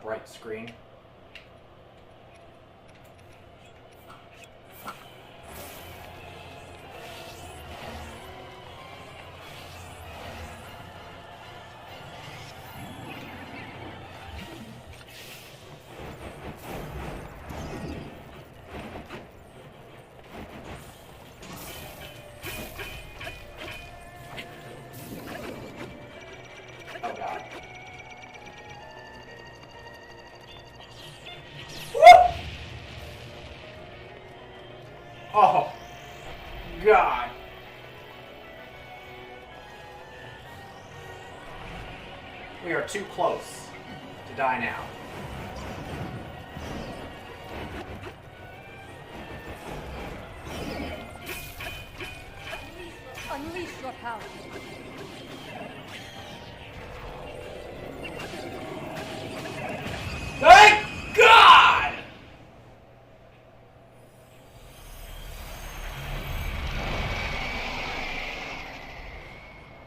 bright screen. Oh god. Woo! Oh god. We are too close to die now. Unleash your power. Thank God!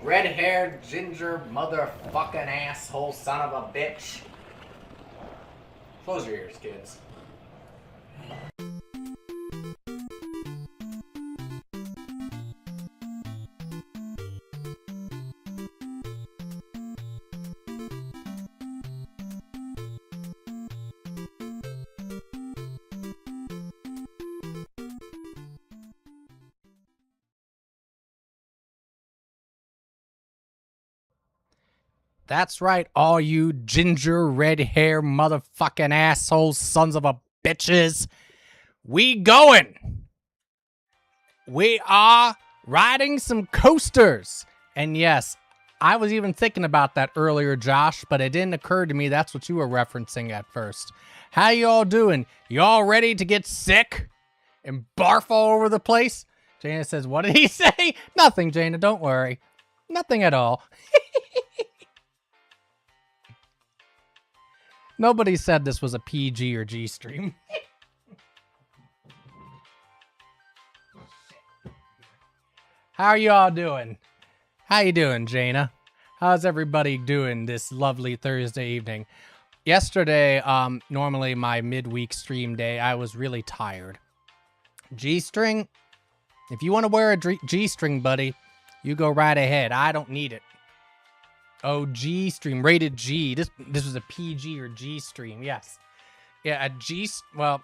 Red-haired, ginger, motherfucking asshole son of a bitch. Close your ears, kids. That's right, all you ginger, red hair, motherfucking assholes, sons of a bitches. We going. We are riding some coasters. And yes, I was even thinking about that earlier, Josh, but it didn't occur to me that's what you were referencing at first. How y'all doing? Y'all ready to get sick and barf all over the place? Jaina says, what did he say? Nothing, Jaina, don't worry. Nothing at all. Nobody said this was a PG or G stream. How are y'all doing? How you doing, Jaina? How's everybody doing this lovely Thursday evening? Yesterday, normally my midweek stream day, I was really tired. G-string? If you want to wear a G-string, buddy, you go right ahead. I don't need it. Oh, G stream, rated G. This was a PG or G stream, yes. Yeah, a G, well,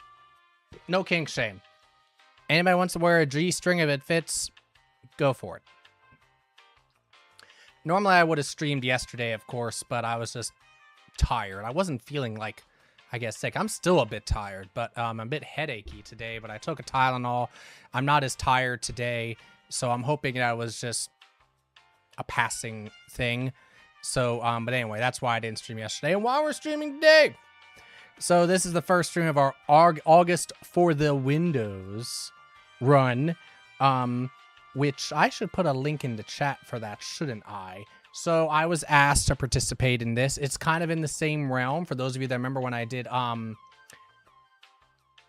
no kink shame. Anybody wants to wear a G string if it fits, go for it. Normally I would have streamed yesterday, of course, but I was just tired. I wasn't feeling like, I guess, sick. I'm still a bit tired, but I'm a bit headachy today, but I took a Tylenol. I'm not as tired today, so I'm hoping that was just a passing thing. So, but anyway, that's why I didn't stream yesterday. And why we're streaming today. So this is the first stream of our August for the Windows run, which I should put a link in the chat for that, shouldn't I? So I was asked to participate in this. It's kind of in the same realm. For those of you that remember when I did,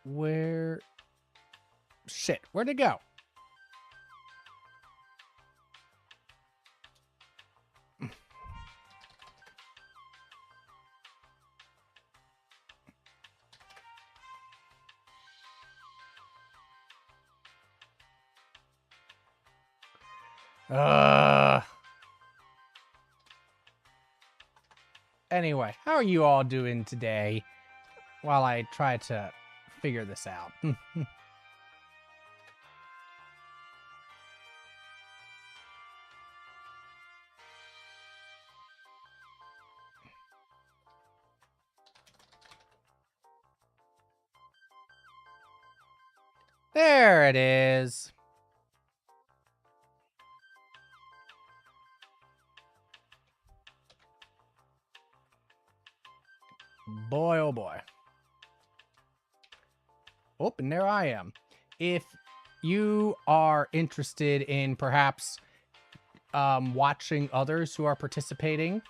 where'd it go? Anyway, how are you all doing today while I try to figure this out? There it is. Boy, oh boy. Oh, and there I am. If you are interested in perhaps watching others who are participating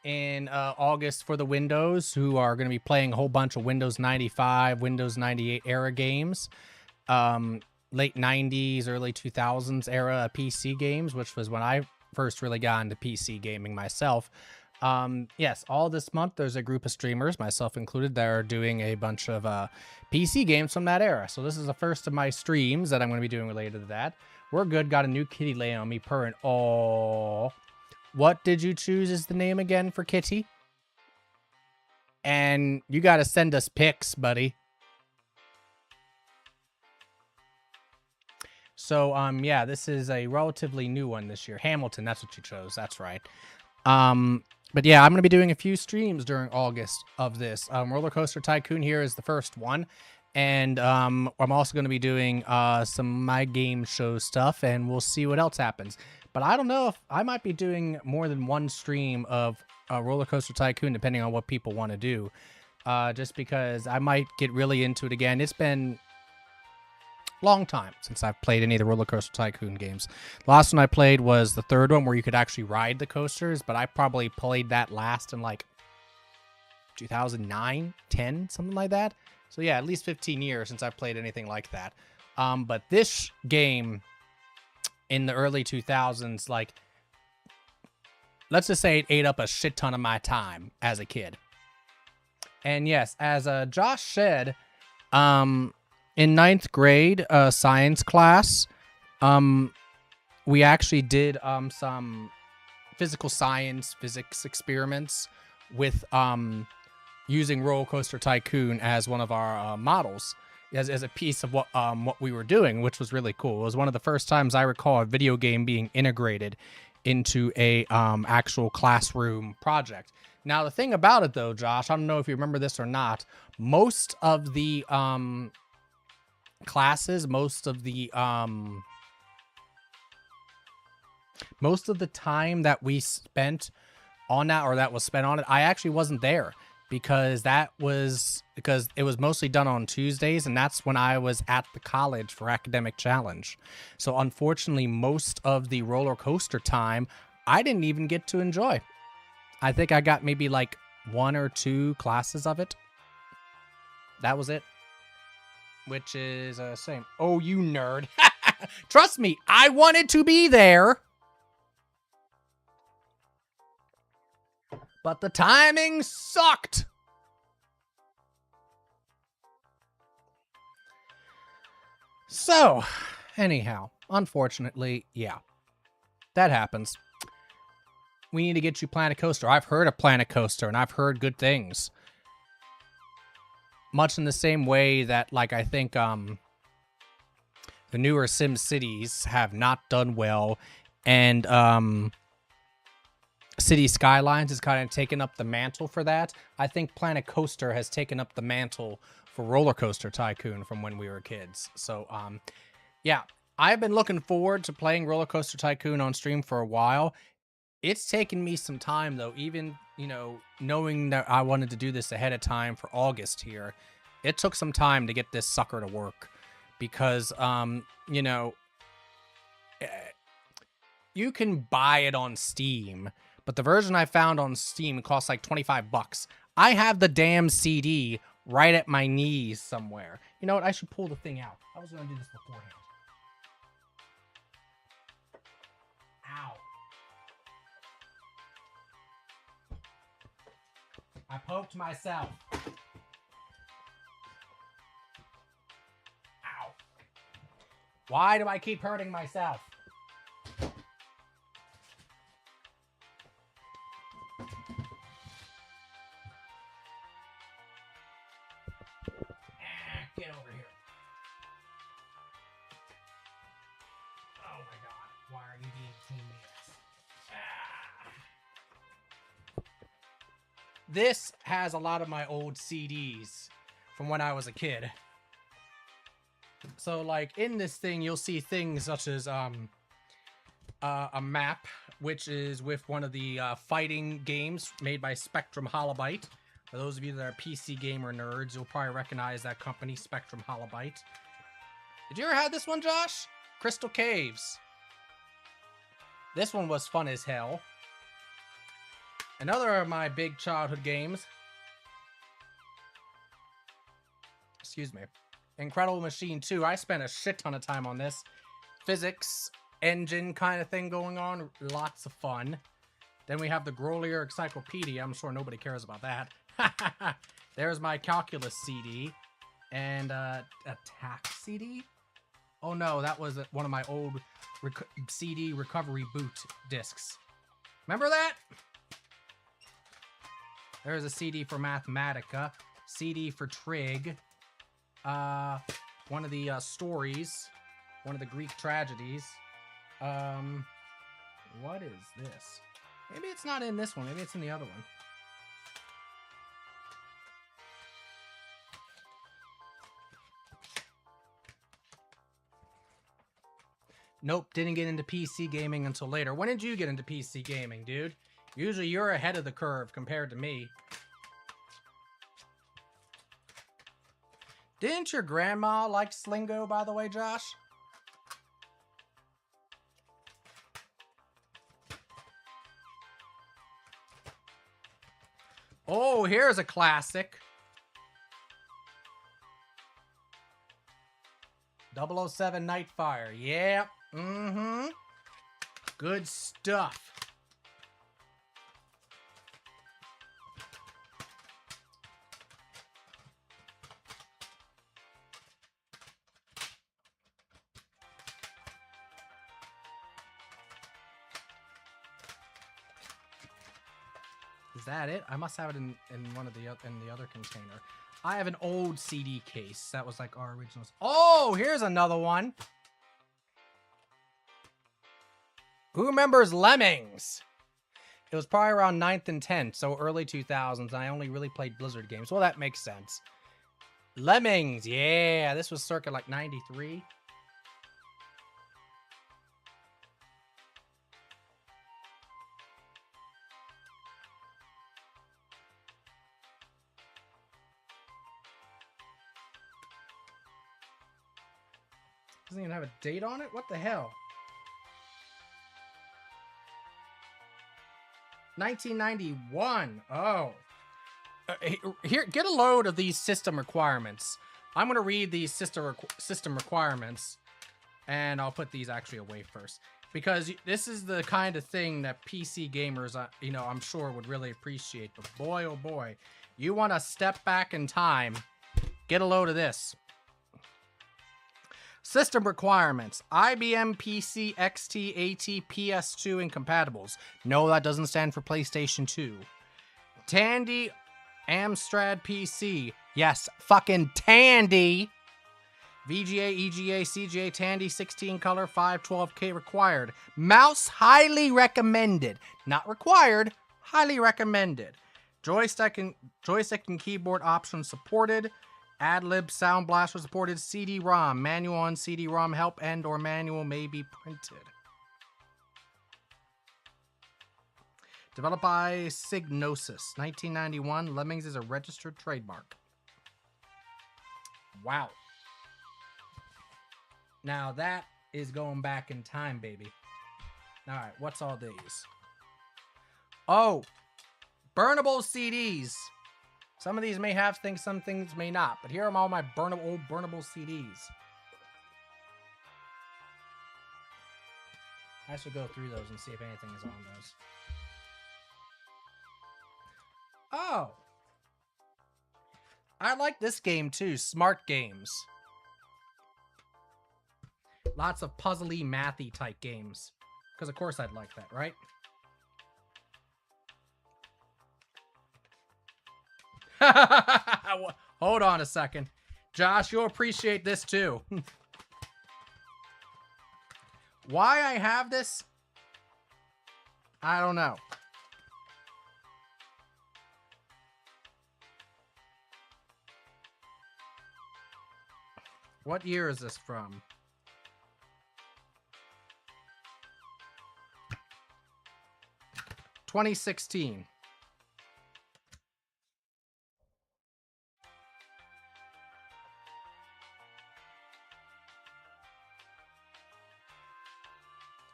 in August for the Windows, who are going to be playing a whole bunch of Windows 95, Windows 98 era games, late 90s, early 2000s era PC games, which was when I first really got into PC gaming myself. Yes, all this month there's a group of streamers, myself included, that are doing a bunch of PC games from that era. So this is the first of my streams that I'm going to be doing related to that. We're good. Got a new kitty laying on me purring. Oh, what did you choose as the name again for kitty? And you got to send us pics, buddy. So, yeah, this is a relatively new one this year. Hamilton, that's what you chose. That's right. But yeah, I'm going to be doing a few streams during August of this. Roller Coaster Tycoon here is the first one. And I'm also going to be doing some My Game Show stuff, and we'll see what else happens. But I don't know if I might be doing more than one stream of Roller Coaster Tycoon, depending on what people want to do. Just because I might get really into it again. It's been long time since I've played any of the Roller Coaster Tycoon games. The last one I played was the third one where you could actually ride the coasters, but I probably played that last in like 2009, 10, something like that. So yeah, at least 15 years since I've played anything like that. But this game in the early 2000s, like, let's just say it ate up a shit ton of my time as a kid. And yes, as Josh said, in 9th grade science class, we actually did some physics experiments with using Roller Coaster Tycoon as one of our models, as a piece of what we were doing, which was really cool. It was one of the first times I recall a video game being integrated into a actual classroom project. Now, the thing about it, though, Josh, I don't know if you remember this or not, most of the classes, most of the time that we spent on that, or that was spent on it, I actually wasn't there because it was mostly done on Tuesdays, and that's when I was at the college for academic challenge. So unfortunately, most of the roller coaster time I didn't even get to enjoy. I think I got maybe like 1 or 2 classes of it. That was it. Which is same. Oh, you nerd. Trust me, I wanted to be there. But the timing sucked. So, anyhow, unfortunately, yeah. That happens. We need to get you Planet Coaster. I've heard of Planet Coaster, and I've heard good things. Much in the same way that, like, I think the newer Sim Cities have not done well, and City Skylines has kind of taken up the mantle for that. I think Planet Coaster has taken up the mantle for Roller Coaster Tycoon from when we were kids. So, yeah, I've been looking forward to playing Roller Coaster Tycoon on stream for a while. It's taken me some time, though, even, you know, knowing that I wanted to do this ahead of time for August here. It took some time to get this sucker to work because, you know, you can buy it on Steam, but the version I found on Steam costs like $25. I have the damn CD right at my knees somewhere. You know what? I should pull the thing out. I was going to do this beforehand. Ow. I poked myself. Ow. Why do I keep hurting myself? Get over here. Oh my god. Why are you being teammates? This has a lot of my old CDs from when I was a kid. So, like, in this thing, you'll see things such as a map, which is with one of the fighting games made by Spectrum Holobyte. For those of you that are PC gamer nerds, you'll probably recognize that company, Spectrum Holobyte. Did you ever have this one, Josh? Crystal Caves. This one was fun as hell. Another of my big childhood games. Excuse me. Incredible Machine 2. I spent a shit ton of time on this. Physics, engine kind of thing going on. Lots of fun. Then we have the Grolier Encyclopedia. I'm sure nobody cares about that. There's my calculus CD. And a tax CD? Oh no, that was one of my old CD recovery boot discs. Remember that? There's a CD for Mathematica. CD for Trig. One of the stories. One of the Greek tragedies. What is this? Maybe it's not in this one. Maybe it's in the other one. Nope, didn't get into PC gaming until later. When did you get into PC gaming, dude? Usually you're ahead of the curve compared to me. Didn't your grandma like Slingo, by the way, Josh? Oh, here's a classic. 007 Nightfire. Yeah. Mm-hmm. Good stuff. Is that it? I must have it in one of the other container. I have an old CD case. That was like our originals. Oh, here's another one. Who remembers Lemmings? It was probably around 9th and 10th, so early 2000s. And I only really played Blizzard games. Well, that makes sense. Lemmings, yeah. This was circa like 93. Doesn't even have a date on it? What the hell? 1991. Oh. Here, get a load of these system requirements. I'm going to read these system requirements, and I'll put these actually away first. Because this is the kind of thing that PC gamers, I'm sure would really appreciate. But boy, oh boy, you want to step back in time, get a load of this. System requirements. IBM PC, XT, AT, PS2 incompatibles. No, that doesn't stand for PlayStation 2. Tandy, Amstrad PC. Yes, fucking Tandy. VGA, EGA, CGA, Tandy, 16 color, 512K required. Mouse, highly recommended. Not required, highly recommended. Joystick and keyboard options supported. Adlib Sound Blaster supported. CD-ROM. Manual on CD-ROM help and or manual may be printed. Developed by Signosis. 1991. Lemmings is a registered trademark. Wow. Now that is going back in time, baby. Alright, what's all these? Oh! Burnable CDs. Some of these may have things, some things may not. But here are all my old burnable CDs. I should go through those and see if anything is on those. Oh! I like this game too, Smart Games. Lots of puzzly, mathy type games. Because of course I'd like that, right? Hold on a second. Josh, you'll appreciate this too. Why I have this? I don't know. What year is this from? (2016).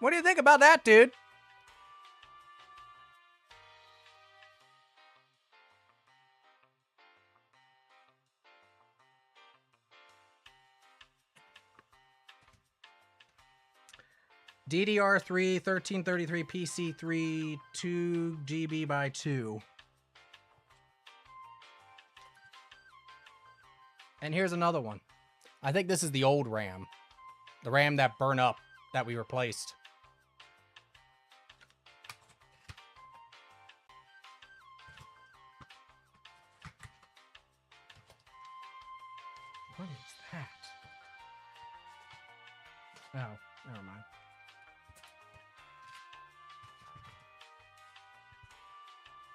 What do you think about that, dude? DDR3 1333 PC3 2 GB by 2. And here's another one. I think this is the old RAM. The RAM that burned up that we replaced. What is that? Oh, never mind.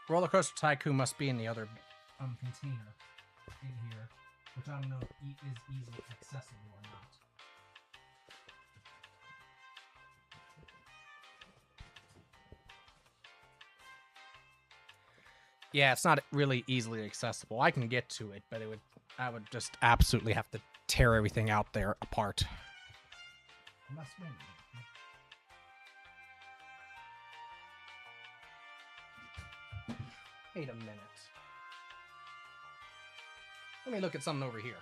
Roller Coaster Tycoon must be in the other container in here, which I don't know if is easily accessible or not. Yeah, it's not really easily accessible. I can get to it, but I would just absolutely have to tear everything out there apart. Wait a minute. Let me look at something over here.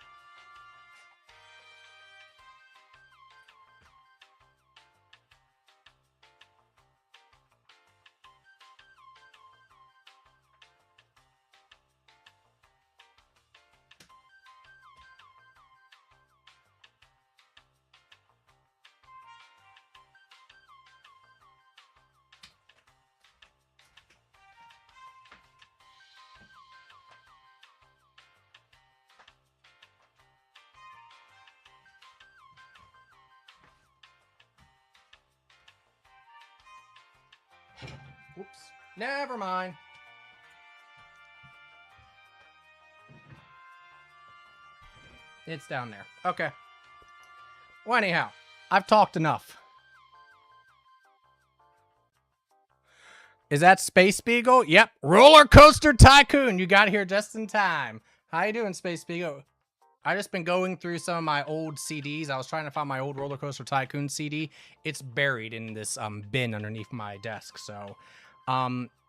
Whoops. Never mind. It's down there. Okay. Well, anyhow, I've talked enough. Is that Space Beagle? Yep. Roller Coaster Tycoon. You got here just in time. How you doing, Space Beagle? I just been going through some of my old CDs. I was trying to find my old Roller Coaster Tycoon CD. It's buried in this bin underneath my desk. So,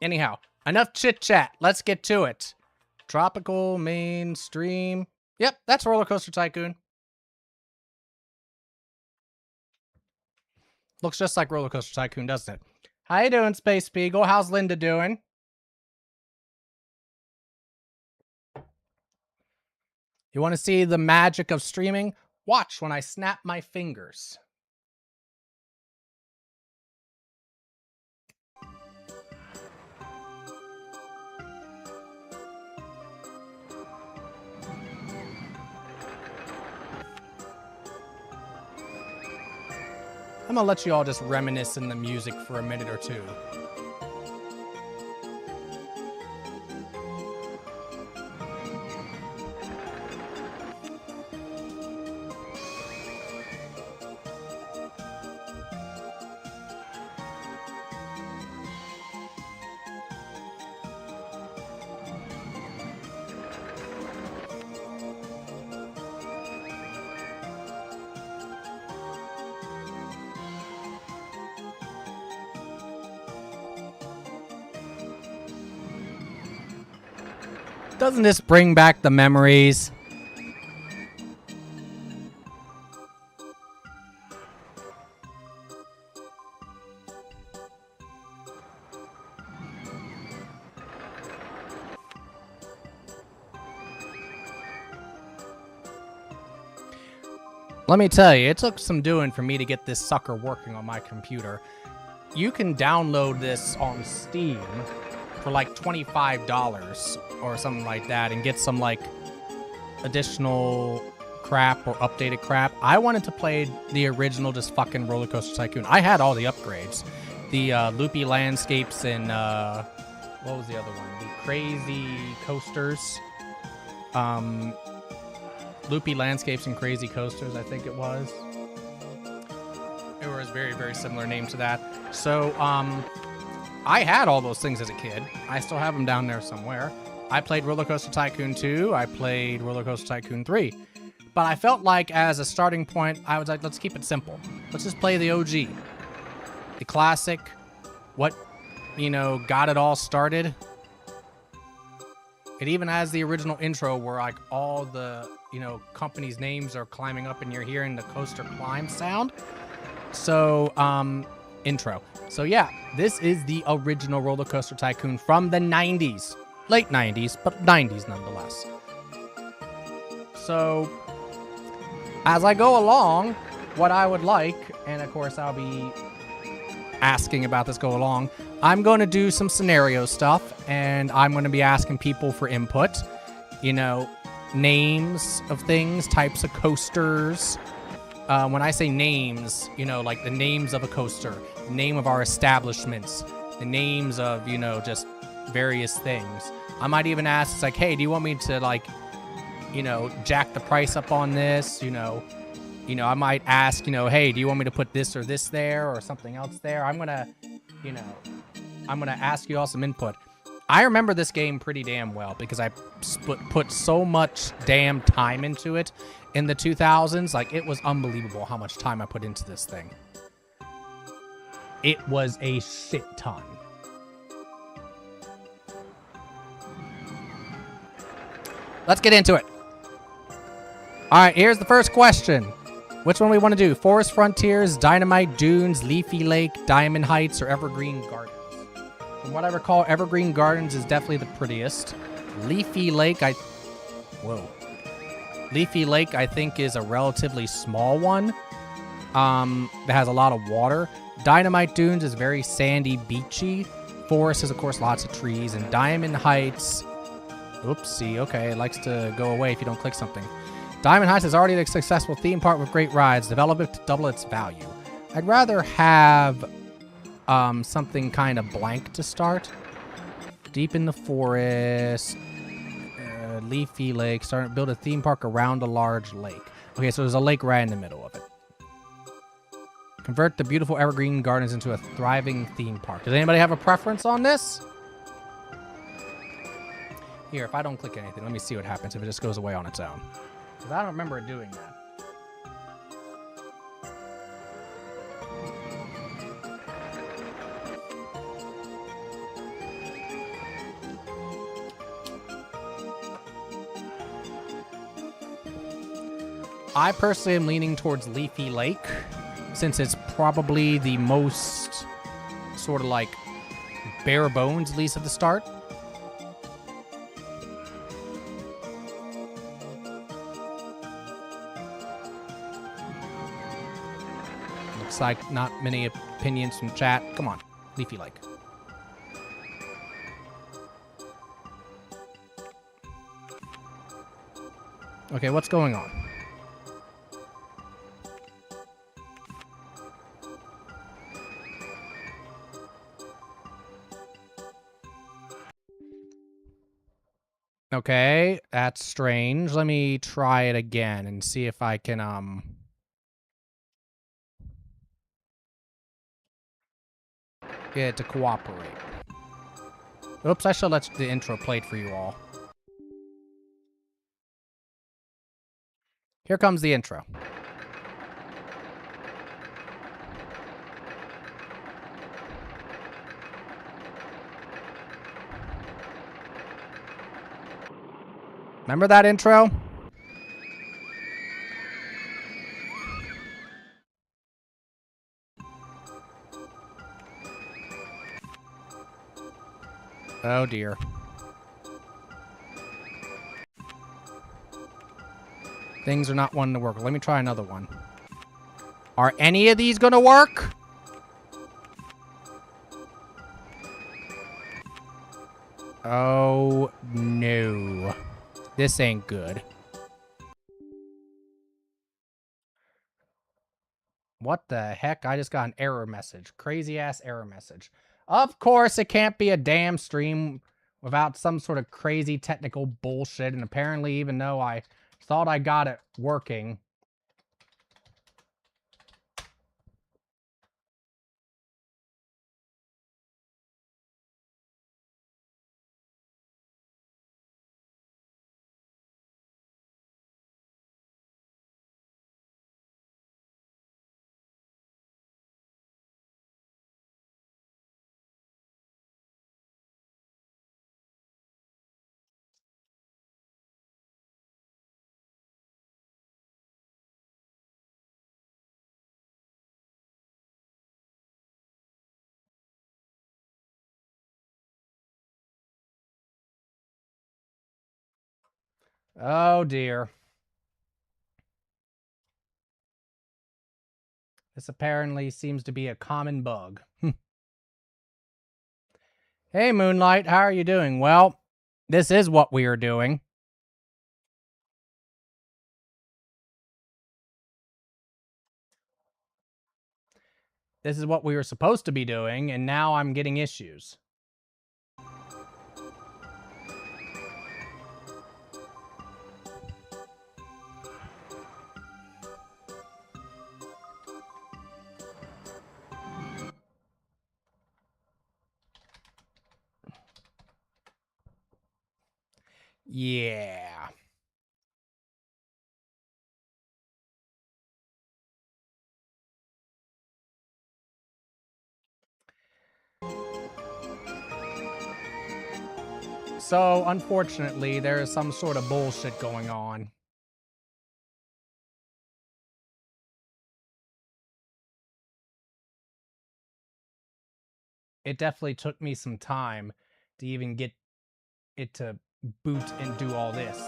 anyhow, enough chit chat. Let's get to it. Tropical mainstream. Yep, that's Roller Coaster Tycoon. Looks just like Roller Coaster Tycoon, doesn't it? How you doing, Space Beagle? How's Linda doing? You want to see the magic of streaming? Watch when I snap my fingers. I'm gonna let you all just reminisce in the music for a minute or two. Doesn't this bring back the memories? Let me tell you, it took some doing for me to get this sucker working on my computer. You can download this on Steam for like $25 or something like that and get some like additional crap or updated crap. I wanted to play the original just fucking Roller Coaster Tycoon. I had all the upgrades. The loopy landscapes and what was the other one? The crazy coasters. Loopy landscapes and crazy coasters, I think it was. It was very, very similar name to that. So, I had all those things as a kid. I still have them down there somewhere. I played Roller Coaster Tycoon 2. I played Roller Coaster Tycoon 3. But I felt like as a starting point, I was like, let's keep it simple. Let's just play the OG. The classic. What, got it all started. It even has the original intro where like all the, companies' names are climbing up and you're hearing the coaster climb sound. So, intro. So yeah, this is the original Roller Coaster Tycoon from the 90s. Late 90s, but 90s nonetheless. So, as I go along, what I would like, and of course I'll be asking about this go along, I'm going to do some scenario stuff, and I'm going to be asking people for input. You know, names of things, types of coasters. When I say names, you know, like the names of a coaster, the name of our establishments, the names of, you know, just various things. I might even ask, it's like, hey, do you want me to, like, you know, jack the price up on this? You know, I might ask, you know, hey, do you want me to put this or this there or something else there? I'm gonna, you know, I'm gonna ask you all some input. I remember this game pretty damn well because I put so much damn time into it in the 2000s. Like, it was unbelievable how much time I put into this thing. It was a shit ton. Let's get into it. All right, here's the first question. Which one we want to do? Forest Frontiers, Dynamite Dunes, Leafy Lake, Diamond Heights, or Evergreen Gardens? From what I recall, Evergreen Gardens is definitely the prettiest. Leafy Lake, Leafy Lake, I think, is a relatively small one. That has a lot of water. Dynamite Dunes is very sandy, beachy. Forest is, of course, lots of trees. And Diamond Heights... Oopsie, okay, it likes to go away if you don't click something. Diamond Heights is already a successful theme park with great rides. Develop it to double its value. I'd rather have something kind of blank to start. Deep in the forest. Leafy Lake. Build a theme park around a large lake. Okay, so there's a lake right in the middle of it. Convert the beautiful Evergreen Gardens into a thriving theme park. Does anybody have a preference on this? Here, if I don't click anything, let me see what happens if it just goes away on its own. Because I don't remember it doing that. I personally am leaning towards Leafy Lake, since it's probably the most sort of like bare bones, at least at the start. Looks like not many opinions from chat. Come on, Leafy Lake. Okay, what's going on? Okay, that's strange. Let me try it again and see if I can, get it to cooperate. Oops, I should let the intro played for you all. Here comes the intro. Remember that intro? Oh dear. Things are not wanting to work. Let me try another one. Are any of these gonna work? Oh no. This ain't good. What the heck? I just got an error message. Crazy ass error message. Of course, it can't be a damn stream without some sort of crazy technical bullshit. And apparently, even though I thought I got it working, Oh dear. This apparently seems to be a common bug. Hey, Moonlight, how are you doing? Well, this is what we are doing. This is what we were supposed to be doing, and now I'm getting issues. Yeah. So, unfortunately, there is some sort of bullshit going on. It definitely took me some time to even get it to boot and do all this.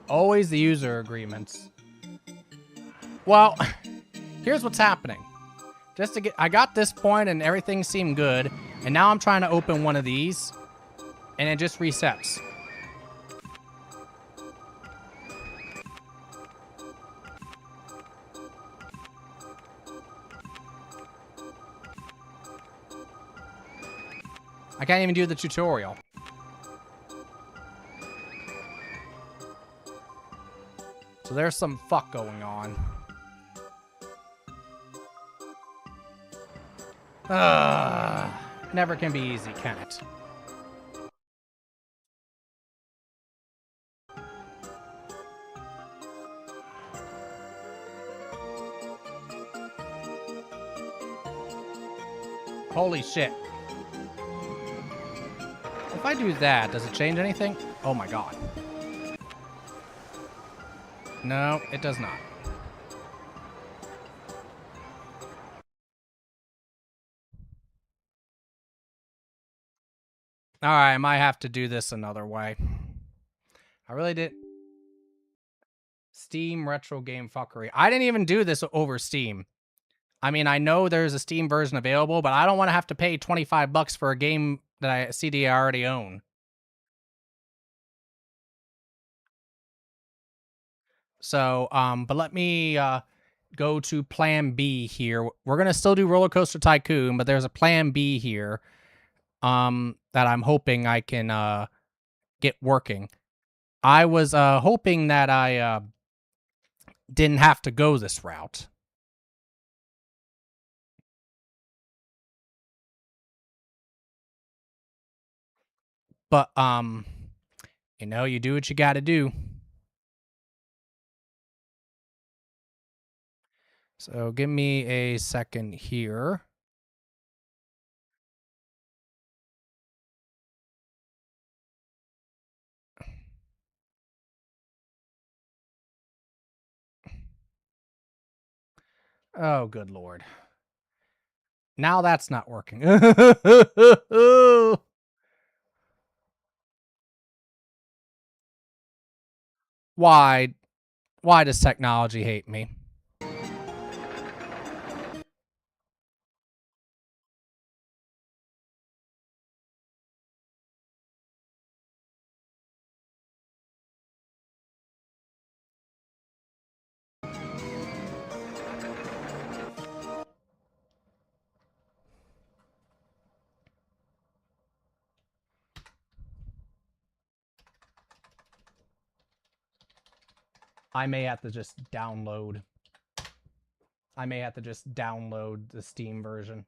Always the user agreements. Well, here's what's happening. I got this point and everything seemed good, and now I'm trying to open one of these, and it just resets. I can't even do the tutorial. So there's some fuck going on. Never can be easy, can it? Holy shit. If I do that, does it change anything? Oh my god. No, it does not. Alright, I might have to do this another way. I really did. Steam retro game fuckery. I didn't even do this over Steam. I mean, I know there's a Steam version available, but I don't want to have to pay 25 bucks for a game that CD I already own. So, but let me go to plan B here. We're going to still do Roller Coaster Tycoon, but there's a plan B here that I'm hoping I can get working. I was hoping that I didn't have to go this route. But you know, you do what you got to do. So give me a second here. Oh, good lord. Now that's not working. Why? Why does technology hate me? I may have to just download. I may have to just download the Steam version.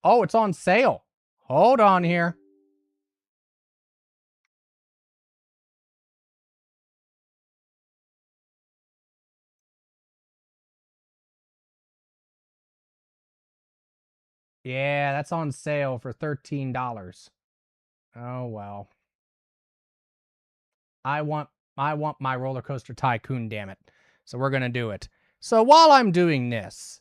Oh, it's on sale. Hold on here. Yeah, that's on sale for $13. Oh, well. I want I want my roller coaster tycoon, damn it. So we're going to do it. So while I'm doing this,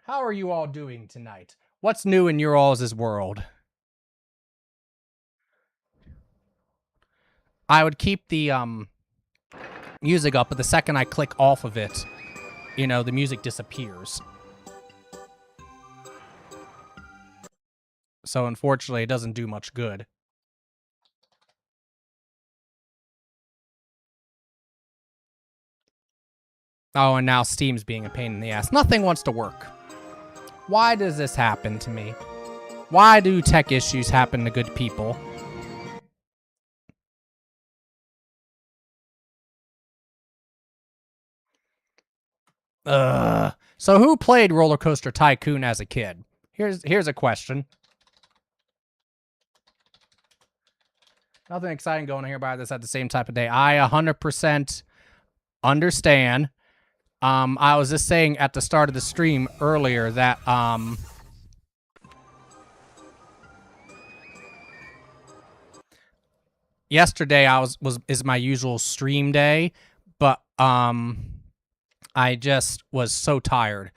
how are you all doing tonight? What's new in your all's world? I would keep the music up, but the second I click off of it, you know, the music disappears. So unfortunately, it doesn't do much good. Oh, and now Steam's being a pain in the ass. Nothing wants to work. Why does this happen to me? Why do tech issues happen to good people? Ugh. So who played Roller Coaster Tycoon as a kid? Here's a question. Nothing exciting going here by this at the same type of day. I 100% understand. I was just saying at the start of the stream earlier that yesterday is my usual stream day, but I just was so tired,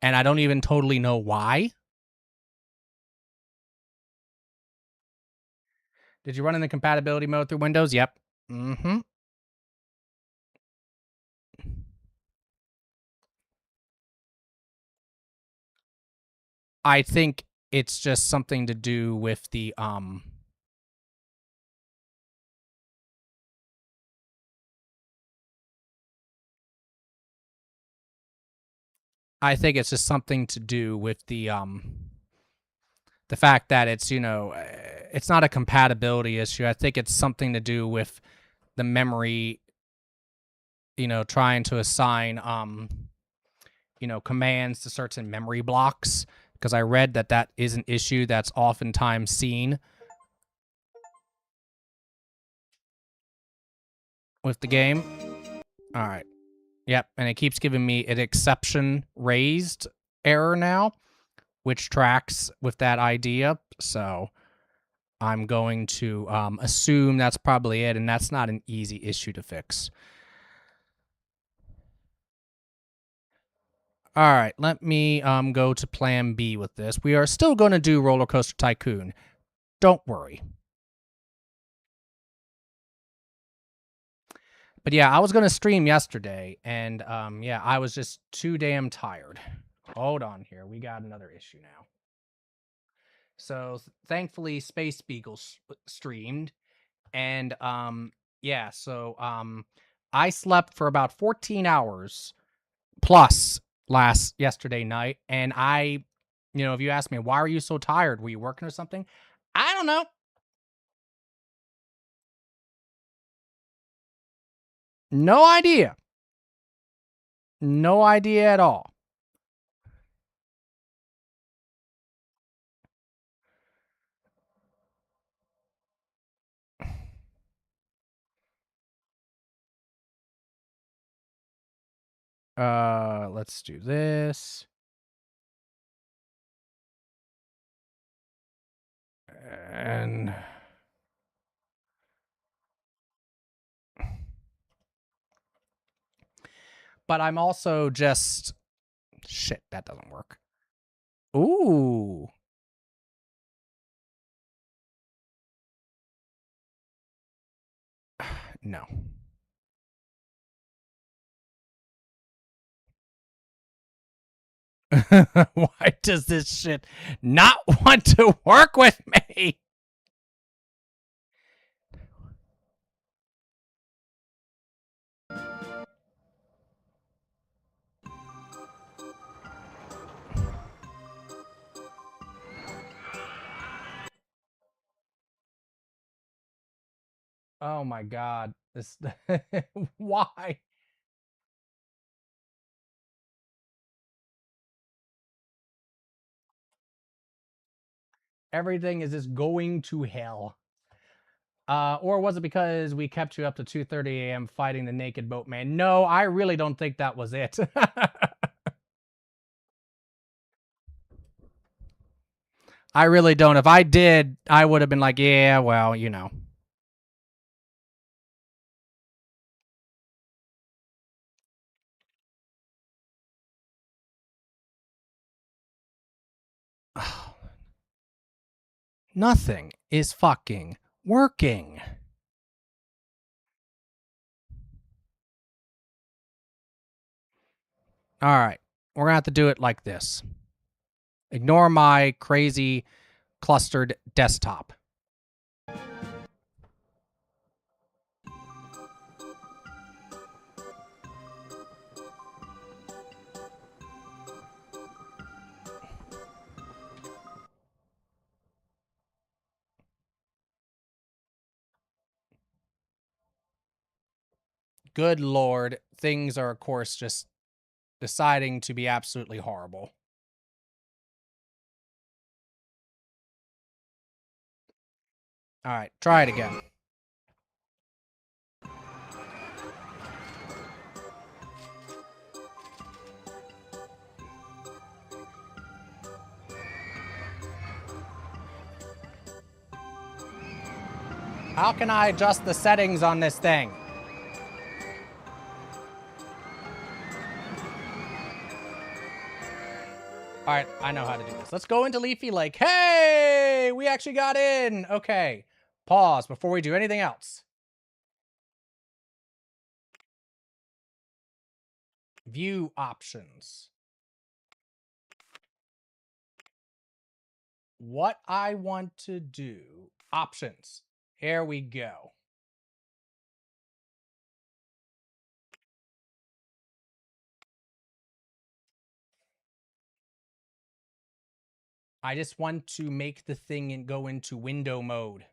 and I don't even totally know why. Did you run in the compatibility mode through Windows? Yep. Mm-hmm. I think it's just something to do with the I think it's just something to do with the fact that it's, you know, it's not a compatibility issue. I think it's something to do with the memory, you know, trying to assign you know, commands to certain memory blocks, because I read that that is an issue that's oftentimes seen with the game. All right. Yep, and it keeps giving me an exception raised error now, which tracks with that idea. So I'm going to assume that's probably it, and that's not an easy issue to fix. All right, let me go to plan B with this. We are still going to do Roller Coaster Tycoon. Don't worry. But yeah, I was going to stream yesterday, and yeah, I was just too damn tired. Hold on here. We got another issue now. So thankfully, Space Beagle streamed, and yeah, so I slept for about 14 hours plus yesterday night, and I, you know, if you ask me why are you so tired, were you working or something? I don't know. No idea. No idea at all. Let's do this. And but I'm also just shit, that doesn't work. Ooh. No. Why does this shit not want to work with me? Oh my god. This why? Everything is just going to hell. Or was it because we kept you up to 2:30 a.m. fighting the naked boatman? No, I really don't think that was it. I really don't. If I did, I would have been like, yeah, well, you know. Nothing is fucking working. All right. We're going to have to do it like this. Ignore my crazy clustered desktop. Good Lord. Things are, of course, just deciding to be absolutely horrible. All right. Try it again. How can I adjust the settings on this thing? All right, I know how to do this. Let's go into Leafy Lake. Hey, we actually got in. Okay, pause before we do anything else. View options. What I want to do. Options. Here we go. I just want to make the thing and go into window mode.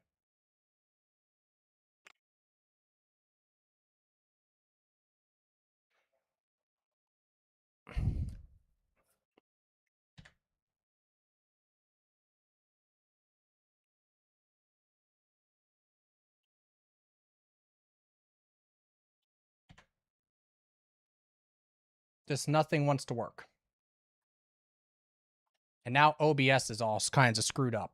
Just nothing wants to work. And now OBS is all kinds of screwed up.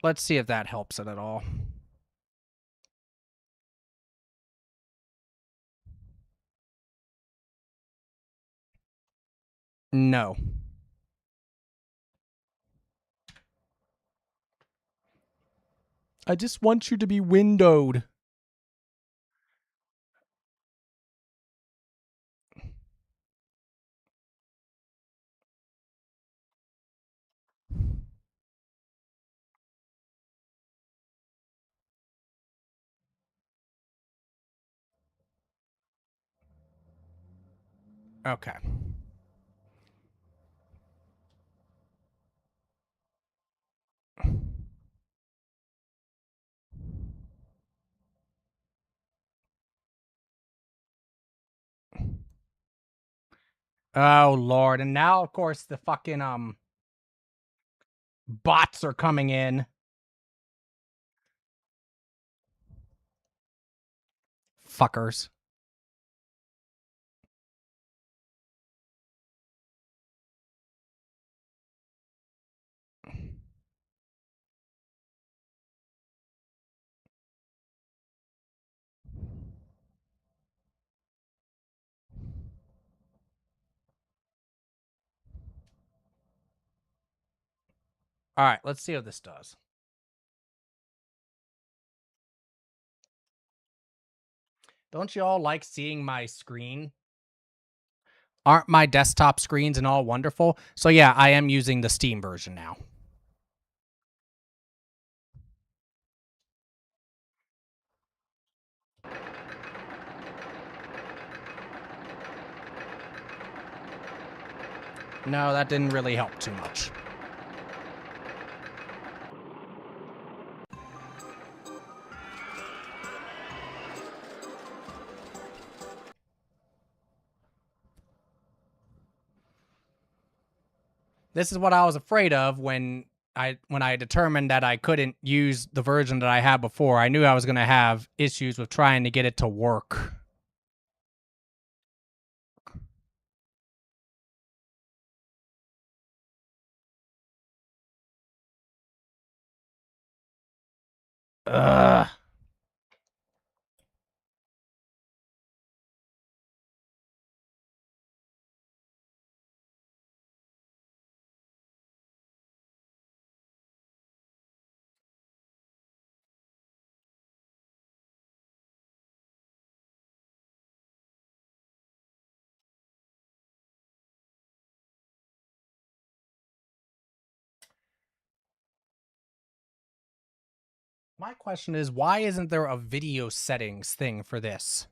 Let's see if that helps it at all. No. I just want you to be windowed. Okay. Oh Lord. And now of course the fucking bots are coming in. Fuckers. All right, let's see how this does. Don't you all like seeing my screen? Aren't my desktop screens and all wonderful? So yeah, I am using the Steam version now. No, that didn't really help too much. This is what I was afraid of when I determined that I couldn't use the version that I had before. I knew I was going to have issues with trying to get it to work. Ugh. My question is, why isn't there a video settings thing for this?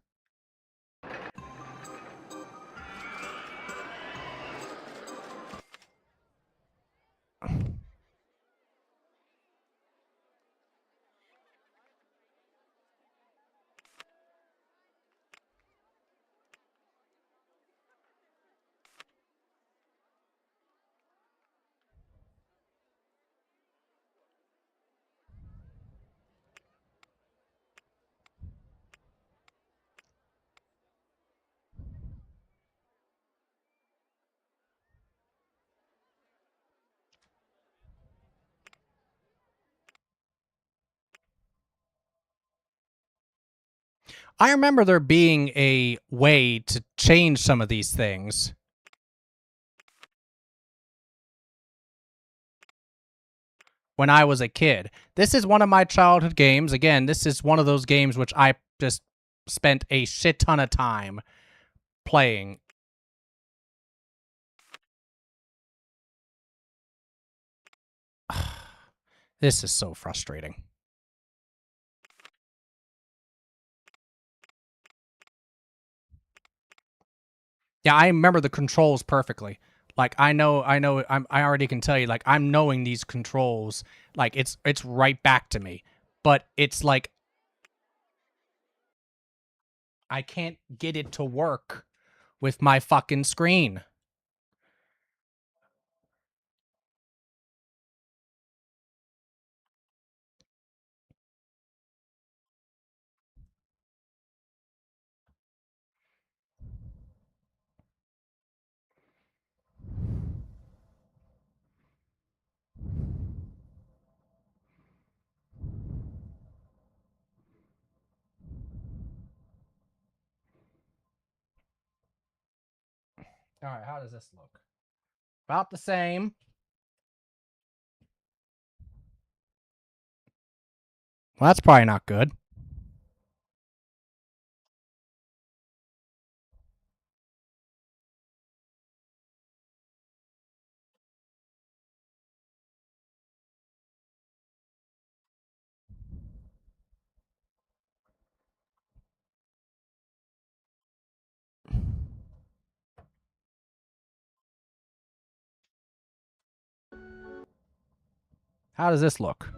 I remember there being a way to change some of these things when I was a kid. This is one of my childhood games. Again, this is one of those games which I just spent a shit ton of time playing. This is so frustrating. Yeah, I remember the controls perfectly. Like I already can tell you, like I'm knowing these controls, like it's right back to me. But it's like I can't get it to work with my fucking screen. All right, how does this look? About the same. Well, that's probably not good. How does this look?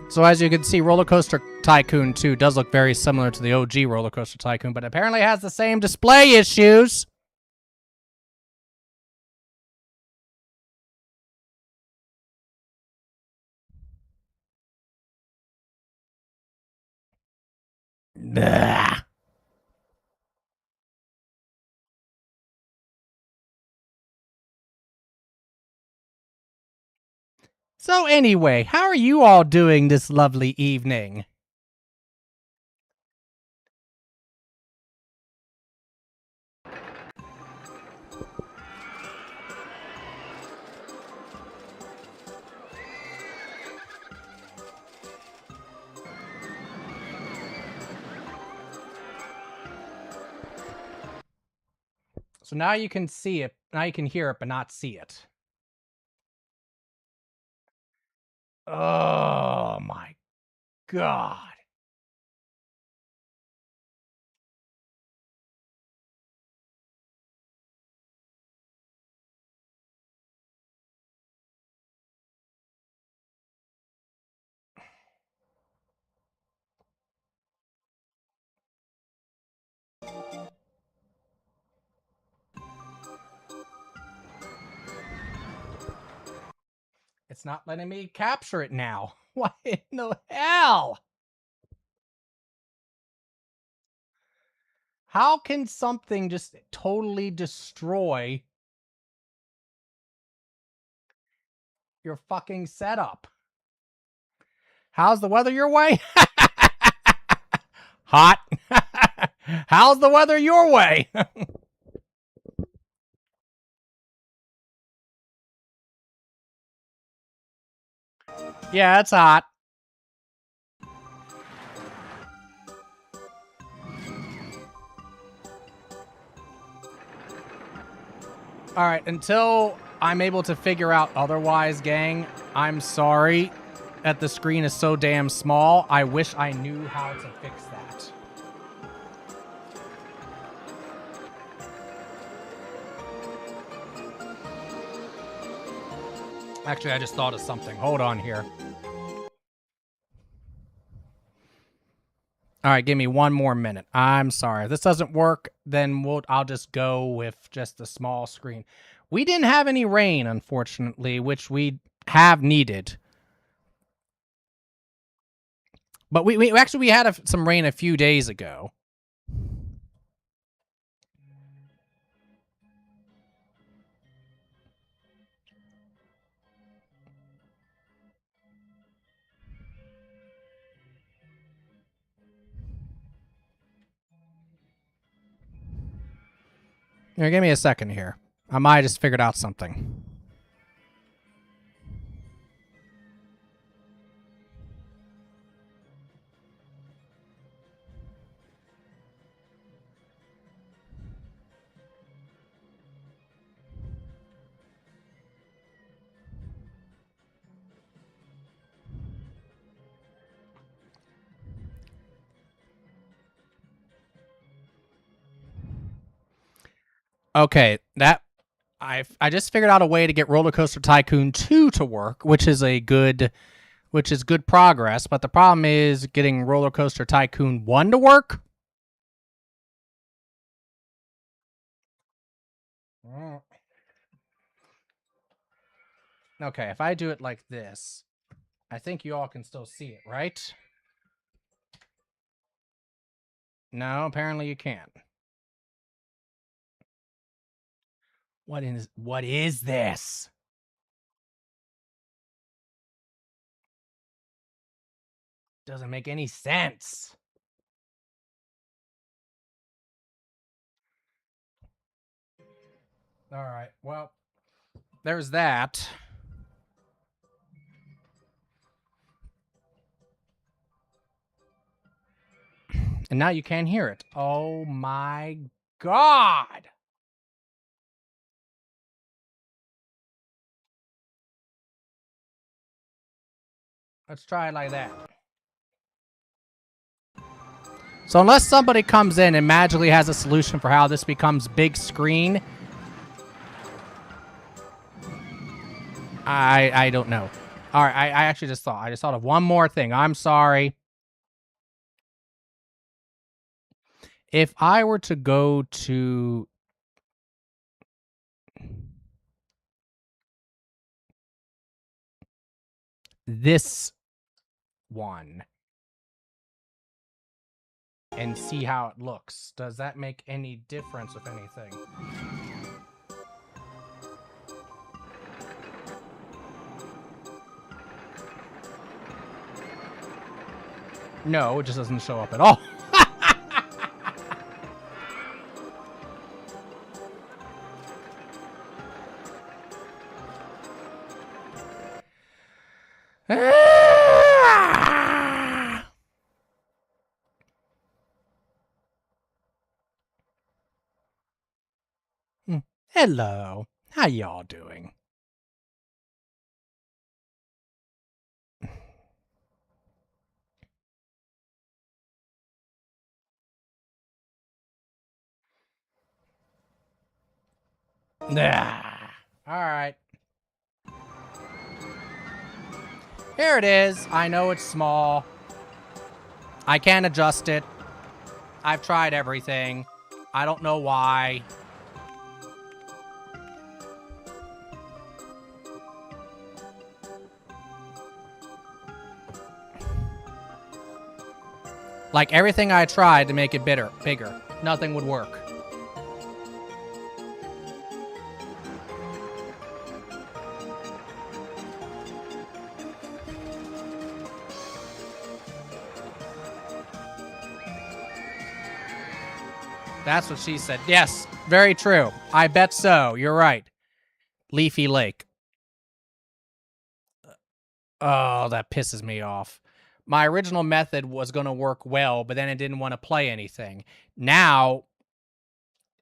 So as you can see, Roller Coaster Tycoon 2 does look very similar to the OG Roller Coaster Tycoon, but apparently has the same display issues. Blah. So anyway, how are you all doing this lovely evening? So now you can see it, now you can hear it, but not see it. Oh my God. It's not letting me capture it now. What in the hell? How can something just totally destroy your fucking setup? How's the weather your way? Hot. How's the weather your way? Yeah, it's hot. All right, until I'm able to figure out otherwise, gang, I'm sorry that the screen is so damn small. I wish I knew how to fix that. Actually, I just thought of something. Hold on here. All right, give me one more minute. I'm sorry. If this doesn't work, then I'll just go with just the small screen. We didn't have any rain, unfortunately, which we have needed. But we actually had some rain a few days ago. Here, give me a second here. I might have just figured out something. Okay, I just figured out a way to get Roller Coaster Tycoon 2 to work, which is good progress, but the problem is getting Roller Coaster Tycoon 1 to work. Okay, if I do it like this, I think you all can still see it, right? No, apparently you can't. What is this? Doesn't make any sense. All right, well, there's that. And now you can't hear it. Oh my God. Let's try it like that. So unless somebody comes in and magically has a solution for how this becomes big screen, I don't know. All right, I actually just thought of one more thing. I'm sorry. If I were to go to this one and see how it looks, does that make any difference with anything? No, it just doesn't show up at all. Hello. How y'all doing? All right. Here it is. I know it's small. I can't adjust it. I've tried everything. I don't know why. Like, everything I tried to make it bigger. Nothing would work. That's what she said. Yes, very true. I bet so. You're right. Leafy Lake. Oh, that pisses me off. My original method was going to work well, but then it didn't want to play anything. Now,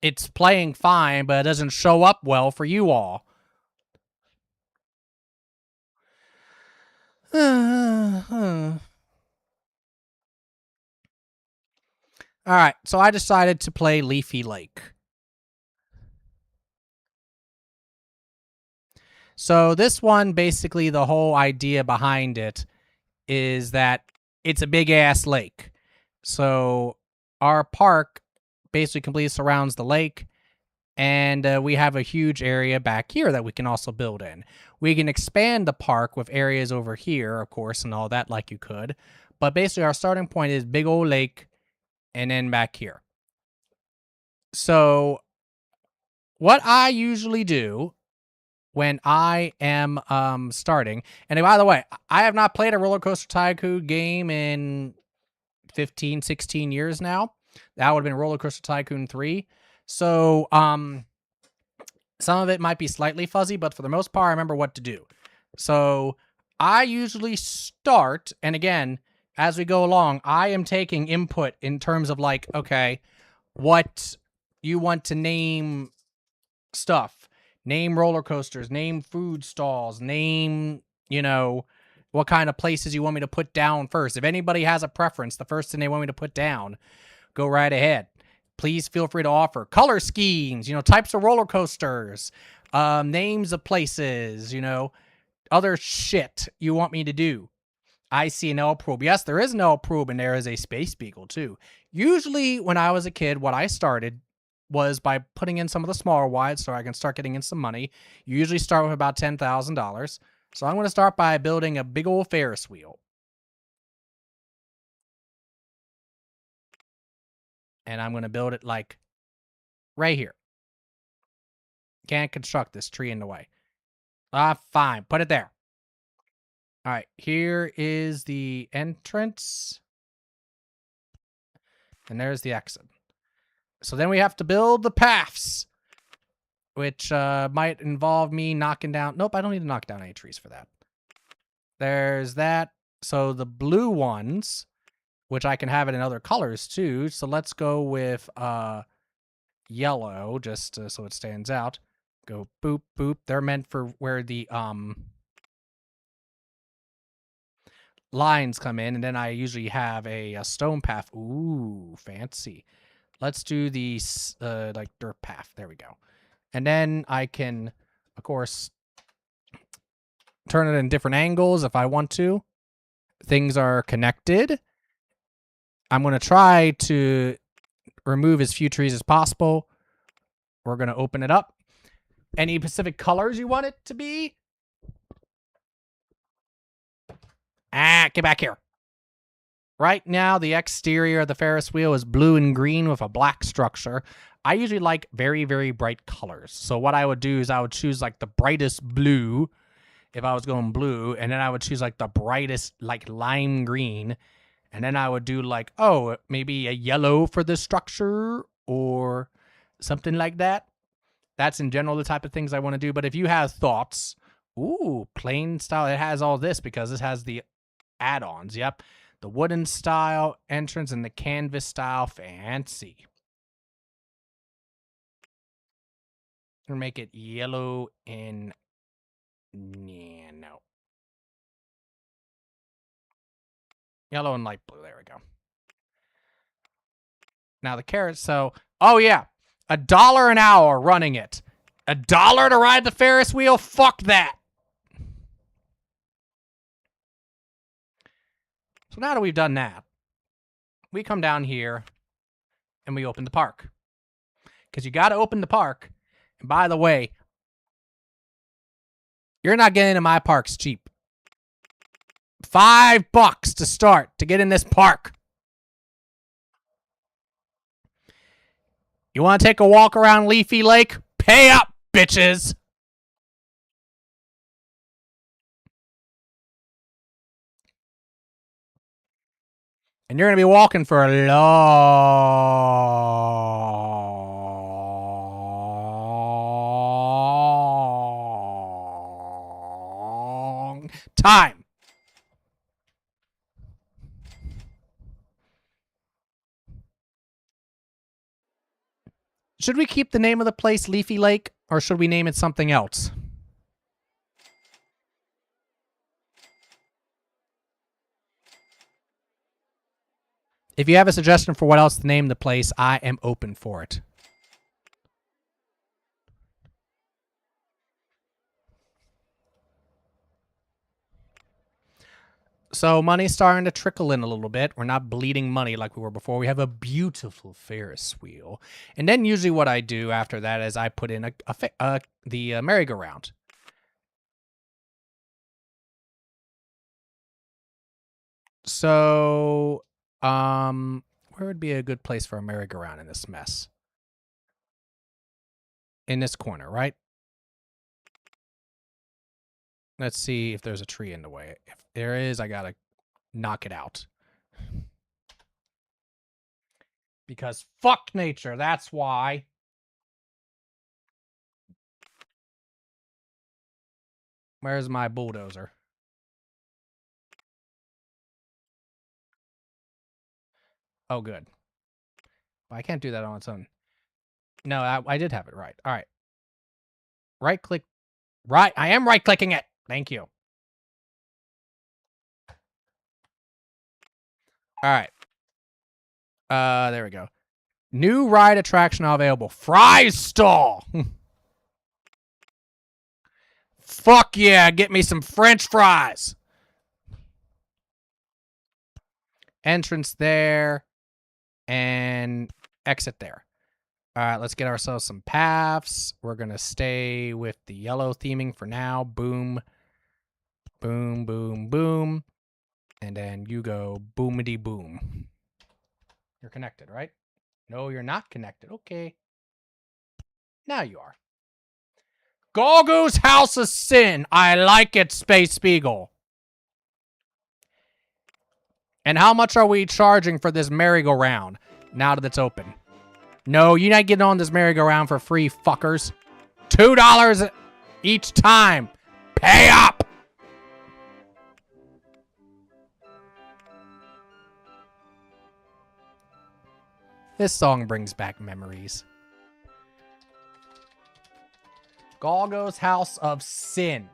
it's playing fine, but it doesn't show up well for you all. All right, so I decided to play Leafy Lake. So this one, basically, the whole idea behind it is that it's a big-ass lake. So our park basically completely surrounds the lake, and we have a huge area back here that we can also build in. We can expand the park with areas over here, of course, and all that like you could. But basically, our starting point is big old lake, and then back here. So what I usually do when I am starting, and by the way, I have not played a Roller Coaster Tycoon game in 15, 16 years now. That would have been Roller Coaster Tycoon 3. So some of it might be slightly fuzzy, but for the most part, I remember what to do. So I usually start, and again, as we go along, I am taking input in terms of like, okay, what you want to name stuff. Name roller coasters, name food stalls, name, you know, what kind of places you want me to put down first. If anybody has a preference, the first thing they want me to put down, go right ahead. Please feel free to offer. Color schemes, you know, types of roller coasters, names of places, you know, other shit you want me to do. I see an L probe. Yes, there is an L probe, and there is a space beagle too. Usually when I was a kid, what I started was by putting in some of the smaller wides so I can start getting in some money. You usually start with about $10,000. So I'm going to start by building a big old Ferris wheel. And I'm going to build it like right here. Can't construct this tree in the way. Fine. Put it there. All right. Here is the entrance. And there's the exit. So then we have to build the paths, which might involve me knocking down. Nope, I don't need to knock down any trees for that. There's that. So the blue ones, which I can have it in other colors too. So let's go with yellow, just so it stands out. Go boop, boop. They're meant for where the lines come in. And then I usually have a stone path. Ooh, fancy. Let's do the like dirt path. There we go. And then I can, of course, turn it in different angles if I want to. Things are connected. I'm going to try to remove as few trees as possible. We're going to open it up. Any specific colors you want it to be? Get back here. Right now, the exterior of the Ferris wheel is blue and green with a black structure. I usually like very, very bright colors. So what I would do is I would choose like the brightest blue if I was going blue. And then I would choose like the brightest like lime green. And then I would do like, oh, maybe a yellow for the structure or something like that. That's in general the type of things I want to do. But if you have thoughts, ooh, plain style, it has all this because this has the add-ons. Yep. The wooden style entrance and the canvas style. Fancy. Or make it yellow and yeah, no. Yellow and light blue. There we go. Now the carrots. So, oh yeah, $1 an hour running it. $1 to ride the Ferris wheel? Fuck that. So now that we've done that, we come down here and we open the park. Because you got to open the park. And by the way, you're not getting into my parks cheap. $5 to start to get in this park. You want to take a walk around Leafy Lake? Pay up, bitches! And you're going to be walking for a long time. Should we keep the name of the place Leafy Lake, or should we name it something else? If you have a suggestion for what else to name the place, I am open for it. So money's starting to trickle in a little bit. We're not bleeding money like we were before. We have a beautiful Ferris wheel. And then usually what I do after that is I put in the merry-go-round. So, where would be a good place for a merry-go-round in this mess? In this corner, right? Let's see if there's a tree in the way. If there is, I gotta knock it out. Because fuck nature, that's why. Where's my bulldozer? Oh, good. But I can't do that on its own. No, I did have it right. All right. Right click. Right. I am right clicking it. Thank you. All right. There we go. New ride attraction now available. Fries stall. Fuck yeah. Get me some French fries. Entrance there. And exit there. All right, let's get ourselves some paths. We're going to stay with the yellow theming for now. Boom, boom, boom, boom. And then you go boomity boom. You're connected, right? No, you're not connected. Okay. Now you are. Goggo's House of Sin. I like it, Space Spiegel. And how much are we charging for this merry-go-round now that it's open? No, you're not getting on this merry-go-round for free, fuckers. $2 each time. Pay up! This song brings back memories. Goggo's House of Sin.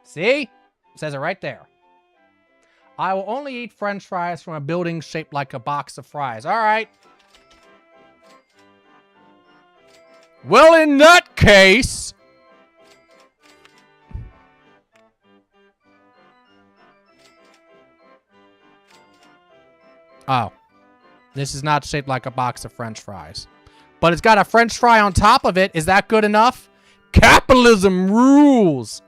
See? It says it right there. I will only eat French fries from a building shaped like a box of fries. All right. Well, in that case... Oh. This is not shaped like a box of French fries. But it's got a French fry on top of it. Is that good enough? Capitalism rules!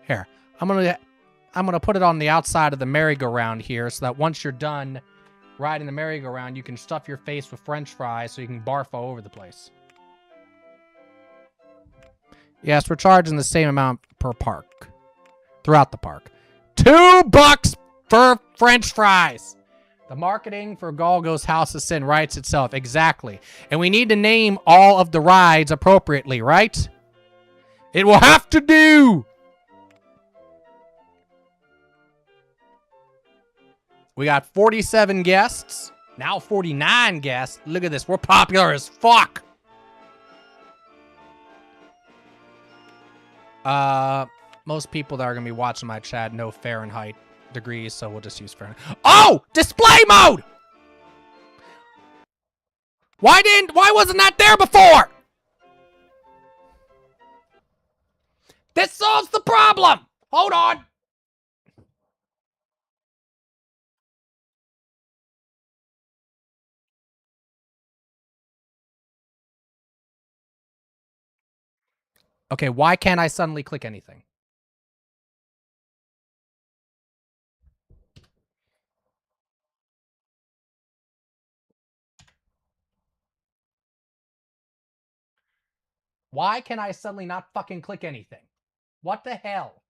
Here. I'm gonna put it on the outside of the merry-go-round here so that once you're done riding the merry-go-round, you can stuff your face with French fries so you can barf all over the place. Yes, we're charging the same amount per park. Throughout the park. $2 for French fries! The marketing for Goggo's House of Sin writes itself. Exactly. And we need to name all of the rides appropriately, right? It will have to do! We got 47 guests. Now 49 guests. Look at this. We're popular as fuck. Most people that are going to be watching my chat know Fahrenheit degrees, so we'll just use Fahrenheit. Oh! Display mode! Why wasn't that there before? This solves the problem! Hold on! Okay, why can't I suddenly click anything? Why can I suddenly not fucking click anything? What the hell?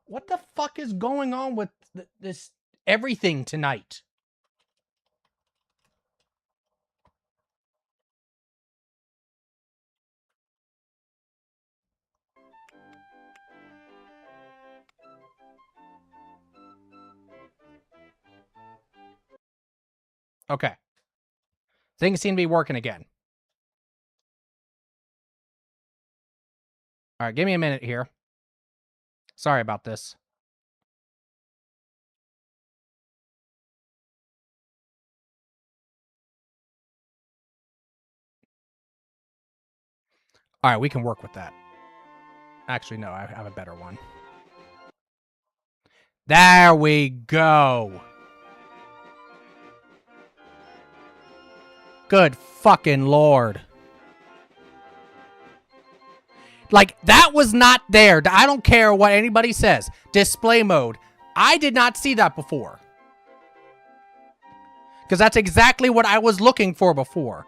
What the fuck is going on with this everything tonight? Okay. Things seem to be working again. All right, give me a minute here. Sorry about this. All right, we can work with that. Actually, no, I have a better one. There we go. Good fucking Lord. Like, that was not there. I don't care what anybody says. Display mode. I did not see that before. Because that's exactly what I was looking for before.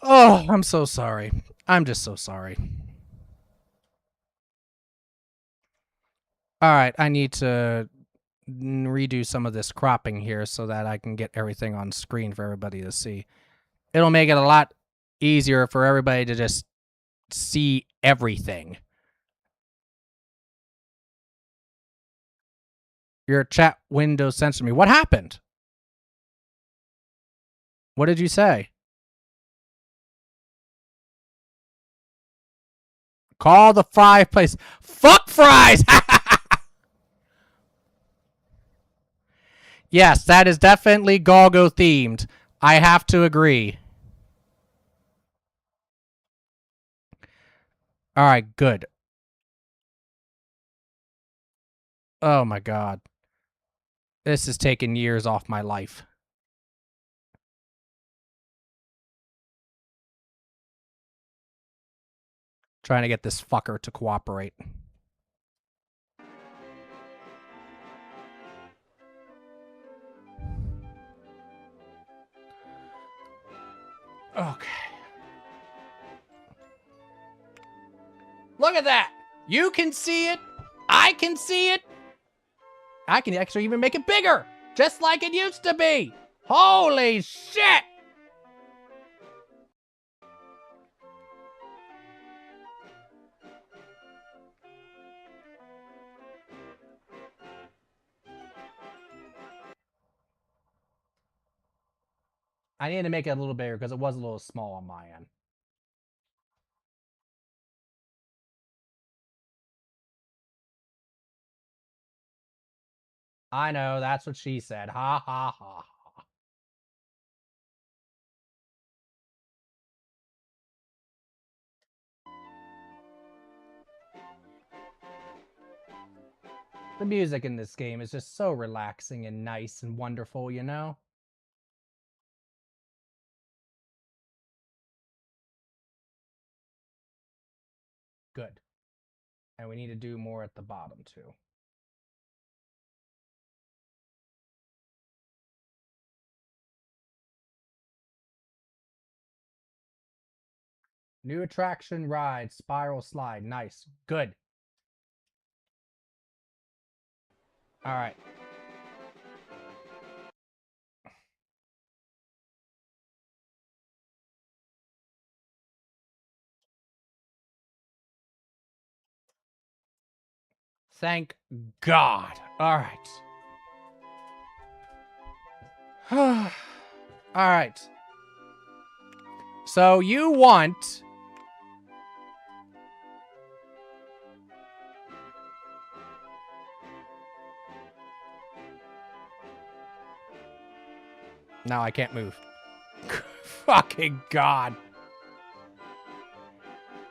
Oh, I'm so sorry. I'm just so sorry. All right, I need to redo some of this cropping here so that I can get everything on screen for everybody to see. It'll make it a lot easier for everybody to just see everything. Your chat window censored me. What happened? What did you say? Call the fry place. Fuck fries! Yes, that is definitely Galgo themed. I have to agree. All right, good. Oh my god. This has taken years off my life. Trying to get this fucker to cooperate. Okay. Look at that! You can see it! I can see it! I can actually even make it bigger! Just like it used to be! Holy shit! I need to make it a little bigger because it was a little small on my end. I know, that's what she said. Ha ha ha. The music in this game is just so relaxing and nice and wonderful, you know? Good. And we need to do more at the bottom, too. New attraction ride, spiral slide. Nice. Good. All right. Thank God. All right. All right. So you want... Now I can't move. Fucking God.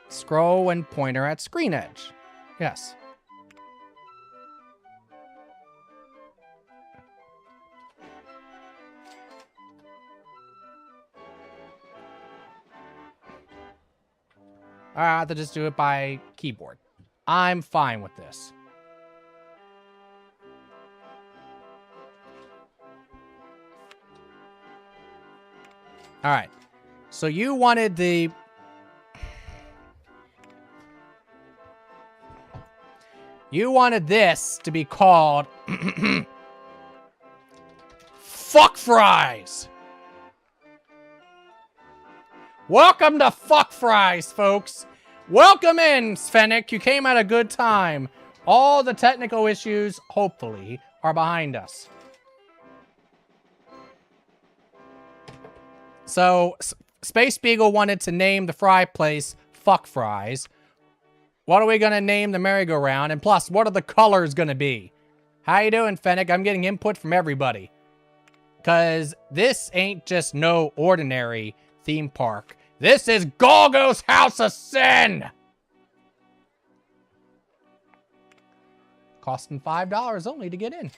Scroll and pointer at screen edge. Yes. I have to just do it by keyboard. I'm fine with this. All right. So you wanted the... You wanted this to be called... Fuck Fries! Welcome to Fuck Fries, folks. Welcome in, Fennec. You came at a good time. All the technical issues, hopefully, are behind us. So, Space Beagle wanted to name the fry place Fuck Fries. What are we going to name the merry-go-round? And plus, what are the colors going to be? How you doing, Fennec? I'm getting input from everybody. Because this ain't just no ordinary theme park. This is Golgo's House of Sin! Costing $5 only to get in.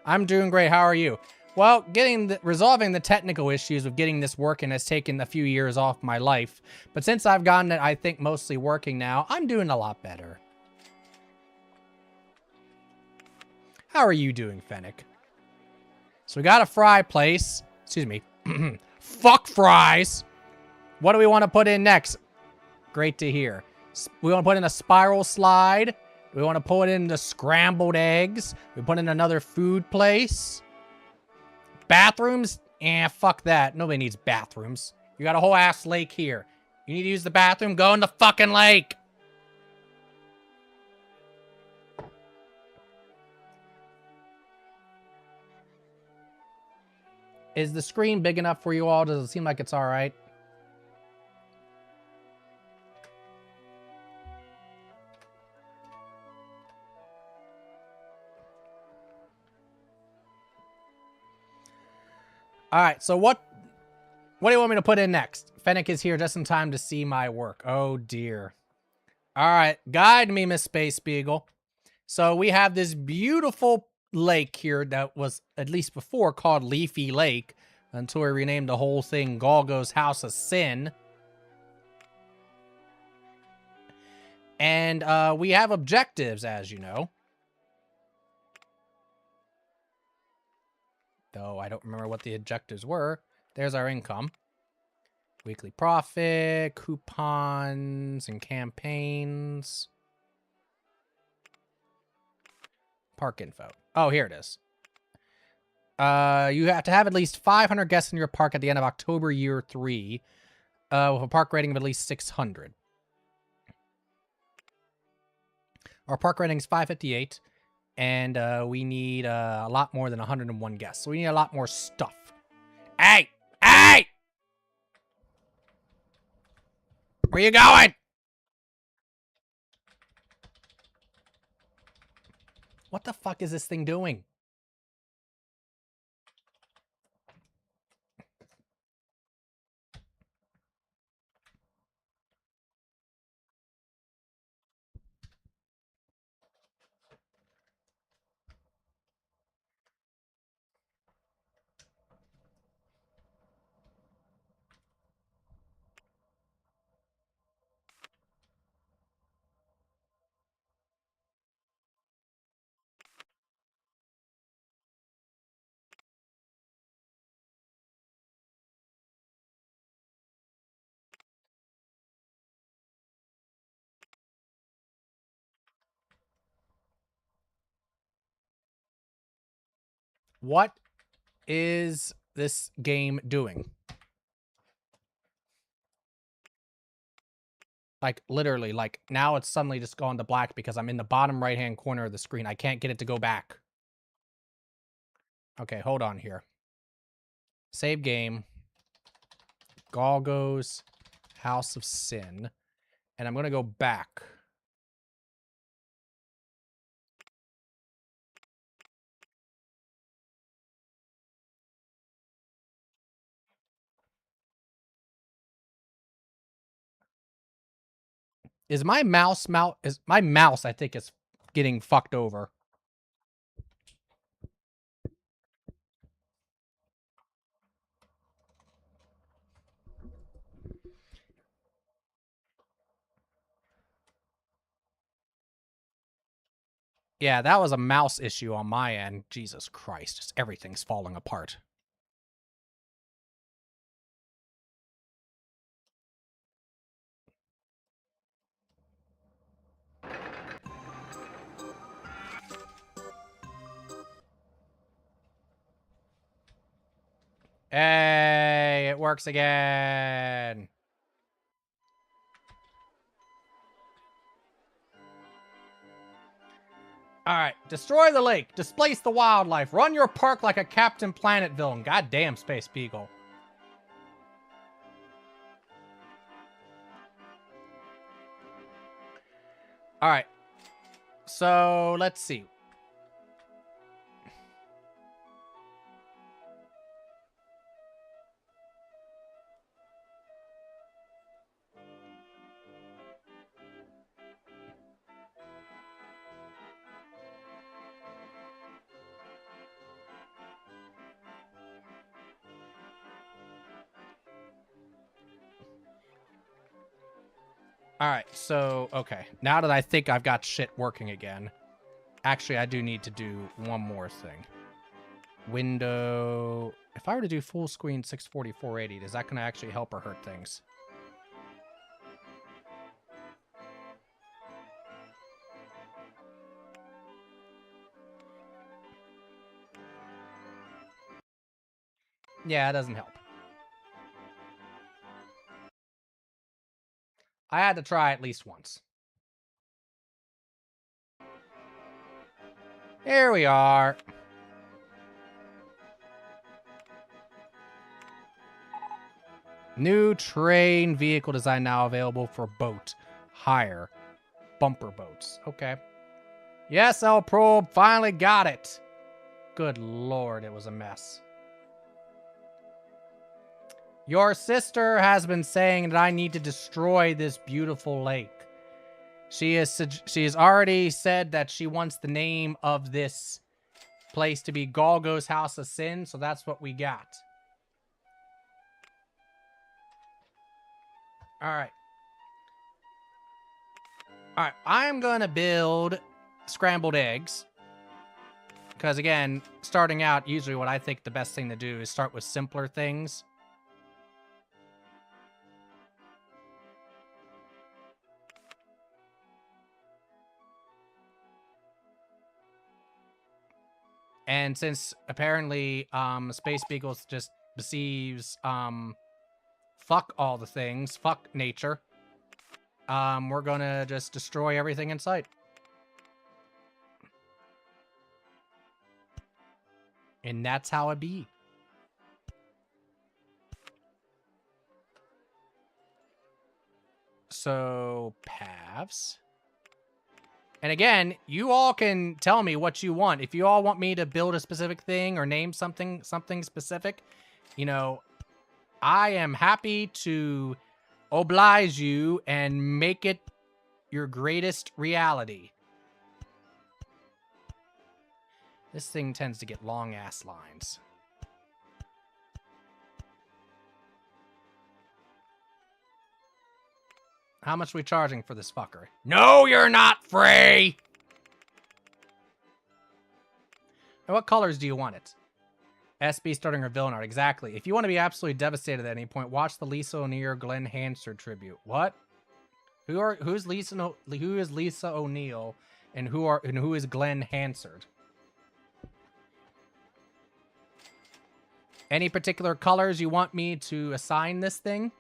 I'm doing great. How are you? Well, resolving the technical issues of getting this working has taken a few years off my life. But since I've gotten it, I think, mostly working now, I'm doing a lot better. How are you doing, Fennec? So we got a fry place. Excuse me. Fuck Fries. What do we want to put in next? Great to hear. We want to put in a spiral slide. We want to put in the scrambled eggs. We put in another food place. Bathrooms? Eh, fuck that. Nobody needs bathrooms. You got a whole ass lake here. You need to use the bathroom? Go in the fucking lake. Is the screen big enough for you all? Does it seem like it's all right? All right, so what do you want me to put in next? Fennec is here just in time to see my work. Oh, dear. All right, guide me, Miss Space Beagle. So we have this beautiful lake here that was, at least before, called Leafy Lake, until we renamed the whole thing Golgo's House of Sin. And we have objectives, as you know. Though I don't remember what the objectives were. There's our income. Weekly profit, coupons, and campaigns. Park info. Oh, here it is. You have to have at least 500 guests in your park at the end of October year 3, with a park rating of at least 600. Our park rating is 558, and we need a lot more than 101 guests. So we need a lot more stuff. Hey! Hey! Where you going? What the fuck is this thing doing? What is this game doing? Like, literally, like, now it's suddenly just gone to black because I'm in the bottom right-hand corner of the screen. I can't get it to go back. Okay, hold on here. Save game. Golgo's House of Sin. And I'm going to go back. Is my mouse I think is getting fucked over. Yeah, that was a mouse issue on my end. Jesus Christ, just everything's falling apart. Hey, it works again. All right, destroy the lake, displace the wildlife, run your park like a Captain Planet villain. Goddamn, Space Beagle. All right, so let's see. All right, so, okay. Now that I think I've got shit working again, actually, I do need to do one more thing. Window. If I were to do full screen 640, 480, is that going to actually help or hurt things? Yeah, it doesn't help. I had to try at least once. Here we are. New train vehicle design now available for boat. Hire. Bumper boats. Okay. Yes, El Probe, finally got it. Good lord, it was a mess. Your sister has been saying that I need to destroy this beautiful lake. She has already said that she wants the name of this place to be Golgo's House of Sin, so that's what we got. Alright. Alright, I'm gonna build scrambled eggs. Because again, starting out, usually what I think the best thing to do is start with simpler things. And since apparently Space Beagles just deceives fuck all the things, fuck nature, we're gonna just destroy everything in sight. And that's how it be. So, paths. And again, you all can tell me what you want. If you all want me to build a specific thing or name something specific, you know, I am happy to oblige you and make it your greatest reality. This thing tends to get long-ass lines. How much are we charging for this fucker? No, you're not free! And what colors do you want it? SB starting her villain art. Exactly. If you want to be absolutely devastated at any point, watch the Lisa O'Neill Glenn Hansard tribute. What? Who is Lisa O'Neill and who is Glenn Hansard? Any particular colors you want me to assign this thing?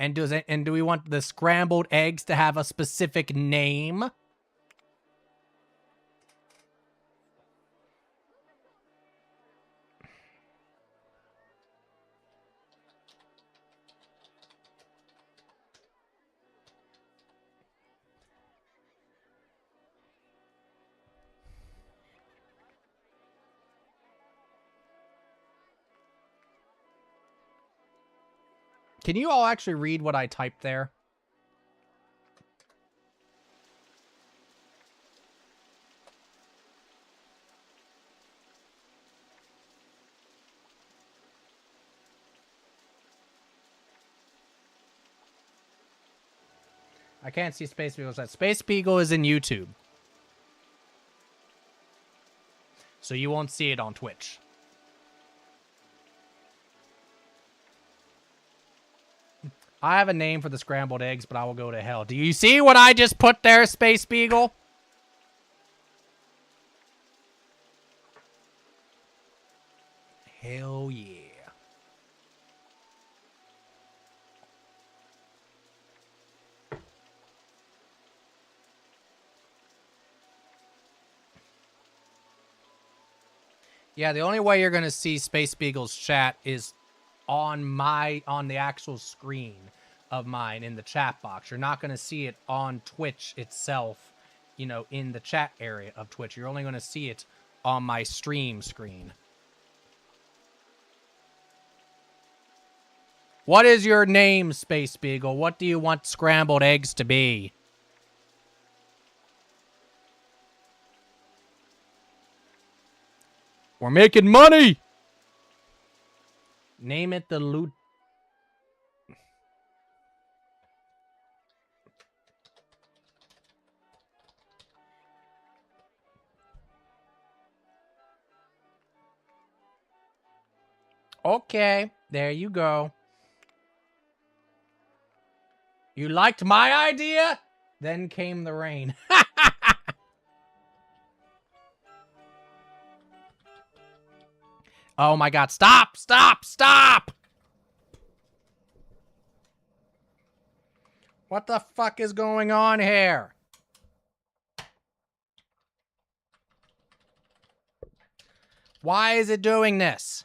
And do we want the scrambled eggs to have a specific name? Can you all actually read what I typed there? I can't see Space Beagle's chat. Space Beagle is in YouTube. So you won't see it on Twitch. I have a name for the scrambled eggs, but I will go to hell. Do you see what I just put there, Space Beagle? Hell yeah. Yeah, the only way you're gonna see Space Beagle's chat is on the actual screen of mine in the chat box. You're not gonna see it on Twitch itself, you know, in the chat area of Twitch. You're only gonna see it on my stream screen. What is your name, Space Beagle? What do you want scrambled eggs to be? We're making money! Name it the loot. Okay, there you go. You liked my idea? Then came the rain. Oh my god, stop! Stop! Stop! What the fuck is going on here? Why is it doing this?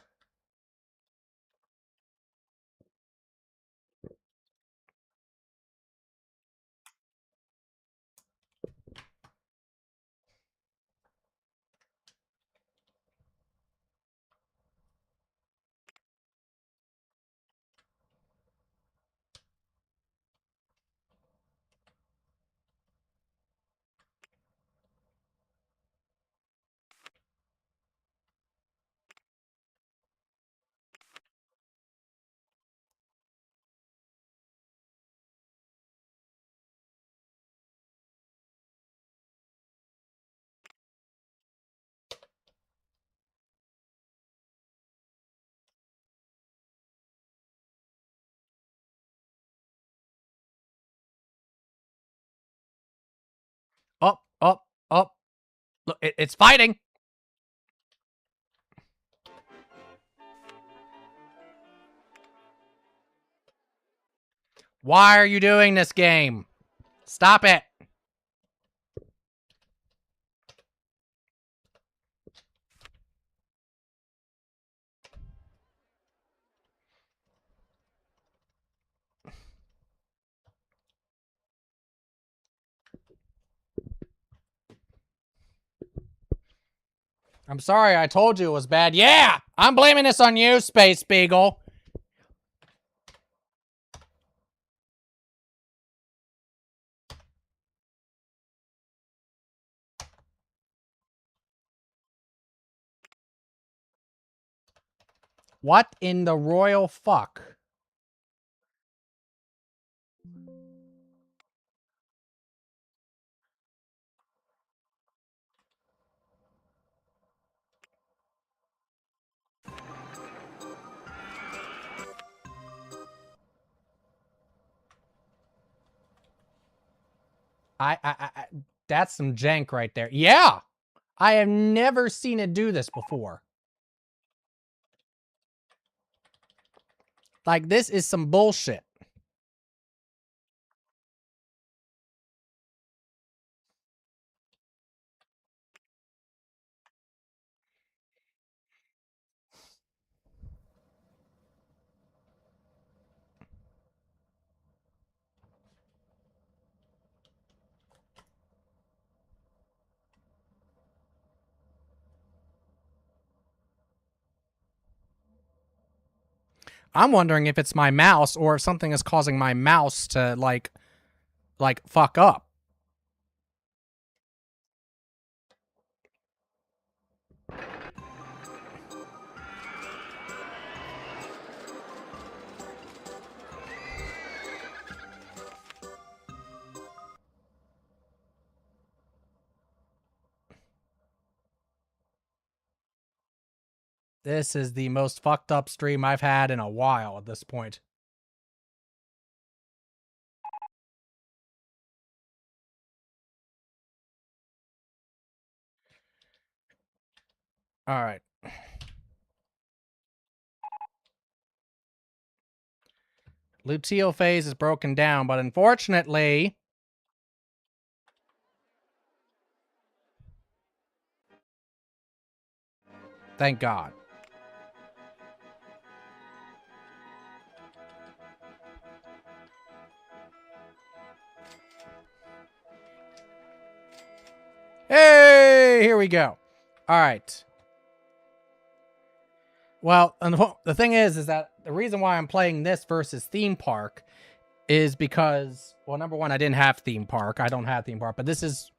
Up, up, up. Look, it's fighting. Why are you doing this game? Stop it. I'm sorry, I told you it was bad. Yeah! I'm blaming this on you, Space Beagle. What in the royal fuck? That's some jank right there. Yeah! I have never seen it do this before. Like, this is some bullshit. I'm wondering if it's my mouse or if something is causing my mouse to, like fuck up. This is the most fucked up stream I've had in a while at this point. All right. Luteal phase is broken down, but unfortunately... Thank God. Hey, here we go. All right. Well, and the thing is that the reason why I'm playing this versus theme park is because, well, number one, I didn't have theme park. I don't have theme park, but this is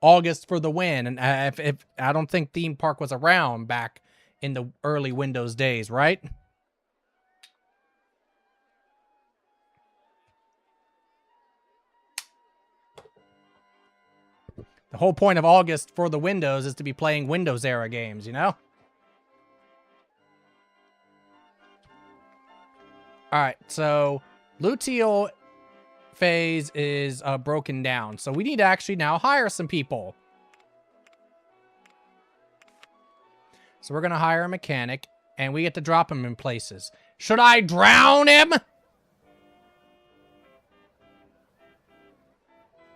August for the win. And if I don't think theme park was around back in the early Windows days, right? The whole point of August for the Windows is to be playing Windows era games, you know? All right, so Luteal phase is broken down. So we need to actually now hire some people. So we're going to hire a mechanic, and we get to drop him in places. Should I drown him?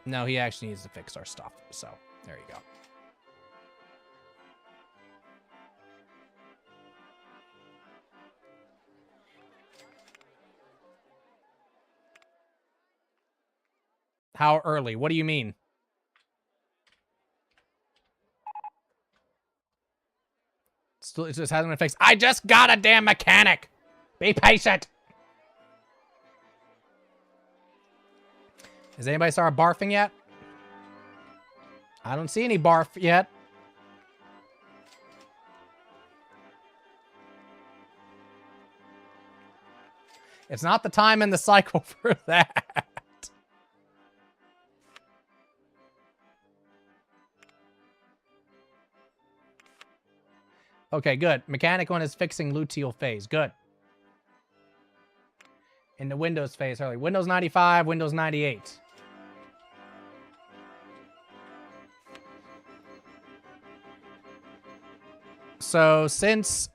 No, he actually needs to fix our stuff. So there you go. How early? What do you mean? Still, it just hasn't been fixed. I just got a damn mechanic. Be patient. Has anybody started barfing yet? I don't see any barf yet. It's not the time in the cycle for that. Okay, good. Mechanic one is fixing Luteal phase. Good. In the Windows phase early. Windows 95, Windows 98. So since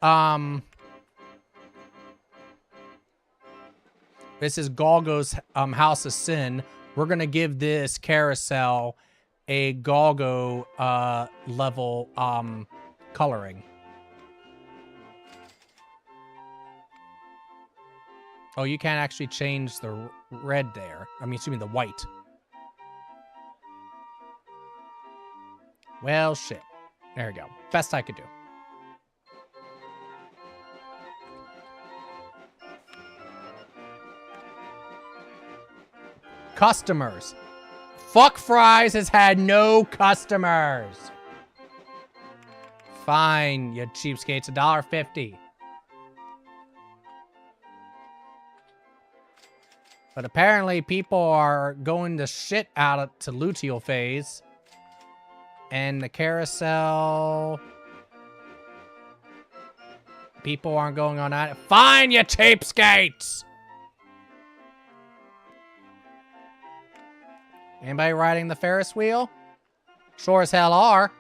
this is Golgo's House of Sin, we're gonna give this carousel a Golgo level coloring. Oh, you can't actually change the red there. I mean, excuse me, the white. Well, shit. There we go. Best I could do. Customers. Fuck Fries has had no customers. Fine, you cheapskates. $1.50. But apparently people are going to shit out to Luteal phase. And the carousel... People aren't going on that. Fine, you cheapskates! Anybody riding the Ferris wheel? Sure as hell are.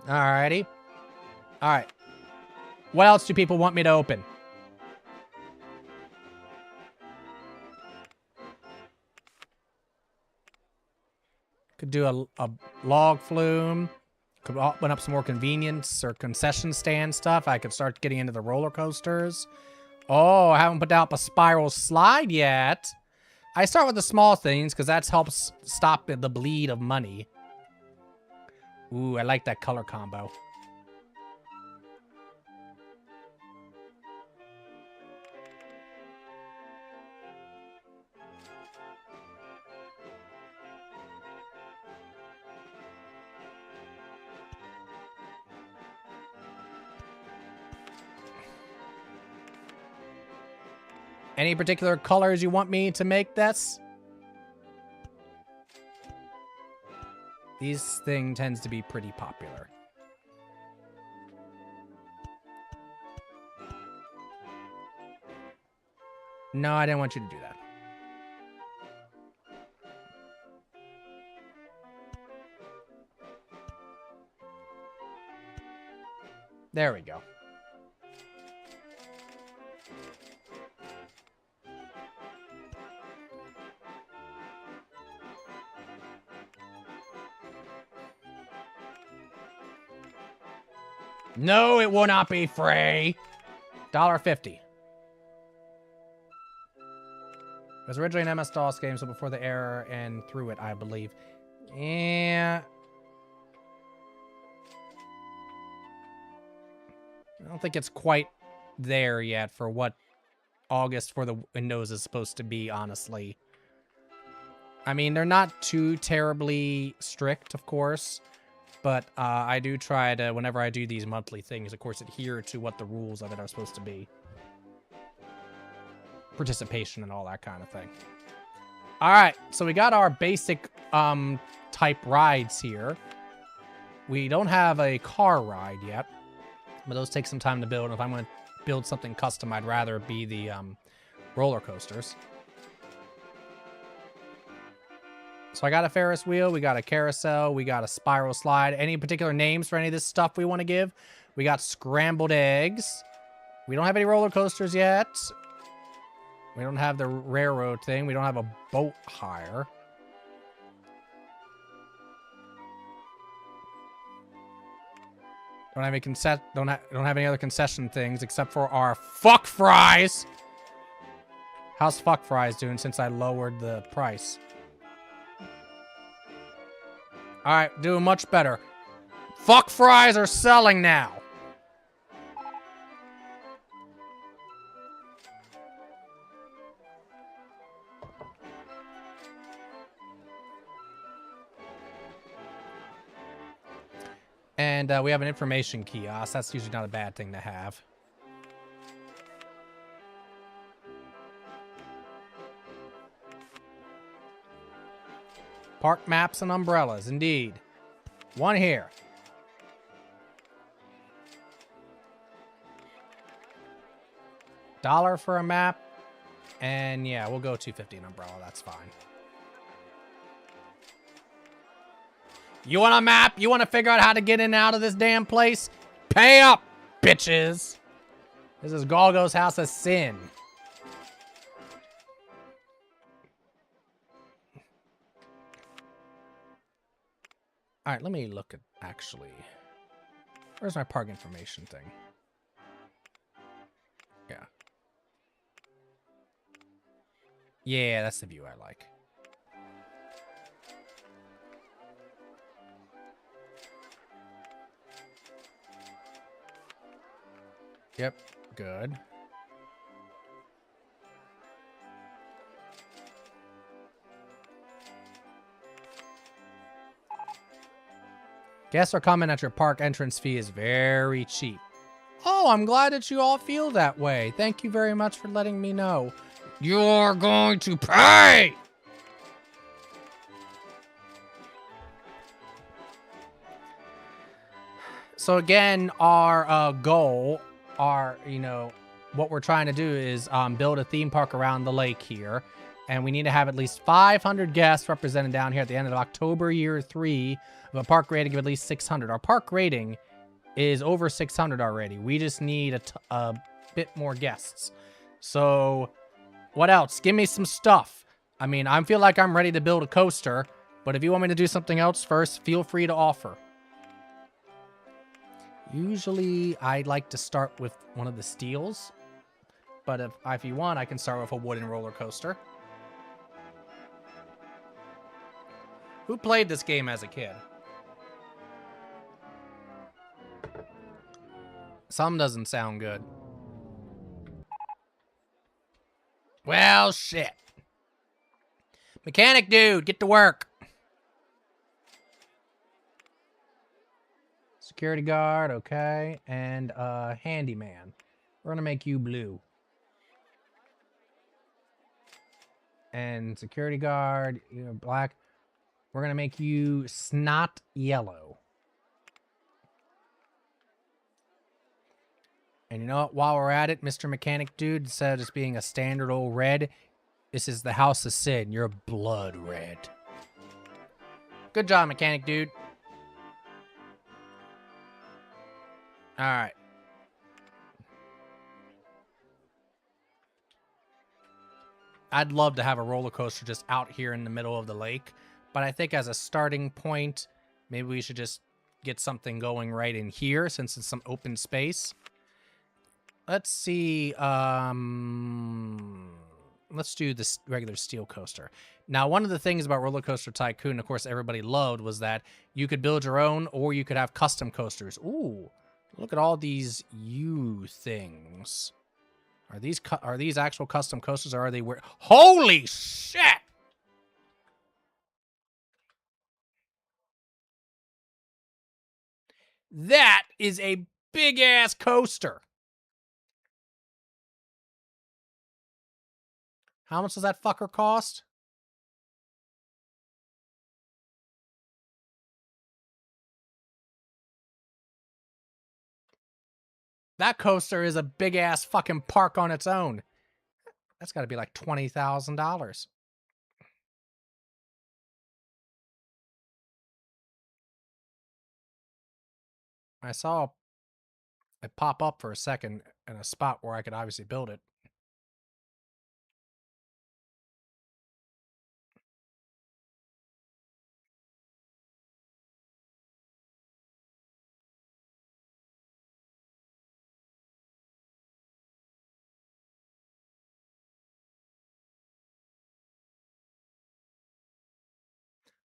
Alrighty. Alright. What else do people want me to open? Could do a log flume. Could open up some more convenience or concession stand stuff. I could start getting into the roller coasters. Oh, I haven't put out a spiral slide yet. I start with the small things because that helps stop the bleed of money. Ooh, I like that color combo. Any particular colors you want me to make this? These thing tends to be pretty popular. No, I didn't want you to do that. There we go. No, it will not be free. $1.50. It was originally an MS-DOS game, so before the error and through it, I believe. Yeah. I don't think it's quite there yet for what August for the Windows is supposed to be, honestly. I mean, they're not too terribly strict, of course, but I do try to, whenever I do these monthly things, of course, adhere to what the rules of it are supposed to be. Participation and all that kind of thing. All right, so we got our basic type rides here. We don't have a car ride yet, but those take some time to build. If I'm going to build something custom, I'd rather it be the roller coasters. So I got a Ferris wheel, we got a carousel, we got a spiral slide. Any particular names for any of this stuff we want to give? We got scrambled eggs. We don't have any roller coasters yet. We don't have the railroad thing. We don't have a boat hire. Don't have any don't have any other concession things except for our fuck fries. How's fuck fries doing since I lowered the price? All right, doing much better. Fuck fries are selling now. And we have an information kiosk. That's usually not a bad thing to have. Park maps and umbrellas, indeed. One here. $1 for a map. And yeah, we'll go $2.50 an umbrella. That's fine. You want a map? You want to figure out how to get in and out of this damn place? Pay up, bitches. This is Golgo's House of Sin. All right, let me look at actually. Where's my park information thing? Yeah. Yeah, that's the view I like. Yep, good. Guests are commenting that your park entrance fee is very cheap. Oh, I'm glad that you all feel that way. Thank you very much for letting me know. You're going to pay! So again, our goal, what we're trying to do is build a theme park around the lake here. And we need to have at least 500 guests represented down here at the end of October year 3 of a park rating of at least 600. Our park rating is over 600 already. We just need a bit more guests. So what else? Give me some stuff. I mean, I feel like I'm ready to build a coaster, but if you want me to do something else first, feel free to offer. Usually, I like to start with one of the steels, but if you want, I can start with a wooden roller coaster. Who played this game as a kid? Some doesn't sound good. Well, shit. Mechanic dude, get to work. Security guard, okay. And handyman. We're gonna make you blue. And security guard, you're black. We're gonna make you snot yellow. And you know what? While we're at it, Mr. Mechanic Dude, instead of just being a standard old red, this is the House of Sin. You're blood red. Good job, Mechanic Dude. All right. I'd love to have a roller coaster just out here in the middle of the lake, but I think as a starting point, maybe we should just get something going right in here since it's some open space. Let's see. Let's do this regular steel coaster. Now, one of the things about Roller Coaster Tycoon, of course, everybody loved, was that you could build your own or you could have custom coasters. Ooh, look at all these U things. Are these actual custom coasters, or are they weird? Holy shit! That is a big ass coaster. How much does that fucker cost? That coaster is a big ass fucking park on its own. That's got to be like $20,000. I saw it pop up for a second in a spot where I could obviously build it.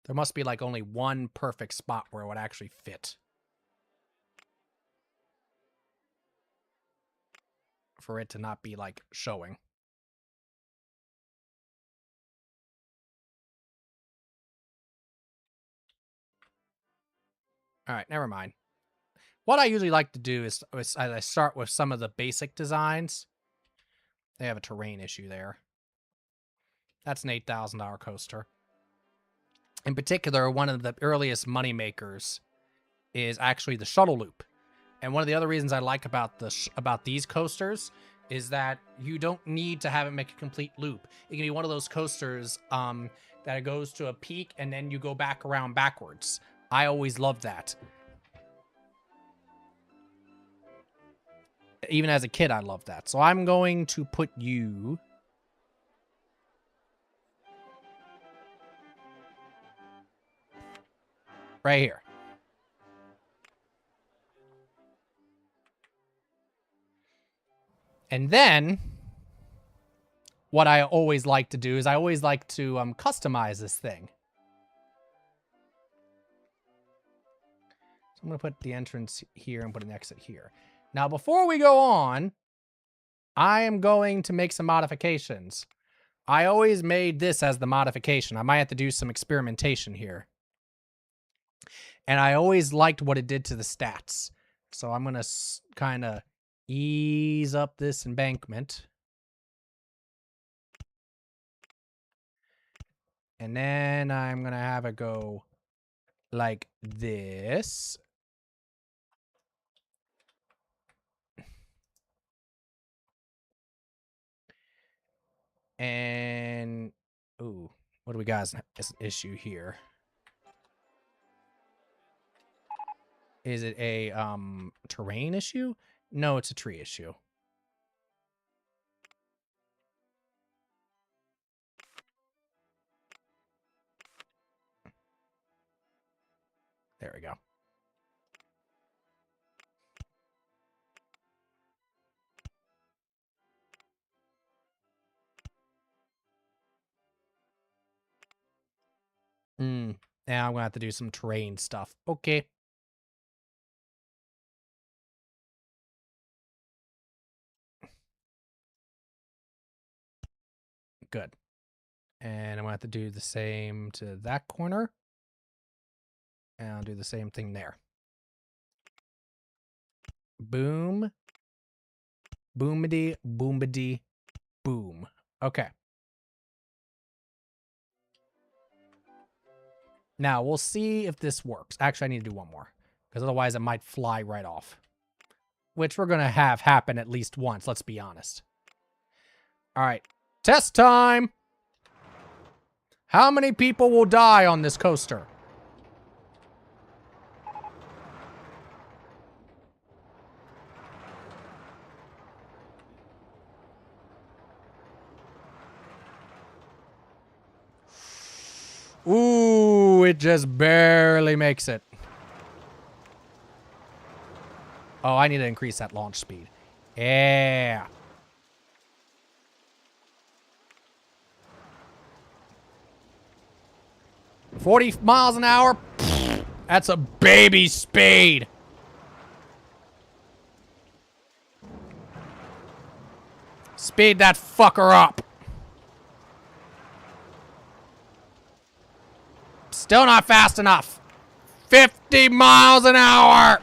There must be like only one perfect spot where it would actually fit. For it to not be like showing. All right, never mind. What I usually like to do is I start with some of the basic designs. They have a terrain issue there. That's an $8,000 coaster. In particular, one of the earliest money makers is actually the shuttle loop. And one of the other reasons I like about these coasters is that you don't need to have it make a complete loop. It can be one of those coasters that it goes to a peak and then you go back around backwards. I always love that. Even as a kid, I love that. So I'm going to put you right here. And then what I always like to do is I always like to customize this thing. So I'm going to put the entrance here and put an exit here. Now, before we go on, I am going to make some modifications. I always made this as the modification. I might have to do some experimentation here. And I always liked what it did to the stats. So I'm going to kind of ease up this embankment. And then I'm going to have it go like this. And, ooh, what do we got as an issue here? Is it a terrain issue? No, it's a tree issue. There we go. Now I'm going to have to do some terrain stuff. Okay. Good. And I'm going to have to do the same to that corner. And I'll do the same thing there. Boom. Boomity, boomity, boom. Okay. Now, we'll see if this works. Actually, I need to do one more. Because otherwise, it might fly right off. Which we're going to have happen at least once, let's be honest. All right. Test time! How many people will die on this coaster? Ooh, it just barely makes it. Oh, I need to increase that launch speed. Yeah. $40 miles an hour? That's a baby speed. Speed that fucker up. Still not fast enough. 50 miles an hour.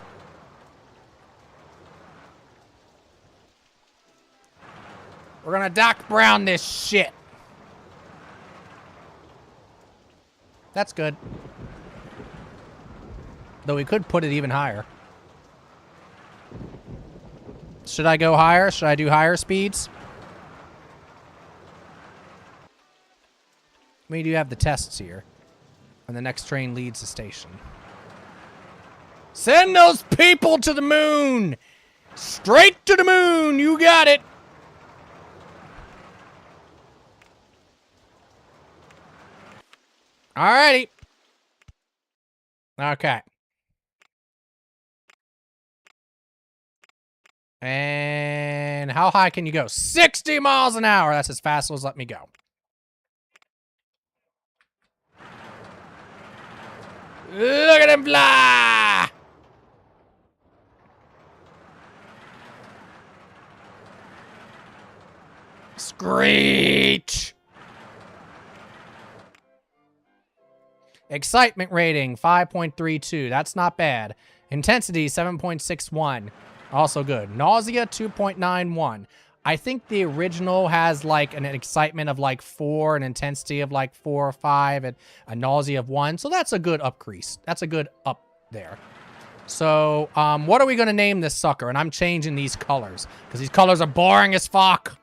We're gonna Doc Brown this shit. That's good. Though we could put it even higher. Should I go higher? Should I do higher speeds? We do have the tests here. And the next train leaves the station. Send those people to the moon! Straight to the moon! You got it! Alrighty. Okay. And how high can you go? 60 miles an hour! That's as fast as let me go. Look at him fly! Screech! Excitement rating, 5.32. That's not bad. Intensity, 7.61. Also good. Nausea, 2.91. I think the original has like an excitement of like 4, an intensity of like 4 or 5, and a nausea of 1. So that's a good upcrease. That's a good up there. So, what are we going to name this sucker? And I'm changing these colors because these colors are boring as fuck.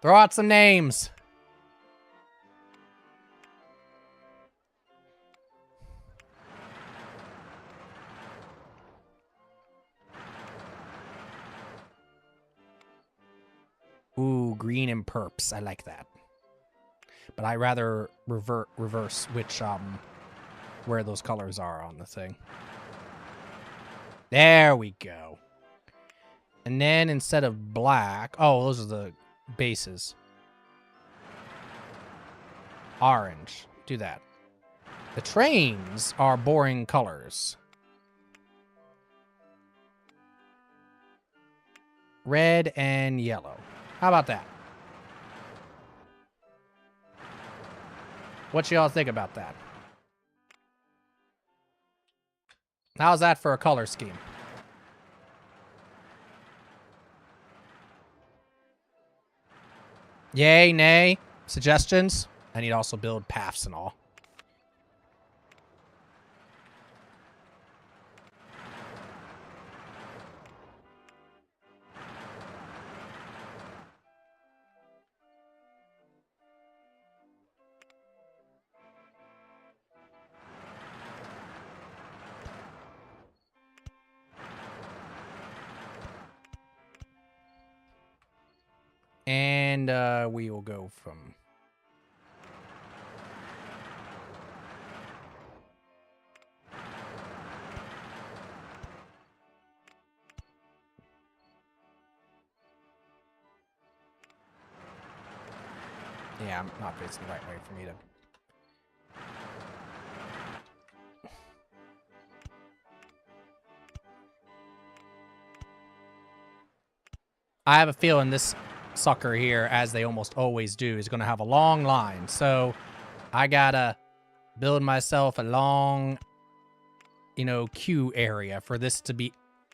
Throw out some names. Ooh, green and perps. I like that. But I rather reverse which where those colors are on the thing. There we go. And then instead of black, oh, those are the bases. Orange. Do that. The trains are boring colors. Red and yellow. How about that? What y'all think about that? How's that for a color scheme? Yay, nay? Suggestions? I need to also build paths and all. And we will go from... Yeah, I'm not facing the right way for me to... I have a feeling this sucker here, as they almost always do, is going to have a long line. So I gotta build myself a long, you know, queue area for this to be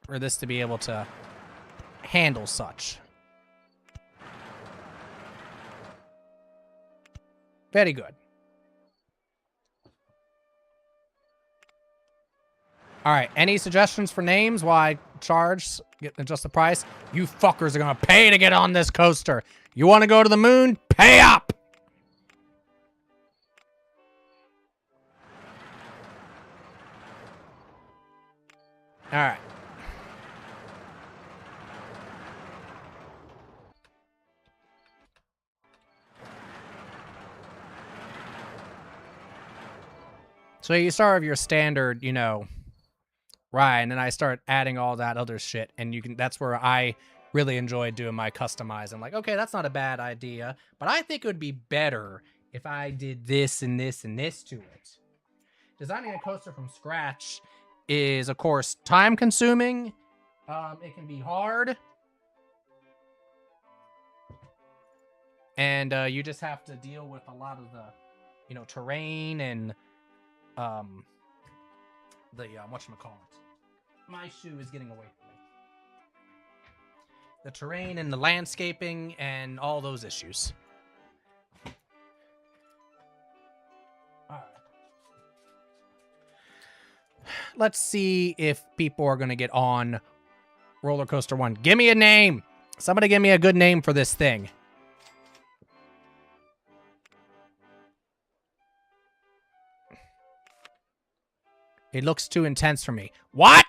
able to handle such. Very good. All right. Any suggestions for names while I adjust the price? You fuckers are going to pay to get on this coaster. You want to go to the moon? Pay up. All right. So you start with your standard, you know, right, and then I start adding all that other shit, and that's where I really enjoy doing my customize. I'm like, okay, that's not a bad idea, but I think it would be better if I did this and this and this to it. Designing a coaster from scratch is, of course, time consuming. It can be hard. And you just have to deal with a lot of the, you know, terrain and the whatchamacallit. My shoe is getting away from me. The terrain and the landscaping and all those issues. All right. Let's see if people are going to get on Roller Coaster 1. Give me a name. Somebody give me a good name for this thing. It looks too intense for me. What?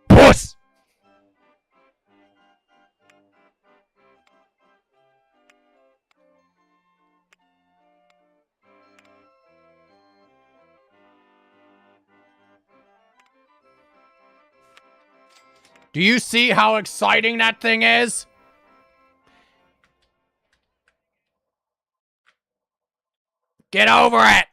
Puss! Do you see how exciting that thing is? Get over it!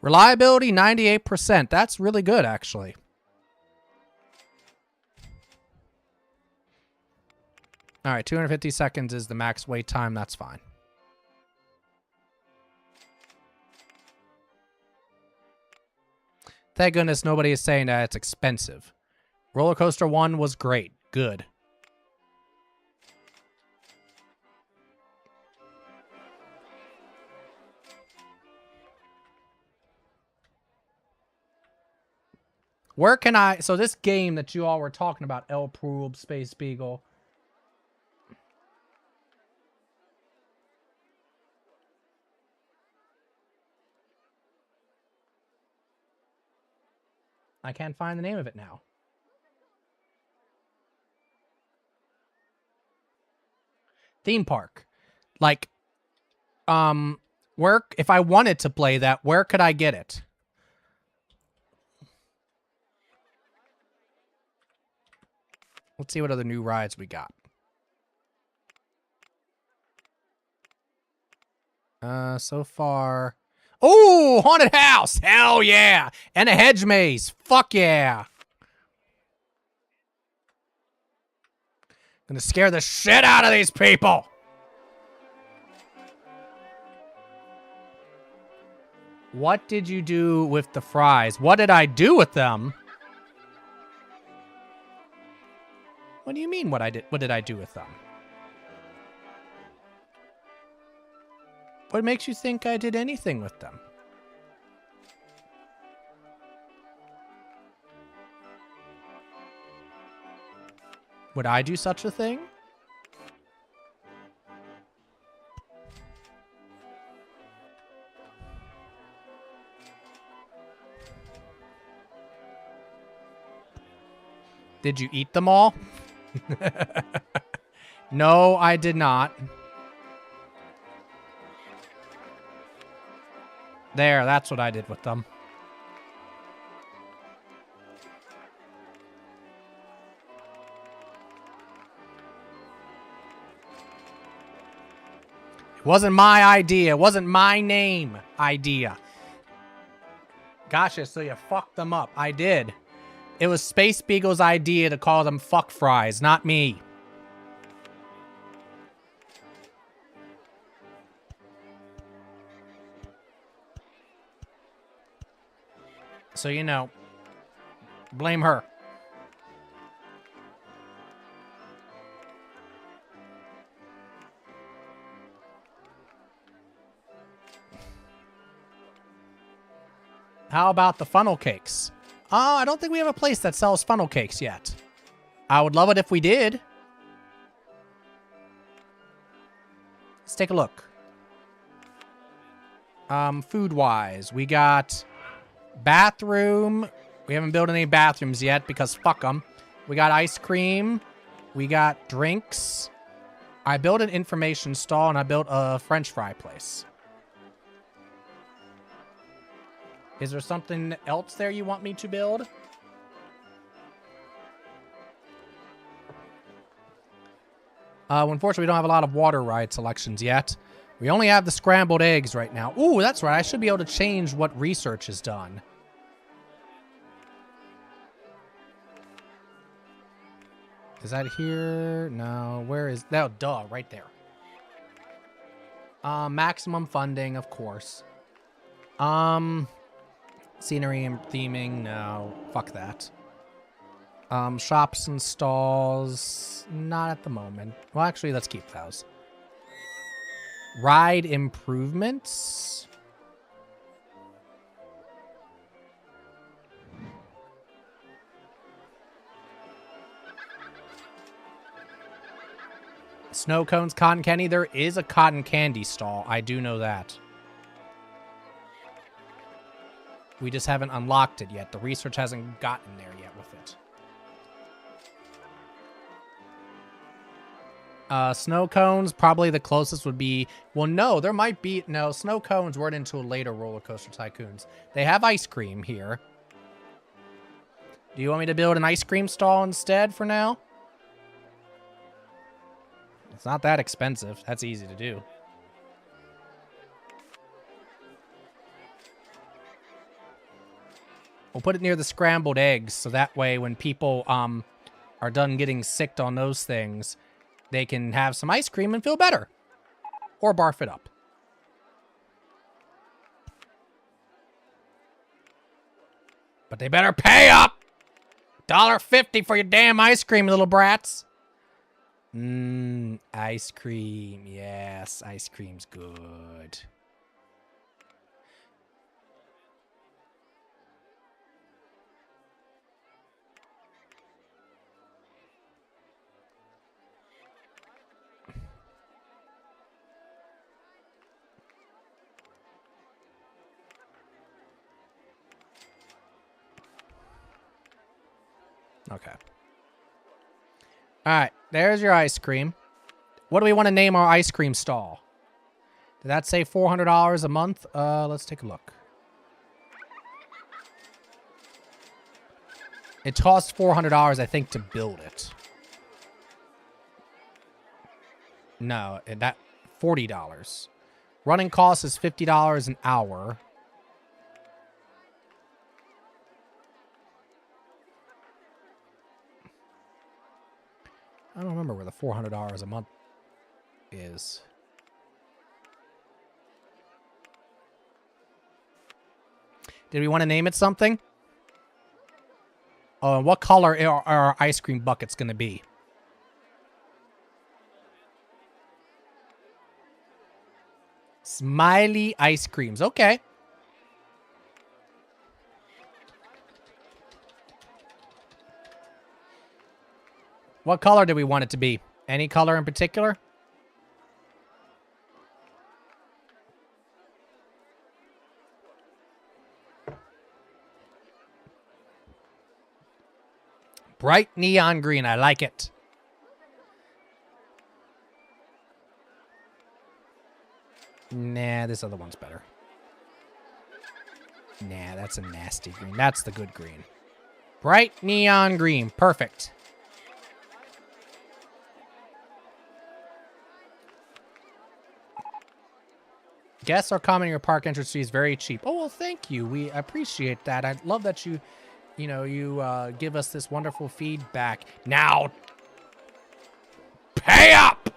Reliability, 98%. That's really good, actually. All right, 250 seconds is the max wait time. That's fine. Thank goodness nobody is saying that it's expensive. Roller Coaster 1 was great. Good. Where can I... So this game that you all were talking about, El Proob, Space Beagle... I can't find the name of it now. Theme park. Like, where... If I wanted to play that, where could I get it? Let's see what other new rides we got. So far... Oh, haunted house! Hell yeah! And a hedge maze. Fuck yeah! Gonna scare the shit out of these people! What did you do with the fries? What did I do with them? What do you mean what did I do with them? What makes you think I did anything with them? Would I do such a thing? Did you eat them all? No, I did not. There, that's what I did with them. It wasn't my idea. It wasn't my name idea. Gotcha, so you fucked them up. I did. It was Space Beagle's idea to call them fuck fries, not me. So, you know, blame her. How about the funnel cakes? Oh, I don't think we have a place that sells funnel cakes yet. I would love it if we did. Let's take a look. Food-wise, we got bathroom. We haven't built any bathrooms yet because fuck them. We got ice cream. We got drinks. I built an information stall and I built a French fry place. Is there something else there you want me to build? Unfortunately, we don't have a lot of water ride selections yet. We only have the scrambled eggs right now. Ooh, that's right. I should be able to change what research is done. Is that here? No. Where is that? Oh, duh, right there. Maximum funding, of course. Scenery and theming, no. Fuck that. Shops and stalls, not at the moment. Well, actually, let's keep those. Ride improvements. Snow cones, cotton candy. There is a cotton candy stall. I do know that. We just haven't unlocked it yet. The research hasn't gotten there yet with it. Snow cones, probably the closest would be... Well, no, there might be... No, snow cones weren't into a later Roller Coaster Tycoons. They have ice cream here. Do you want me to build an ice cream stall instead for now? It's not that expensive. That's easy to do. We'll put it near the scrambled eggs, so that way when people are done getting sick on those things, they can have some ice cream and feel better. Or barf it up. But they better pay up! $1.50 for your damn ice cream, little brats. Ice cream. Yes, ice cream's good. Okay. All right, there's your ice cream. What do we want to name our ice cream stall? Did that say $400 a month? Let's take a look. It costs $400, I think, to build it. No, that $40. Running cost is $50 an hour. I don't remember where the $400 a month is. Did we want to name it something? Oh, what color are our ice cream buckets going to be? Smiley ice creams. Okay. What color do we want it to be? Any color in particular? Bright neon green. I like it. Nah, this other one's better. Nah, that's a nasty green. That's the good green. Bright neon green. Perfect. Guests are commenting your park entrance fee is very cheap. Oh, well, thank you. We appreciate that. I love that you give us this wonderful feedback. Now, pay up!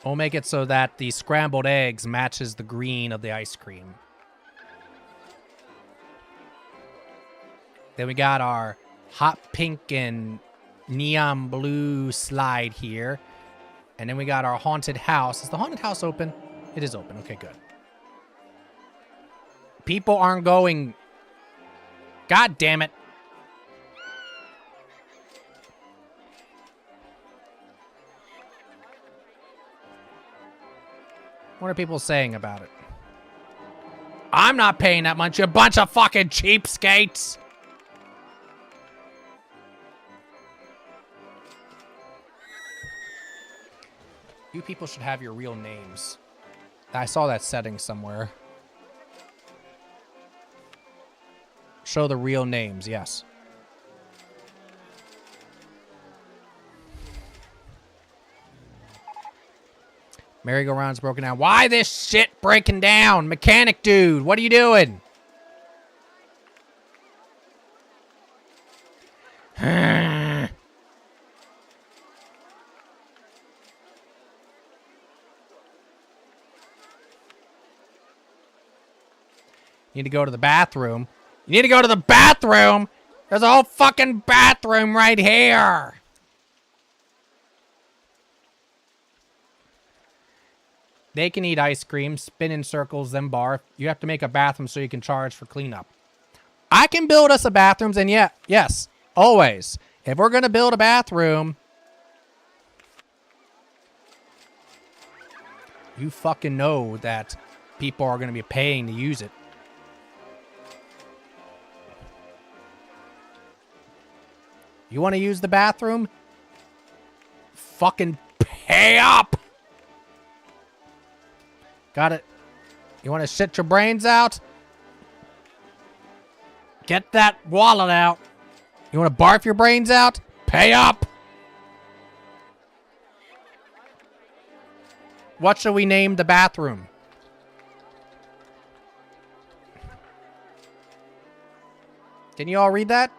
We'll make it so that the scrambled eggs matches the green of the ice cream. Then we got our hot pink and neon blue slide here. And then we got our haunted house. Is the haunted house open? It is open. Okay, good. People aren't going. God damn it. What are people saying about it? I'm not paying that much, you bunch of fucking cheapskates. You people should have your real names. I saw that setting somewhere. Show the real names, yes. Merry-go-round's broken down. Why this shit breaking down? Mechanic dude, what are you doing? You need to go to the bathroom. You need to go to the bathroom. There's a whole fucking bathroom right here. They can eat ice cream, spin in circles, then barf. You have to make a bathroom so you can charge for cleanup. I can build us a bathroom, and yeah, yes, always. If we're going to build a bathroom, you fucking know that people are going to be paying to use it. You want to use the bathroom? Fucking pay up! Got it. You want to shit your brains out? Get that wallet out. You want to barf your brains out? Pay up! What shall we name the bathroom? Can you all read that?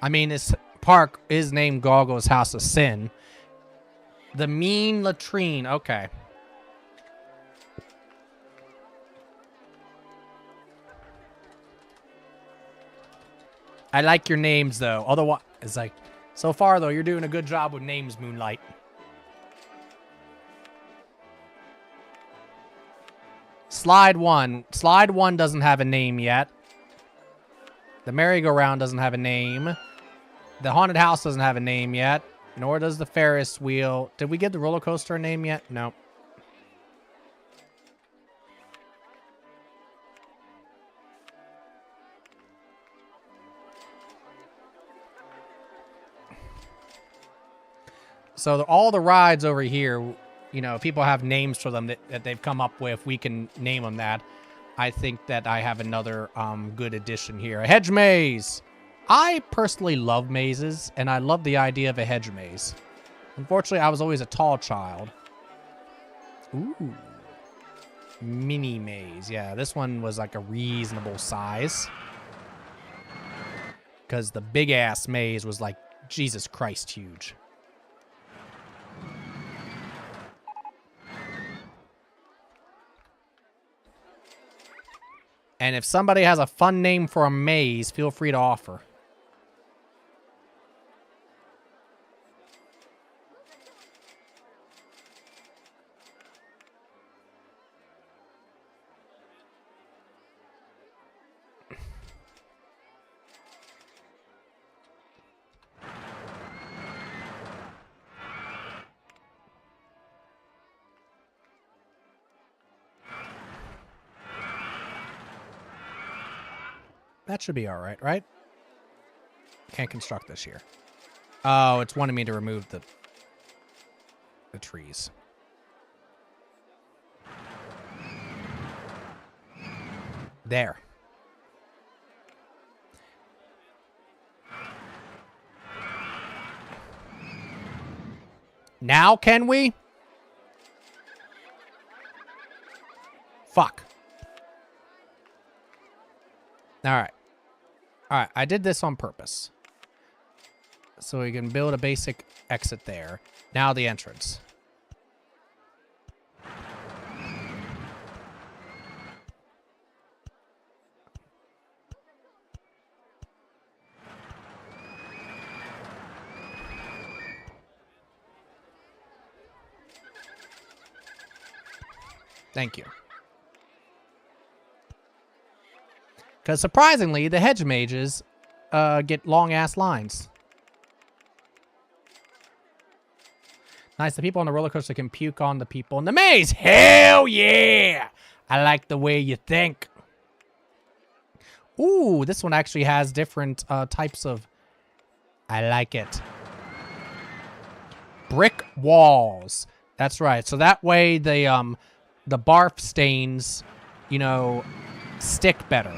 I mean, this park is named Goggle's House of Sin. The mean latrine. Okay. I like your names, though. Otherwise, it's like, so far, though, you're doing a good job with names, Moonlight. Slide 1. Slide 1 doesn't have a name yet. The merry-go-round doesn't have a name. The haunted house doesn't have a name yet. Nor does the Ferris wheel. Did we give the roller coaster a name yet? No. So all the rides over here, you know, people have names for them that they've come up with. We can name them that. I think that I have another good addition here. A hedge maze. I personally love mazes, and I love the idea of a hedge maze. Unfortunately, I was always a tall child. Ooh. Mini maze. Yeah, this one was like a reasonable size. Because the big-ass maze was like, Jesus Christ, huge. And if somebody has a fun name for a maze, feel free to offer. That should be all right, right? Can't construct this here. Oh, it's wanting me to remove the trees. There. Now can we? Fuck. Alright. Alright, I did this on purpose. So we can build a basic exit there. Now the entrance. Thank you. Because surprisingly, the hedge mages get long-ass lines. Nice. The people on the roller coaster can puke on the people in the maze. Hell yeah! I like the way you think. Ooh, this one actually has different types of... I like it. Brick walls. That's right. So that way the barf stains, you know, stick better.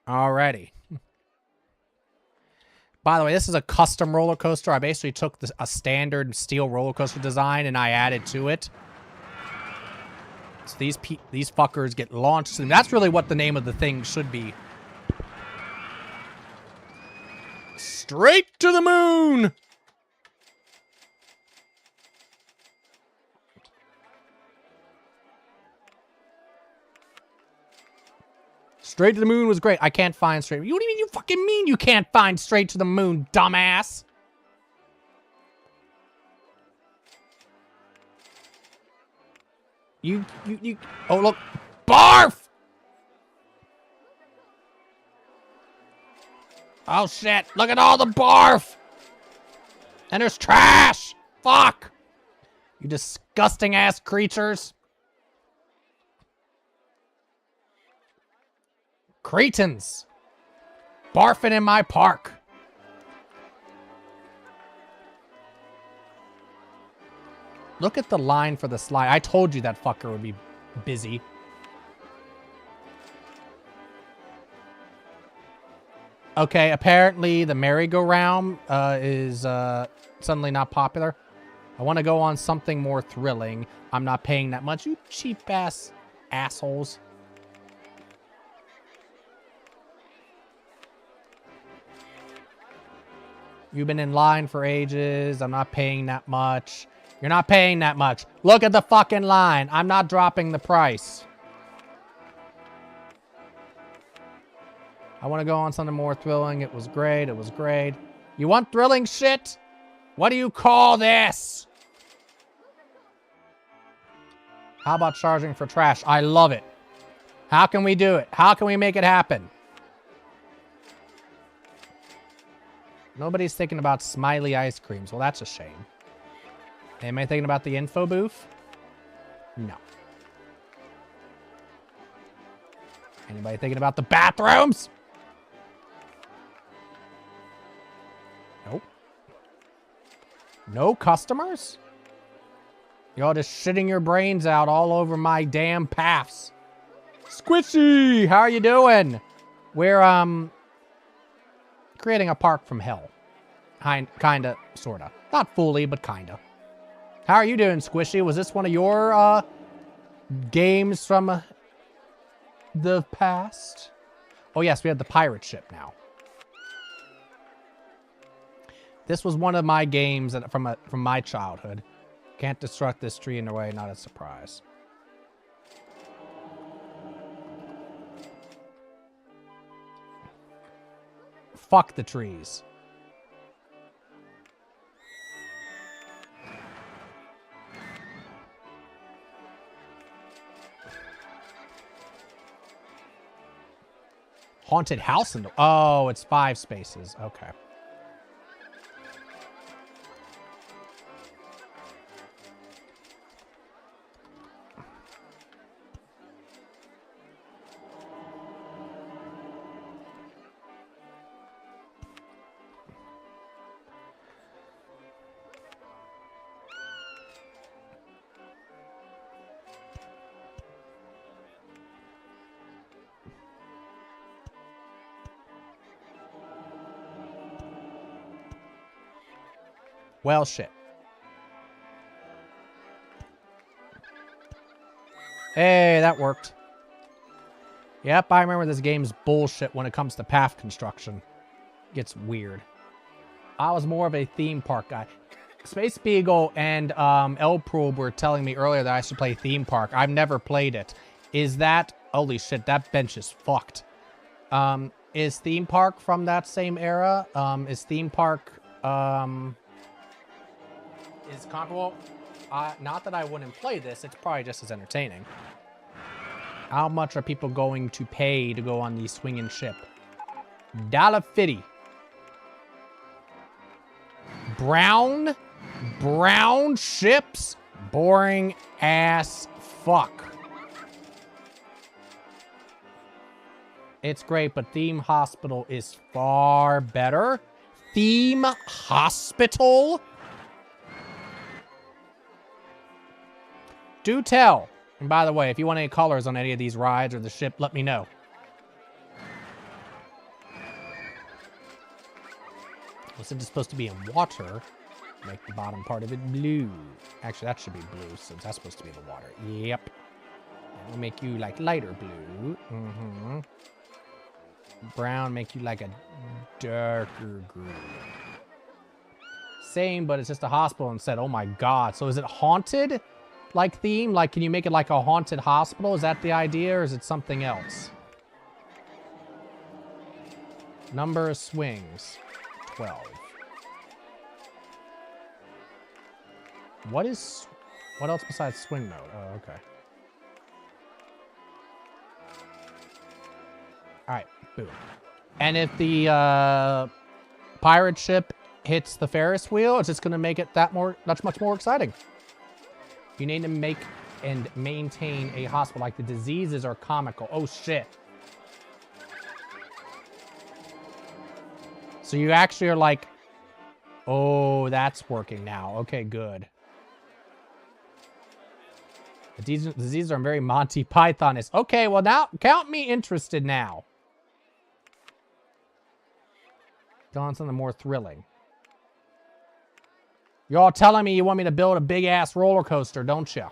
Alrighty. By the way, this is a custom roller coaster. I basically took a standard steel roller coaster design and I added to it. So these fuckers get launched. And that's really what the name of the thing should be. Straight to the moon! Straight to the moon was great. I can't find straight. What do you mean you fucking mean you can't find straight to the moon, dumbass? You. Oh, look. Barf! Oh, shit. Look at all the barf! And there's trash! Fuck! You disgusting ass creatures. Cretans! Barfing in my park. Look at the line for the slide. I told you that fucker would be busy. Okay, apparently the merry-go-round is suddenly not popular. I want to go on something more thrilling. I'm not paying that much. You cheap-ass assholes. You've been in line for ages. I'm not paying that much. You're not paying that much. Look at the fucking line. I'm not dropping the price. I want to go on something more thrilling. It was great. It was great. You want thrilling shit? What do you call this? How about charging for trash? I love it. How can we do it? How can we make it happen? Nobody's thinking about smiley ice creams. Well, that's a shame. Am I thinking about the info booth? No. Anybody thinking about the bathrooms? Nope. No customers? Y'all just shitting your brains out all over my damn paths. Squishy, how are you doing? We're, creating a park from hell. Kinda, sorta. Not fully, but kinda. How are you doing, Squishy? Was this one of your, games from the past? Oh, yes, we have the pirate ship now. This was one of my games from my childhood. Can't destruct this tree in a way, not a surprise. Fuck the trees. Haunted house in the... Oh, it's 5 spaces. Okay. Well, shit. Hey, that worked. Yep, I remember this game's bullshit when it comes to path construction. It gets weird. I was more of a theme park guy. Space Beagle and L-Probe were telling me earlier that I should play theme park. I've never played it. Is that... Holy shit, that bench is fucked. Is theme park from that same era? Is theme park... is comparable? Not that I wouldn't play this. It's probably just as entertaining. How much are people going to pay to go on the swinging ship? $1.50. Brown ships? Boring ass fuck. It's great, but Theme Hospital is far better. Theme Hospital? Do tell. And by the way, if you want any colors on any of these rides or the ship, let me know. This is supposed to be in water. Make the bottom part of it blue. Actually, that should be blue since that's supposed to be the water. Yep. We'll make you like lighter blue. Mm-hmm. Brown, make you like a darker green. Same, but it's just a hospital instead. Oh my god. So is it haunted? Like theme? Like, can you make it like a haunted hospital? Is that the idea, or is it something else? Number of swings. 12. What else besides swing mode? Oh, okay. Alright, boom. And if the pirate ship hits the Ferris wheel, it's just gonna make it that much more exciting. You need to make and maintain a hospital. Like, the diseases are comical. Oh, shit. So you actually are like, oh, that's working now. Okay, good. The diseases are very Monty Python-esque. Okay, well, now, count me interested now. Go on something more thrilling. You're all telling me you want me to build a big-ass roller coaster, don't you?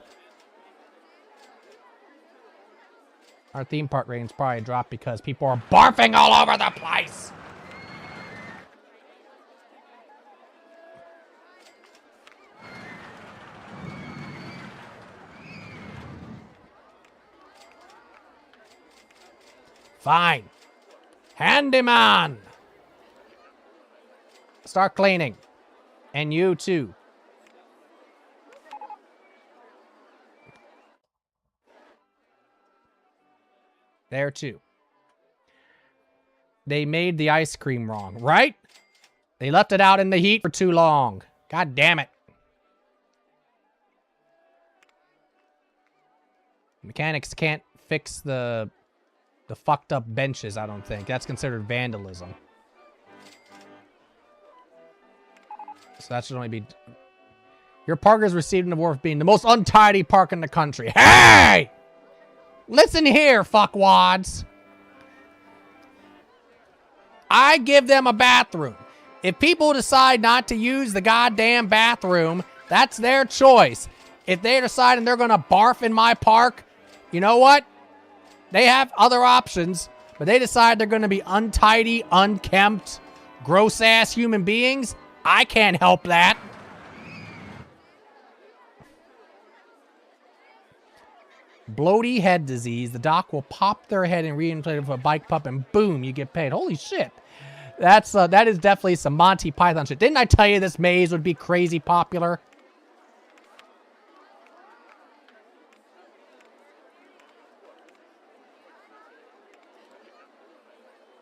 Our theme park ratings probably dropped because people are barfing all over the place. Fine. Handyman. Start cleaning. And you too. There too. They made the ice cream wrong, right? They left it out in the heat for too long. God damn it. Mechanics can't fix the fucked up benches, I don't think. That's considered vandalism. So that should only be... Your park has received an award for being the most untidy park in the country. Hey! Listen here, fuckwads. I give them a bathroom. If people decide not to use the goddamn bathroom, that's their choice. If they're deciding they're gonna barf in my park, you know what? They have other options, but they decide they're gonna be untidy, unkempt, gross-ass human beings. I can't help that. Bloaty head disease. The doc will pop their head and reinflate it with a bike pump, and boom, you get paid. Holy shit. That is definitely some Monty Python shit. Didn't I tell you this maze would be crazy popular?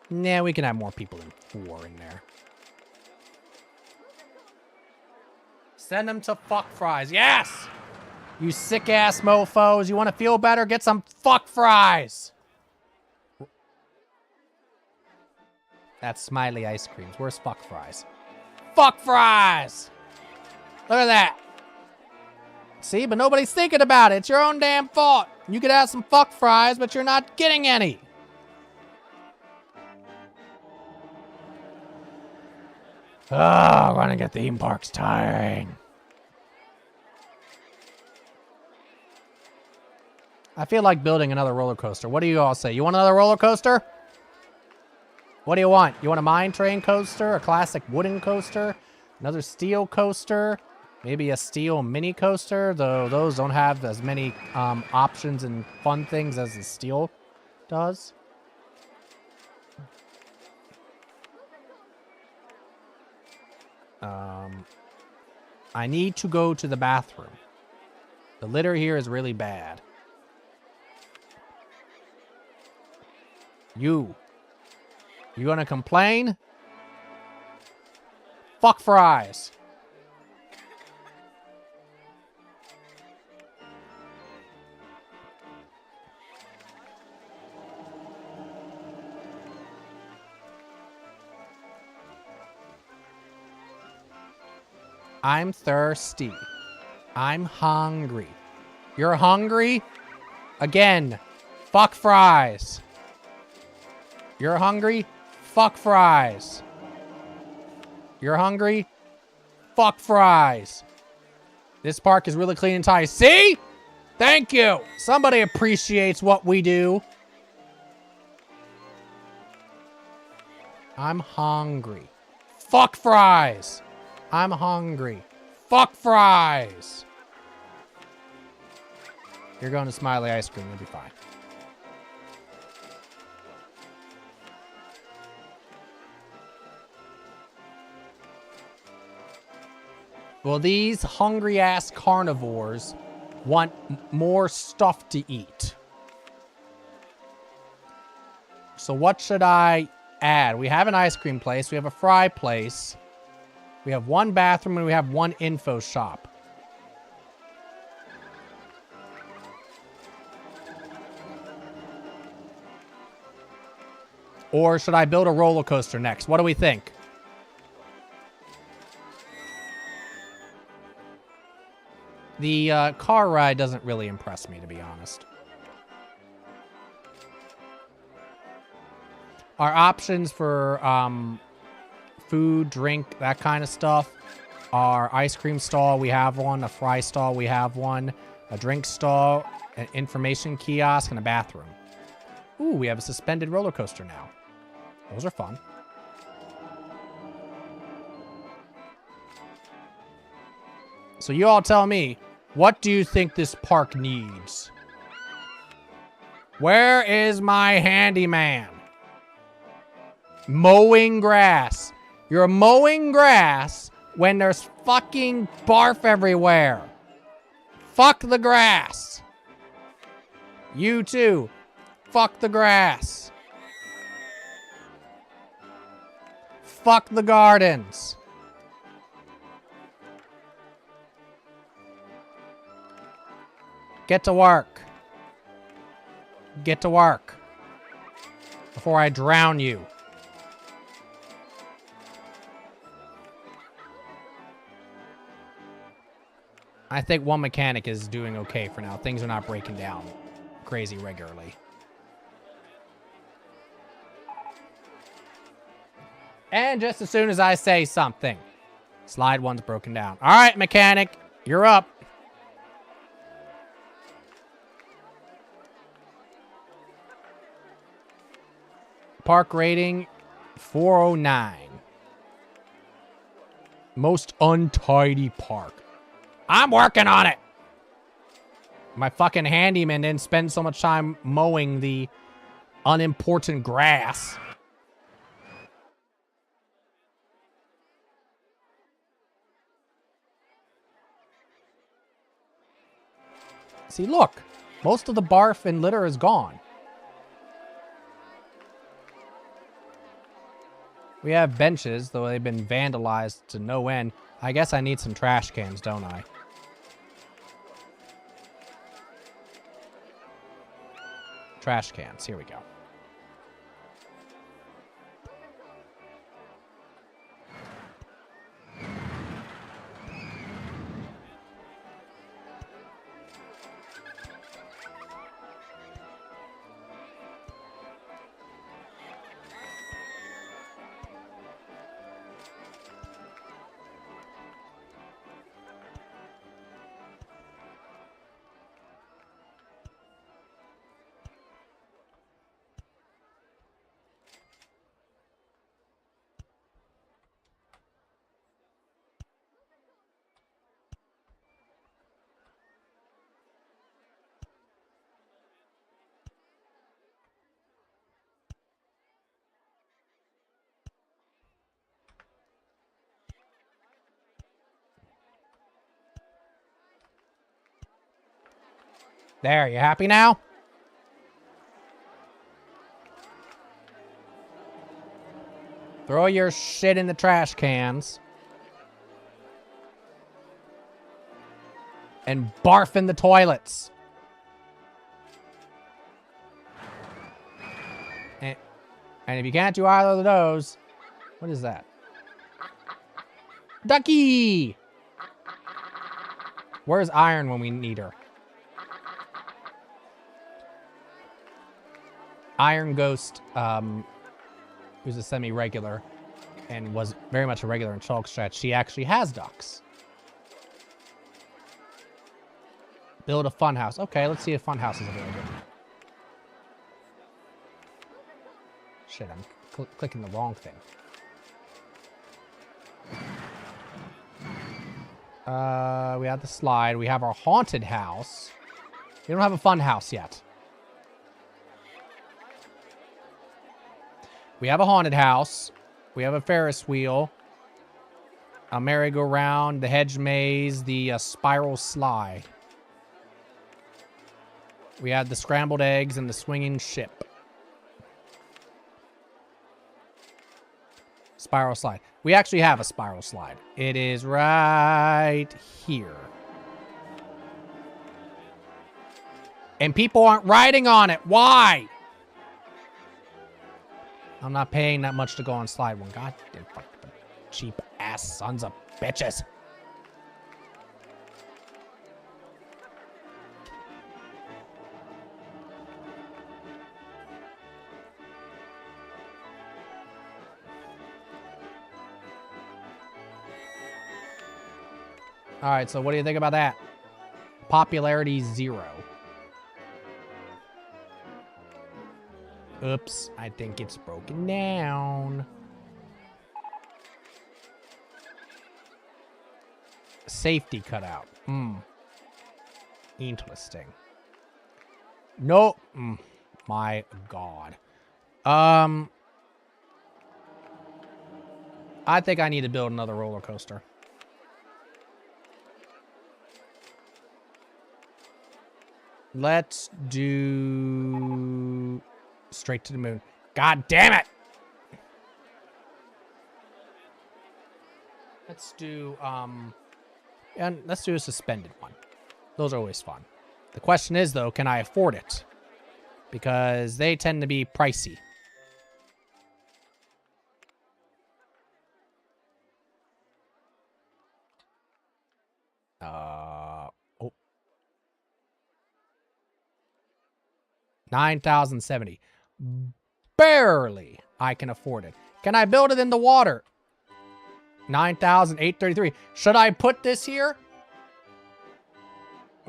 Nah, we can have more people than 4 in there. Send them to fuck fries. Yes! You sick-ass mofos. You want to feel better? Get some fuck fries. That's Smiley ice creams. Where's fuck fries? Fuck fries! Look at that. See, but nobody's thinking about it. It's your own damn fault. You could have some fuck fries, but you're not getting any. Oh, running at theme park's tiring. I feel like building another roller coaster. What do you all say? You want another roller coaster? What do you want? You want a mine train coaster? A classic wooden coaster? Another steel coaster? Maybe a steel mini coaster? Though those don't have as many options and fun things as the steel does. I need to go to the bathroom. The litter here is really bad. You gonna complain? Fuck fries. I'm thirsty. I'm hungry. You're hungry? Again. Fuck fries. You're hungry? Fuck fries. You're hungry? Fuck fries. This park is really clean and tidy. See? Thank you. Somebody appreciates what we do. I'm hungry. Fuck fries. I'm hungry. Fuck fries. You're going to Smiley Ice Cream. You'll be fine. Well, these hungry-ass carnivores want more stuff to eat. So what should I add? We have an ice cream place. We have a fry place. We have one bathroom and we have one info shop. Or should I build a roller coaster next? What do we think? The car ride doesn't really impress me, to be honest. Our options for food, drink, that kind of stuff. Our ice cream stall, we have one. A fry stall, we have one. A drink stall, an information kiosk, and a bathroom. Ooh, we have a suspended roller coaster now. Those are fun. So you all tell me, what do you think this park needs? Where is my handyman? Mowing grass. You're mowing grass when there's fucking barf everywhere. Fuck the grass. You too. Fuck the grass. Fuck the gardens. Get to work. Get to work. Before I drown you. I think one mechanic is doing okay for now. Things are not breaking down crazy regularly. And just as soon as I say something, slide one's broken down. All right, mechanic, you're up. Park rating, 409. Most untidy park. I'm working on it. My fucking handyman didn't spend so much time mowing the unimportant grass. See, look. Most of the barf and litter is gone. We have benches, though they've been vandalized to no end. I guess I need some trash cans, don't I? Trash cans. Here we go. There, you happy now? Throw your shit in the trash cans. And barf in the toilets. And if you can't do either of those, what is that? Ducky! Where's Iron when we need her? Iron Ghost, who's a semi-regular and was very much a regular in Chalk Stretch, she actually has ducks. Build a funhouse. Okay, let's see if funhouse is available. Shit, I'm clicking the wrong thing. We have the slide. We have our haunted house. We don't have a fun house yet. We have a haunted house. We have a Ferris wheel. A merry-go-round, the hedge maze, the spiral slide. We had the scrambled eggs and the swinging ship. Spiral slide. We actually have a spiral slide. It is right here. And people aren't riding on it. Why? I'm not paying that much to go on slide one. God damn fucking cheap ass sons of bitches. All right, so what do you think about that? Popularity 0. Oops, I think it's broken down. Safety cutout. Interesting. No. My God. I think I need to build another roller coaster. Let's do straight to the moon. God damn it! Let's do and let's do a suspended one. Those are always fun. The question is though, can I afford it? Because they tend to be pricey. Oh. 9,070. Barely I can afford it. Can I build it in the water? 9,833. Should I put this here?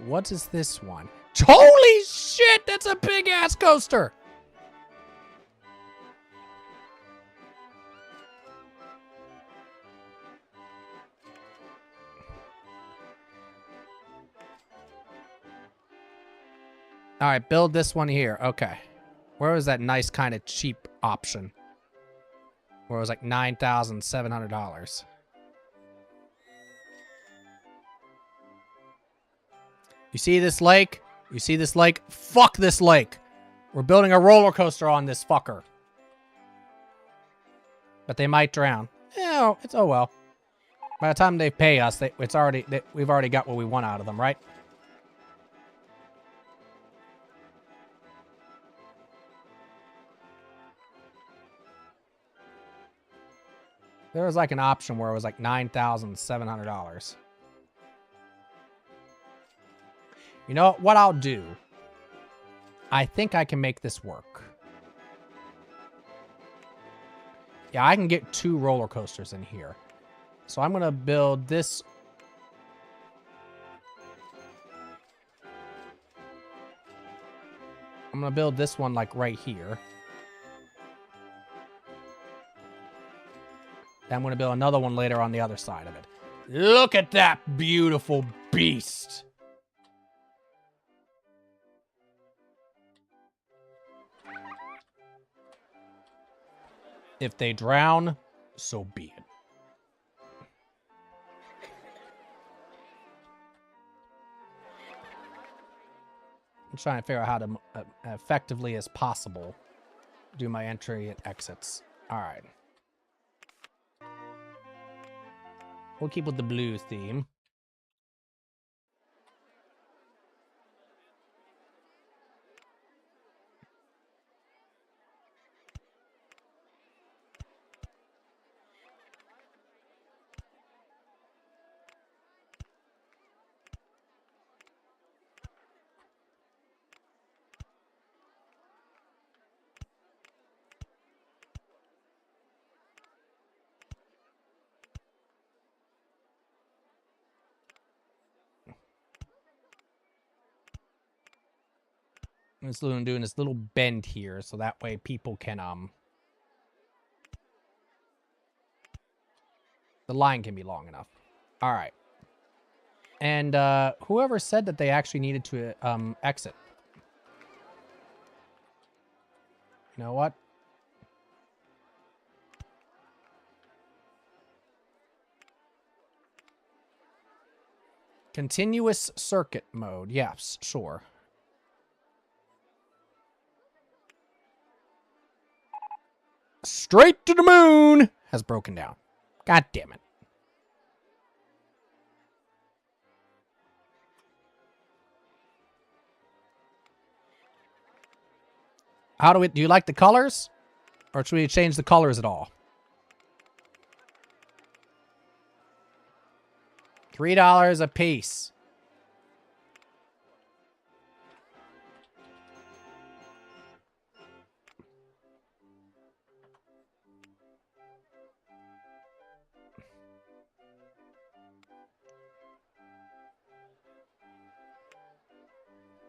What is this one? Holy shit, that's a big ass coaster. All right, build this one here. Okay. Where was that nice kind of cheap option? Where it was like $9,700. You see this lake? You see this lake? Fuck this lake. We're building a roller coaster on this fucker. But they might drown. Yeah, it's oh well. By the time they pay us, we've already got what we want out of them, right? There was like an option where it was like $9,700. You know what I'll do? I think I can make this work. Yeah, I can get 2 roller coasters in here. So I'm going to build this. I'm going to build this one like right here. Then I'm going to build another one later on the other side of it. Look at that beautiful beast. If they drown, so be it. I'm trying to figure out how to effectively as possible do my entry and exits. All right. We'll keep with the blue theme. Doing this little bend here, so that way people can the line can be long enough. All right. And whoever said that they actually needed to exit? You know what? Continuous circuit mode. Yes, sure. Straight to the moon has broken down. God damn it. How do you like the colors? Or should we change the colors at all? $3 a piece.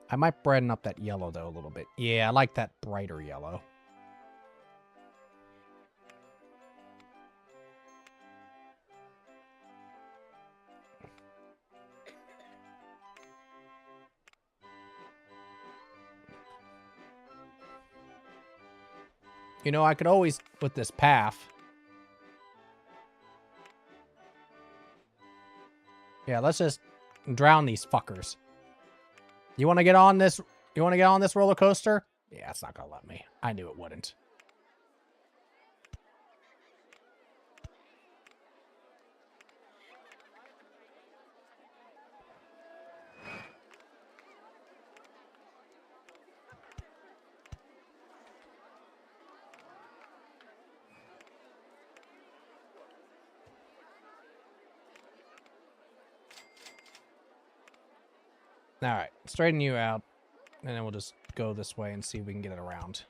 I might brighten up that yellow, though, a little bit. Yeah, I like that brighter yellow. You know, I could always, with this path. Yeah, let's just drown these fuckers. You want to get on this? You want to get on this roller coaster? Yeah, it's not going to let me. I knew it wouldn't. All right, straighten you out, and then we'll just go this way and see if we can get it around.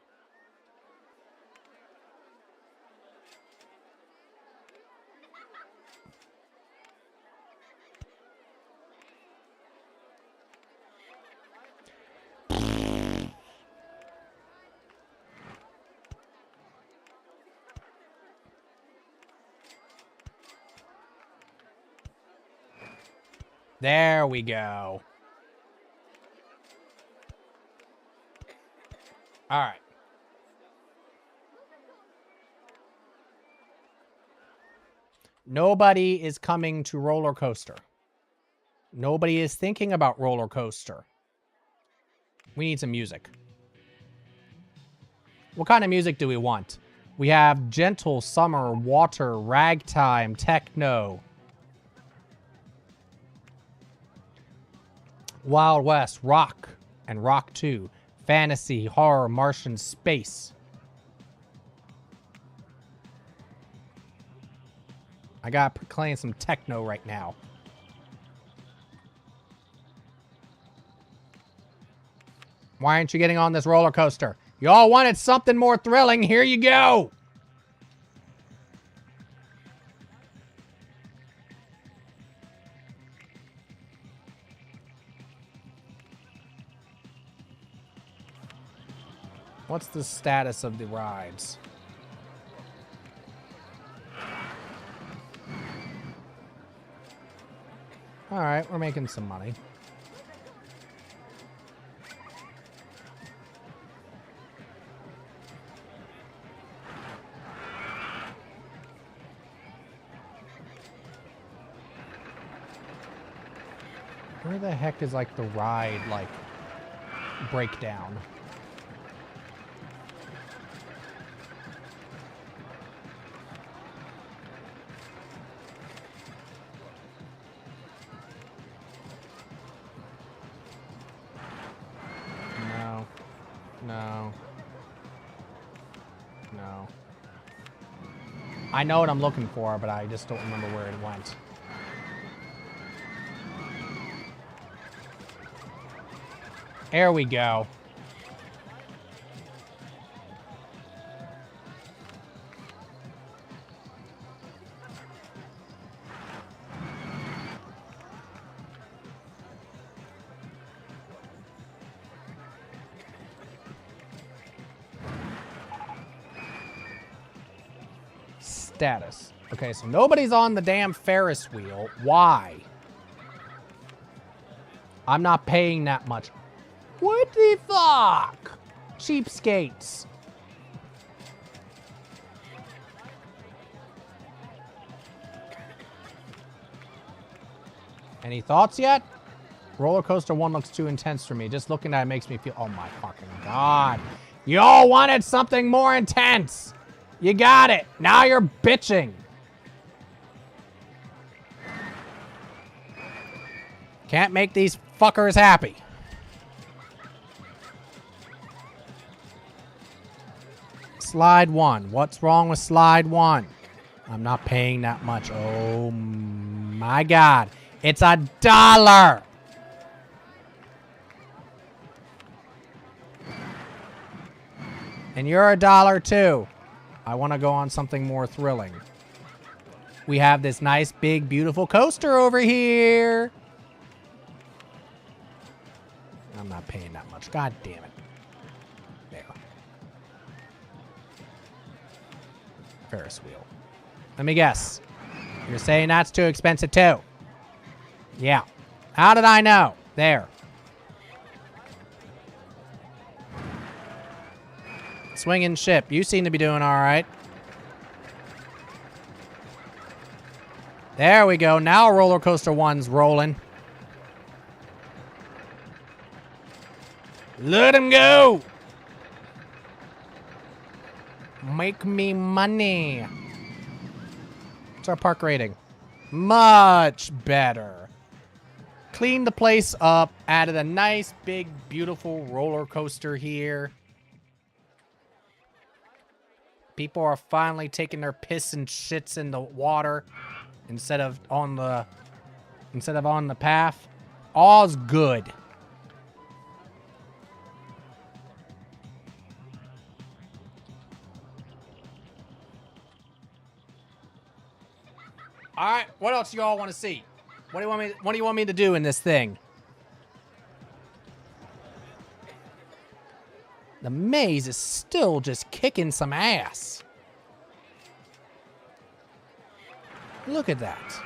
There we go. All right. Nobody is coming to roller coaster. Nobody is thinking about roller coaster. We need some music. What kind of music do we want? We have gentle, summer, water, ragtime, techno. Wild West, rock, and rock 2. Fantasy, horror, Martian, space. I gotta play some techno right now. Why aren't you getting on this roller coaster? You all wanted something more thrilling. Here you go. What's the status of the rides? All right, we're making some money. Where the heck is, like, the ride, like... breakdown. No. No. No. I know what I'm looking for, but I just don't remember where it went. There we go. Status. Okay, so nobody's on the damn Ferris wheel. Why? I'm not paying that much. What the fuck? Cheapskates. Any thoughts yet? Roller coaster 1 looks too intense for me. Just looking at it makes me feel... Oh my fucking god. Y'all wanted something more intense. You got it. Now you're bitching. Can't make these fuckers happy. Slide 1. What's wrong with slide 1? I'm not paying that much. Oh my god. It's $1. And you're $1 too. I want to go on something more thrilling. We have this nice, big, beautiful coaster over here. I'm not paying that much. God damn it. There. Ferris wheel. Let me guess. You're saying that's too expensive too. Yeah. How did I know? There. Swinging ship. You seem to be doing all right. There we go. Now roller coaster 1's rolling. Let him go. Make me money. What's our park rating? Much better. Cleaned the place up. Added a nice, big, beautiful roller coaster here. People are finally taking their piss and shits in the water instead of on the path. All's good. All right, what else y'all want to see? What do you want me to do in this thing? The maze is still just kicking some ass. Look at that.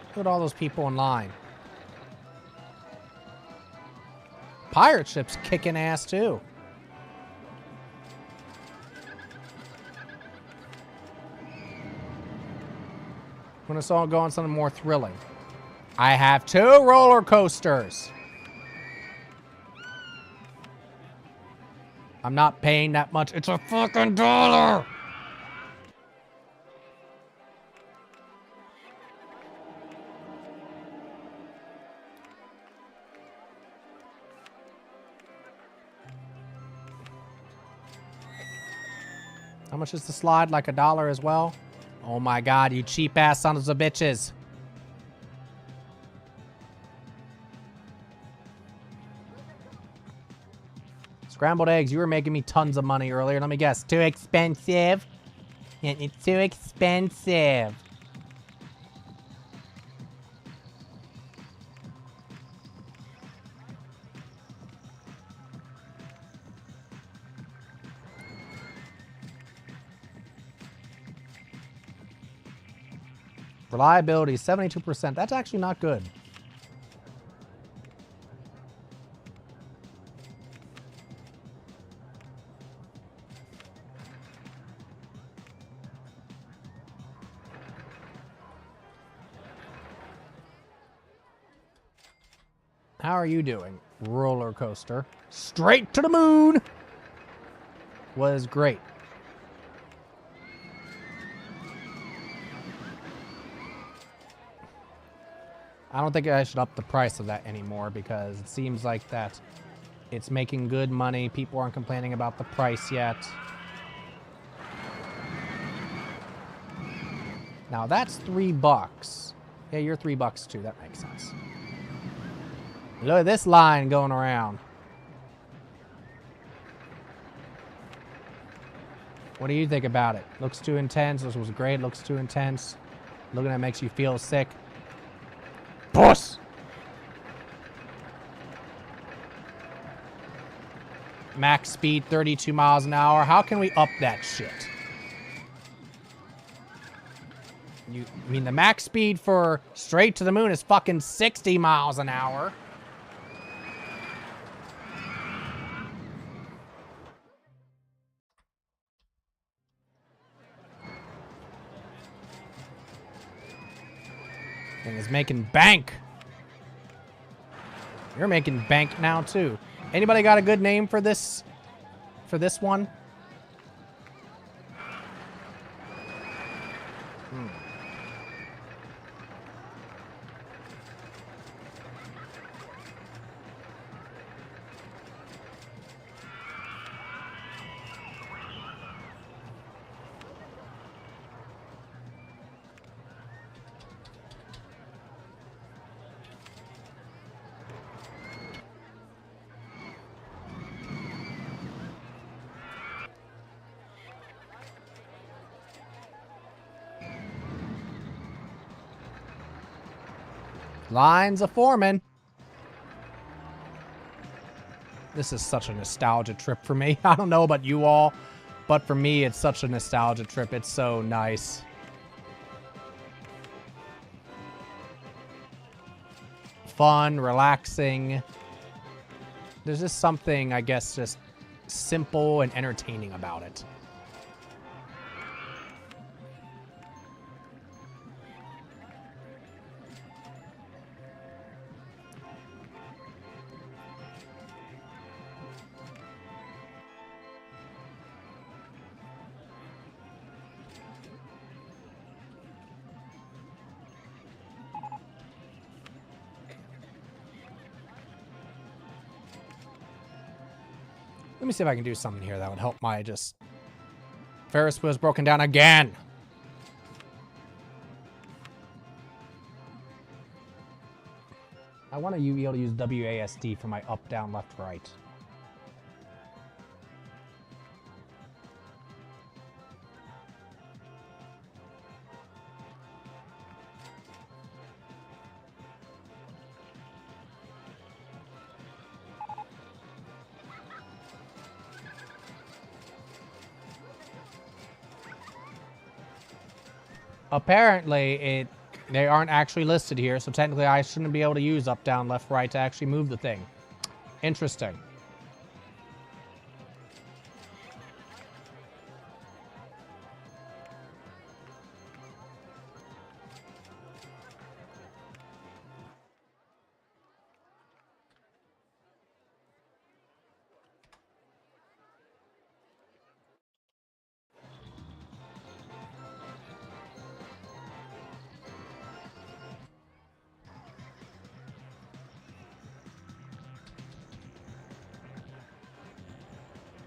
Look at all those people in line. Pirate ship's kicking ass too. I'm gonna go on something more thrilling. I have 2 roller coasters. I'm not paying that much. It's a fucking $1. How much is the slide? Like $1 as well? Oh my god, you cheap ass sons of bitches. Scrambled eggs, you were making me tons of money earlier. Let me guess. Too expensive? It's too expensive. Reliability, 72%. That's actually not good. How are you doing? Roller coaster. Straight to the moon was great. I don't think I should up the price of that anymore because it seems like that it's making good money. People aren't complaining about the price yet. Now that's $3. Yeah, you're $3 too. That makes sense. Look at this line going around. What do you think about it? Looks too intense. This was great. Looks too intense. Looking at it makes you feel sick. Puss! Max speed 32 miles an hour. How can we up that shit? I mean, the max speed for straight to the moon is fucking 60 miles an hour. Thing is making bank. You're making bank now too. Anybody got a good name for this one? Lines of forming. This is such a nostalgia trip for me. I don't know about you all, but for me, it's such a nostalgia trip. It's so nice. Fun, relaxing. There's just something, I guess, just simple and entertaining about it. Let me see if I can do something here that would help my just... Ferris wheel's broken down again. I want to be able to use WASD for my up, down, left, right. Apparently, they aren't actually listed here, so technically I shouldn't be able to use up, down, left, right to actually move the thing. Interesting.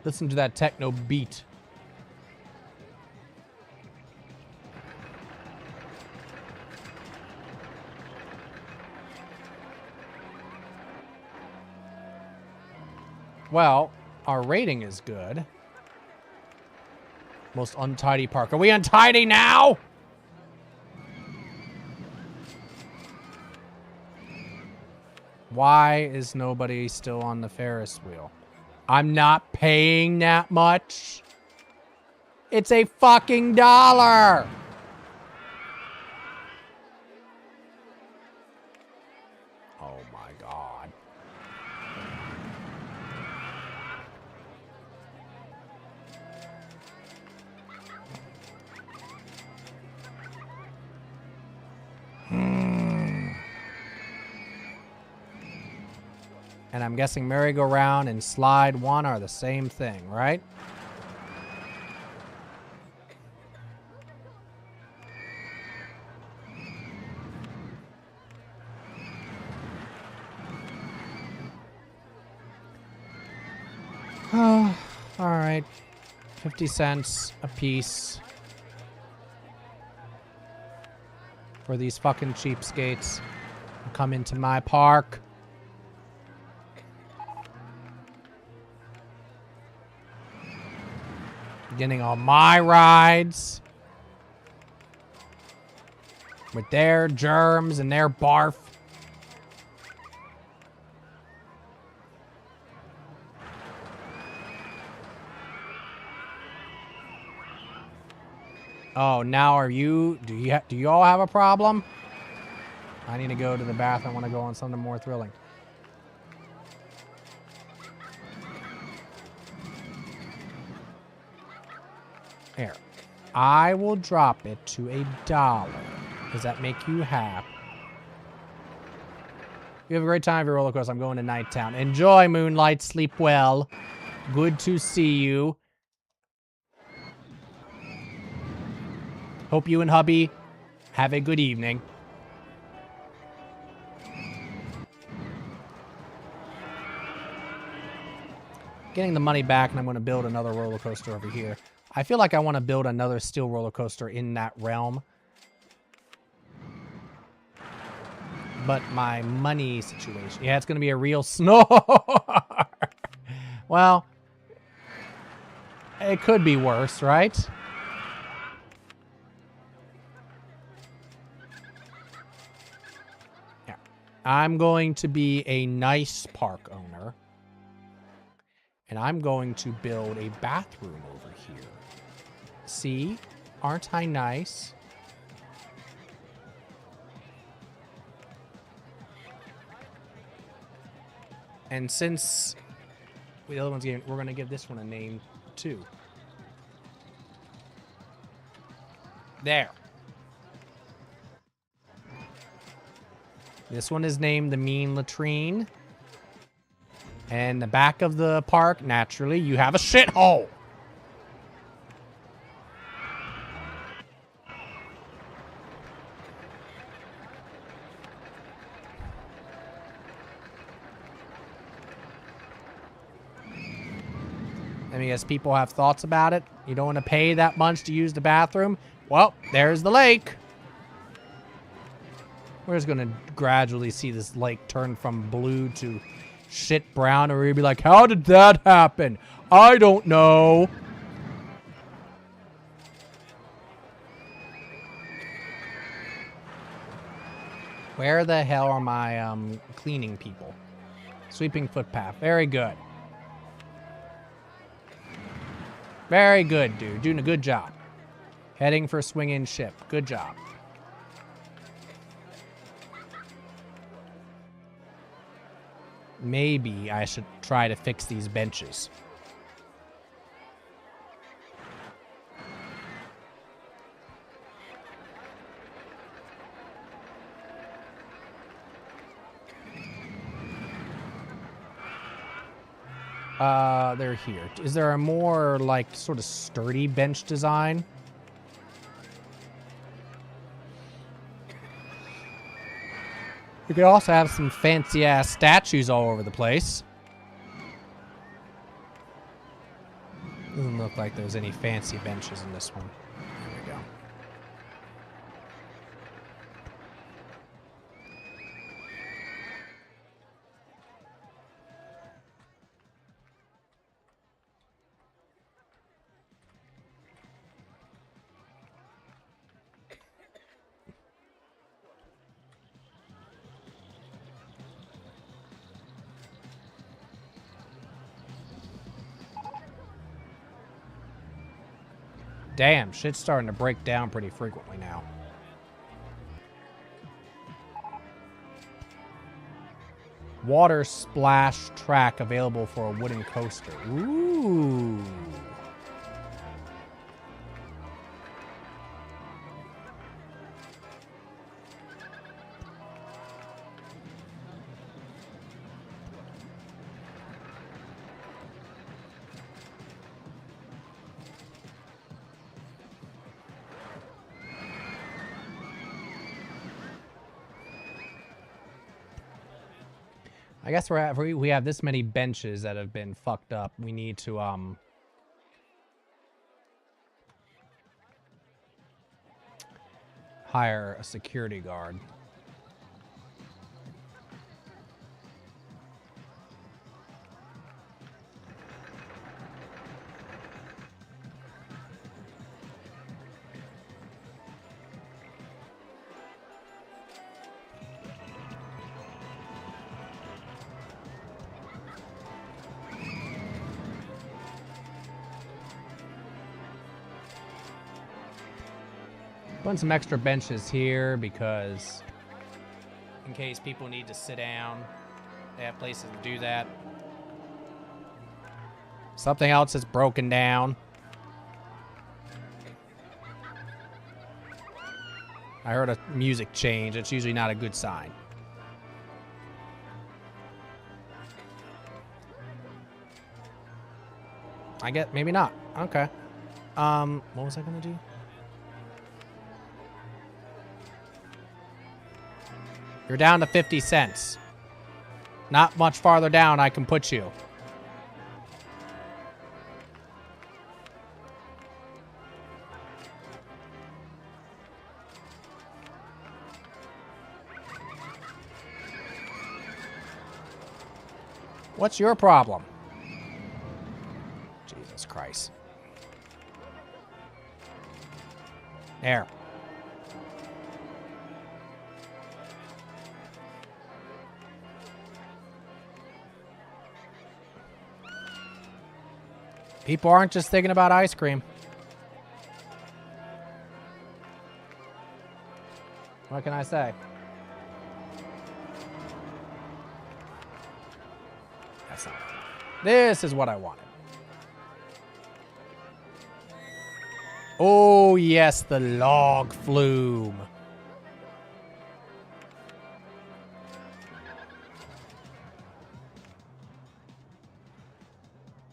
Listen to that techno beat. Well, our rating is good. Most untidy park. Are we untidy now? Why is nobody still on the Ferris wheel? I'm not paying that much. It's a fucking $1. Oh my God. And I'm guessing merry-go-round and slide 1 are the same thing, right? Oh, all right. 50 cents a piece for these fucking cheapskates who come into my park. Getting on my rides with their germs and their barf. Oh, now are you? Do you all have a problem? I need to go to the bathroom. I want to go on something more thrilling. Here, I will drop it to $1. Does that make you happy? You have a great time at your roller coaster. I'm going to Night Town. Enjoy, Moonlight. Sleep well. Good to see you. Hope you and hubby have a good evening. Getting the money back, and I'm going to build another roller coaster over here. I feel like I want to build another steel roller coaster in that realm. But my money situation... Yeah, it's going to be a real snore. Well, it could be worse, right? Yeah. I'm going to be a nice park owner. And I'm going to build a bathroom over here. See? Aren't I nice? And since the other one's getting, we're going to give this one a name too. There. This one is named the Mean Latrine. And the back of the park, naturally, you have a shithole. I mean, as people have thoughts about it, you don't want to pay that much to use the bathroom. Well, there's the lake. We're just going to gradually see this lake turn from blue to shit brown, or you'd be like, how did that happen? I don't know. Where the hell are my cleaning people? Sweeping footpath. Very good. Very good, dude. Doing a good job. Heading for swinging ship. Good job. Maybe I should try to fix these benches. They're here. Is there a more, like, sort of sturdy bench design? You could also have some fancy-ass statues all over the place. Doesn't look like there's any fancy benches in this one. There we go. Damn, shit's starting to break down pretty frequently now. Water splash track available for a wooden coaster. Ooh. I guess we have this many benches that have been fucked up. We need to hire a security guard. Putting some extra benches here because in case people need to sit down, they have places to do that. Something else is broken down. I heard a music change. It's usually not a good sign. I get maybe not. Okay. What was I gonna do? You're down to 50 cents. Not much farther down I can put you. What's your problem? Jesus Christ. There. People aren't just thinking about ice cream. What can I say? That's not. This is what I wanted. Oh, yes, the log flume.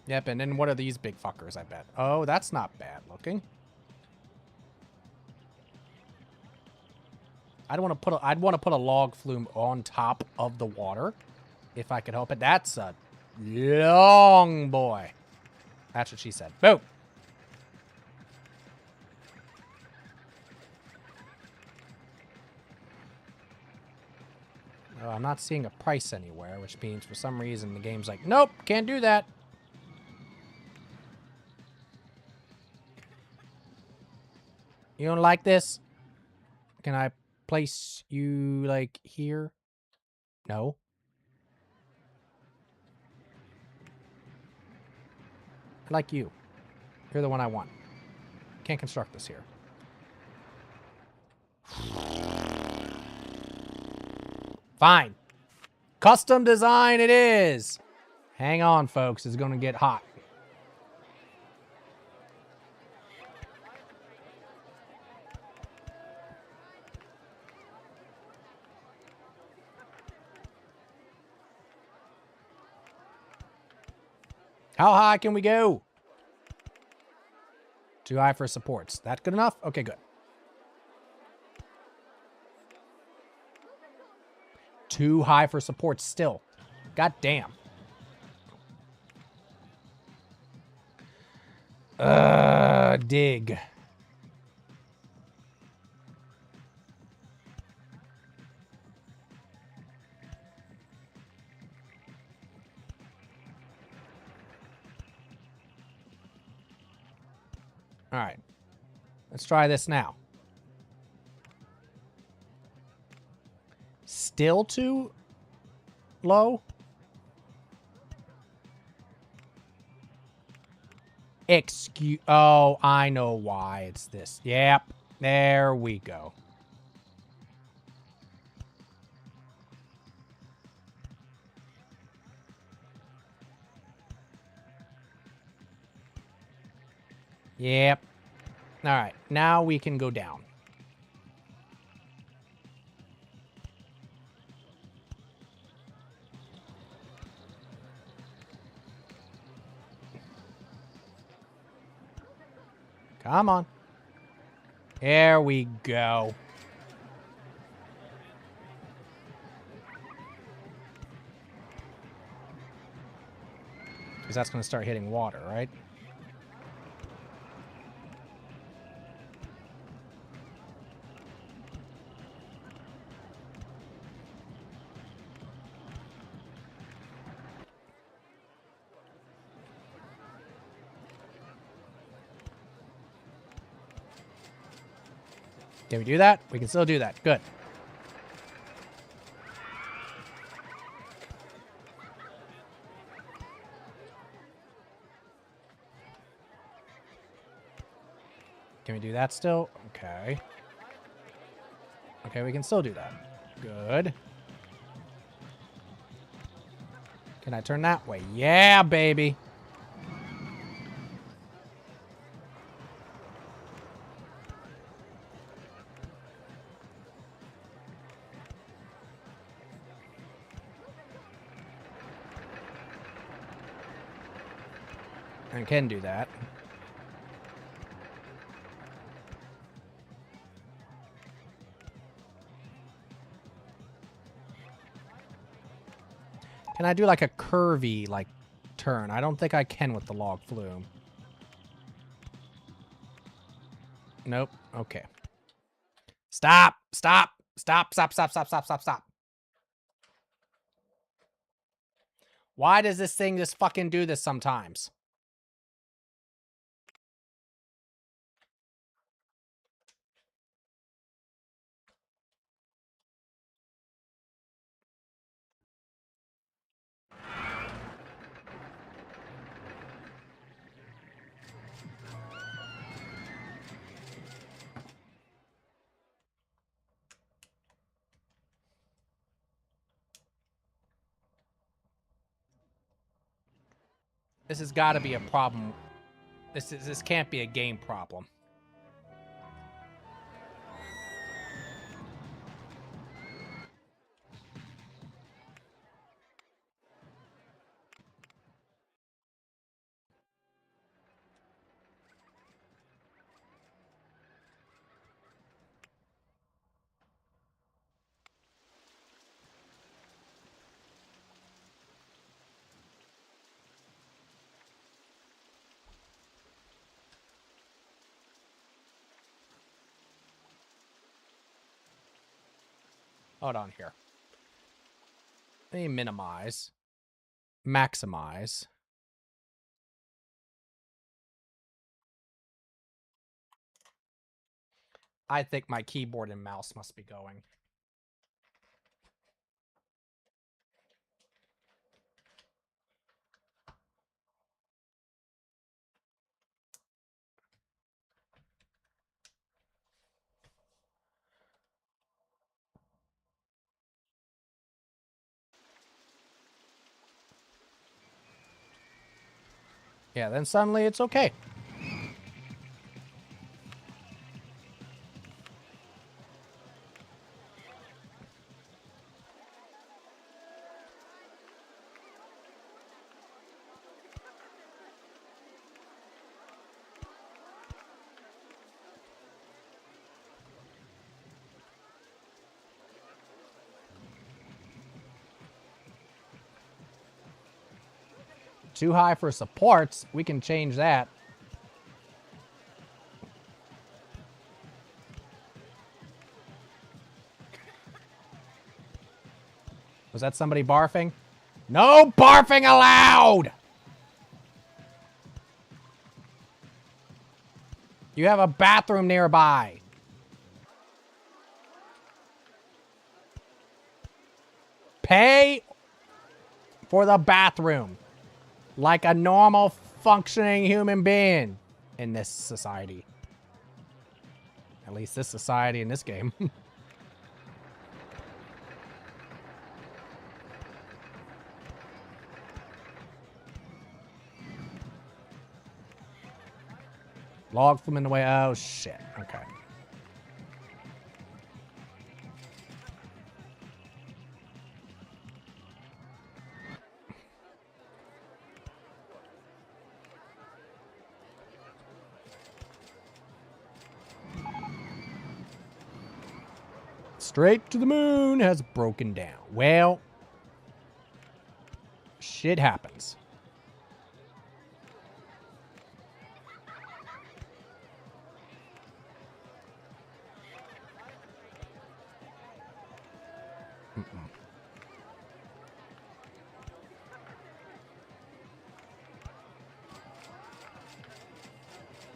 Yep, and then what are these big fuckers, I bet? Oh, that's not bad looking. I'd want to put a log flume on top of the water if I could help it. That's a long boy. That's what she said. Boom. Oh, I'm not seeing a price anywhere, which means for some reason the game's like, nope, can't do that. You don't like this? Can I place you, like, here? No. I like you. You're the one I want. Can't construct this here. Fine. Custom design it is. Hang on, folks. It's going to get hot. How high can we go? Too high for supports. That good enough? Okay, good. Too high for supports still. God damn. Dig. All right. Let's try this now. Still too low? Excuse. Oh, I know why it's this. Yep. There we go. Yep. All right. Now we can go down. Come on. There we go. Because that's going to start hitting water, right? Can we do that? We can still do that. Good. Can we do that still? Okay. Okay, we can still do that. Good. Can I turn that way? Yeah, baby. I can do that. Can I do like a curvy, like, turn? I don't think I can with the log flume. Nope. Okay. Stop! Stop! Stop, stop, stop, stop, stop, stop, stop. Why does this thing just fucking do this sometimes? This has got to be a problem. This can't be a game problem. Hold on here. Let me minimize. Maximize. I think my keyboard and mouse must be going. Yeah, then suddenly it's okay. Too high for supports. We can change that. Was that somebody barfing? No barfing allowed! You have a bathroom nearby. Pay for the bathroom like a normal functioning human being in this society. At least this society in this game. Log flew in the way. Oh, shit. Okay. Straight to the moon has broken down. Well, shit happens.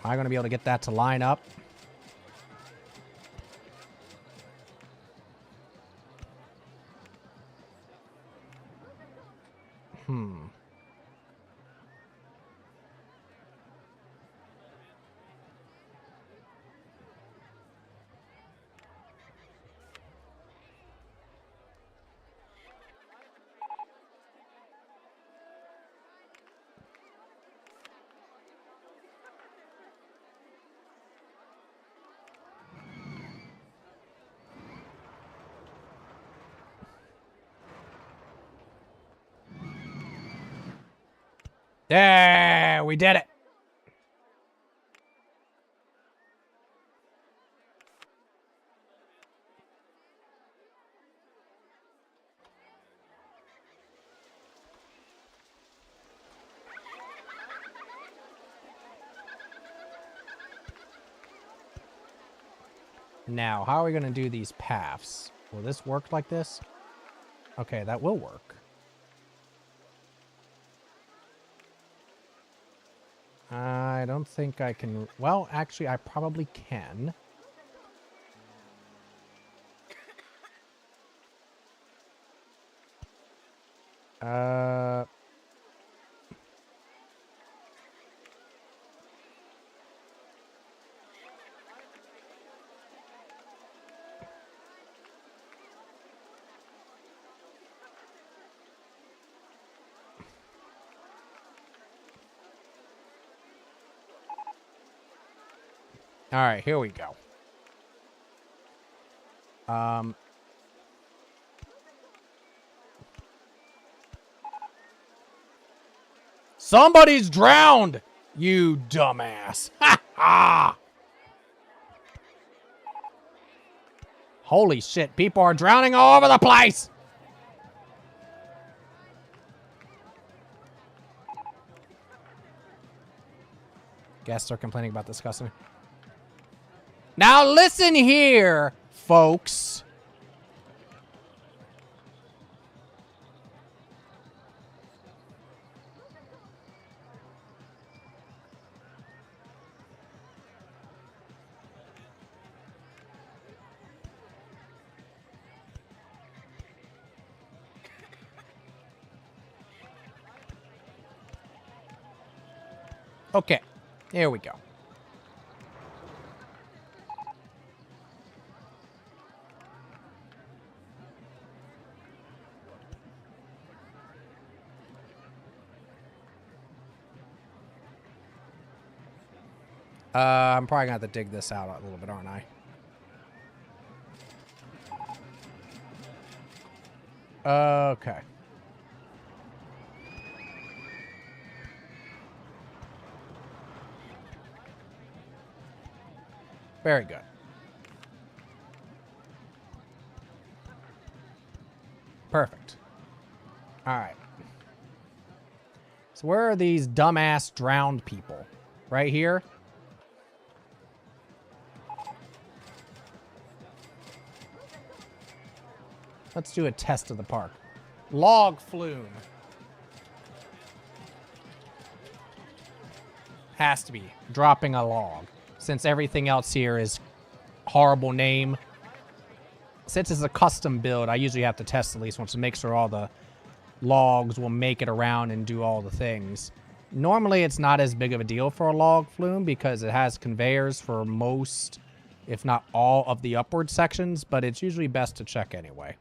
Am I going to be able to get that to line up? Yeah, we did it. Now, how are we going to do these paths? Will this work like this? Okay, that will work. I don't think I can... Well, actually, I probably can. All right, here we go. Somebody's drowned, you dumbass. Ha ha! Holy shit, people are drowning all over the place. Guests are complaining about this customer. Now listen here, folks. Okay, here we go. I'm probably going to have to dig this out a little bit, aren't I? Okay. Very good. Perfect. All right. So where are these dumbass drowned people? Right here? Let's do a test of the park. Log flume. Has to be. Dropping a log. Since everything else here is horrible name. Since it's a custom build, I usually have to test at least once to make sure all the logs will make it around and do all the things. Normally, it's not as big of a deal for a log flume because it has conveyors for most, if not all, of the upward sections, but it's usually best to check anyway.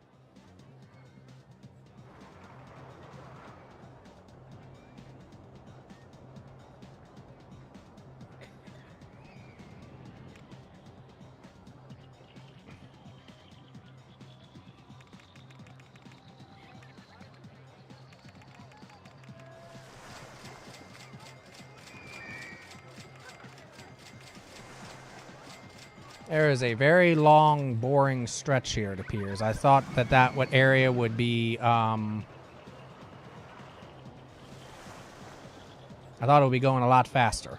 There is a very long, boring stretch here, it appears. I thought that what area would be, I thought it would be going a lot faster.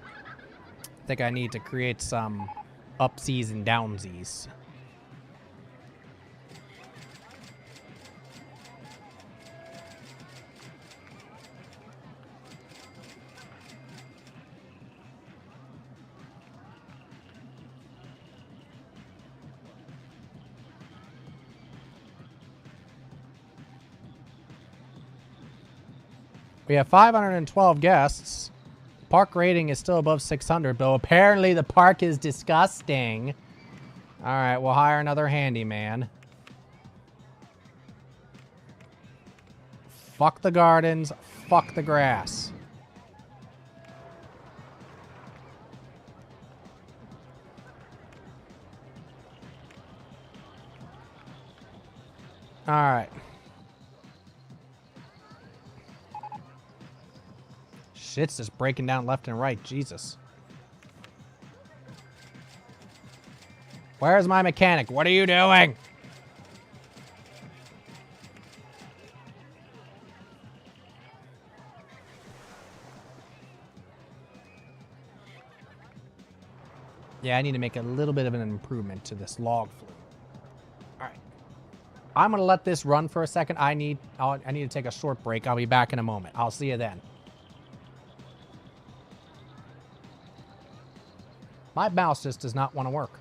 I think I need to create some upsies and downsies. We have 512 guests. Park rating is still above 600, though apparently the park is disgusting. All right, we'll hire another handyman. Fuck the gardens. Fuck the grass. All right. Shit's just breaking down left and right. Jesus. Where's my mechanic? What are you doing? Yeah, I need to make a little bit of an improvement to this log fleet. All right. I'm going to let this run for a second. I need to take a short break. I'll be back in a moment. I'll see you then. My mouse just does not want to work.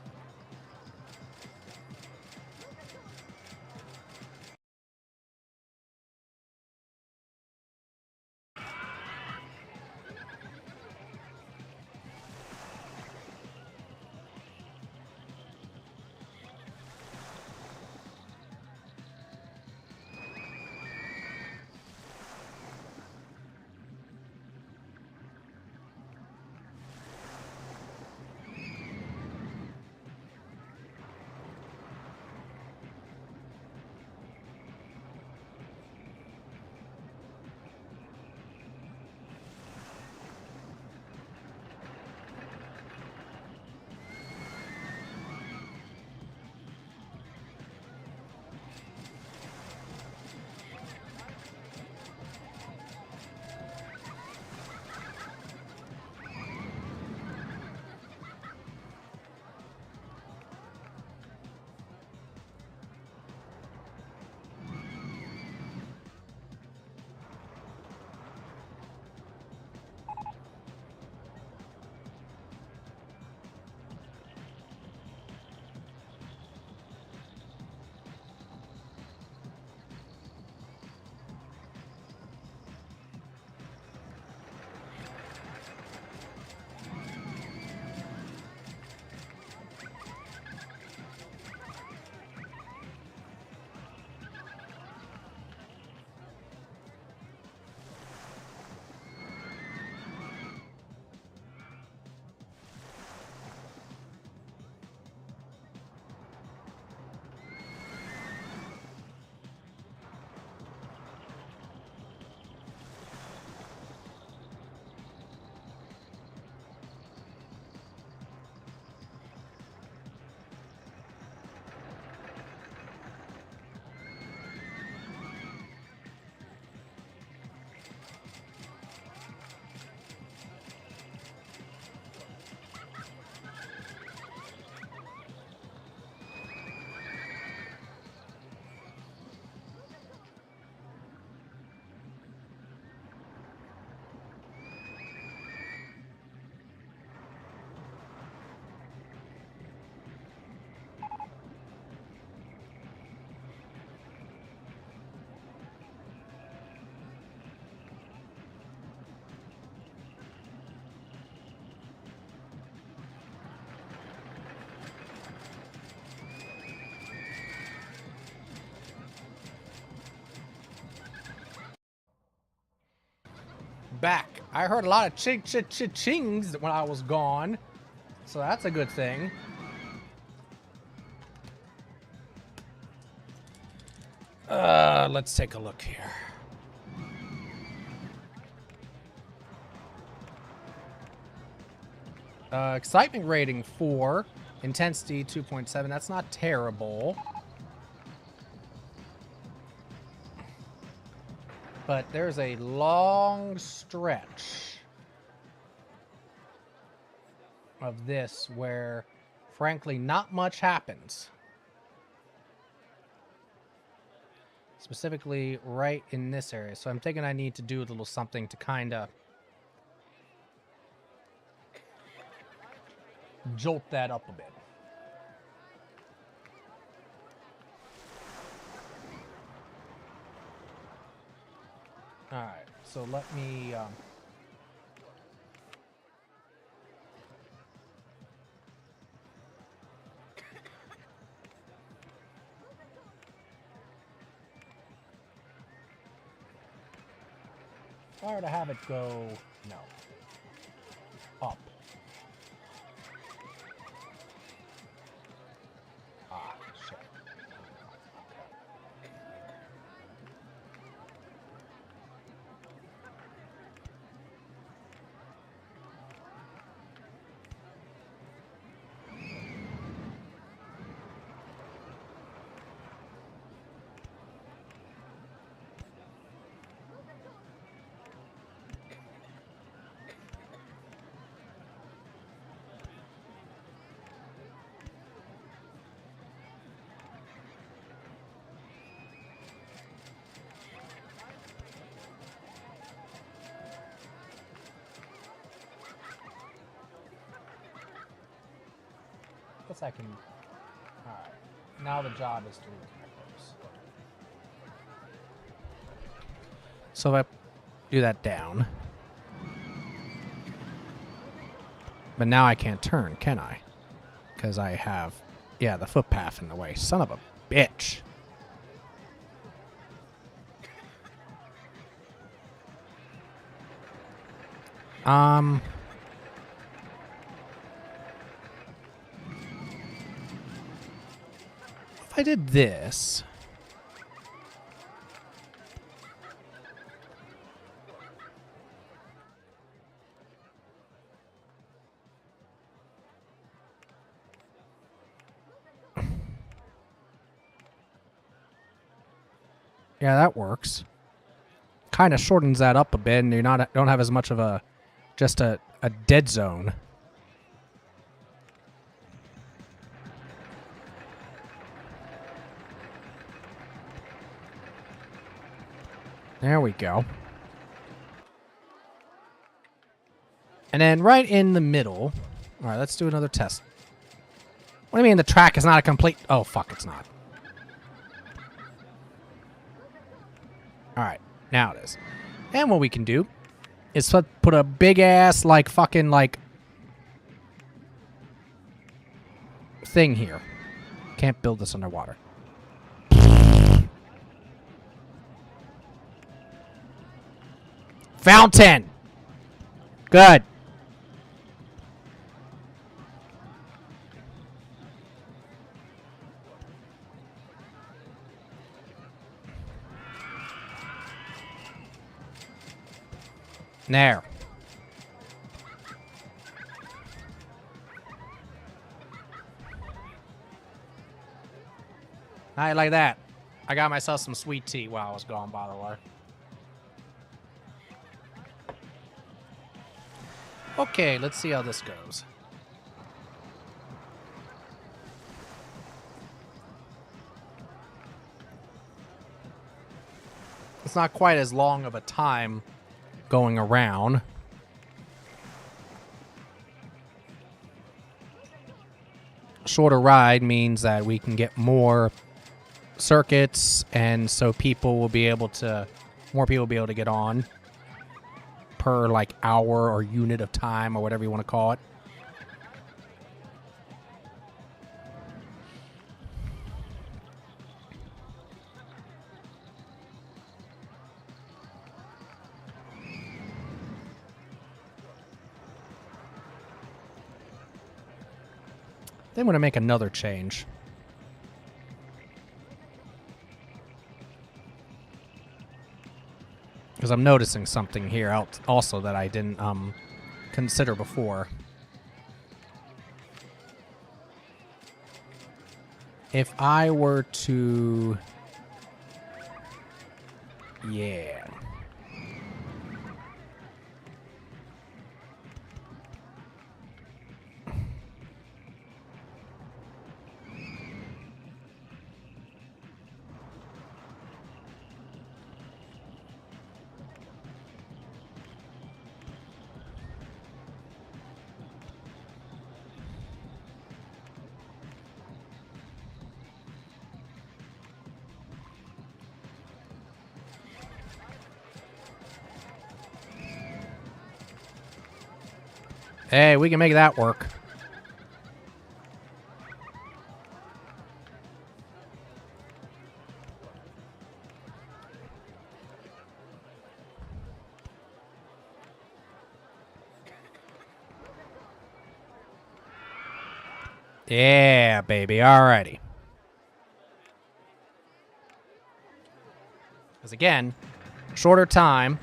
Back. I heard a lot of chings when I was gone. So that's a good thing. Let's take a look here. Excitement rating 4. Intensity 2.7. That's not terrible. But there's a long stretch of this where, frankly, not much happens. Specifically right in this area. So I'm thinking I need to do a little something to kind of jolt that up a bit. All right, So let me... If I were to have it go... No. Up. Ah, shit. Guess I can... Alright. Now the job is to reconnect those. So if I do that down... But now I can't turn, can I? Because I have... Yeah, the footpath in the way. Son of a bitch. If I did this... Yeah, that works. Kind of shortens that up a bit, and don't have as much of a just a dead zone. There we go. And then right in the middle. All right, let's do another test. What do you mean the track is not a complete... Oh, fuck, it's not. All right, now it is. And what we can do is put a big-ass, like, fucking, like... thing here. Can't build this underwater. Fountain! Good. There. How you like that? I got myself some sweet tea while I was gone, by the way. Okay, let's see how this goes. It's not quite as long of a time going around. Shorter ride means that we can get more circuits, and so more people will be able to get on per like hour or unit of time or whatever you want to call it. Then I'm going to make another change. Because I'm noticing something here also that I didn't consider before. If I were to... Yeah. Hey, we can make that work. Yeah, baby. Alrighty. Because again, shorter time.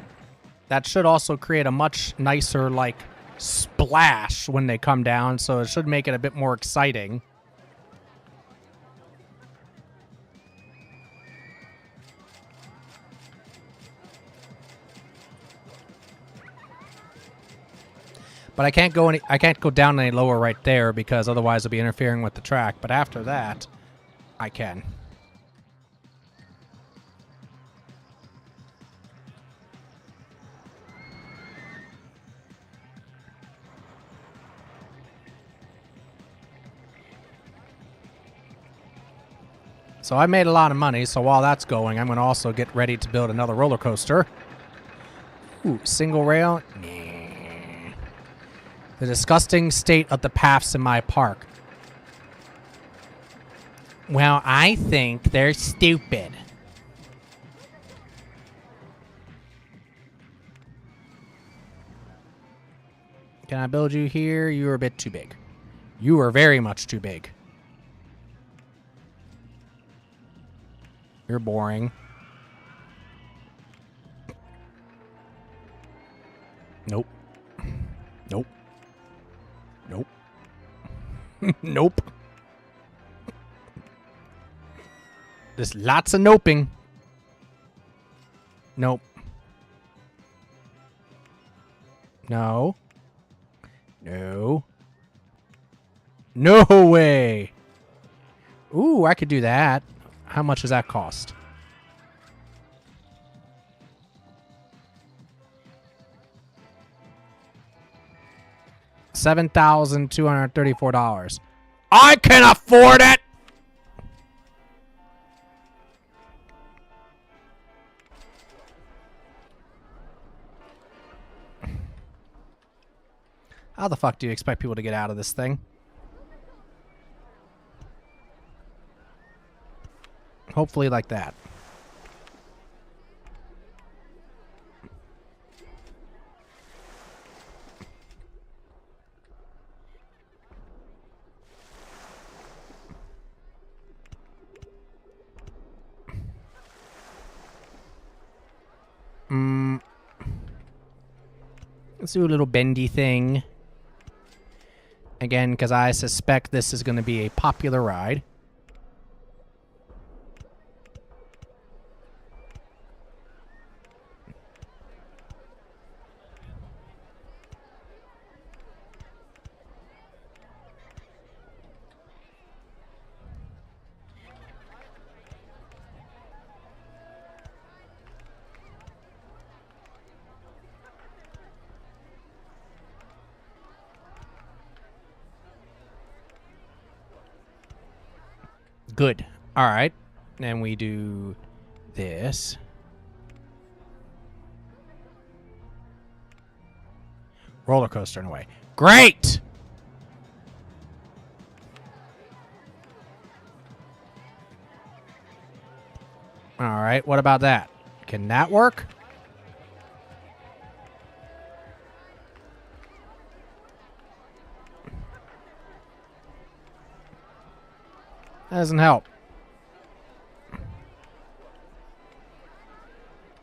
That should also create a much nicer, like, splash when they come down. So it should make it a bit more exciting. But I can't go down any lower right there because otherwise it'll be interfering with the track. But after that, I can. So I made a lot of money, so while that's going, I'm going to also get ready to build another roller coaster. Ooh, single rail? Nah. The disgusting state of the paths in my park. Well, I think they're stupid. Can I build you here? You are a bit too big. You are very much too big. You're boring. Nope. Nope. Nope. Nope. There's lots of noping. Nope. No. No. No way. Ooh, I could do that. How much does that cost? $7,234. I can afford it. How the fuck do you expect people to get out of this thing? Hopefully like that. Let's do a little bendy thing. Again, because I suspect this is going to be a popular ride. Good. All right. And we do this. Roller coaster in a way. Great! All right. What about that? Can that work? That doesn't help.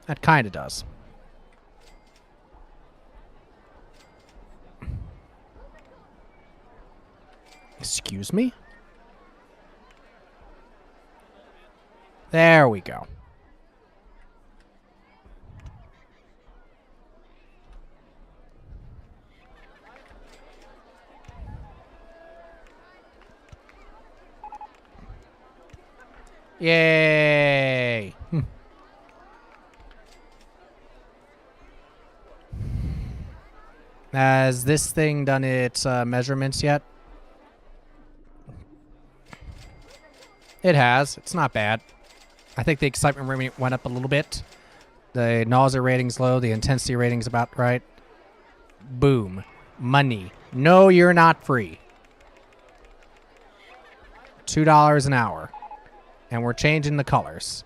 That kind of does. Excuse me? There we go. Yay! Has this thing done its measurements yet? It has. It's not bad. I think the excitement rating went up a little bit. The nausea rating's low. The intensity rating's about right. Boom. Money. No, you're not free. $2 an hour. And we're changing the colors.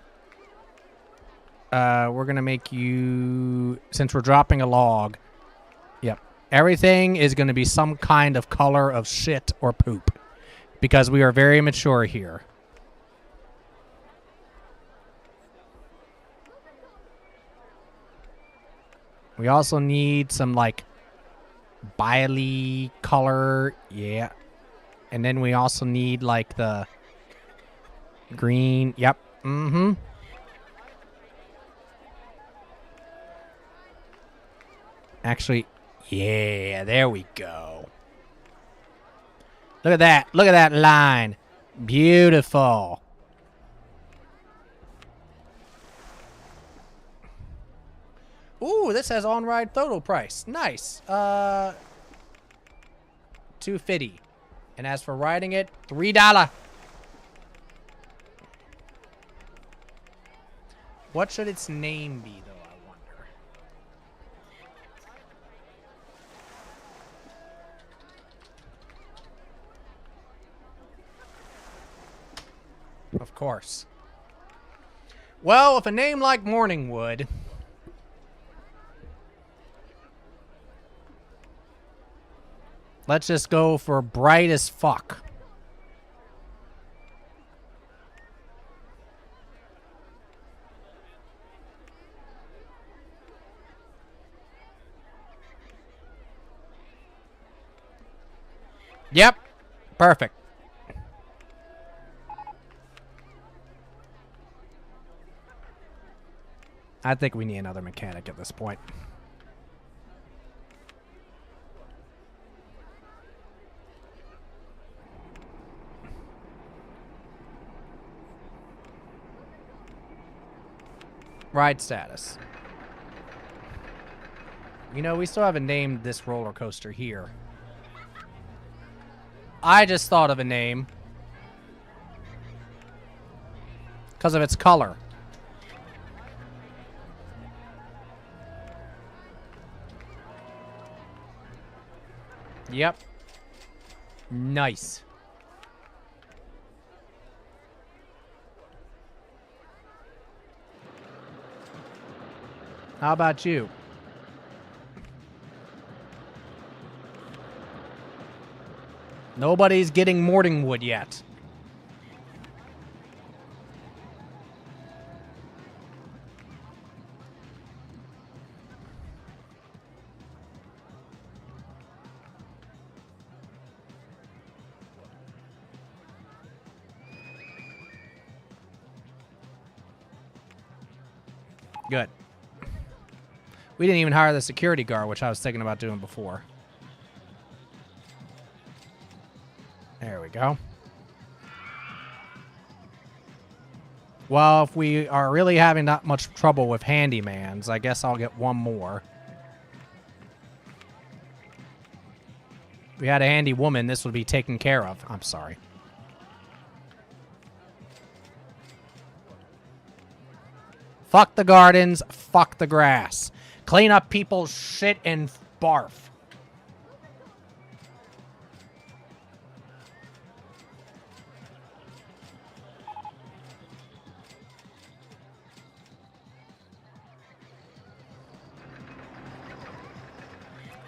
We're going to make you... Since we're dropping a log... Yep. Everything is going to be some kind of color of shit or poop. Because we are very mature here. We also need some, like, bile color. Yeah. And then we also need, like, the green. Yep. Mm-hmm. Actually, yeah, there we go. Look at that. Look at that line. Beautiful. Ooh, this has on-ride photo price. Nice. $2.50. And as for riding it, $3. What should its name be, though, I wonder? Of course. Well, if a name like Morningwood... Let's just go for bright as fuck. Yep. Perfect. I think we need another mechanic at this point. Ride status. You know, we still haven't named this roller coaster here. I just thought of a name. Because of its color. Yep. Nice. How about you? Nobody's getting Morningwood yet. Good. We didn't even hire the security guard, which I was thinking about doing before. There we go. Well, if we are really having that much trouble with handymans, I guess I'll get one more. If we had a handy woman, this would be taken care of. I'm sorry. Fuck the gardens, fuck the grass. Clean up people's shit and barf.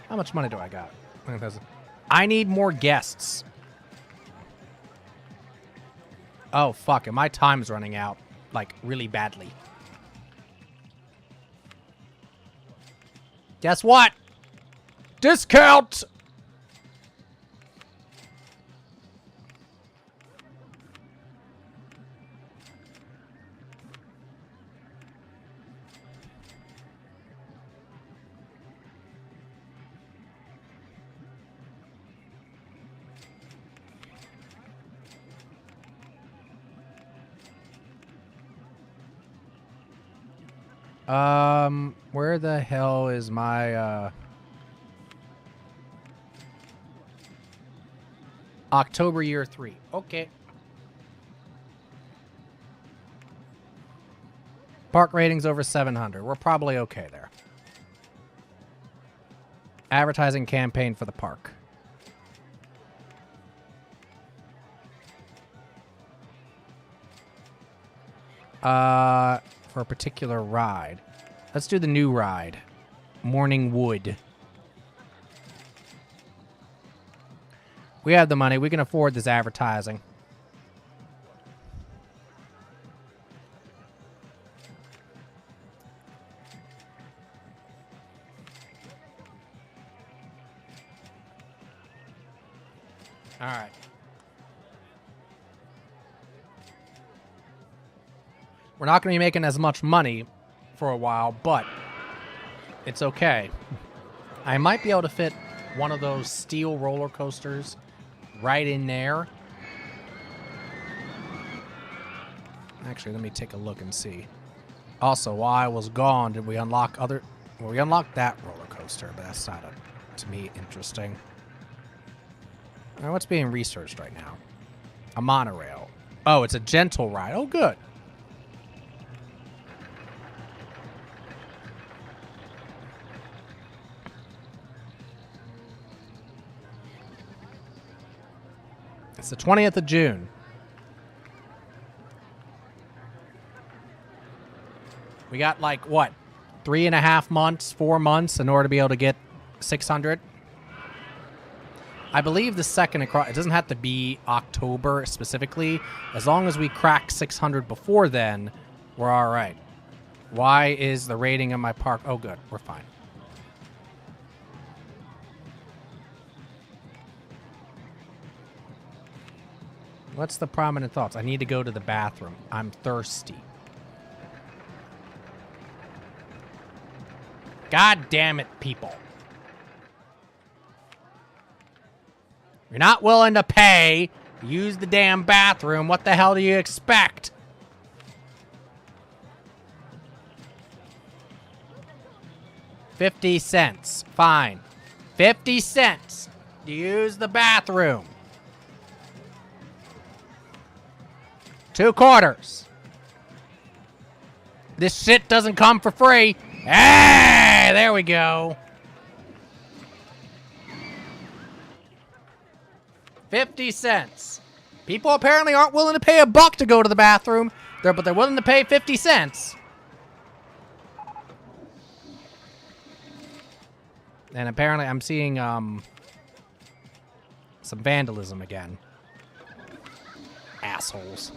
How much money do I got? I need more guests. Oh, fuck. And my time's running out, like, really badly. Guess what? Discount! Where the hell is my, October year 3. Okay. Park ratings over 700. We're probably okay there. Advertising campaign for the park. For a particular ride. Let's do the new ride. Morning Wood. We have the money. We can afford this advertising. All right. We're not going to be making as much money for a while, but it's okay. I might be able to fit one of those steel roller coasters right in there. Actually, let me take a look and see. Also, while I was gone, did we unlock other... Well, we unlocked that roller coaster, but that's not, to me, interesting. Now, what's being researched right now? A monorail. Oh, it's a gentle ride. Oh, good. It's the 20th of June. We got like, what, 3.5 months, 4 months in order to be able to get 600? I believe the second across, it doesn't have to be October specifically. As long as we crack 600 before then, we're all right. Why is the rating of my park? Oh, good. We're fine. What's the prominent thoughts? I need to go to the bathroom. I'm thirsty. God damn it, people. You're not willing to pay. Use the damn bathroom. What the hell do you expect? $0.50. Fine. 50 cents. Use the bathroom. 2 quarters. This shit doesn't come for free. Hey, there we go. 50 cents. People apparently aren't willing to pay $1 to go to the bathroom, but they're willing to pay 50 cents. And apparently I'm seeing some vandalism again. Assholes.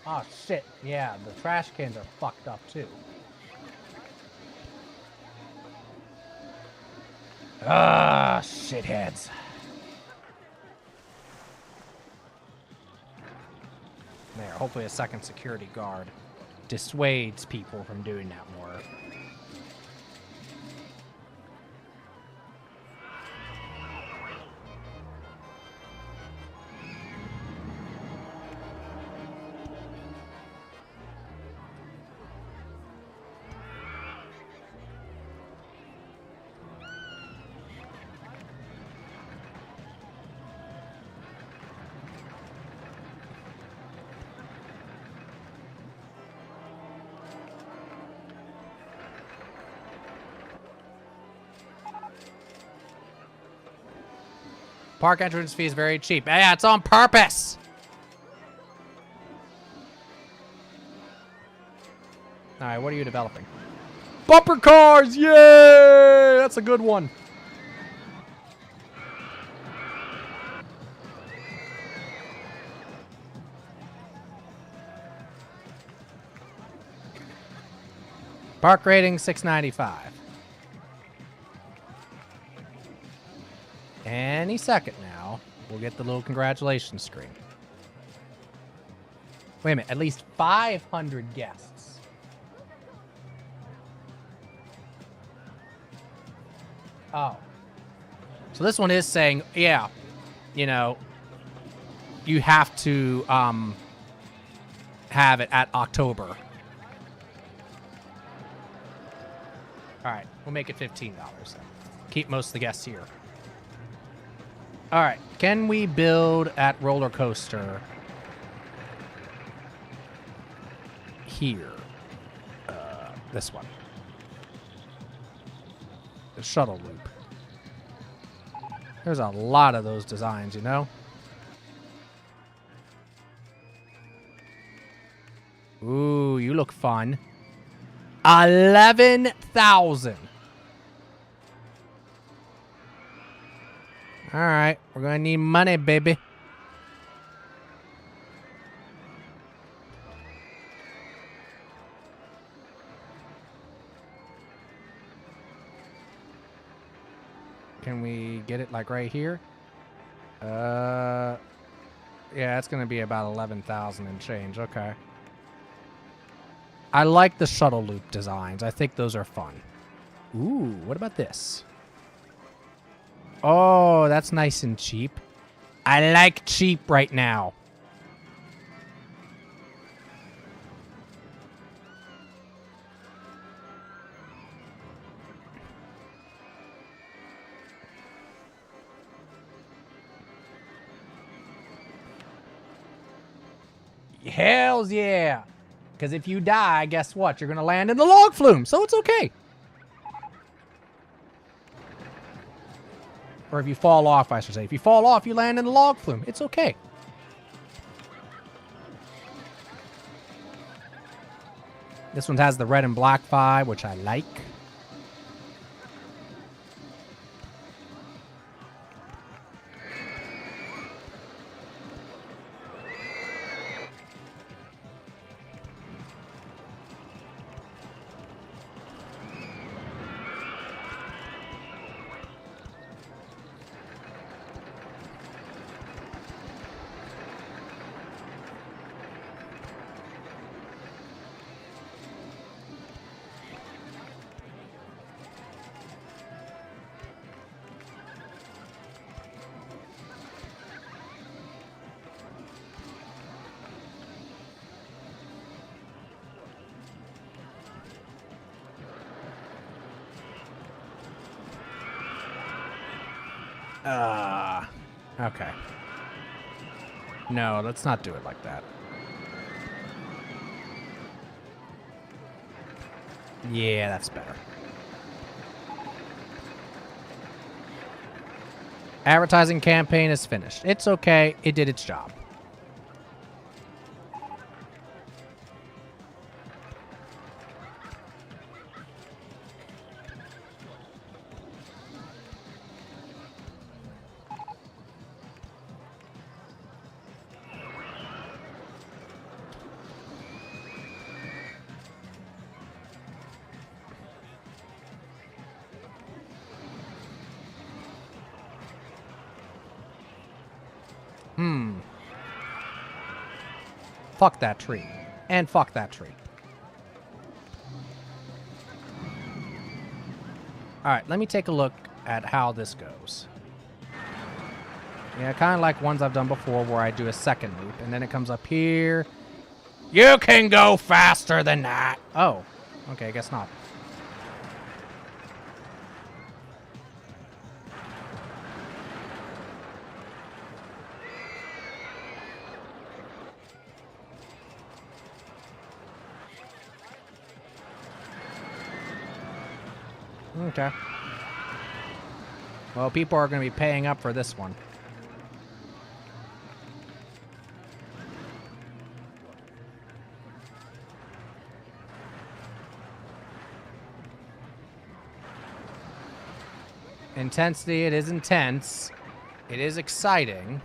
Oh, shit. Yeah, the trash cans are fucked up, too. Ah, shitheads. There, hopefully a second security guard dissuades people from doing that more. Park entrance fee is very cheap. Yeah, it's on purpose. All right, what are you developing? Bumper cars, yay! That's a good one. Park rating 695. Any second now, we'll get the little congratulations screen. Wait a minute, at least 500 guests. Oh. So this one is saying, yeah, you know, you have to have it at October. All right, we'll make it $15 then. Keep most of the guests here. All right, can we build at roller coaster here? This one. The shuttle loop. There's a lot of those designs, you know? Ooh, you look fun. 11,000. All right, we're gonna need money, baby. Can we get it like right here? Yeah, it's gonna be about 11,000 and change. Okay. I like the shuttle loop designs. I think those are fun. Ooh, what about this? Oh, that's nice and cheap. I like cheap right now. Hells yeah. Because if you die, guess what? You're going to land in the log flume, so it's okay. Or if you fall off, I should say. If you fall off, you land in the log flume. It's okay. This one has the red and black vibe, which I like. Okay. No, let's not do it like that. Yeah, that's better. Advertising campaign is finished. It's okay. It did its job. Fuck that tree. And fuck that tree. Alright, let me take a look at how this goes. Yeah, kind of like ones I've done before where I do a second loop, and then it comes up here. You can go faster than that! Oh, okay, I guess not. Okay. Well, people are going to be paying up for this one. Intensity, it is intense. It is exciting.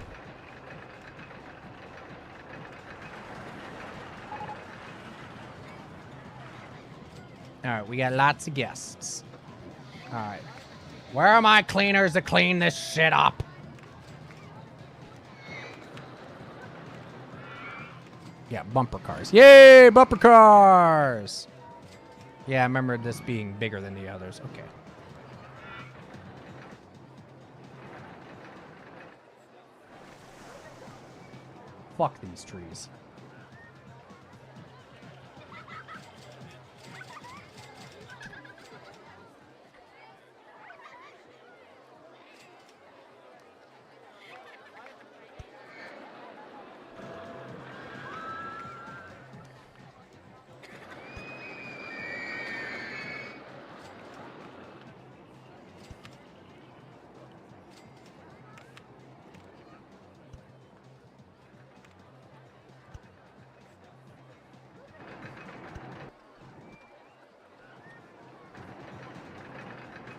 Alright, we got lots of guests. Alright. Where are my cleaners to clean this shit up? Yeah, bumper cars. Yay, bumper cars! Yeah, I remember this being bigger than the others. Okay. Fuck these trees.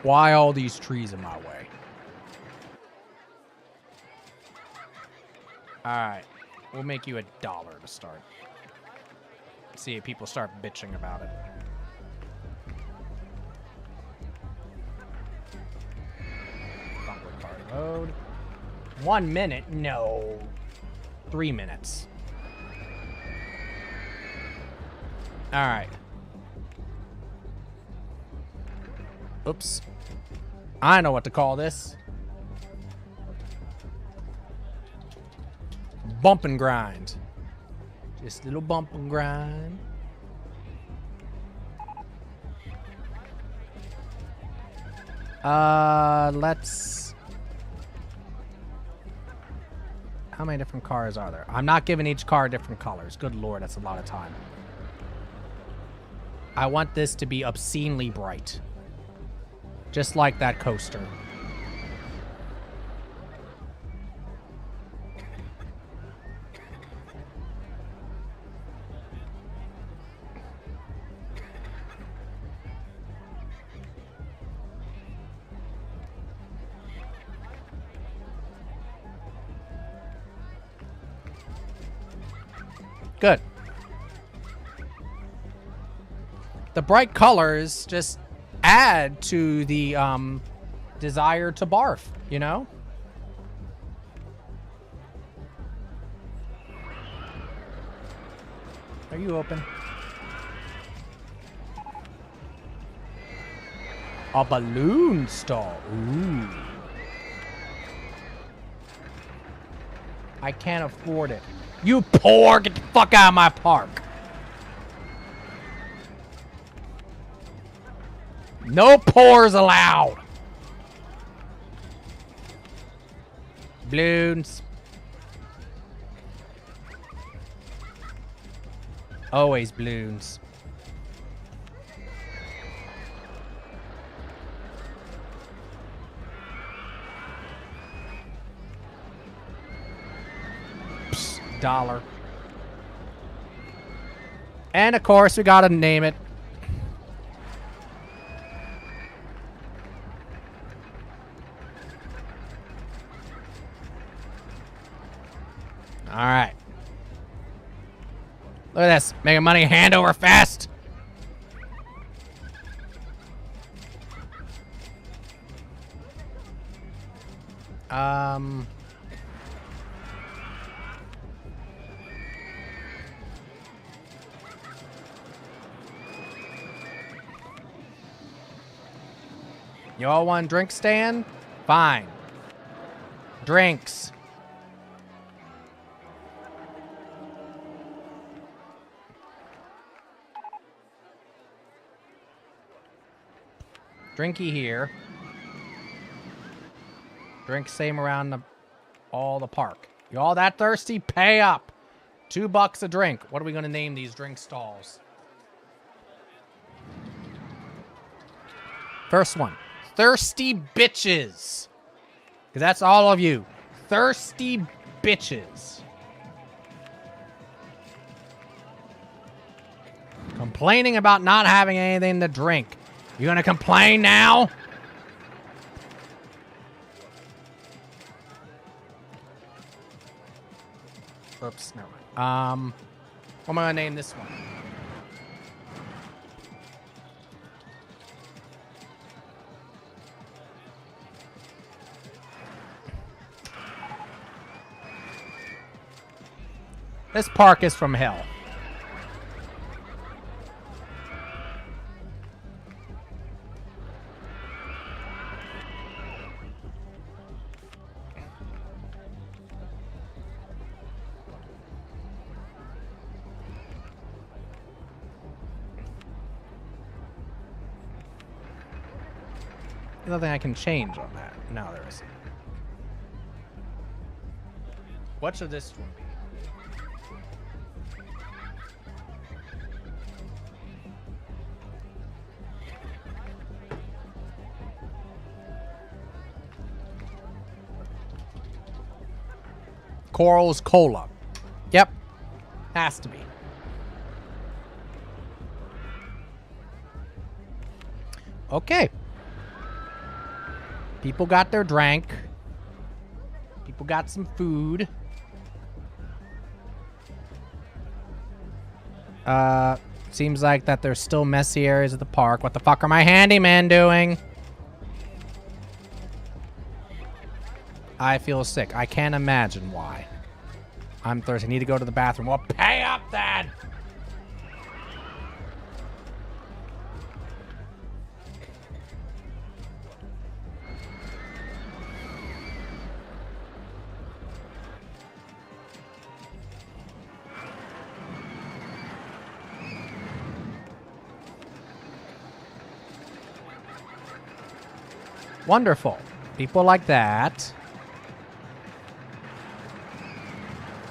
Why all these trees in my way? Alright. We'll make you $1 to start. See if people start bitching about it. Bumper car load. 1 minute? No. 3 minutes. Alright. Oops. I know what to call this. Bump and grind. Just a little bump and grind. Let's... How many different cars are there? I'm not giving each car different colors. Good lord, that's a lot of time. I want this to be obscenely bright. Just like that coaster. Good. The bright colors just add to the desire to barf, you know? Are you open? A balloon stall. Ooh. I can't afford it. You poor! Get the fuck out of my park. No poors allowed. Balloons. Always balloons. Psst, $1. And of course, we gotta name it. All right. Look at this. Making money hand over fist. You all want drink stand? Fine. Drinks. Drinky here. Drink same around all the park. You all that thirsty? Pay up. $2 a drink. What are we going to name these drink stalls? First one. Thirsty bitches. Because that's all of you. Thirsty bitches. Complaining about not having anything to drink. You gonna complain now? Oops, no. What am I gonna name this one? This park is from hell. There's nothing I can change on that. No, there isn't. What should this one be? Coral's Cola. Yep. Has to be. Okay. People got their drink. People got some food. Seems like that there's still messy areas of the park. What the fuck are my handyman doing? I feel sick. I can't imagine why. I'm thirsty. I need to go to the bathroom. Well, pay up then! Wonderful. People like that.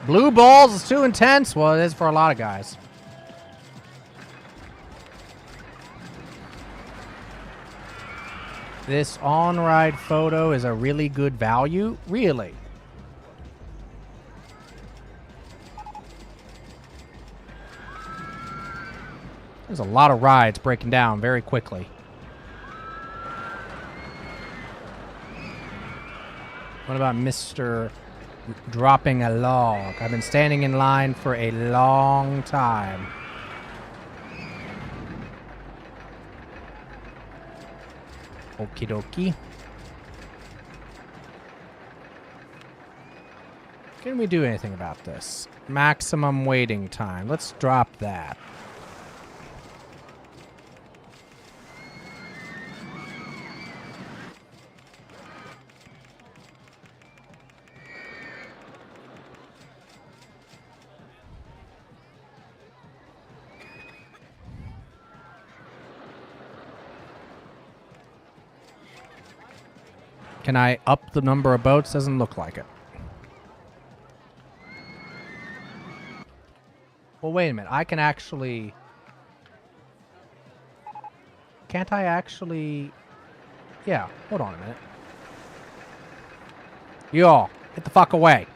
Blue balls is too intense. Well, it is for a lot of guys. This on-ride photo is a really good value. Really? There's a lot of rides breaking down very quickly. What about Mr. dropping a log? I've been standing in line for a long time. Okie dokie. Can we do anything about this? Maximum waiting time. Let's drop that. Can I up the number of boats? Doesn't look like it. Well, wait a minute. I can actually... Can't I actually... Yeah, hold on a minute. You all, get the fuck away.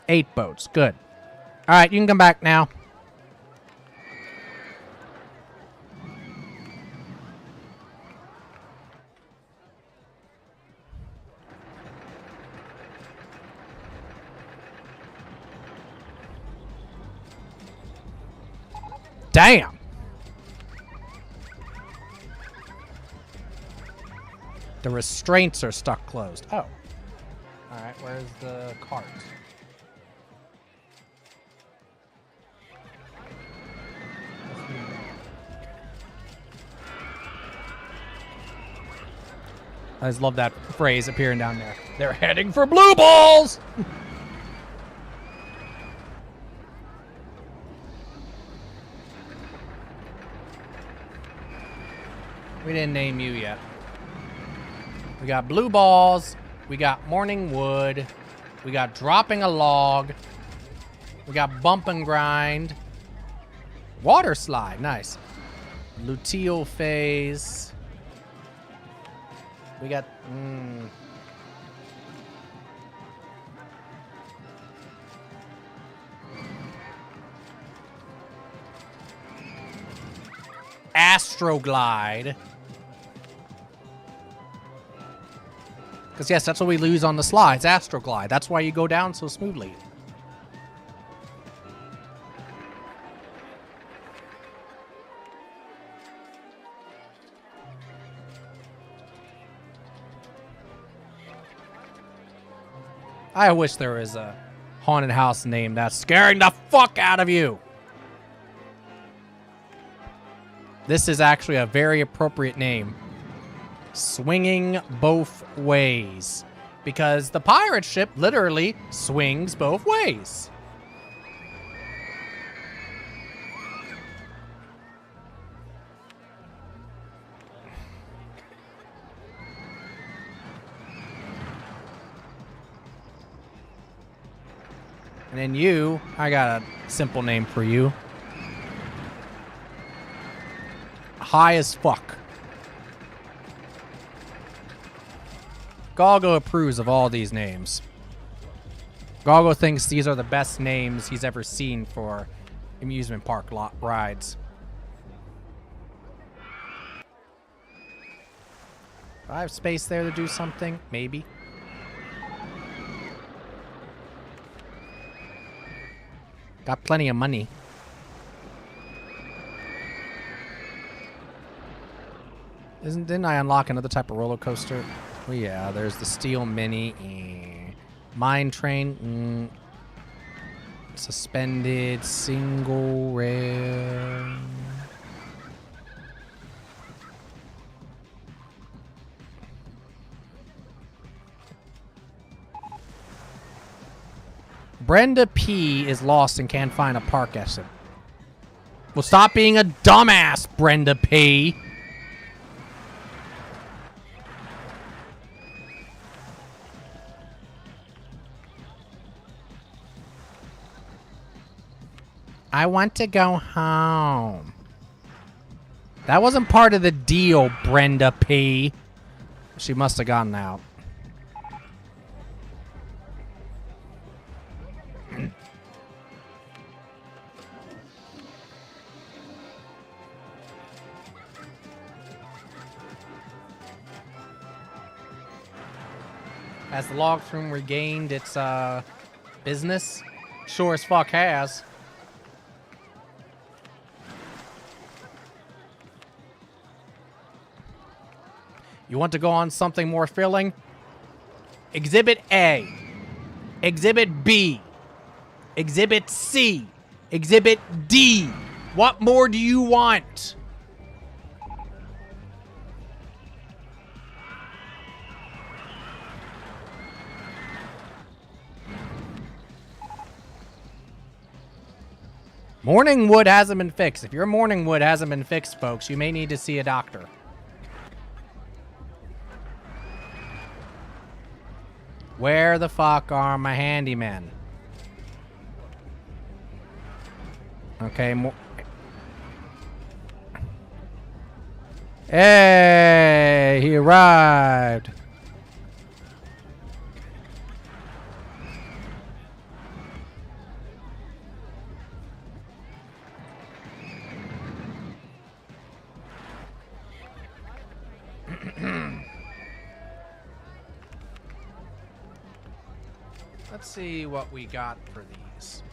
Eight boats. Good. All right, you can come back now. Damn. The restraints are stuck closed. Oh. All right, where's the cart? I just love that phrase appearing down there. They're heading for blue balls! We didn't name you yet. We got blue balls. We got morning wood. We got dropping a log. We got bump and grind. Water slide. Nice. Luteal phase. We got... Astroglide. Because, yes, that's what we lose on the slides. Astroglide. That's why you go down so smoothly. I wish there was a haunted house name that's scaring the fuck out of you. This is actually a very appropriate name. Swinging both ways. Because the pirate ship literally swings both ways. And then you, I got a simple name for you. High as fuck. Galgo approves of all these names. Galgo thinks these are the best names he's ever seen for amusement park lot rides. Do I have space there to do something? Maybe. Got plenty of money. Didn't I unlock another type of roller coaster? Well, yeah, there's the Steel Mini. Mine Train. Suspended single rail. Brenda P is lost and can't find a park exit. Well, stop being a dumbass, Brenda P. I want to go home. That wasn't part of the deal, Brenda P. She must have gotten out. Has the log flume regained its business? Sure as fuck has. You want to go on something more filling? Exhibit A. Exhibit B. Exhibit C. Exhibit D. What more do you want? Morning wood hasn't been fixed. If your morning wood hasn't been fixed, folks, you may need to see a doctor. Where the fuck are my handymen? Okay, hey, he arrived. Let's see what we got for these.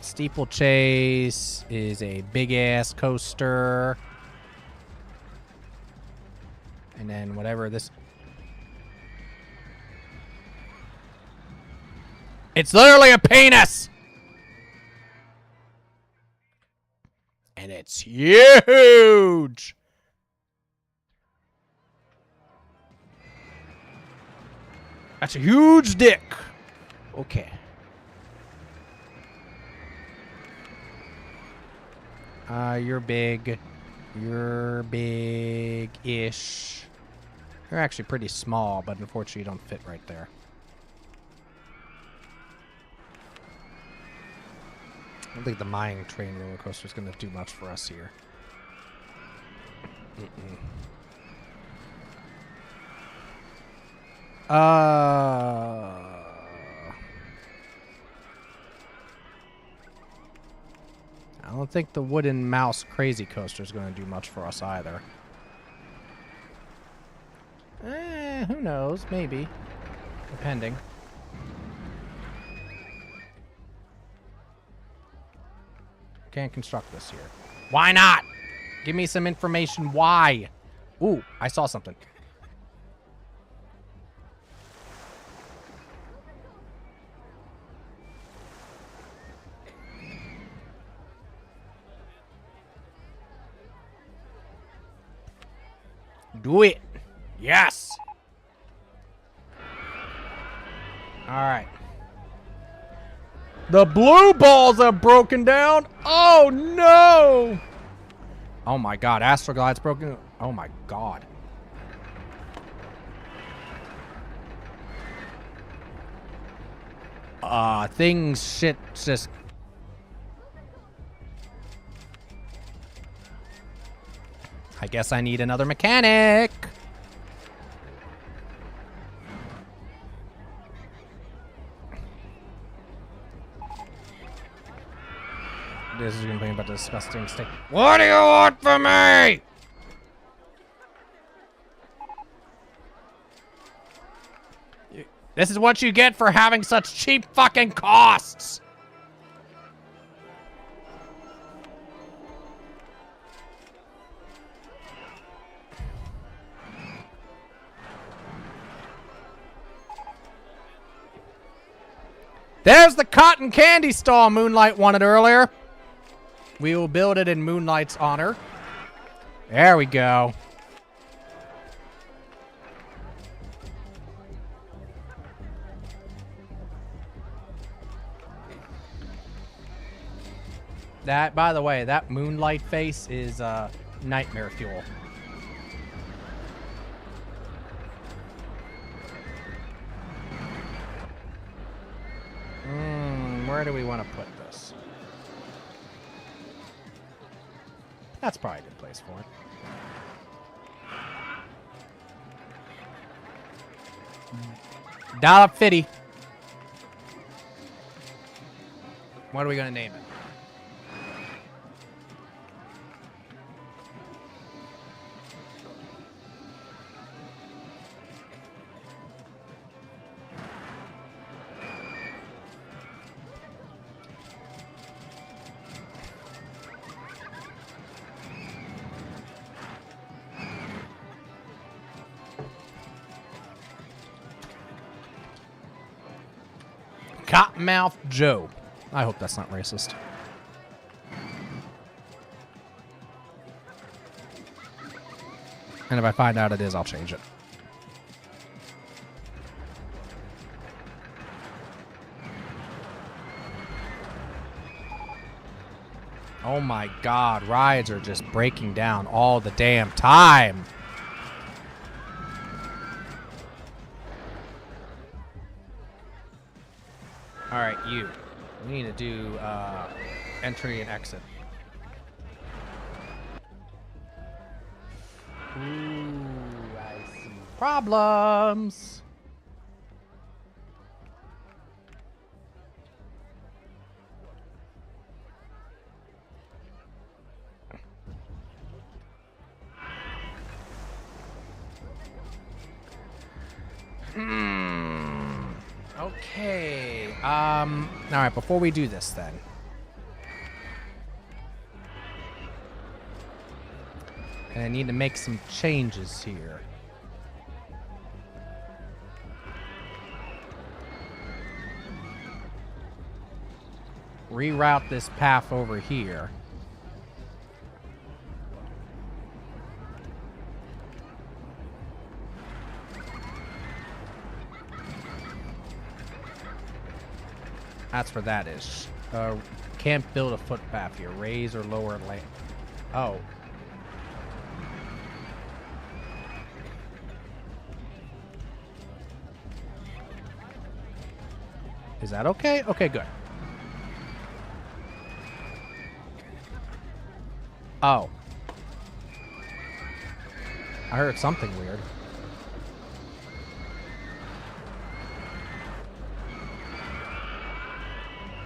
Steeplechase is a big-ass coaster. And then whatever this... It's literally a penis! And it's huge! That's a huge dick! Okay. You're big. You're big-ish. You're actually pretty small, but unfortunately you don't fit right there. I don't think the Mine Train roller coaster is going to do much for us here. I don't think the Wooden Mouse Crazy Coaster is going to do much for us either. Who knows? Maybe. Depending. Can't construct this here. Why not? Give me some information. Why? Ooh, I saw something. Do it. Yes. All right. The blue balls have broken down. Oh, no. Oh, my God. Astroglide's broken. Oh, my God. Shit just... I guess I need another mechanic. This is gonna be about disgusting steak. What do you want from me? This is what you get for having such cheap fucking costs. There's the cotton candy stall Moonlight wanted earlier. We will build it in Moonlight's honor. There we go. That, by the way, that Moonlight face is nightmare fuel. Where do we want to put this? That's probably a good place for it. $1.50. What are we going to name it? Cottonmouth Joe. I hope that's not racist. And if I find out it is, I'll change it. Oh my God, rides are just breaking down all the damn time. All right, you. We need to do entry and exit. Ooh, I see problems. Okay. All right, before we do this then. And I need to make some changes here. Reroute this path over here. That's where that is. Can't build a footpath here. Raise or lower lane. Oh. Is that okay? Okay, good. Oh. I heard something weird.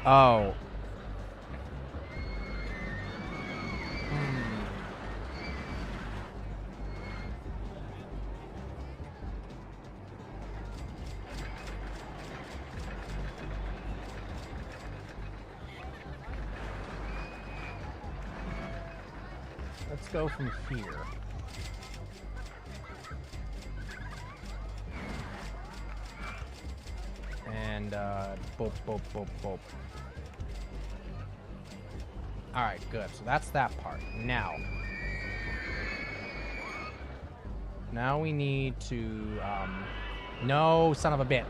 Oh. Let's go from here. And, boop, boop, boop, boop. Alright, good. So that's that part. Now we need to, no, son of a bitch.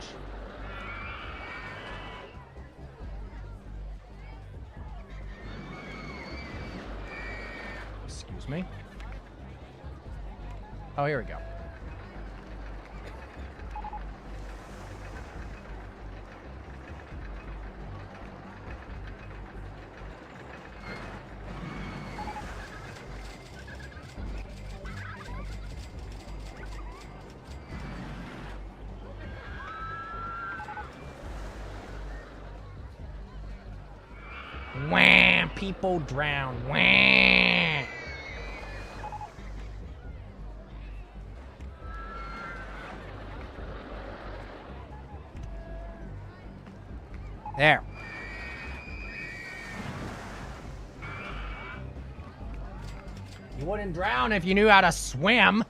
Excuse me. Oh, here we go. Wham! People drown. Wham! There. You wouldn't drown if you knew how to swim.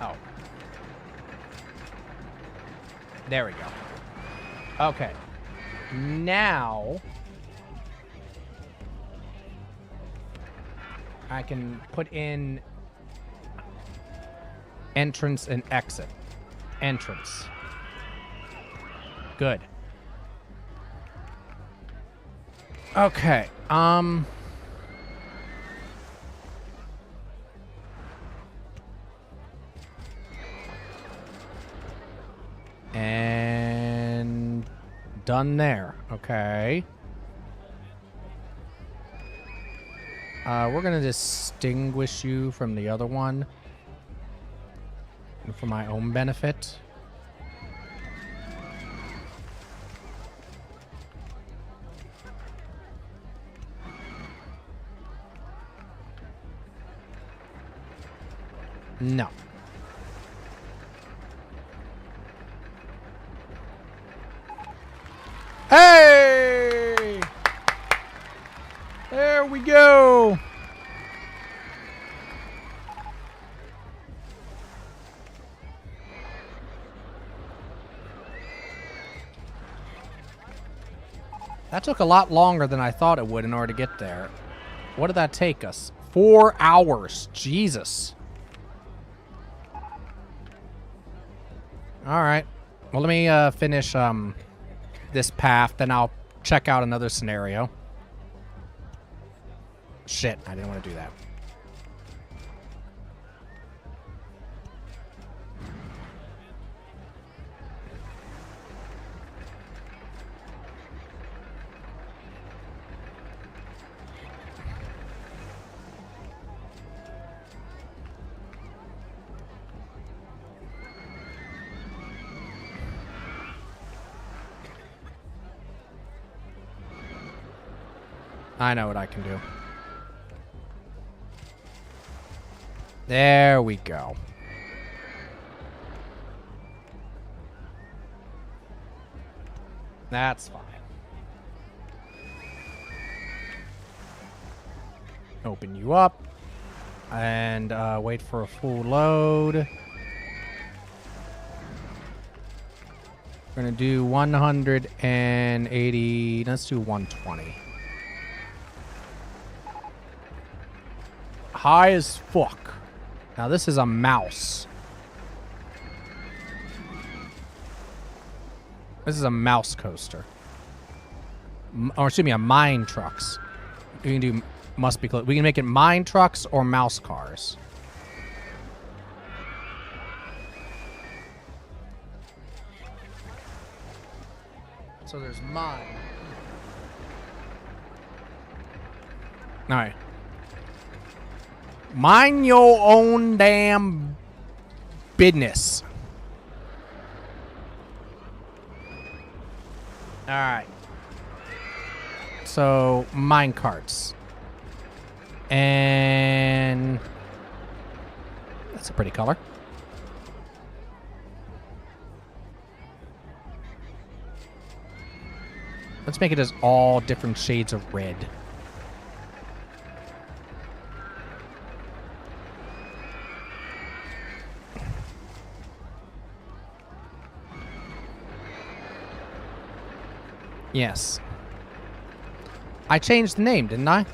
Oh. There we go. Okay. Now I can put in entrance and exit. Entrance. Good. Okay. And done there. Okay. We're gonna distinguish you from the other one. And for my own benefit. No. Hey! There we go. That took a lot longer than I thought it would in order to get there. What did that take us? 4 hours. Jesus. All right. Well, let me finish this path, then I'll check out another scenario. Shit, I didn't want to do that. I know what I can do. There we go. That's fine. Open you up. And wait for a full load. We're going to do 180. Let's do 120. High as fuck. Now this is a mouse. This is a mouse coaster. Or excuse me, a mine trucks. We can do must be close. We can make it mine trucks or mouse cars. So there's mine. All right. Mind your own damn business. All right. So, mine carts. And that's a pretty color. Let's make it as all different shades of red. Yes. I changed the name, didn't I?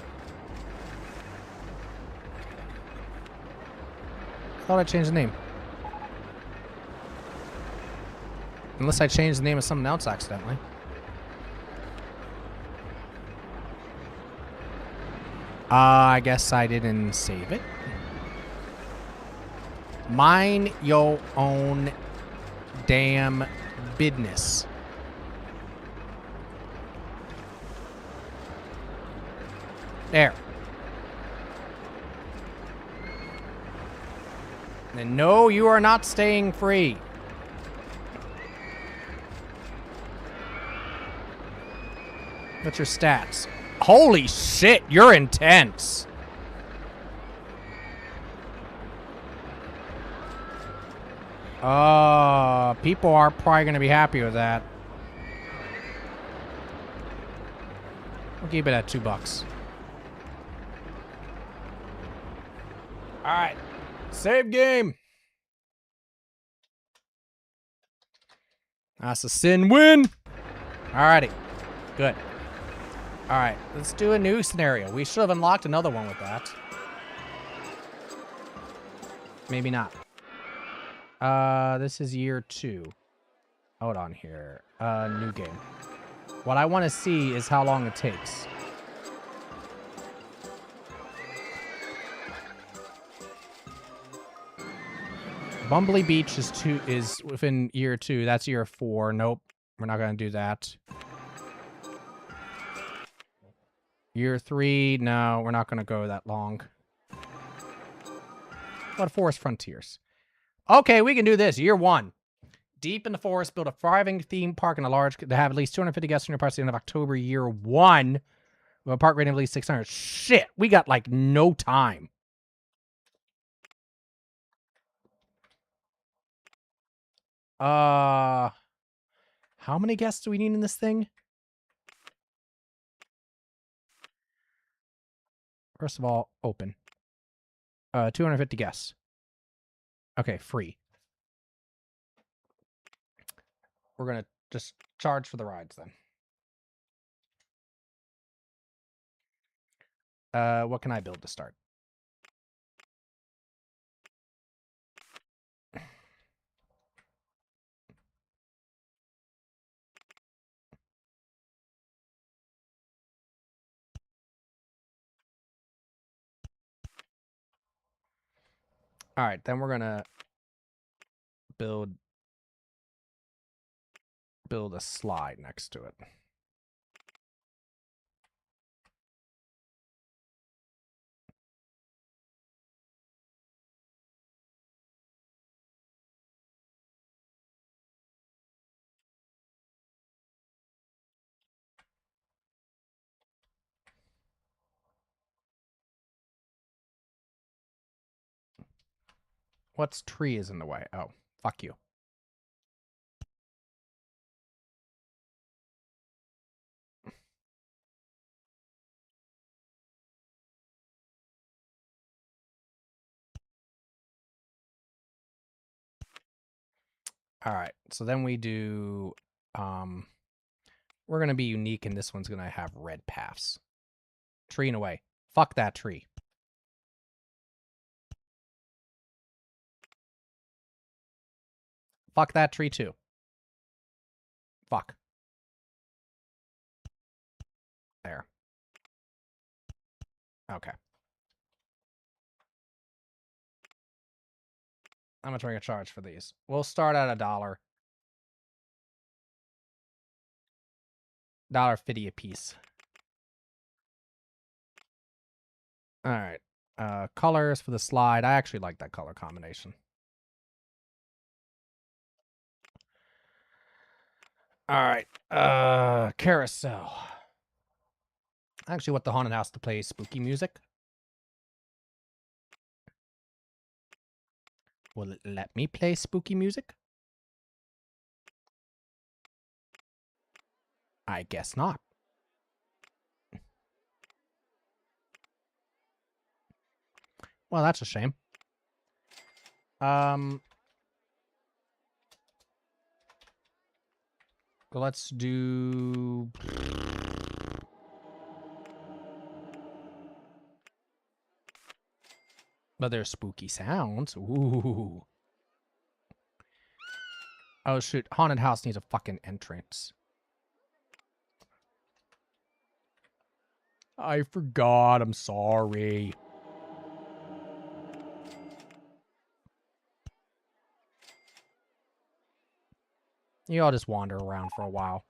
I thought I changed the name. Unless I changed the name of something else accidentally. I guess I didn't save it. Mind your own damn business. There. And no, you are not staying free. What's your stats? Holy shit, you're intense. People are probably going to be happy with that. We'll keep it at $2. Alright. Save game. That's a sin win. Alrighty. Good. Alright, let's do a new scenario. We should have unlocked another one with that. Maybe not. This is year 2. Hold on here. New game. What I want to see is how long it takes. Bumbly Beach is within year 2. That's year 4. Nope. We're not gonna do that. Year 3, no, we're not gonna go that long. What Forest Frontiers? Okay, we can do this. Year 1. Deep in the forest, build a thriving theme park and a large to have at least 250 guests in your party at the end of October. Year 1. With a park rating of at least 600. Shit, we got like no time. How many guests do we need in this thing? First of all, open. 250 guests. Okay, free. We're gonna just charge for the rides then. What can I build to start? All right, then we're gonna build a slide next to it. What's tree is in the way? Oh, fuck you. All right, so then we do, we're going to be unique, and this one's going to have red paths. Tree in a way. Fuck that tree. Fuck that tree, too. Fuck. There. Okay. How much are we going to charge for these? We'll start at $1. $1.50 a piece. All right. Colors for the slide. I actually like that color combination. All right. Carousel. I actually want the haunted house to play spooky music. Will it let me play spooky music? I guess not. Well, that's a shame. Let's do... But there's spooky sounds. Ooh. Oh, shoot. Haunted house needs a fucking entrance. I forgot. I'm sorry. You all just wander around for a while.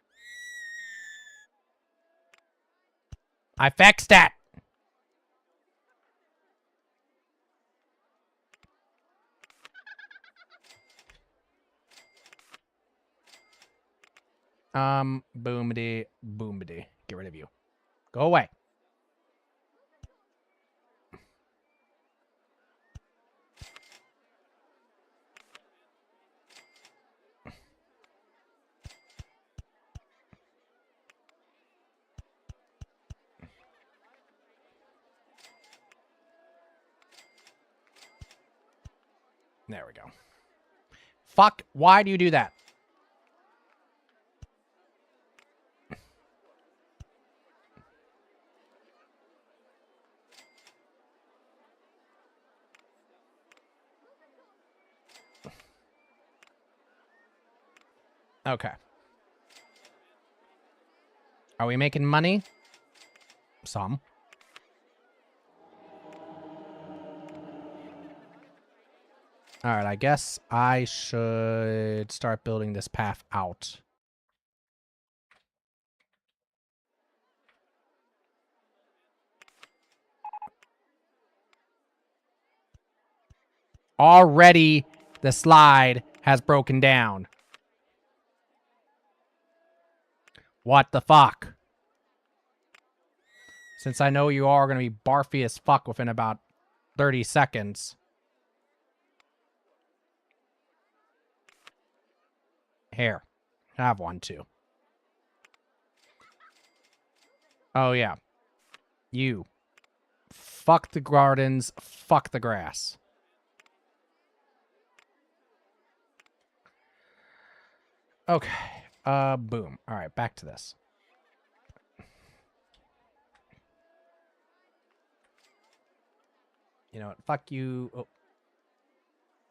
I fixed it! Boomity, boomity. Get rid of you. Go away. There we go. Fuck, why do you do that? Okay. Are we making money? Some. All right, I guess I should start building this path out. Already, the slide has broken down. What the fuck? Since I know you are going to be barfy as fuck within about 30 seconds. Here. Have one, too. Oh, yeah. You. Fuck the gardens. Fuck the grass. Okay. Boom. All right, back to this. You know what? Fuck you. Oh.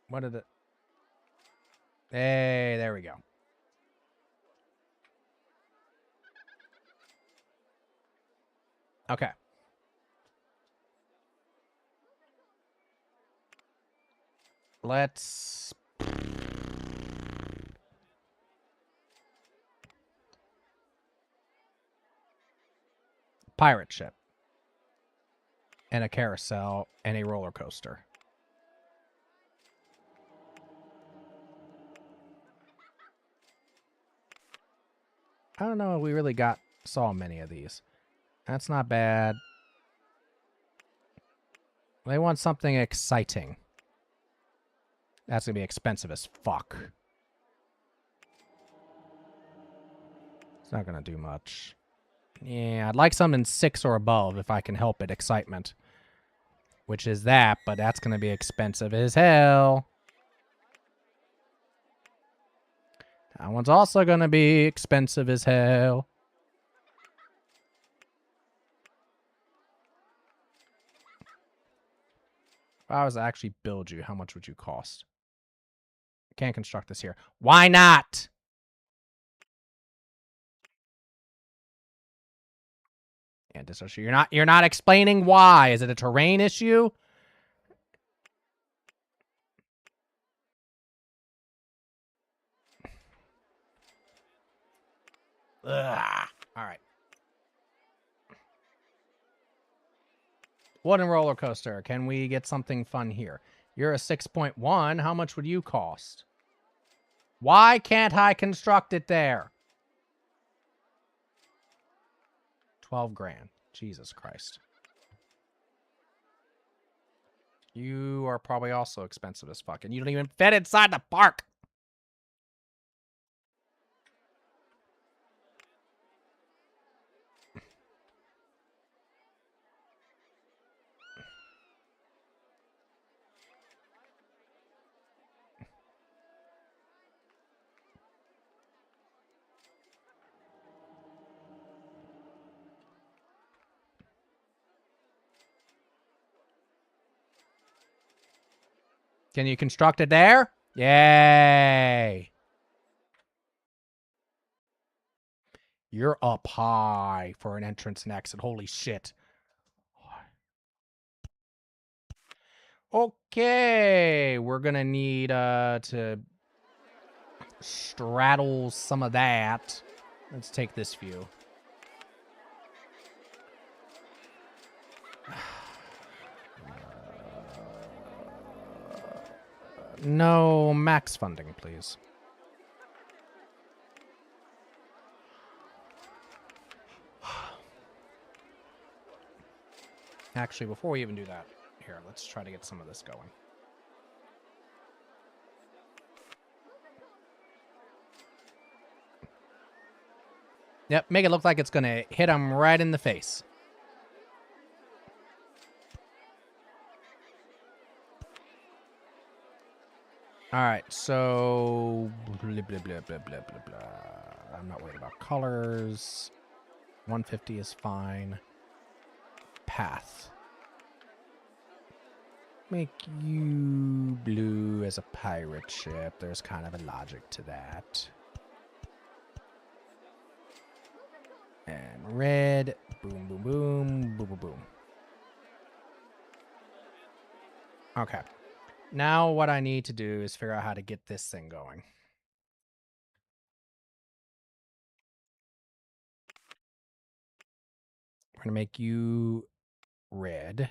What did it? Hey, there we go. Okay. Let's... Pirate ship. And a carousel and a roller coaster. I don't know if we really saw many of these. That's not bad. They want something exciting. That's going to be expensive as fuck. It's not going to do much. Yeah, I'd like something 6 or above if I can help it. Excitement. Which is that, but that's going to be expensive as hell. That one's also going to be expensive as hell. If I was to actually build you, how much would you cost? Can't construct this here. Why not? And you're not explaining why. Is it a terrain issue? Ugh. All right. Wooden roller coaster. Can we get something fun here? You're a 6.1. How much would you cost? Why can't I construct it there? 12 grand. Jesus Christ. You are probably also expensive as fuck, and you don't even fit inside the park. Can you construct it there? Yay. You're up high for an entrance and exit. Holy shit. Okay, we're gonna need to straddle some of that. Let's take this view. No max funding, please. Actually, before we even do that, here, let's try to get some of this going. Yep, make it look like it's going to hit him right in the face. All right, so blah, blah, blah, blah, blah, blah, blah. I'm not worried about colors. 150 is fine. Path. Make you blue as a pirate ship. There's kind of a logic to that. And red. Boom, boom, boom. Boom, boom, boom. Okay. Now what I need to do is figure out how to get this thing going. We're going to make you red.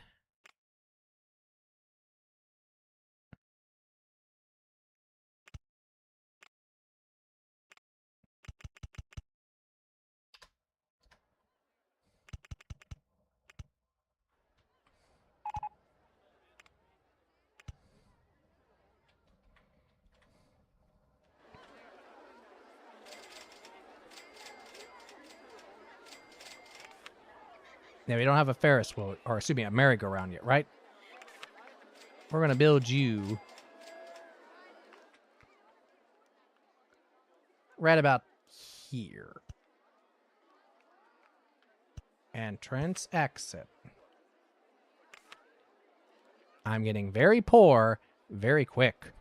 Now, we don't have a Ferris wheel, or excuse me, a merry-go-round yet, right? We're going to build you right about here. Entrance, exit. I'm getting very poor very quick.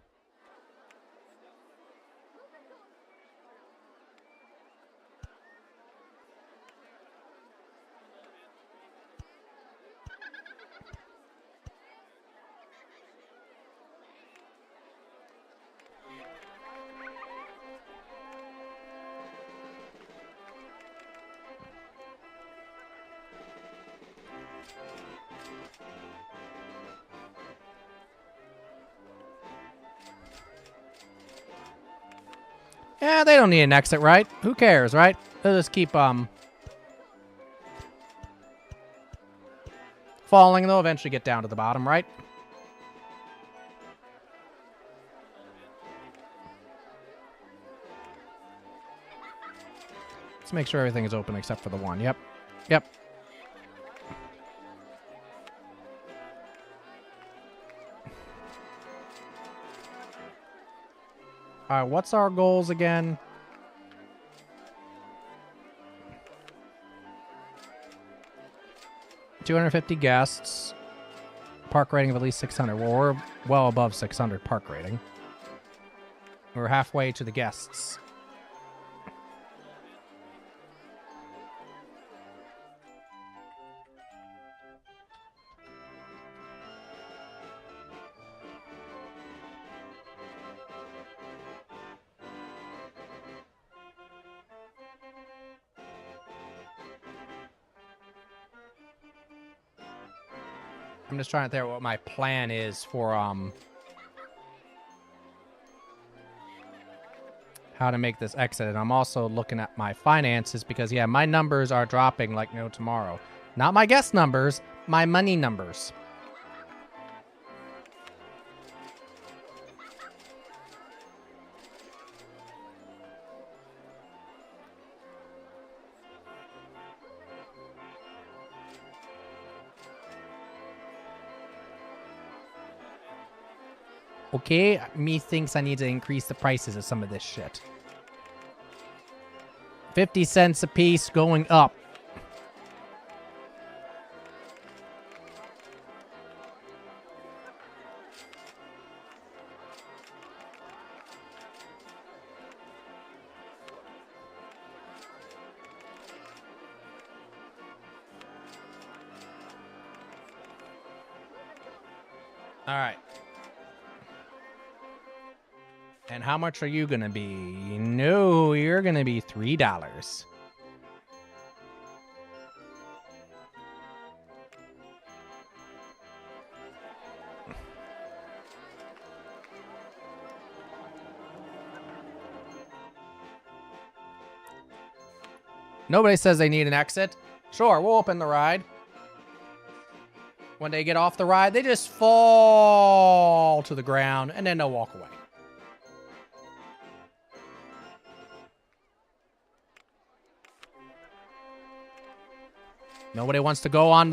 Yeah, they don't need an exit, right? Who cares, right? They'll just keep falling, and they'll eventually get down to the bottom, right? Let's make sure everything is open except for the one. Yep. Yep. All right, what's our goals again? $250 guests. Park rating of at least 600. Well, we're well above 600 park rating. We're halfway to the guests. I'm just trying to think what my plan is for how to make this exit. And I'm also looking at my finances because, yeah, my numbers are dropping like no tomorrow. Not my guest numbers, my money numbers. Okay, me thinks I need to increase the prices of some of this shit. 50 cents a piece going up. All right. And how much are you going to be? No, you're going to be $3. Nobody says they need an exit. Sure, we'll open the ride. When they get off the ride, they just fall to the ground, and then they'll walk away. Nobody wants to go on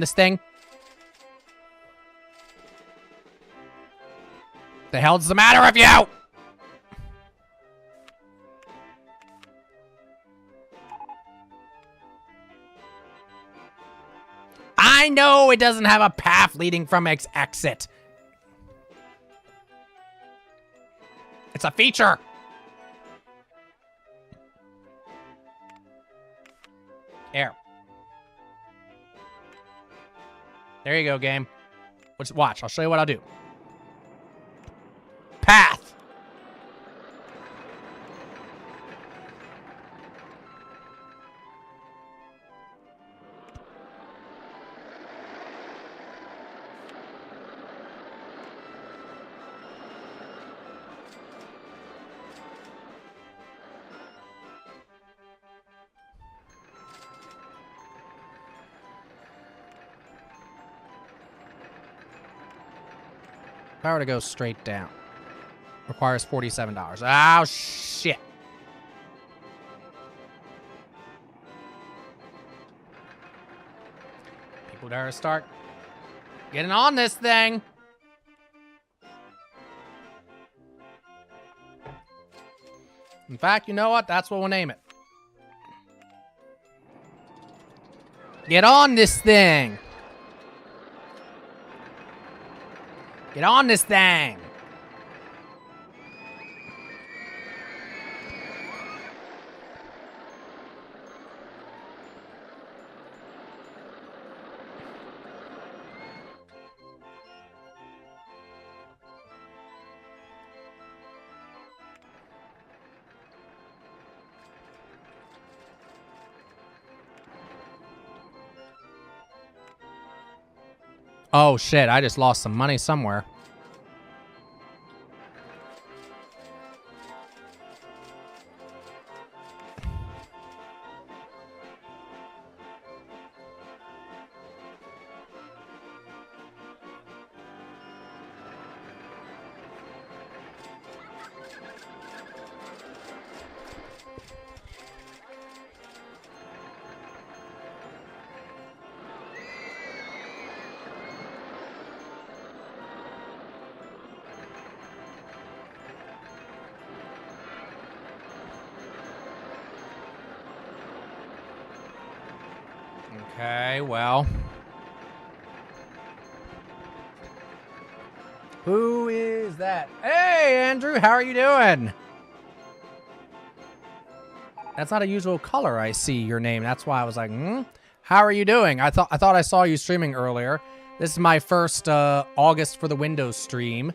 this thing. The hell's the matter with you? I know it doesn't have a path leading from exit. It's a feature. Here. There you go, game. Watch. I'll show you what I'll do. Path. If I were to go straight down, requires $47. Oh, shit. People better start getting on this thing. In fact, you know what? That's what we'll name it. Get on this thing. Get on this thing. Oh, shit. I just lost some money somewhere. Okay, well. Who is that? Hey, Andrew, how are you doing? That's not a usual color I see your name. That's why I was like, how are you doing? I thought I saw you streaming earlier. This is my first August for the Windows stream.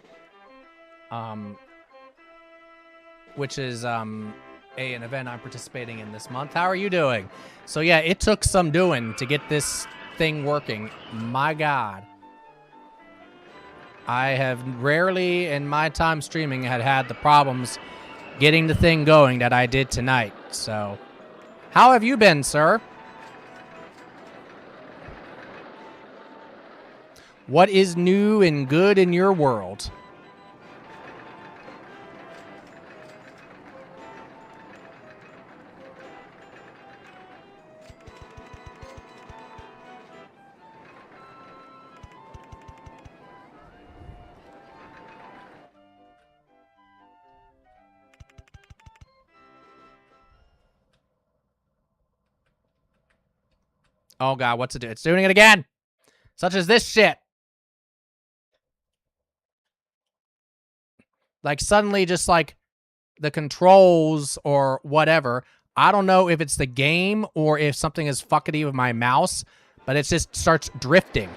Which is an event I'm participating in this month. How are you doing? So yeah, it took some doing to get this thing working. My God. I have rarely in my time streaming had the problems getting the thing going that I did tonight. So, how have you been, sir? What is new and good in your world? Oh, God, what's it do? It's doing it again. Such as this shit. Like, suddenly just, like, the controls or whatever. I don't know if it's the game or if something is fuckity with my mouse, but it just starts drifting.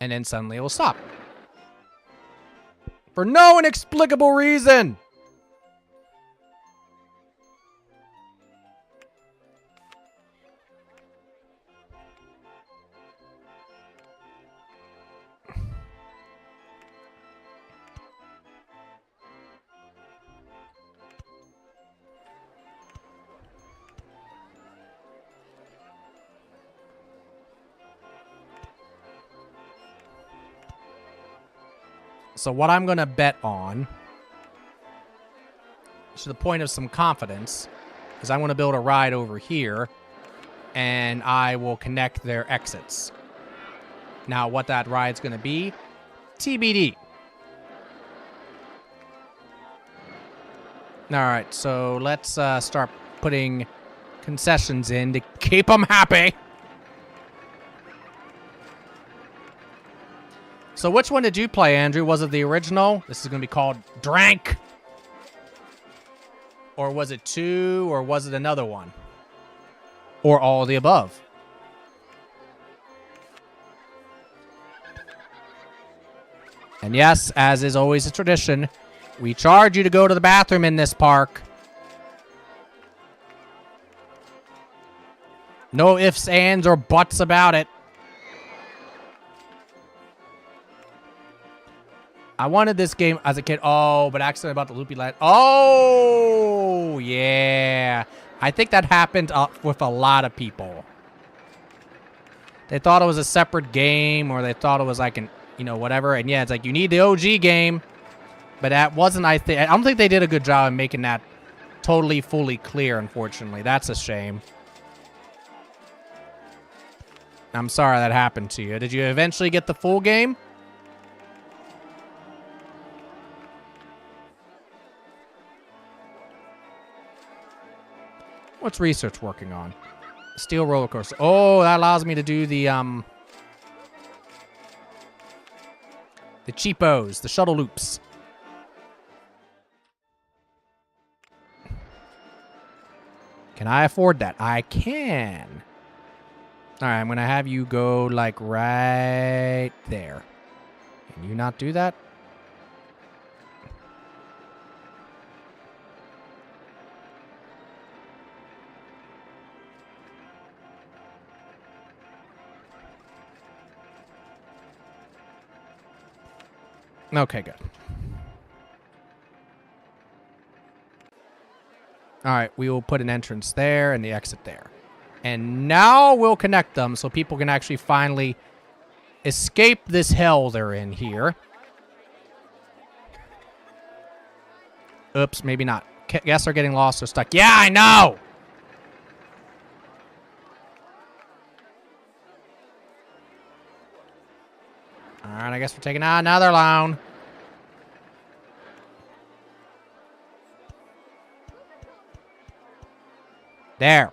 And then suddenly it will stop. For no inexplicable reason. So what I'm going to bet on, to the point of some confidence, is I'm going to build a ride over here, and I will connect their exits. Now, what that ride's going to be, TBD. All right, so let's start putting concessions in to keep them happy. So which one did you play, Andrew? Was it the original? This is going to be called Drank. Or was it 2, or was it another one? Or all of the above? And yes, as is always a tradition, we charge you to go to the bathroom in this park. No ifs, ands, or buts about it. I wanted this game as a kid. Oh, but accidentally about the loopy land. Oh, yeah. I think that happened with a lot of people. They thought it was a separate game, or they thought it was like an, you know, whatever. And yeah, it's like, you need the OG game. But that wasn't, I don't think they did a good job of making that totally, fully clear, unfortunately. That's a shame. I'm sorry that happened to you. Did you eventually get the full game? What's research working on? Steel roller coaster. Oh, that allows me to do the cheapos, the shuttle loops. Can I afford that? I can. All right, I'm going to have you go like right there. Can you not do that? Okay, good. All right, we will put an entrance there and the exit there. And now we'll connect them so people can actually finally escape this hell they're in here. Oops, maybe not. Guess they're getting lost or stuck. Yeah, I know! All right, I guess we're taking out another loan. There.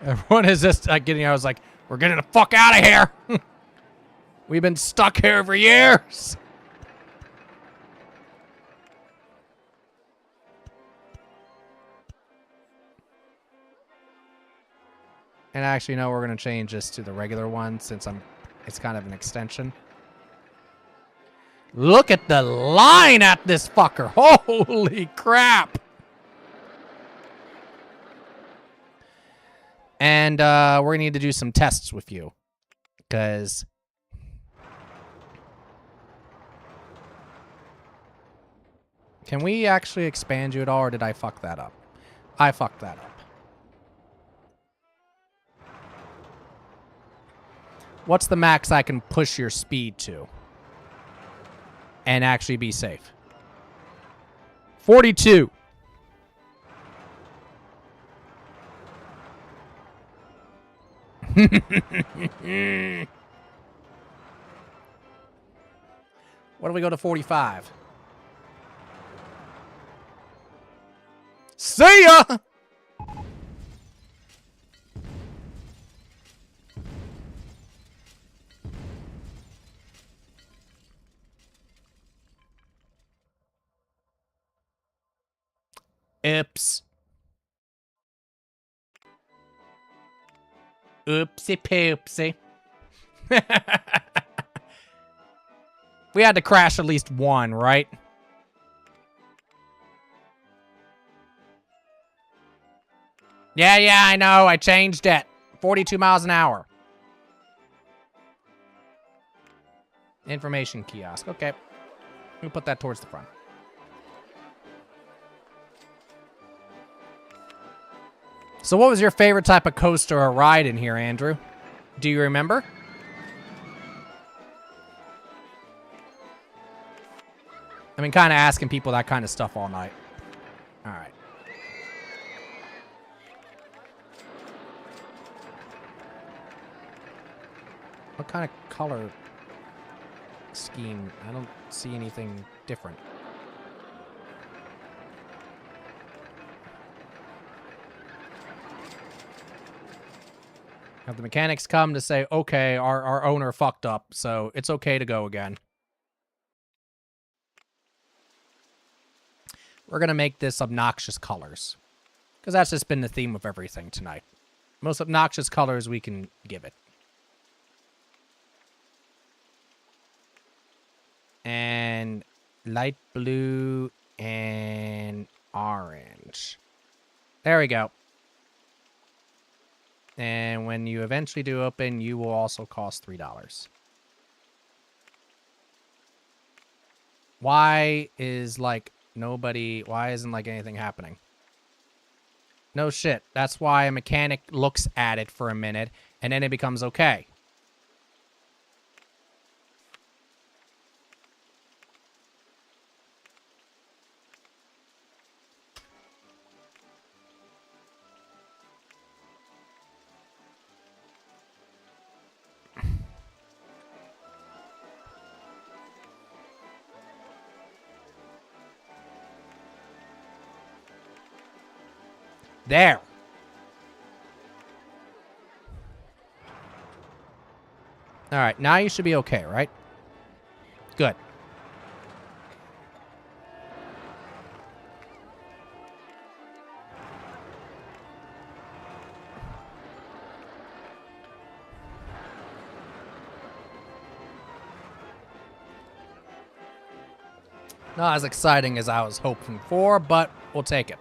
Everyone is just getting, I was like, we're getting the fuck out of here. We've been stuck here for years. And actually, no, we're going to change this to the regular one since it's kind of an extension. Look at the line at this fucker. Holy crap. And we're going to need to do some tests with you. Because... Can we actually expand you at all, or did I fuck that up? I fucked that up. What's the max I can push your speed to? And actually be safe? 42. What do we go to 45? See ya! Oops. Oopsie poopsie. We had to crash at least one, right? Yeah, I know. I changed it. 42 miles an hour. Information kiosk. Okay. We'll put that towards the front. So what was your favorite type of coaster or ride in here, Andrew? Do you remember? I mean, kind of asking people that kind of stuff all night. All right. What kind of color scheme? I don't see anything different. Have the mechanics come to say, okay, our owner fucked up, so it's okay to go again. We're going to make this obnoxious colors. Because that's just been the theme of everything tonight. Most obnoxious colors we can give it. And light blue and orange. There we go. And when you eventually do open, you will also cost $3. Why is like nobody, why isn't like anything happening? No shit. That's why a mechanic looks at it for a minute and then it becomes okay. There. All right, now you should be okay, right? Good. Not as exciting as I was hoping for, but we'll take it.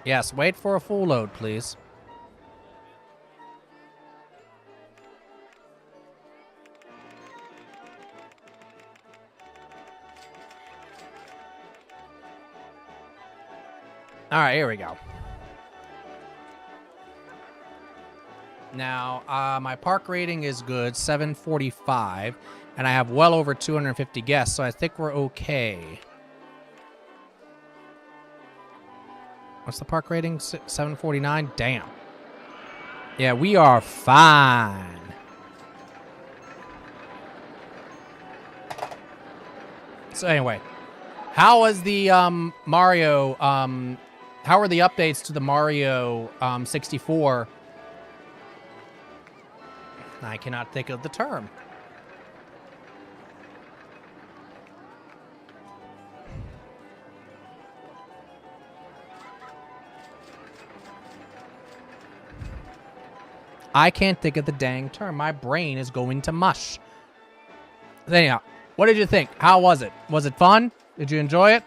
Yes, wait for a full load, please. All right, here we go. Now, my park rating is good, 745, and I have well over 250 guests, so I think we're okay. What's the park rating? 749? Damn. Yeah, we are fine. So anyway, how was the Mario, how are the updates to the Mario 64? I cannot think of the term. I can't think of the dang term. My brain is going to mush. Anyhow, what did you think? How was it? Was it fun? Did you enjoy it?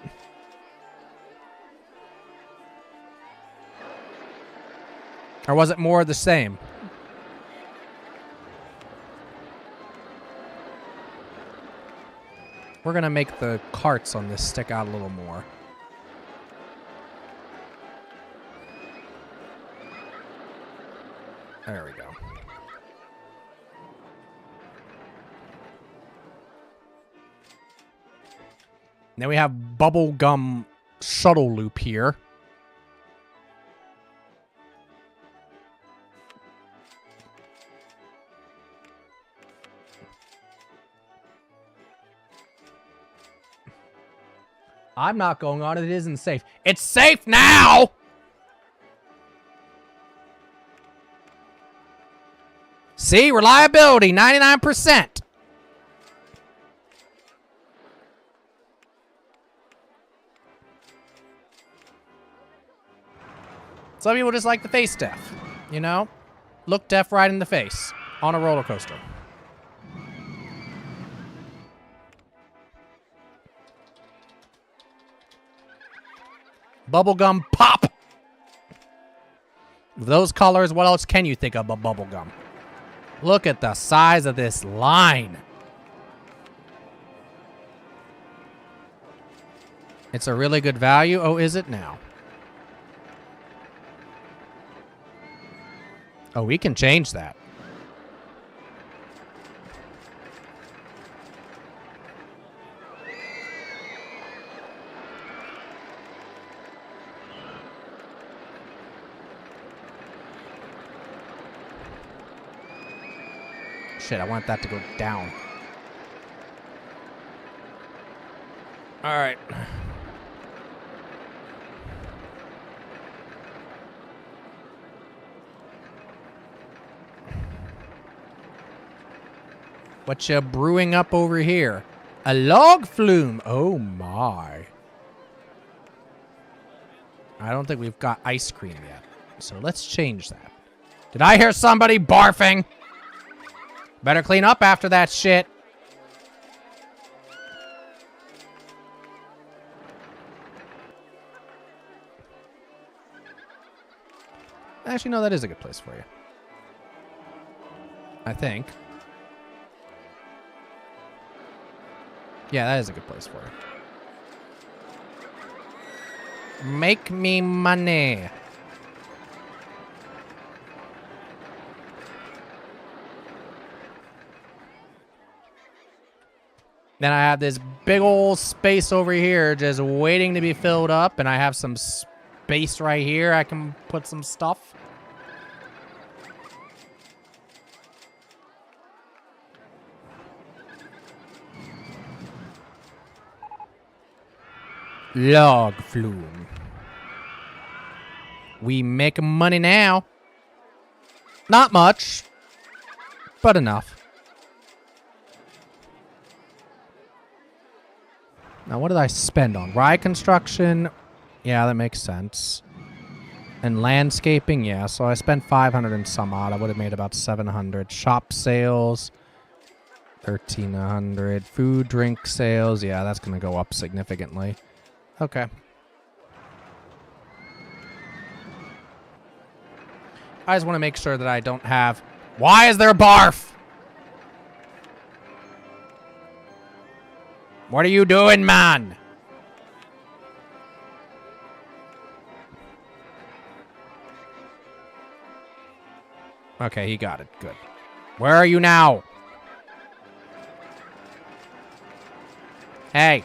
Or was it more of the same? We're going to make the carts on this stick out a little more. There we go. Now we have bubblegum shuttle loop here. I'm not going on it. It isn't safe. It's safe now! See? Reliability, 99%. Some people just like the face death, you know? Look death right in the face on a roller coaster. Bubblegum pop! Those colors, what else can you think of but bubblegum? Look at the size of this line. It's a really good value. Oh, is it now? Oh, we can change that. Shit, I want that to go down. All right. What you brewing up over here? A log flume. Oh my. I don't think we've got ice cream yet. So let's change that. Did I hear somebody barfing? Better clean up after that shit. Actually, no, that is a good place for you. I think. Yeah, that is a good place for you. Make me money. Then I have this big old space over here just waiting to be filled up, and I have some space right here I can put some stuff. Log flume. We make money now. Not much, but enough. Now, what did I spend on? Ride construction? Yeah, that makes sense. And landscaping? Yeah, so I spent 500 and some odd. I would have made about 700. Shop sales? 1,300. Food, drink sales? Yeah, that's going to go up significantly. Okay. I just want to make sure that I don't have... Why is there barf? What are you doing, man? Okay, he got it. Good. Where are you now? Hey.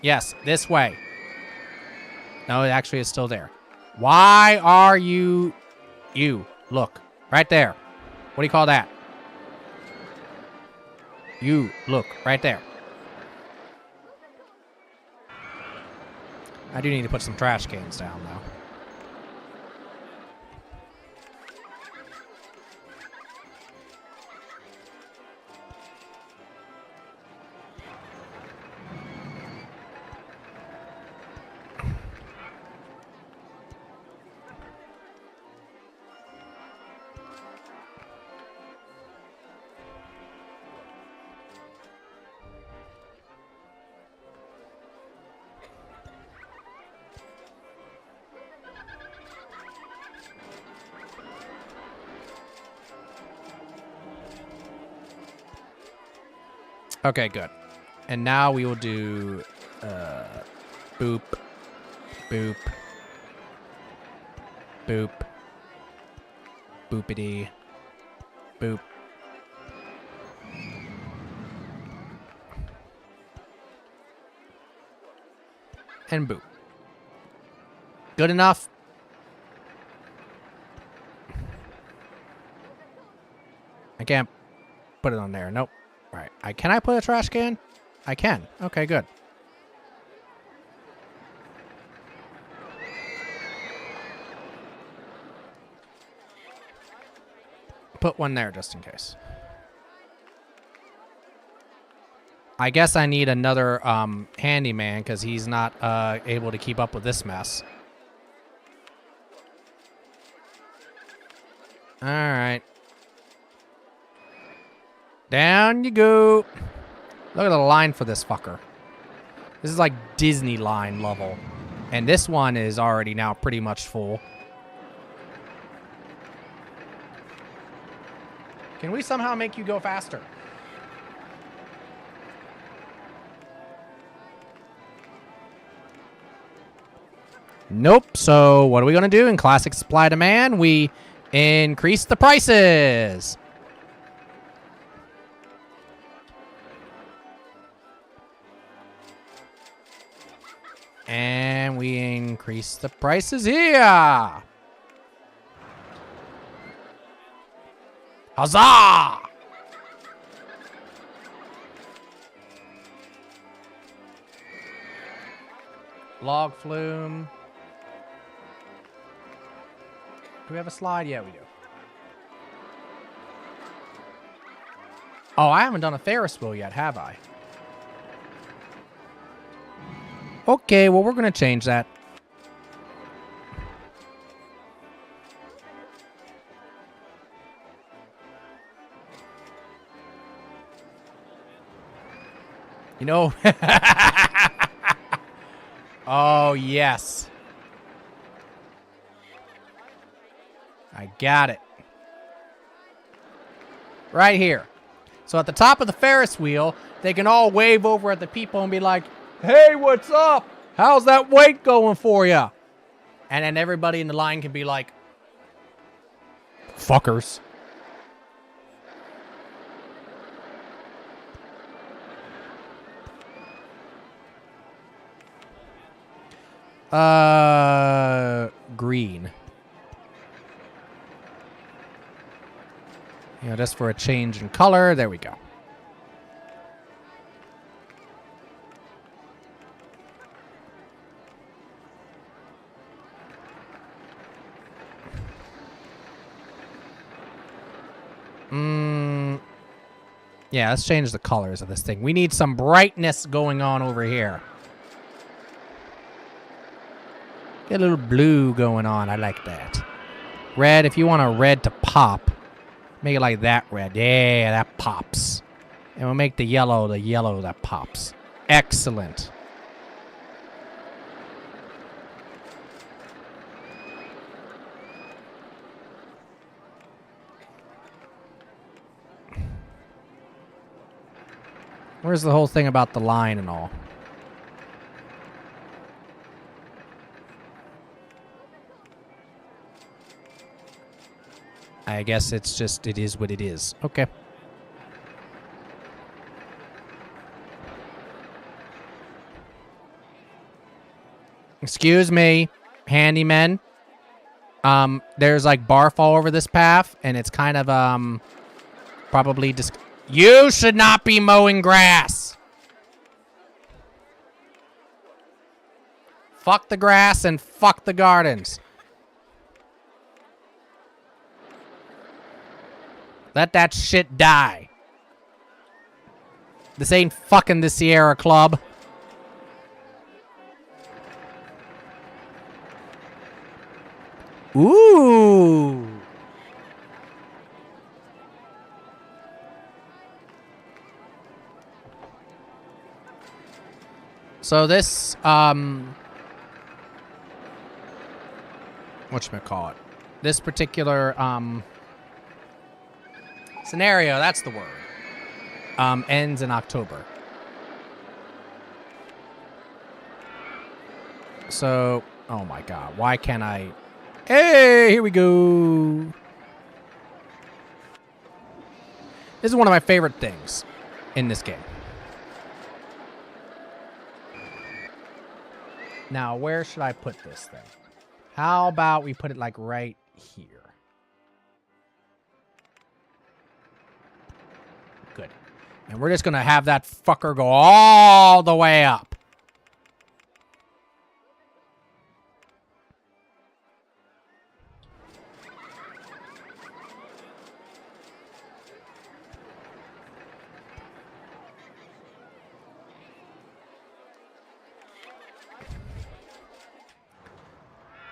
Yes, this way. No, it actually is still there. Why are you... You. Look. Right there. What do you call that? You. Look. Right there. I do need to put some trash cans down, though. Okay, good. And now we will do boop, boop, boop, boopity, boop. And boop. Good enough? I can't put it on there. Nope. All right. Can I put a trash can? I can. Okay, good. Put one there just in case. I guess I need another handyman because he's not able to keep up with this mess. All right. Down you go. Look at the line for this fucker. This is like Disney line level. And this one is already now pretty much full. Can we somehow make you go faster? Nope. So what are we going to do in classic supply demand? We increase the prices. And we increase the prices here. Huzzah! Log flume. Do we have a slide? Yeah, we do. Oh, I haven't done a Ferris wheel yet, have I? Okay, well, we're going to change that. You know... Oh, yes. I got it. Right here. So at the top of the Ferris wheel, they can all wave over at the people and be like, hey, what's up? How's that weight going for you? And then everybody in the line can be like, fuckers. Green. You know, just for a change in color. There we go. Yeah, let's change the colors of this thing. We need some brightness going on over here. Get a little blue going on. I like that. Red, if you want a red to pop, make it like that red. Yeah, that pops. And we'll make the yellow that pops. Excellent. Where's the whole thing about the line and all? I guess it's just, it is what it is. Okay. Excuse me, handyman. There's like barf all over this path, and it's kind of, probably you should not be mowing grass. Fuck the grass and fuck the gardens. Let that shit die. This ain't fucking the Sierra Club. Ooh. So this, whatchamacallit? This particular, scenario, that's the word, ends in October. So, oh my god, why can't I... Hey, here we go. This is one of my favorite things in this game. Now, where should I put this thing? How about we put it like right here? Good. And we're just going to have that fucker go all the way up.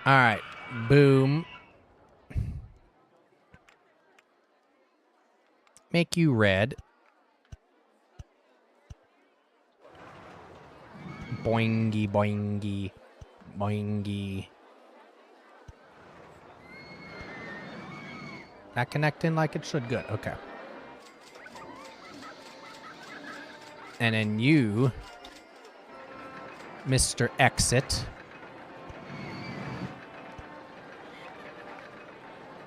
All right. Boom. make you red. Boingy, boingy, boingy. Not connecting like it should. Good. Okay. And then you, Mr. Exit.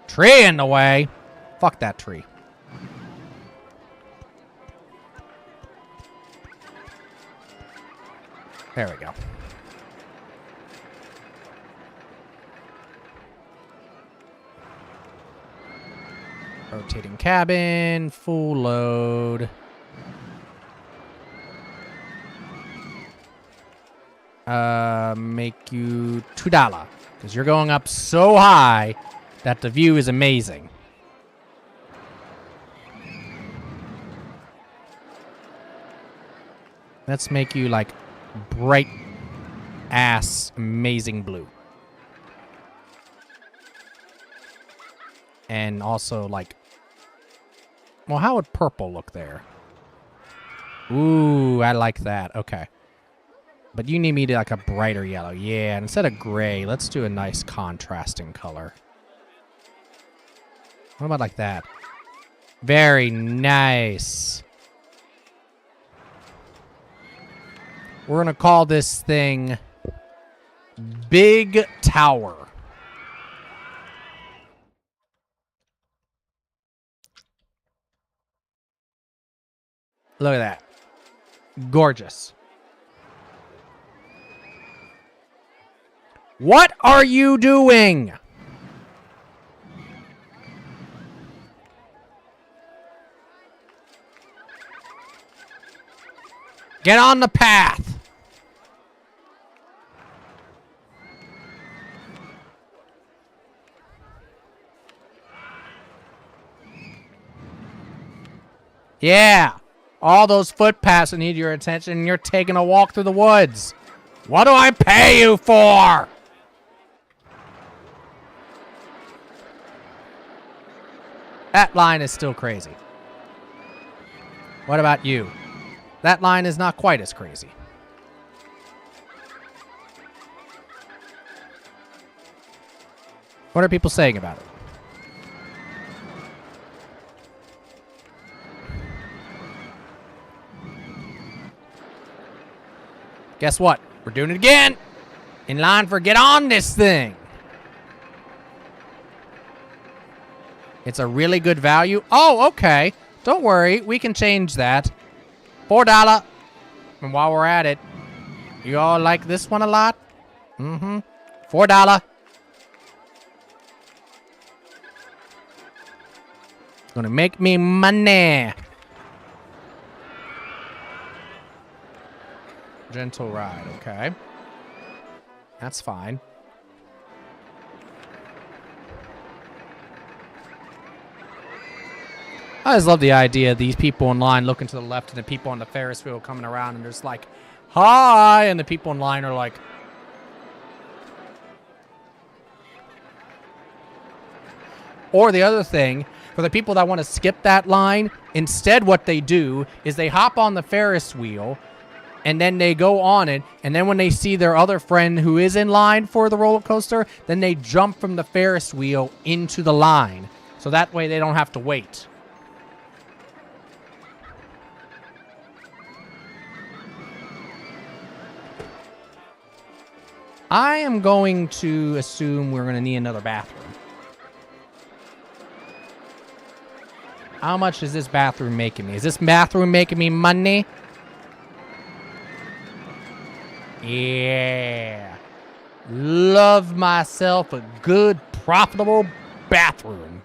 Tree in the way. Fuck that tree. There we go. Rotating cabin, full load. Make you $2 because you're going up so high that the view is amazing. Let's make you like bright ass amazing blue. And also like, well, how would purple look there? Ooh, I like that. Okay. But you need me to like a brighter yellow. Yeah, and instead of gray, let's do a nice contrasting color. What about like that? Very nice. We're going to call this thing Big Tower. Look at that. Gorgeous. What are you doing? Get on the path. Yeah. All those footpaths that need your attention, and you're taking a walk through the woods. What do I pay you for? That line is still crazy. What about you? That line is not quite as crazy. What are people saying about it? Guess what? We're doing it again. In line for get on this thing. It's a really good value. Oh, okay. Don't worry. We can change that. $4. And while we're at it, you all like this one a lot? Mm-hmm. $4. Gonna make me money. Gentle ride, okay. That's fine. I just love the idea of these people in line looking to the left and the people on the Ferris wheel coming around and there's like, hi, and the people in line are like, or the other thing, for the people that want to skip that line, instead what they do is they hop on the Ferris wheel and then they go on it, and then when they see their other friend who is in line for the roller coaster, then they jump from the Ferris wheel into the line. So that way they don't have to wait. I am going to assume we're going to need another bathroom. How much is this bathroom making me? Is this bathroom making me money? Yeah. Love myself a good, profitable bathroom.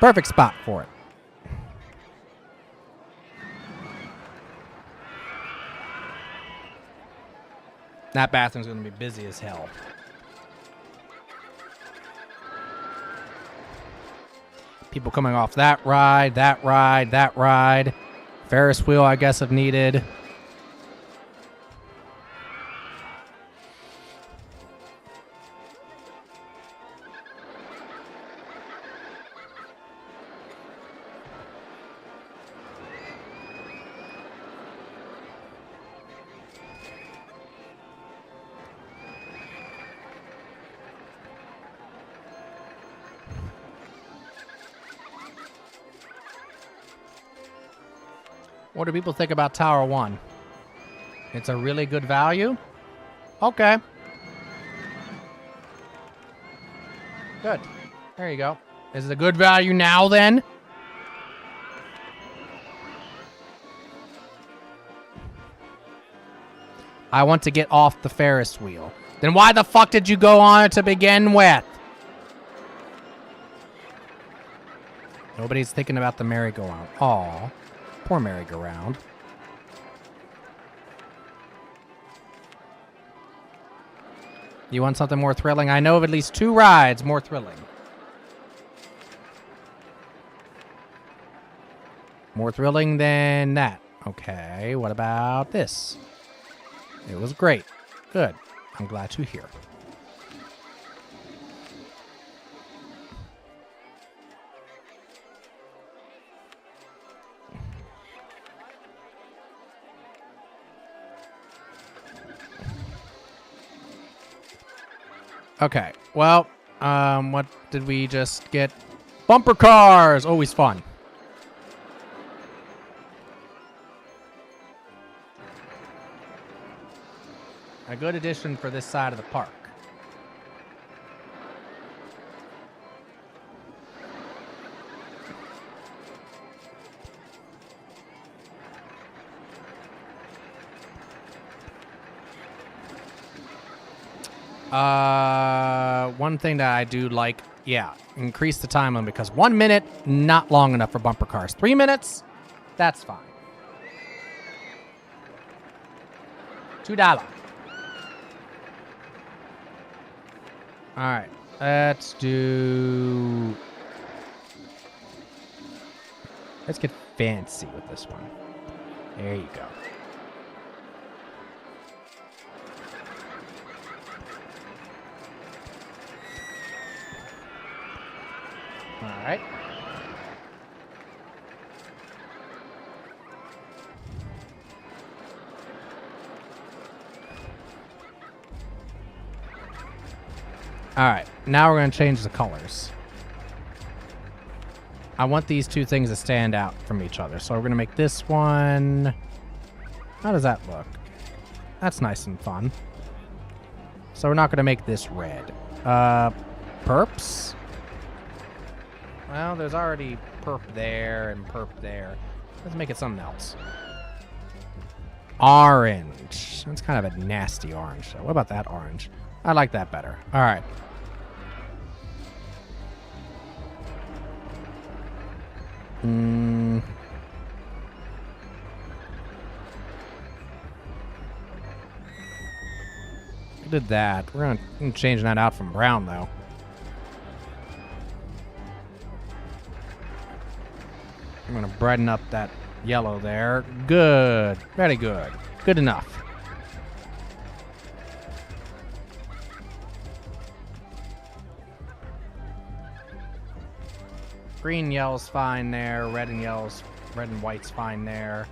Perfect spot for it. That bathroom's going to be busy as hell. People coming off that ride, that ride, that ride. Ferris wheel, I guess, if needed. What do people think about Tower 1? It's a really good value? Okay. Good. There you go. Is it a good value now, then? I want to get off the Ferris wheel. Then why the fuck did you go on it to begin with? Nobody's thinking about the merry-go-round. Aw. Poor merry-go-round. You want something more thrilling? I know of at least 2 rides more thrilling. More thrilling than that. Okay, what about this? It was great. Good. I'm glad to hear. Okay, well, what did we just get? Bumper cars! Always fun. A good addition for this side of the park. One thing that I do like, yeah, increase the time limit because 1 minute, not long enough for bumper cars. 3 minutes, that's fine. $2. All right, let's get fancy with this one. There you go. All right. All right. Now we're going to change the colors. I want these 2 things to stand out from each other. So we're going to make this one. How does that look? That's nice and fun. So we're not going to make this red. Perps? Well, there's already perp there and perp there. Let's make it something else. Orange. That's kind of a nasty orange. So what about that orange? I like that better. All right. We did that. We're gonna change that out from brown though. I'm gonna brighten up that yellow there. Good. Very good. Good enough. Green, yellow's fine there. Red and white's fine there.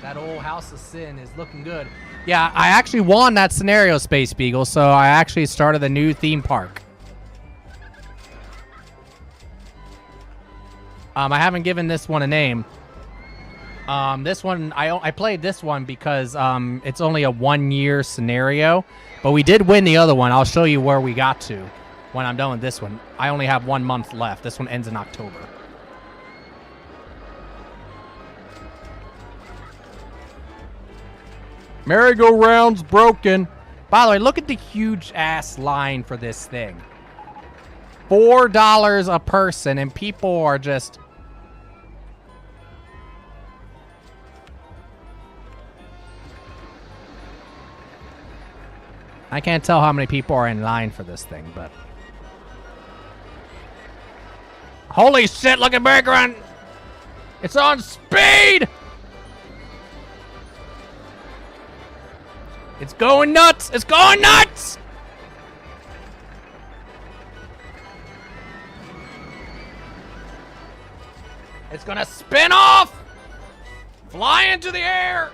That old House of Sin is looking good. Yeah, I actually won that scenario, Space Beagle, so I actually started a new theme park. I haven't given this one a name. This one, I played this one because it's only a 1-year scenario, but we did win the other one. I'll show you where we got to when I'm done with this one. I only have 1 month left. This one ends in October. Merry-go-round's broken. By the way, look at the huge ass line for this thing. $4 a person, and people are just... I can't tell how many people are in line for this thing, but... Holy shit, look at Bergeron! It's on speed! It's going nuts! It's going nuts! It's gonna spin off! Fly into the air!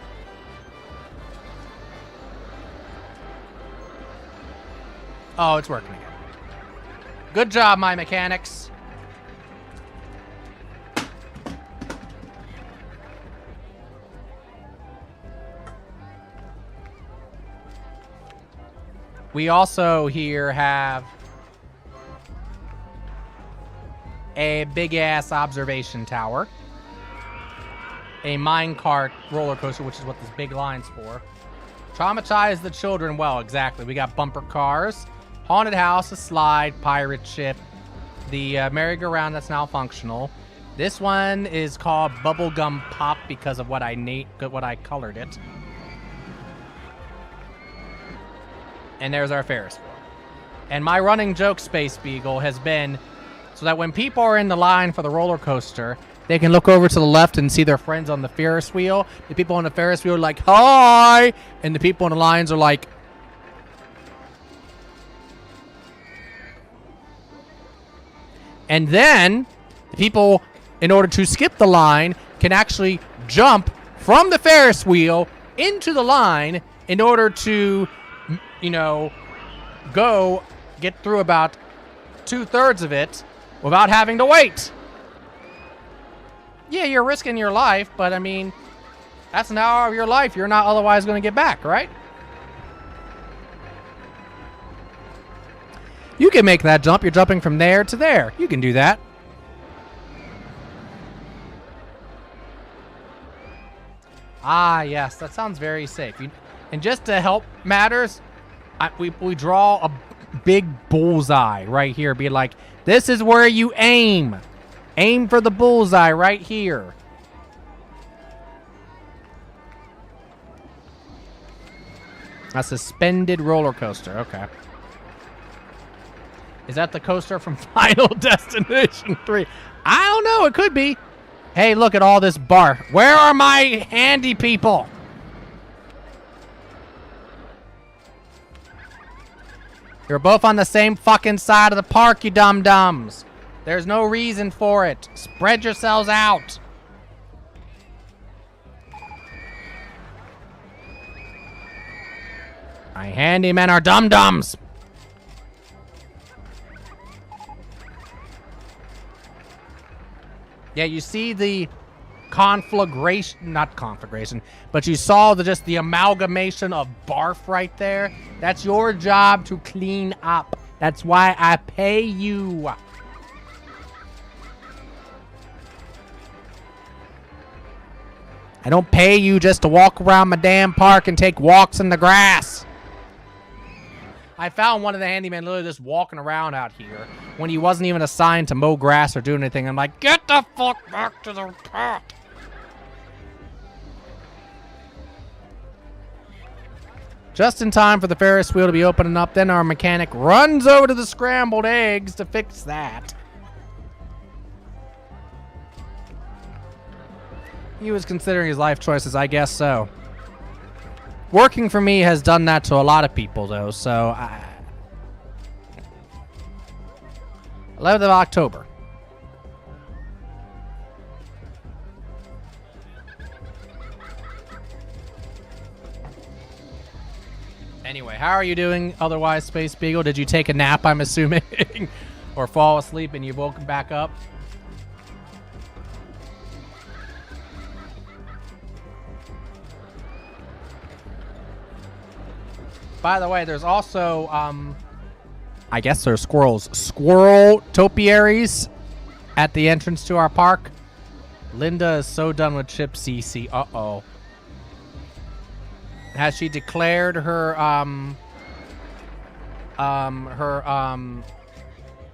Oh, it's working again. Good job, my mechanics. We also here have a big-ass observation tower, a minecart roller coaster, which is what this big line's for. Traumatize the children. Well, exactly. We got bumper cars, haunted house, a slide, pirate ship, the merry-go-round that's now functional. This one is called Bubblegum Pop because of what I colored it. And there's our Ferris wheel. And my running joke, Space Beagle, has been so that when people are in the line for the roller coaster, they can look over to the left and see their friends on the Ferris wheel. The people on the Ferris wheel are like, hi! And the people in the lines are like... And then, the people, in order to skip the line, can actually jump from the Ferris wheel into the line in order to... you know, go get through about 2/3 of it without having to wait. Yeah, you're risking your life, but I mean, that's an hour of your life you're not otherwise going to get back, right? You can make that jump. You're jumping from there to there. You can do that. Ah, yes, that sounds very safe. And just to help matters, we draw a big bullseye right here. Be like, this is where you aim. Aim for the bullseye right here. A suspended roller coaster. Okay. Is that the coaster from Final Destination 3? I don't know. It could be. Hey, look at all this bar. Where are my handy people? You're both on the same fucking side of the park, you dum-dums. There's no reason for it. Spread yourselves out. My handymen are dum-dums. Yeah, you see the conflagration, not conflagration, but you saw just the amalgamation of barf right there. That's your job to clean up. That's why I pay you. I don't pay you just to walk around my damn park and take walks in the grass. I found one of the handymen literally just walking around out here when he wasn't even assigned to mow grass or do anything. I'm like, get the fuck back to the park. Just in time for the Ferris wheel to be opening up, then our mechanic runs over to the scrambled eggs to fix that. He was considering his life choices, I guess so. Working for me has done that to a lot of people, though, so... 11th of October. Anyway, how are you doing otherwise, Space Beagle? Did you take a nap, I'm assuming? Or fall asleep and you've woken back up? By the way, there's also, I guess they're squirrels. Squirrel topiaries at the entrance to our park. Linda is so done with Chip CC. Uh-oh. Has she declared her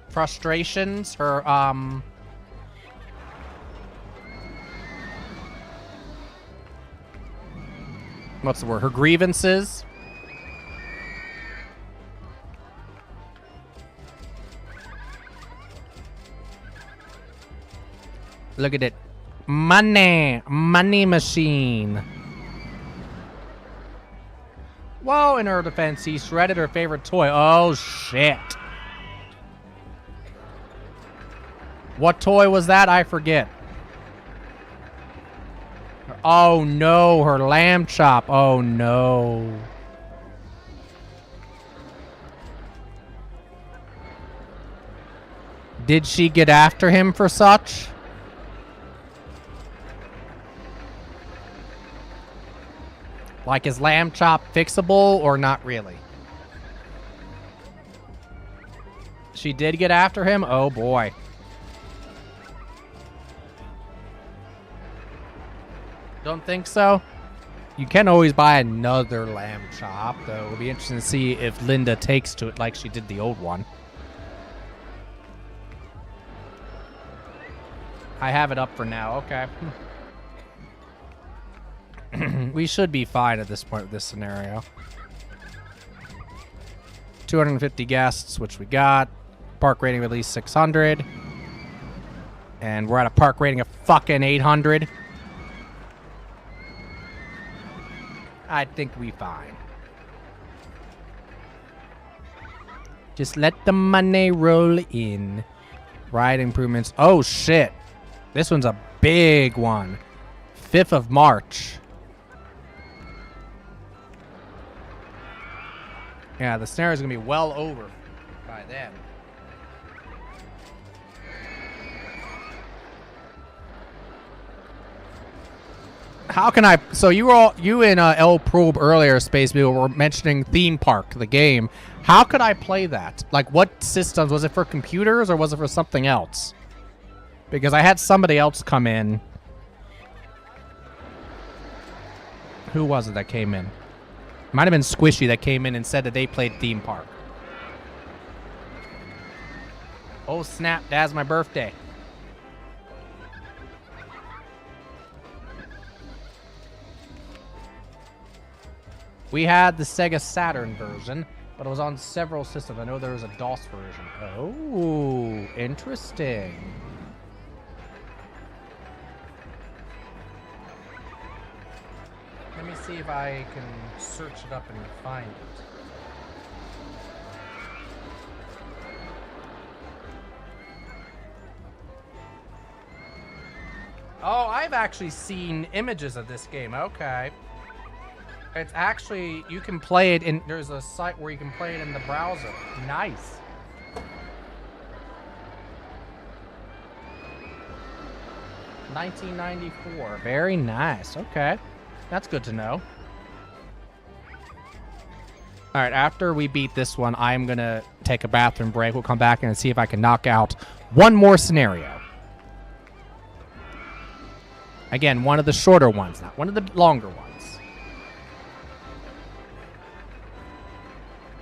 frustrations, her, what's the word? Her grievances? Look at it. Money machine. Whoa, in her defense, he shredded her favorite toy. Oh, shit. What toy was that? I forget. Oh, no, her lamb chop. Oh, no. Did she get after him for such? Like, is lamb chop fixable or not really? She did get after him? Oh, boy. Don't think so? You can always buy another lamb chop, though. It'll be interesting to see if Linda takes to it like she did the old one. I have it up for now. Okay. We should be fine at this point with this scenario. 250 guests, which we got. Park rating of at least 600. And we're at a park rating of fucking 800. I think we fine. Just let the money roll in. Ride improvements. Oh, shit. This one's a big one. 5th of March. Yeah, the snare is going to be well over by then. How can I... So you and El Probe earlier, Space Beagle, were mentioning Theme Park, the game. How could I play that? Like, what systems? Was it for computers or was it for something else? Because I had somebody else come in. Who was it that came in? Might have been Squishy that came in and said that they played Theme Park. Oh, snap. That's my birthday. We had the Sega Saturn version, but it was on several systems. I know there was a DOS version. Oh, interesting. Let me see if I can search it up and find it. Oh, I've actually seen images of this game. Okay. It's actually, you can play it in, there's a site where you can play it in the browser. Nice. $19.94. Very nice. Okay. That's good to know. All right, after we beat this one, I'm going to take a bathroom break. We'll come back and see if I can knock out one more scenario. Again, one of the shorter ones, not one of the longer ones.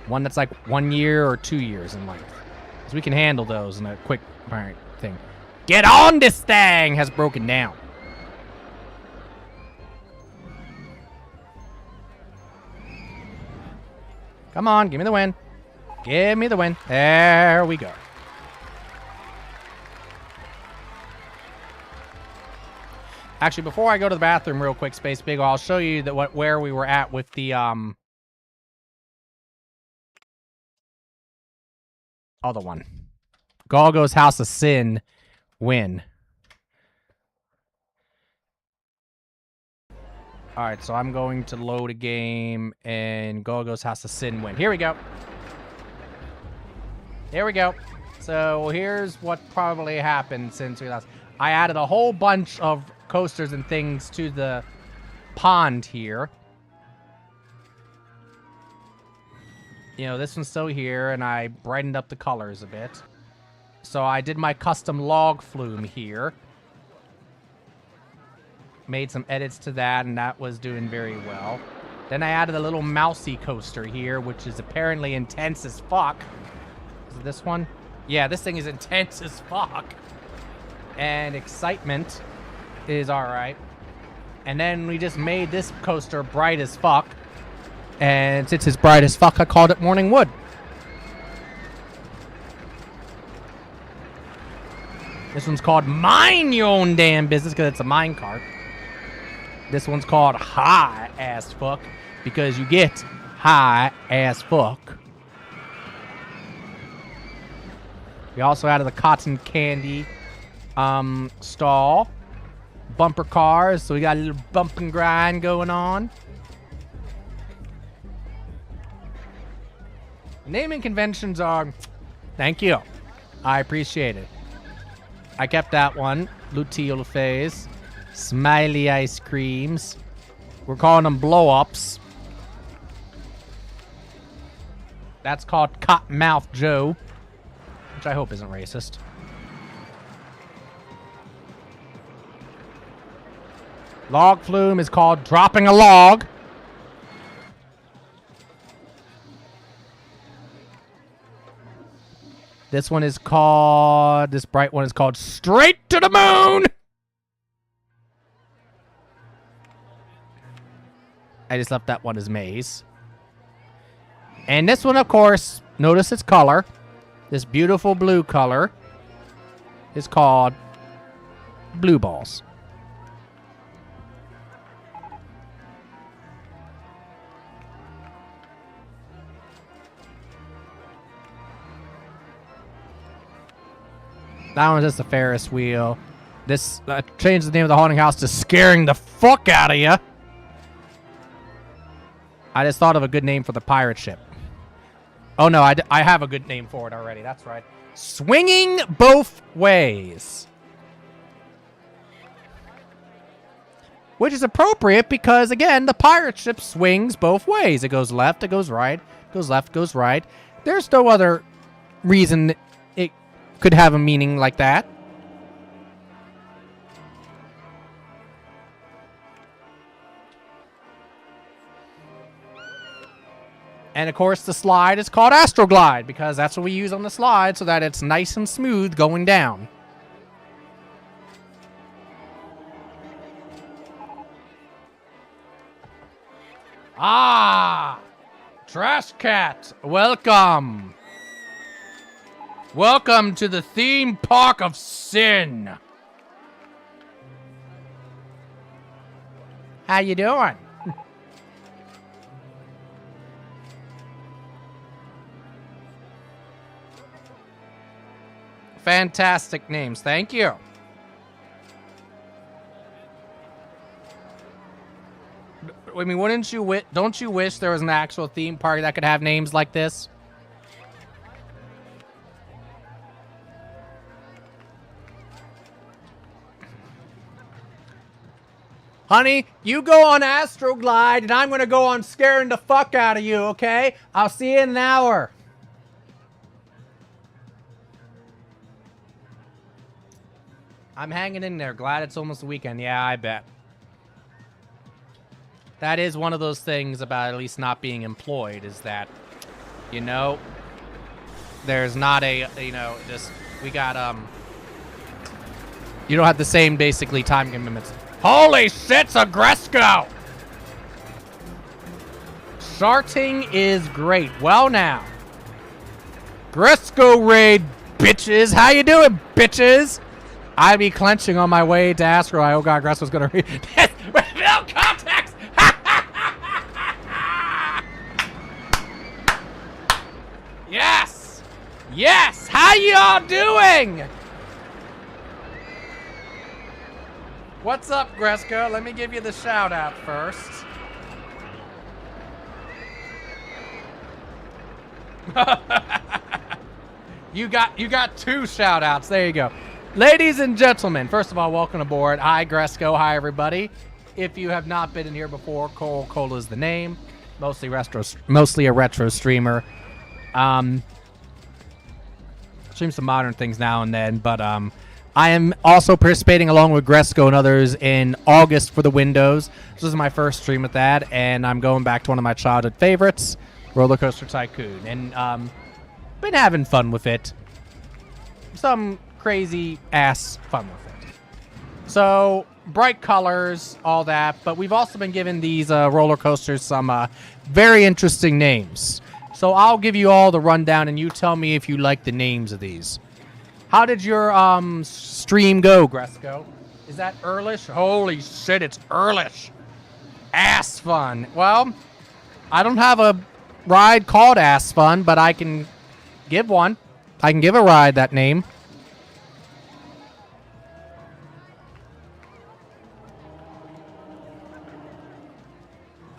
One that's like 1 year or 2 years in length. Because we can handle those in a quick thing. Get on this thing! Has broken down. Come on, give me the win. Give me the win. There we go. Actually, before I go to the bathroom real quick, Space Beagle, I'll show you that where we were at with the other one. Golgo's House of Sin win. All right, so I'm going to load a game and Golgo's House of Sin win. Here we go. Here we go. So here's what probably happened since we last. I added a whole bunch of coasters and things to the pond here. You know, this one's still here, and I brightened up the colors a bit. So I did my custom log flume here. Made some edits to that, and that was doing very well. Then I added a little mousy coaster here, which is apparently intense as fuck. Is it this one? Yeah, this thing is intense as fuck. And excitement is alright. And then we just made this coaster bright as fuck. And since it's bright as fuck, I called it Morning Wood. This one's called Mind Your Own Damn Business because it's a mine cart. This one's called High As Fuck because you get high as fuck. We also added the cotton candy stall. Bumper cars, so we got a little bump and grind going on. Naming conventions are... Thank you. I appreciate it. I kept that one. Luteal Phase. Smiley ice creams. We're calling them blow-ups. That's called Cottonmouth Joe, which I hope isn't racist. Log flume is called dropping a log. This one is called, this bright one is called Straight to the Moon. I just left that one as Maze. And this one, of course, notice its color. This beautiful blue color is called Blue Balls. That one's just a Ferris wheel. This changed the name of the haunting house to Scaring the Fuck Out of Ya. I just thought of a good name for the pirate ship. Oh no, I have a good name for it already. That's right. Swinging Both Ways. Which is appropriate because, again, the pirate ship swings both ways. It goes left, it goes right, it goes left, it goes right. There's no other reason it could have a meaning like that. And of course the slide is called Astroglide because that's what we use on the slide so that it's nice and smooth going down. Ah! Trash Cat, welcome! Welcome to the theme park of sin. How you doing? Fantastic names, thank you. I mean, don't you wish there was an actual theme park that could have names like this? Honey, you go on Astroglide, and I'm going to go on Scaring the Fuck Out of You, okay? I'll see you in an hour. I'm hanging in there. Glad it's almost the weekend. Yeah, I bet. That is one of those things about at least not being employed is that, you know, there's not a, you know, just, we got, you don't have the same, basically, time commitments. Holy shit's a Gresco! Sharting is great. Well, now. Gresco raid, bitches. How you doing, bitches? I'd be clenching on my way to ask her. Oh, God, Gresco's gonna read this with no context! Yes! Yes! How y'all doing? What's up, Gresco? Let me give you the shout out first. You got two shout outs. There you go. Ladies and gentlemen, first of all, welcome aboard. Hi, Gresco. Hi, everybody. If you have not been in here before, Cola is the name. Mostly a retro streamer. Stream some modern things now and then, but I am also participating along with Gresco and others in August for the Windows. This is my first stream with that, and I'm going back to one of my childhood favorites, Roller Coaster Tycoon, and been having fun with it. Some crazy ass fun with it. So bright colors, all that, but we've also been given these roller coasters some very interesting names. So I'll give you all the rundown, and you tell me if you like the names of these. How did your stream go, Gresco? Is that Earlish? Holy shit, it's Earlish. Ass Fun. Well, I don't have a ride called Ass Fun, but I can give one. I can give a ride that name.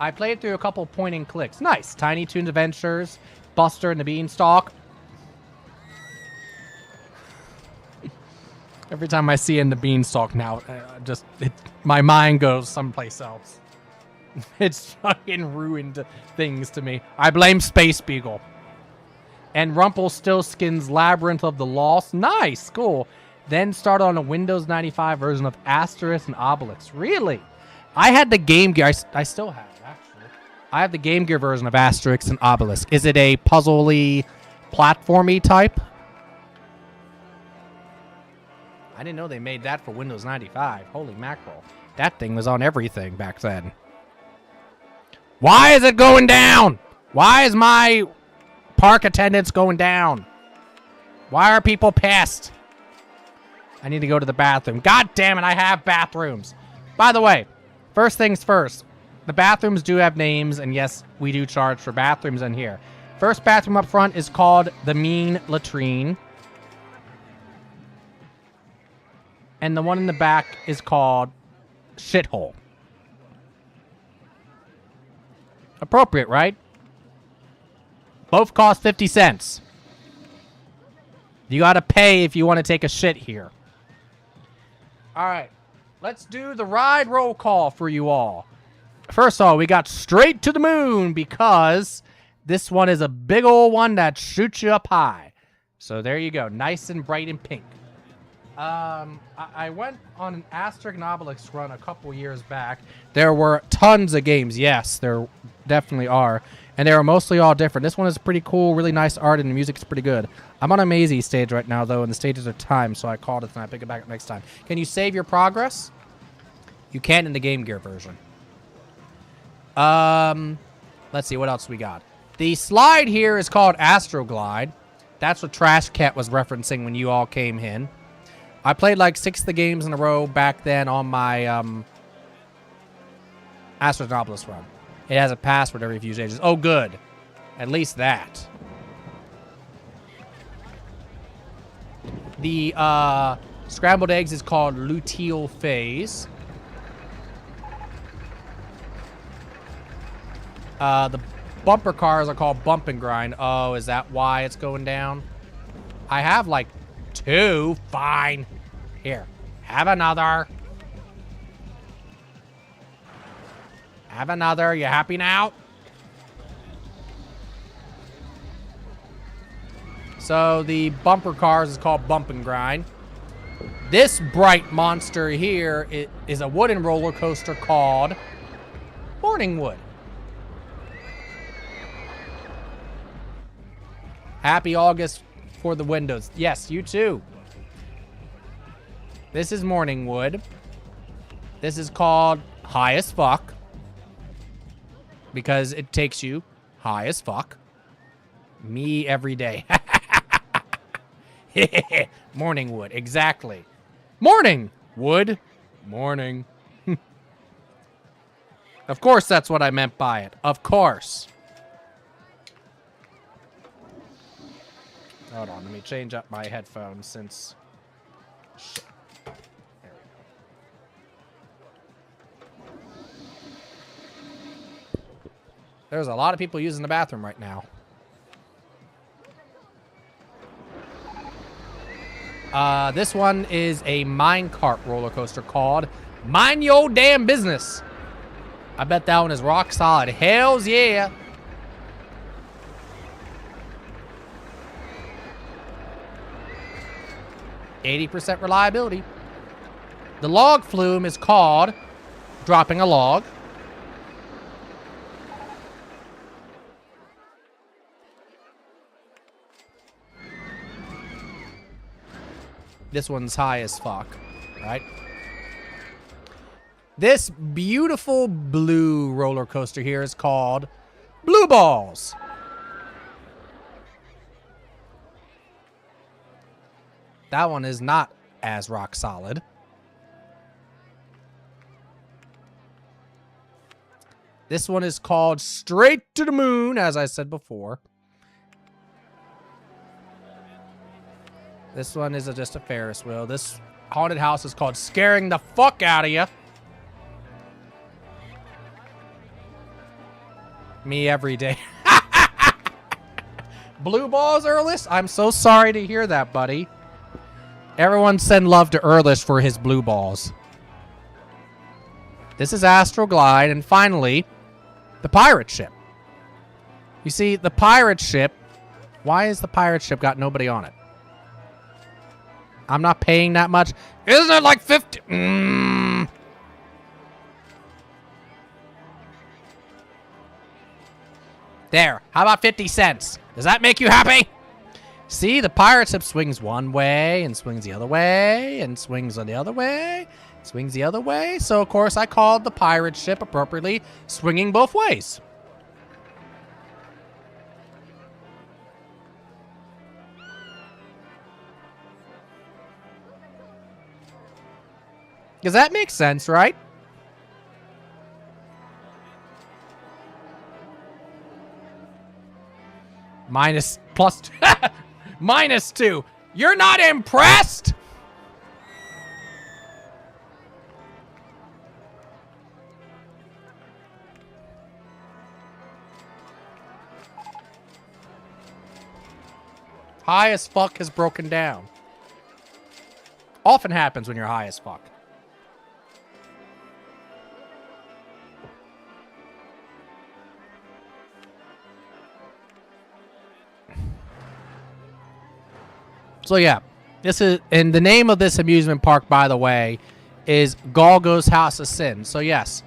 I played through a couple point and clicks. Nice. Tiny Toons Adventures, Buster and the Beanstalk. Every time I see in the Beanstalk now, my mind goes someplace else. It's fucking ruined things to me. I blame Space Beagle. And Rumpelstiltskin's Labyrinth of the Lost. Nice, cool. Then started on a Windows 95 version of Asterix and Obelix. Really? I had the Game Gear. I still have it, actually. I have the Game Gear version of Asterix and Obelix. Is it a puzzly, platformy type? I didn't know they made that for Windows 95. Holy mackerel. That thing was on everything back then. Why is it going down? Why is my park attendance going down? Why are people pissed? I need to go to the bathroom. God damn it, I have bathrooms. By the way, first things first. The bathrooms do have names, and yes, we do charge for bathrooms in here. First bathroom up front is called the Mean Latrine. And the one in the back is called Shithole. Appropriate, right? Both cost 50 cents. You gotta pay if you want to take a shit here. Alright. Let's do the ride roll call for you all. First of all, we got Straight to the Moon because this one is a big old one that shoots you up high. So there you go. Nice and bright and pink. I went on an Asterix and Obelix run a couple years back. There were tons of games. Yes, there definitely are. And they were mostly all different. This one is pretty cool, really nice art, and the music's pretty good. I'm on a mazy stage right now, though, and the stages are timed, so I called it, and I pick it back up next time. Can you save your progress? You can in the Game Gear version. Let's see, what else we got? The slide here is called Astroglide. That's what Trash Cat was referencing when you all came in. I played like 6 of the games in a row back then on my Asterix and Obelix run. It has a password every few stages. Oh, good. At least that. The scrambled eggs is called luteal phase. The bumper cars are called bump and grind. Oh, is that why it's going down? I have like 2. Fine. Here. Have another. Have another. You happy now? So the bumper cars is called bump and grind. This bright monster here is a wooden roller coaster called Morningwood. Happy August for the windows. Yes, you too. This is Morningwood. This is called High as Fuck. Because it takes you high as fuck. Me every day. Morningwood, exactly. Morning, wood. Morning. Of course that's what I meant by it. Of course. Hold on, let me change up my headphones since... Shit. There we go. There's a lot of people using the bathroom right now. This one is a minecart roller coaster called Mind Your Damn Business. I bet that one is rock solid. Hells yeah. %, reliability. The log flume is called Dropping a Log. This one's high as fuck, right? This beautiful blue roller coaster here is called Blue Balls. That one is not as rock solid. This one is called Straight to the Moon, as I said before. This one is just a Ferris wheel. This haunted house is called Scaring the Fuck Out of You. Me every day. Blue balls, Earlis? I'm so sorry to hear that, buddy. Everyone send love to Earlis for his blue balls. This is Astral Glide, and finally, the pirate ship. You see, the pirate ship... Why has the pirate ship got nobody on it? I'm not paying that much. Isn't it like 50? There. How about 50 cents? Does that make you happy? See, the pirate ship swings one way and swings the other way and swings on the other way, swings the other way. So, of course, I called the pirate ship appropriately, swinging both ways. Does that make sense, right? Minus 2. You're not impressed? High as fuck has broken down. Often happens when you're high as fuck. So yeah, this is, and the name of this amusement park, by the way, is Golgo's House of Sin. So yes,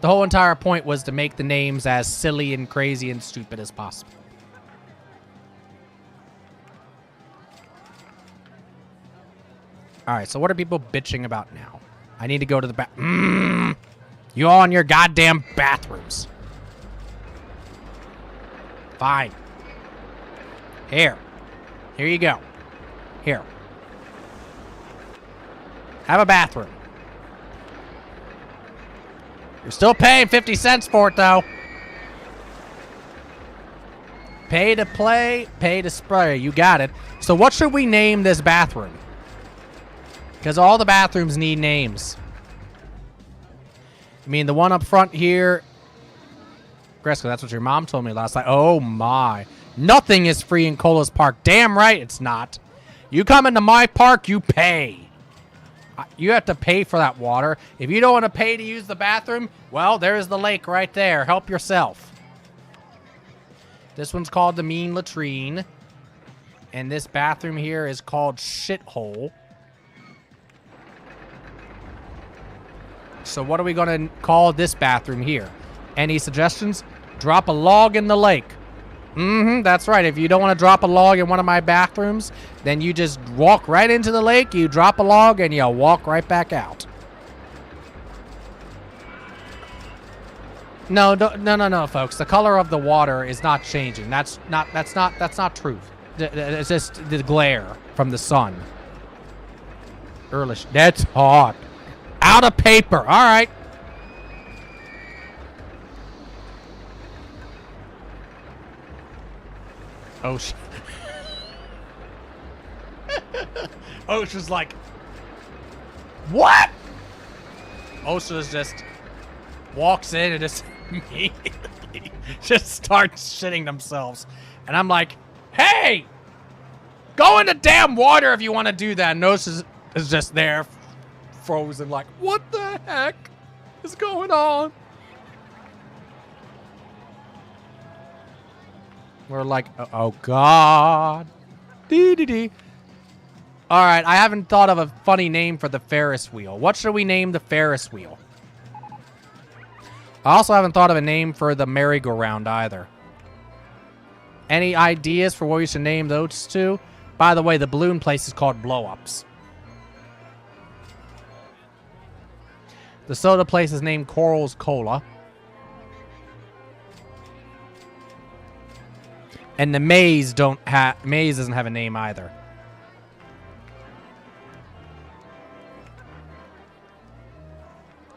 the whole entire point was to make the names as silly and crazy and stupid as possible. All right, so what are people bitching about now? I need to go to the you all in your goddamn bathrooms. Fine. Here you go. Here. Have a bathroom. You're still paying 50 cents for it, though. Pay to play, pay to spray. You got it. So what should we name this bathroom? Because all the bathrooms need names. I mean, the one up front here... Gresco, that's what your mom told me last night. Oh, my. Nothing is free in Cola's Park. Damn right it's not. You come into my park, you pay. You have to pay for that water. If you don't want to pay to use the bathroom, well, there's the lake right there. Help yourself. This one's called the Mean Latrine. And this bathroom here is called Shithole. So what are we going to call this bathroom here? Any suggestions? Drop a log in the lake. That's right. If you don't want to drop a log in one of my bathrooms, then you just walk right into the lake, you drop a log, and you walk right back out. No, folks. The color of the water is not changing. That's not truth. It's just the glare from the sun. Earlish. That's hot. Out of paper. All right. Oh, Osha's like, what? Osha just walks in and just immediately just starts shitting themselves. And I'm like, hey, go in the damn water if you want to do that. And Osha is just there, frozen, like, what the heck is going on? We're like, oh, God. Dee-dee-dee. All right, I haven't thought of a funny name for the Ferris wheel. What should we name the Ferris wheel? I also haven't thought of a name for the merry-go-round either. Any ideas for what we should name those two? By the way, the balloon place is called Blow-Ups. The soda place is named Coral's Cola. And the maze doesn't have a name either.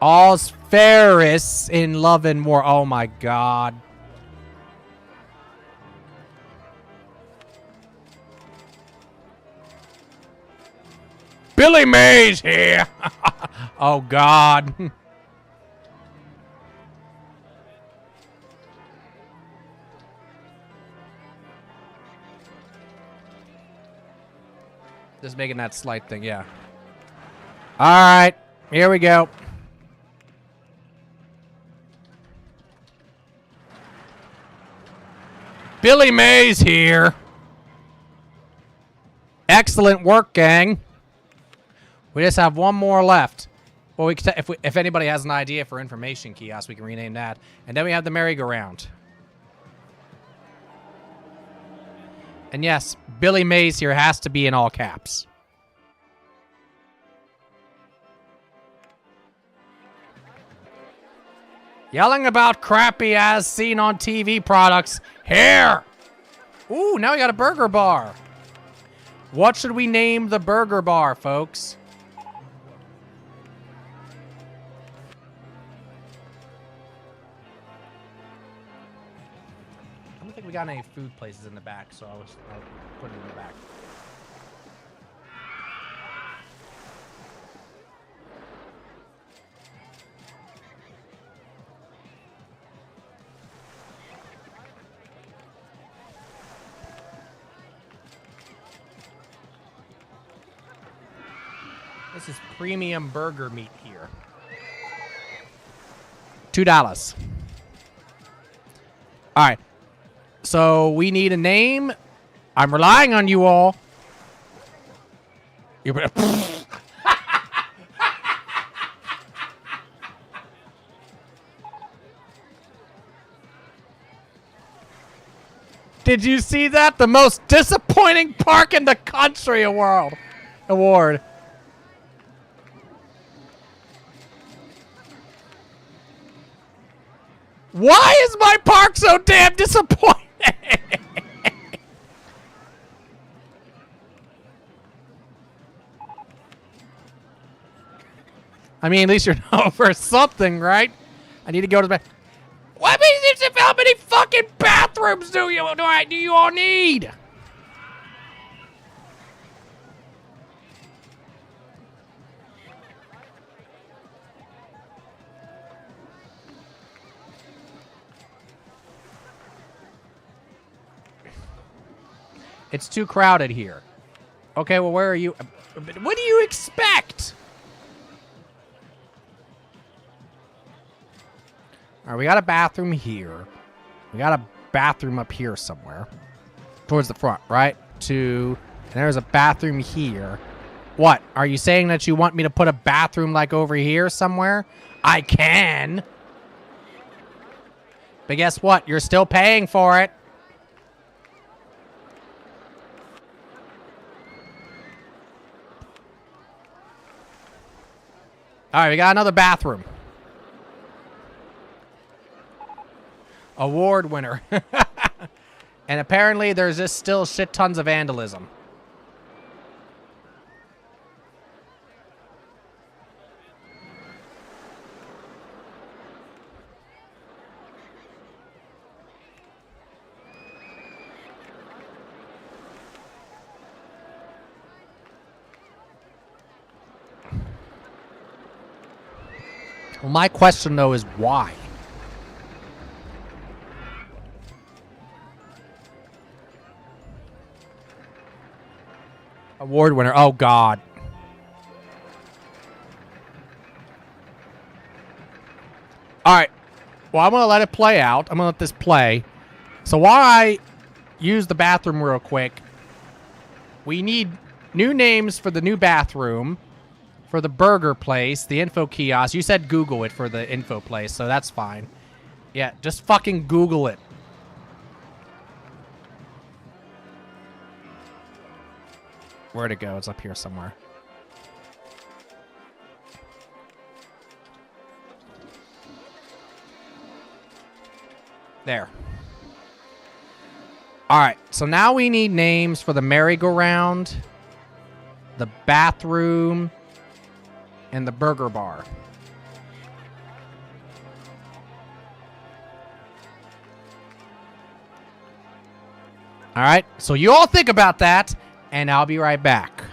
All's fairest in love and war. Oh my god. Billy Mays here. Oh god. Just making that slight thing, yeah. All right, here we go. Billy Mays here. Excellent work, gang. We just have one more left. Well, if anybody has an idea for information kiosk, we can rename that. And then we have the merry-go-round. And yes, Billy Mays here has to be in all caps. Yelling about crappy as seen on TV products. Here! Ooh, now we got a burger bar. What should we name the burger bar, folks? I don't think we got any food places in the back, so I'll put it in the back. This is premium burger meat here. $2. All right. So we need a name. I'm relying on you all. Did you see that? The most disappointing park in the country award. Why is my park so damn disappointing? I mean, at least you're known for something, right? I need to go to the back. What means how many fucking bathrooms do you all need? It's too crowded here. Okay, well, where are you? What do you expect? All right, we got a bathroom here. We got a bathroom up here somewhere. Towards the front, right? And there's a bathroom here. What? Are you saying that you want me to put a bathroom like over here somewhere? I can. But guess what? You're still paying for it. All right, we got another bathroom. Award winner. And apparently there's just still shit tons of vandalism. Well, my question, though, is why? Award winner. Oh, God. All right. Well, I'm going to let it play out. I'm going to let this play. So while I use the bathroom real quick, we need new names for the new bathroom, for the burger place, the info kiosk. You said Google it for the info place, so that's fine. Yeah, just fucking Google it. Where'd it go? It's up here somewhere. There. All right, so now we need names for the merry-go-round, the bathroom, and the burger bar. All right, so you all think about that, and I'll be right back.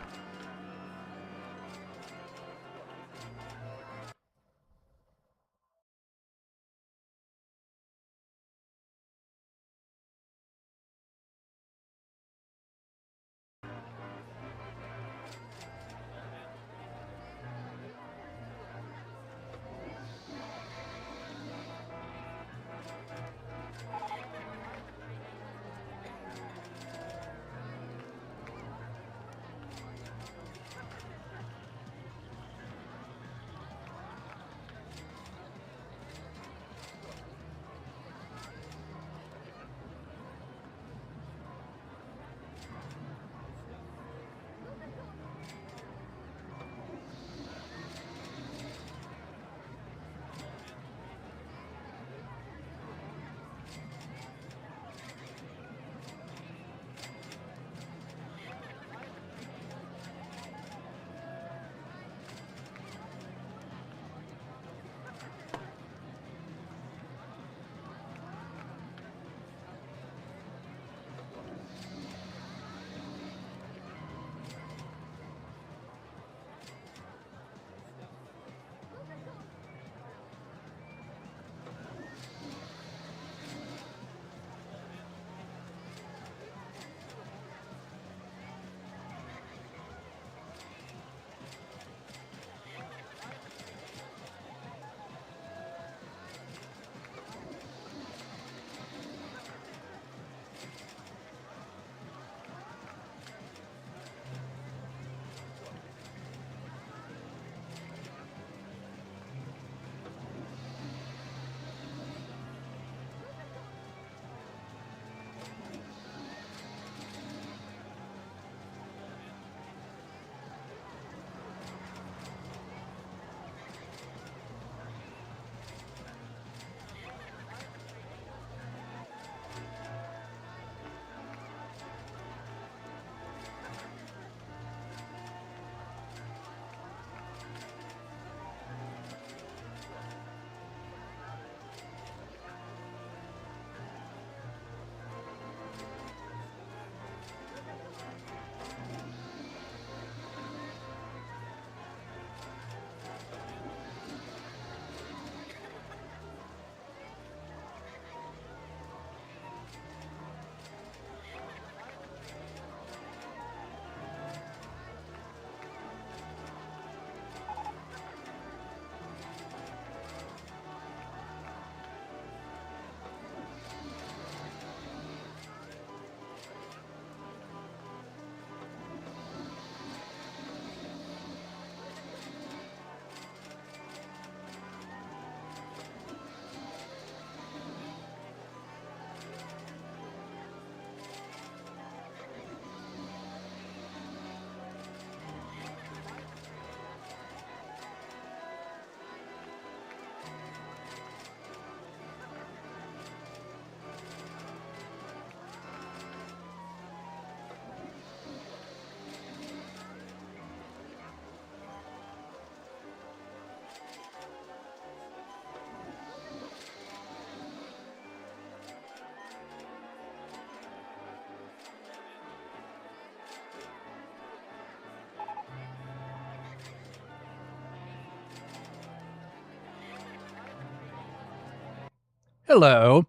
Hello.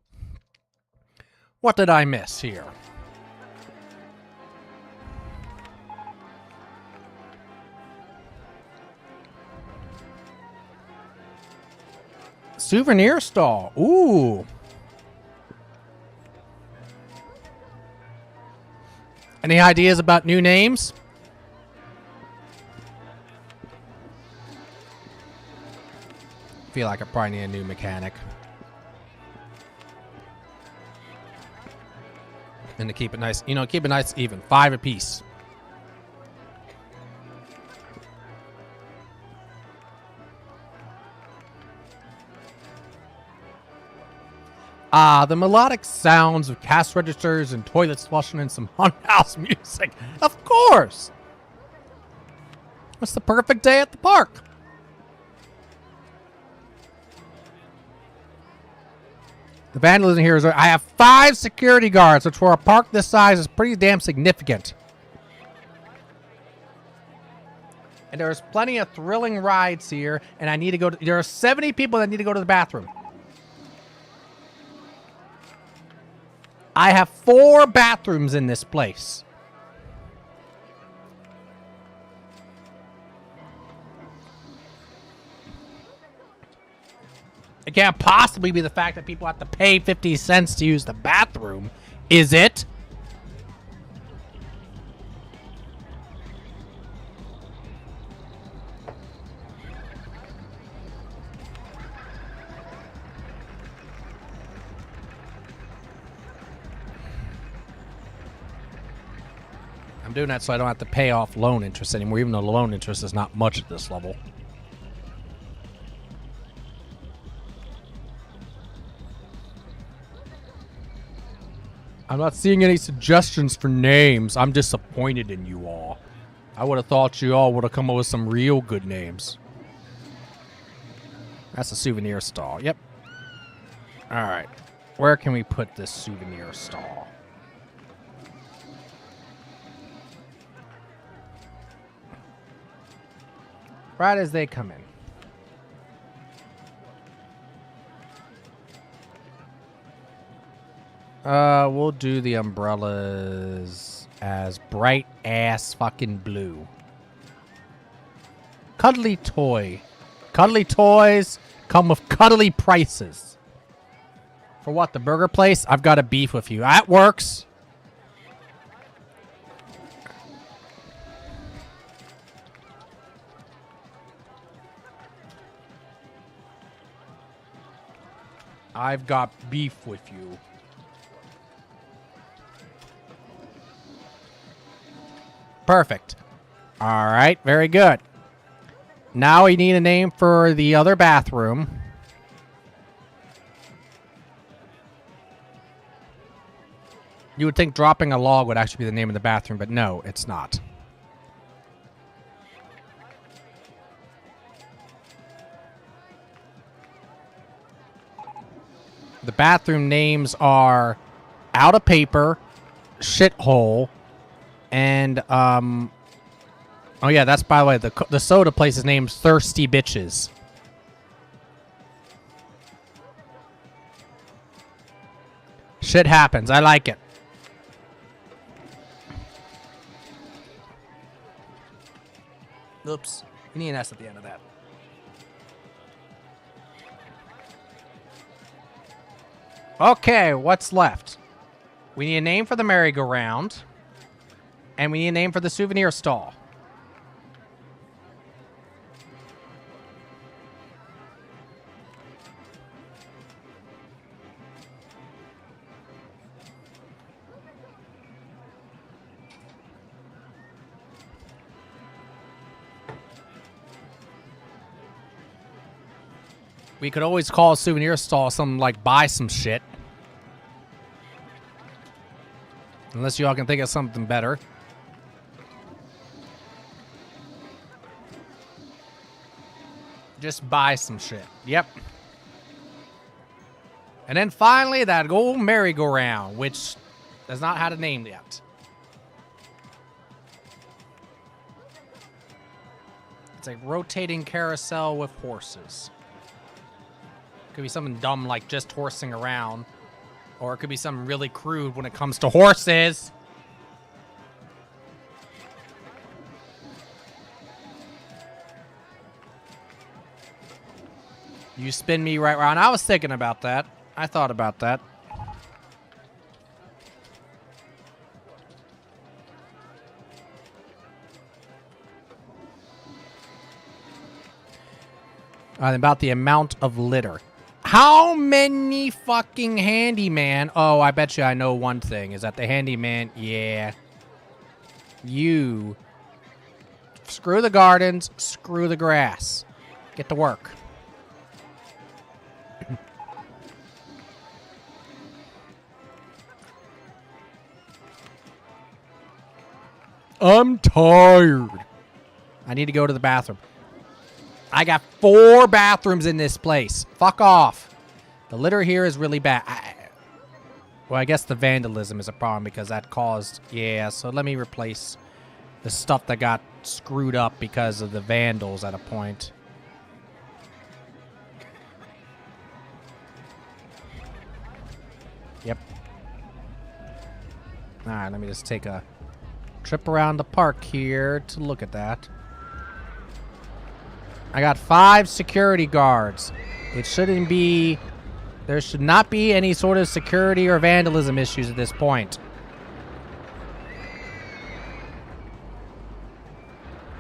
What did I miss here? Souvenir stall. Ooh. Any ideas about new names? Feel like I probably need a new mechanic. And to keep it nice, keep it nice even. 5 apiece. Ah, the melodic sounds of cash registers and toilets flushing and some haunted house music. Of course! It's the perfect day at the park. The vandalism here is... I have 5 security guards, which for a park this size is pretty damn significant. And there's plenty of thrilling rides here, and I need to go to... There are 70 people that need to go to the bathroom. I have 4 bathrooms in this place. It can't possibly be the fact that people have to pay 50 cents to use the bathroom, is it? I'm doing that so I don't have to pay off loan interest anymore, even though the loan interest is not much at this level. I'm not seeing any suggestions for names. I'm disappointed in you all. I would have thought you all would have come up with some real good names. That's a souvenir stall. Yep. All right. Where can we put this souvenir stall? Right as they come in. We'll do the umbrellas as bright ass fucking blue. Cuddly toy. Cuddly toys come with cuddly prices. For what, the burger place? I've got a beef with you. That works. I've got beef with you. Perfect. All right, very good. Now we need a name for the other bathroom. You would think dropping a log would actually be the name of the bathroom, but no, it's not. The bathroom names are Out of Paper, Shithole, and, oh yeah, that's, by the way, the soda place's name's Thirsty Bitches. Shit happens. I like it. Oops. You need an S at the end of that. Okay, what's left? We need a name for the merry-go-round. And we need a name for the souvenir stall. We could always call a souvenir stall something like buy some shit. Unless y'all can think of something better. Just buy some shit. Yep. And then finally, that old merry-go-round, which has not had a name yet. It's a rotating carousel with horses. Could be something dumb like just horsing around. Or it could be something really crude when it comes to horses. You spin me right round. I was thinking about that. I thought about that. About the amount of litter. How many fucking handyman? Oh, I bet you I know one thing. Is that the handyman? Yeah. You. Screw the gardens. Screw the grass. Get to work. I'm tired. I need to go to the bathroom. I got 4 bathrooms in this place. Fuck off. The litter here is really bad. Well, I guess the vandalism is a problem because that caused... Yeah, so let me replace the stuff that got screwed up because of the vandals at a point. Yep. Alright, let me just take a trip around the park here to look at that. I got 5 security guards. It shouldn't be... There should not be any sort of security or vandalism issues at this point.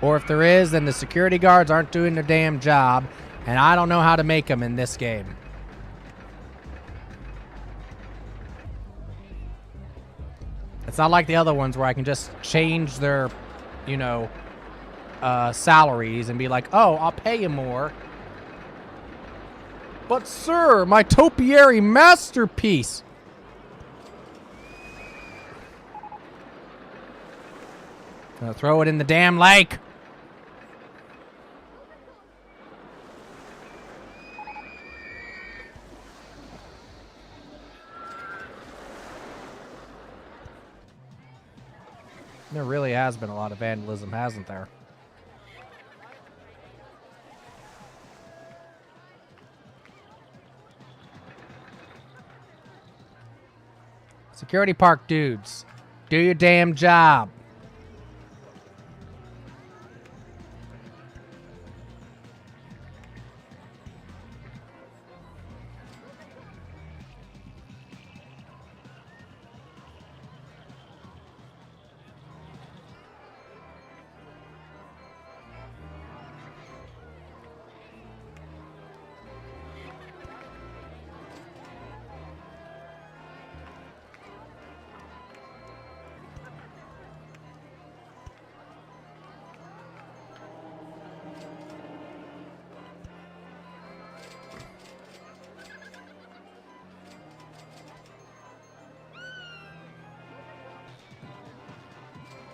Or if there is, then the security guards aren't doing their damn job, and I don't know how to make them in this game. It's not like the other ones where I can just change their, you know, salaries and be like, oh, I'll pay you more. But sir, my topiary masterpiece. Gonna throw it in the damn lake. There really has been a lot of vandalism, hasn't there? Security park dudes, do your damn job.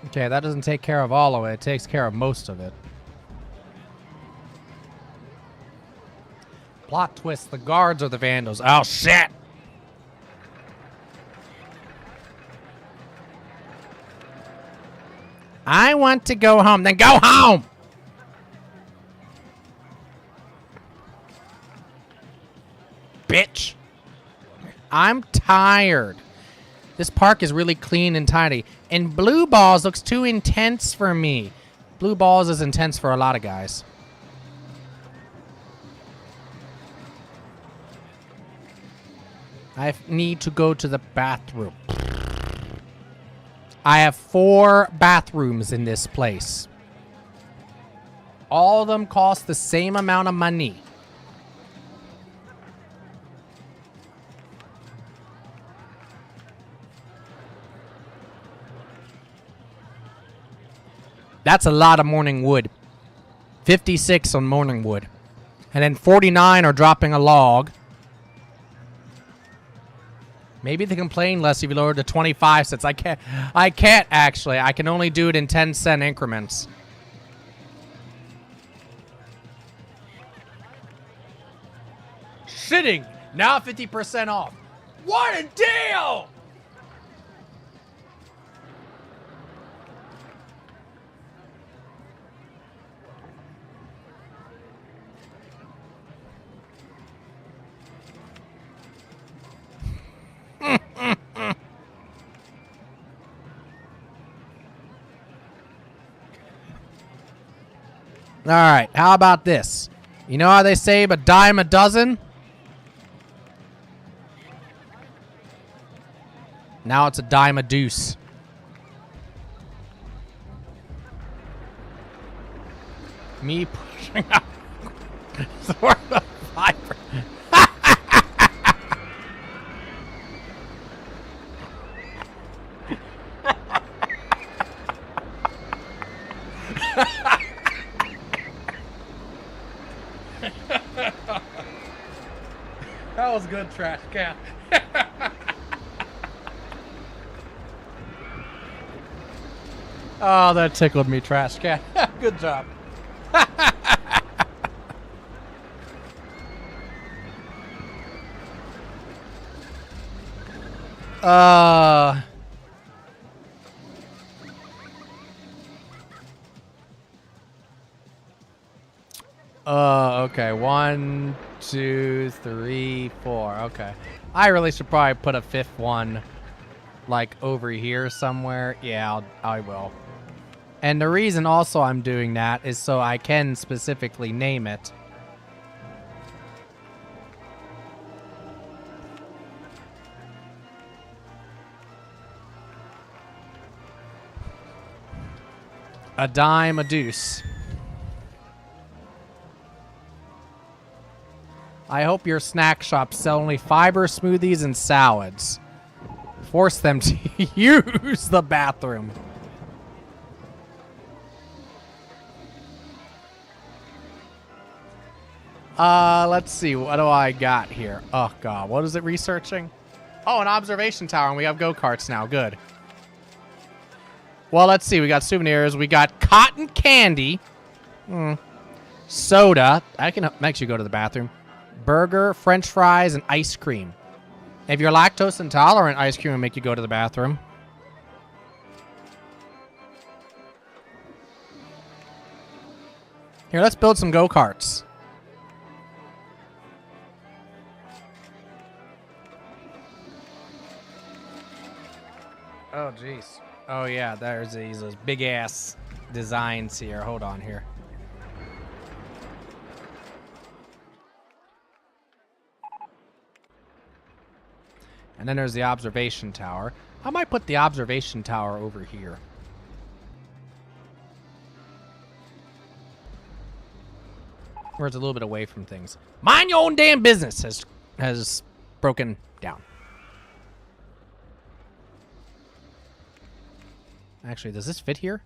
Okay, that doesn't take care of all of it. It takes care of most of it. Plot twist, the guards are the vandals. Oh, shit! I want to go home. Then go home! Bitch. I'm tired. This park is really clean and tidy. And Blue Balls looks too intense for me. Blue Balls is intense for a lot of guys. I need to go to the bathroom. I have 4 bathrooms in this place. All of them cost the same amount of money. That's a lot of morning wood. 56 on morning wood. And then 49 are dropping a log. Maybe they complain less if you lower it to 25 cents. I can't actually. I can only do it in 10-cent increments. Shitting. Now 50% off. What a deal! All right, how about this? You know how they say a dime a dozen? Now it's a dime a deuce. Me pushing out sort of fiber. That was good, trash can. Oh, that tickled me, trash can. Good job. Okay. 1, 2, 3, 4. Okay. I really should probably put a fifth one, like, over here somewhere. Yeah, I will. And the reason also I'm doing that is so I can specifically name it. A dime, a deuce. I hope your snack shops sell only fiber smoothies and salads. Force them to use the bathroom. Let's see. What do I got here? Oh, God. What is it researching? Oh, an observation tower, and we have go-karts now. Good. Well, let's see. We got souvenirs. We got cotton candy. Soda. I can make you go to the bathroom. Burger, french fries, and ice cream. If you're lactose intolerant, ice cream will make you go to the bathroom. Here, let's build some go-karts. Oh, jeez. Oh, yeah, there's those big-ass designs here. Hold on here. And then there's the observation tower. I might put the observation tower over here. Where it's a little bit away from things. Mind your own damn business has broken down. Actually, does this fit here?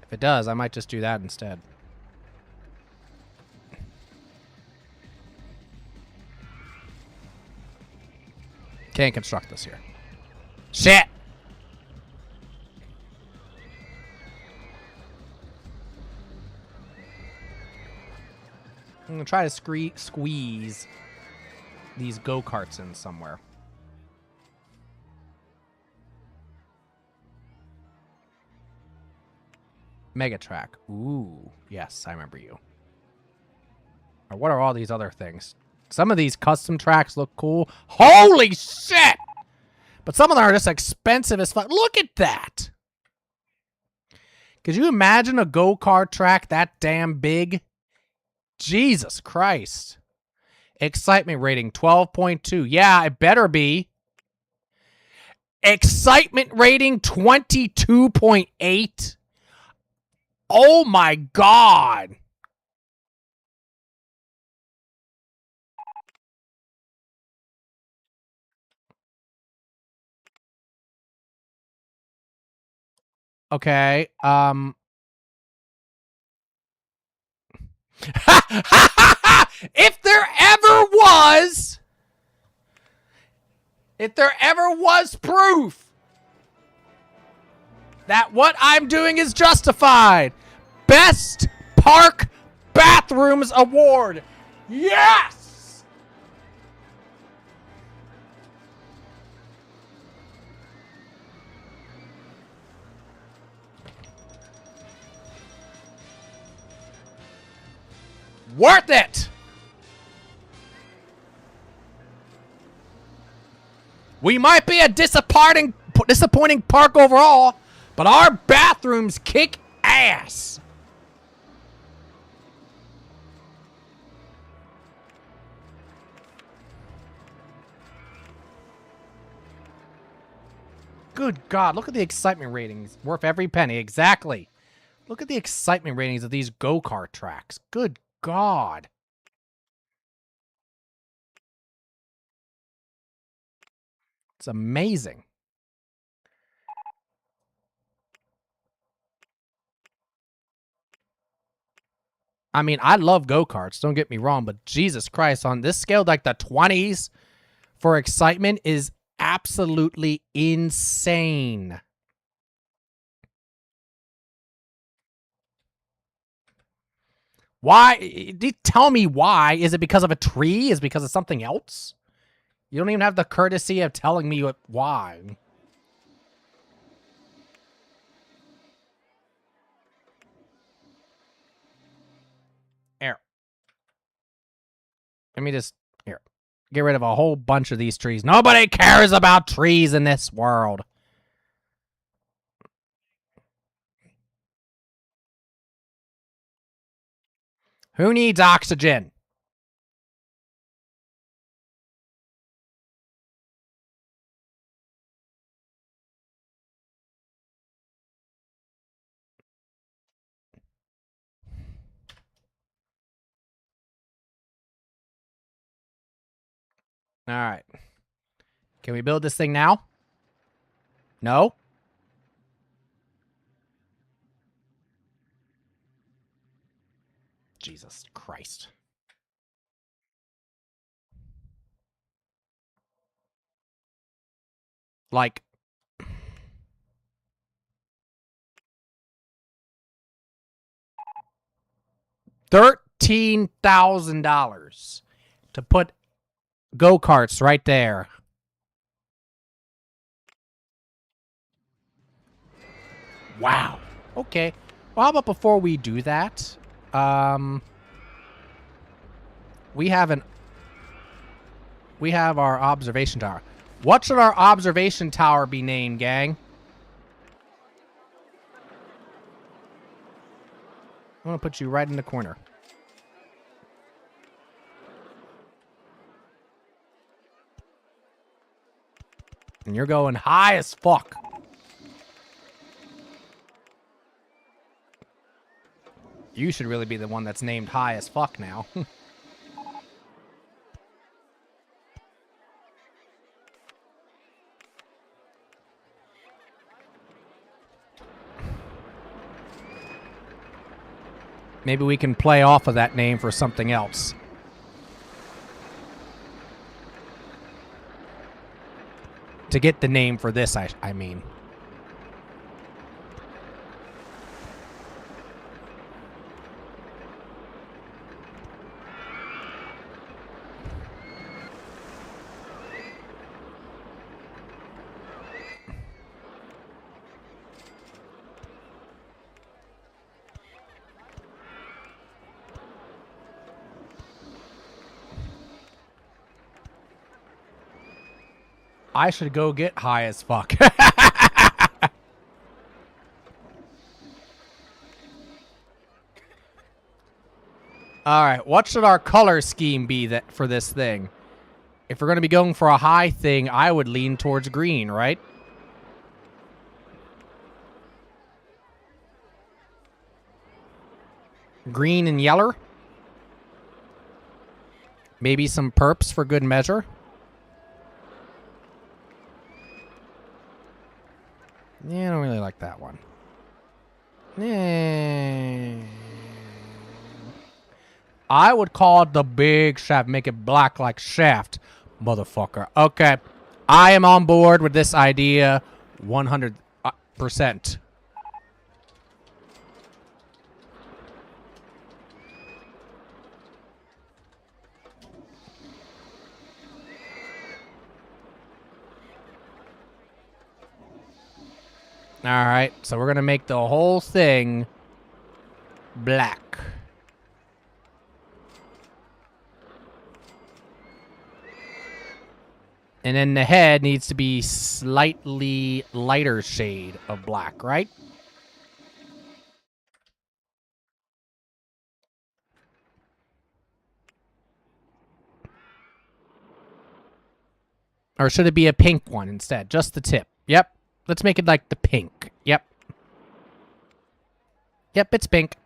If it does, I might just do that instead. Can't construct this here. Shit! I'm gonna try to squeeze these go-karts in somewhere. Megatrack. Ooh, yes, I remember you. Or what are all these other things? Some of these custom tracks look cool. Holy shit! But some of them are just expensive as fuck. Look at that! Could you imagine a go-kart track that damn big? Jesus Christ. Excitement rating 12.2. Yeah, it better be. Excitement rating 22.8. Oh my God. Okay, if there ever was proof that what I'm doing is justified, Best Park Bathrooms Award. Yes! Worth it! We might be a disappointing park overall, but our bathrooms kick ass. Good God, look at the excitement ratings. Worth every penny, exactly. Look at the excitement ratings of these go-kart tracks. Good God. It's amazing. I mean, I love go-karts, don't get me wrong, but Jesus Christ, on this scale, like the 20s for excitement is absolutely insane. Why? Tell me why. Is it because of a tree? Is it because of something else? You don't even have the courtesy of telling me why. Here. Let me just... Here. Get rid of a whole bunch of these trees. Nobody cares about trees in this world. Who needs oxygen? All right. Can we build this thing now? No? Jesus Christ. Like... $13,000 to put go-karts right there. Wow. Okay. Well, how about before we do that, we have our observation tower. What should our observation tower be named, gang? I'm gonna put you right in the corner. And you're going high as fuck. You should really be the one that's named high as fuck now. Maybe we can play off of that name for something else. To get the name for this, I mean. I should go get high as fuck. Alright, what should our color scheme be for this thing? If we're going to be going for a high thing, I would lean towards green, right? Green and yeller? Maybe some perps for good measure? Yeah, I don't really like that one. I would call it the big shaft. Make it black like Shaft, motherfucker. Okay. I am on board with this idea 100%. Alright, so we're going to make the whole thing black. And then the head needs to be slightly lighter shade of black, right? Or should it be a pink one instead? Just the tip. Yep. Let's make it like the pink. Yep. Yep, it's pink.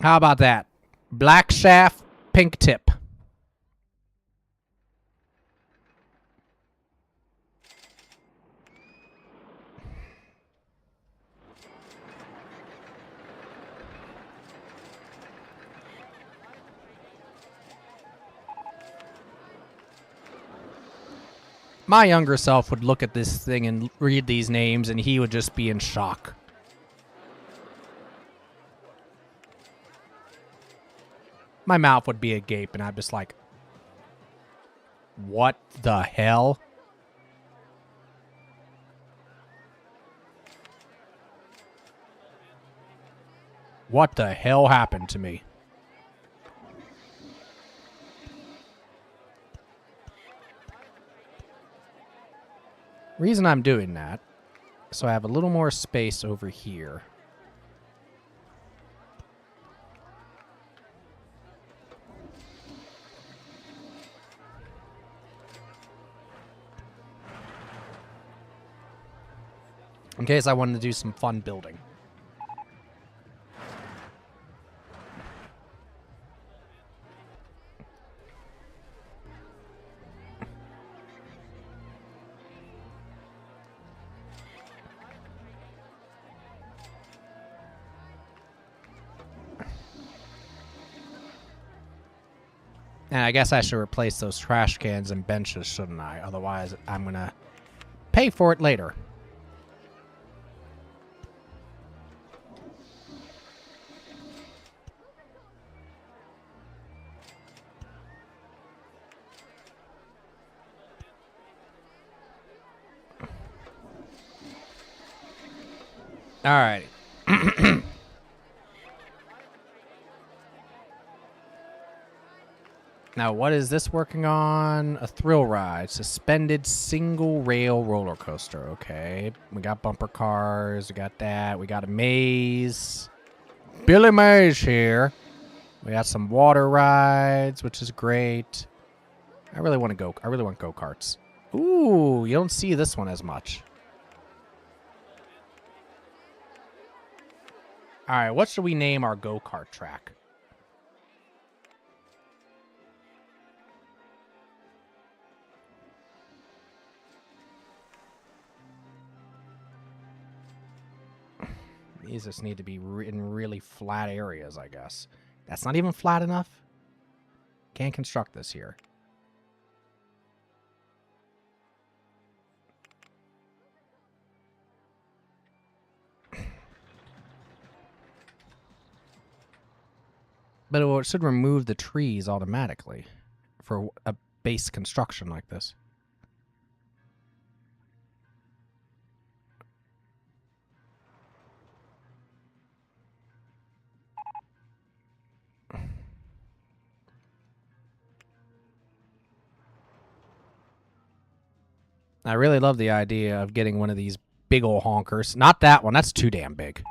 How about that? Black shaft, pink tip. My younger self would look at this thing and read these names, and he would just be in shock. My mouth would be agape, and I'd just like, what the hell? What the hell happened to me? Reason I'm doing that, so I have a little more space over here. In case I wanted to do some fun building. And I guess I should replace those trash cans and benches, shouldn't I? Otherwise, I'm going to pay for it later. All right. Now, what is this working on? A thrill ride. Suspended single rail roller coaster. Okay. We got bumper cars. We got that. We got a maze. Billy Mays here. We got some water rides, which is great. I really want go-karts. Ooh, you don't see this one as much. All right, what should we name our go-kart track? These just need to be in really flat areas, I guess. That's not even flat enough. Can't construct this here. But it should remove the trees automatically for a base construction like this. I really love the idea of getting one of these big ol' honkers. Not that one. That's too damn big.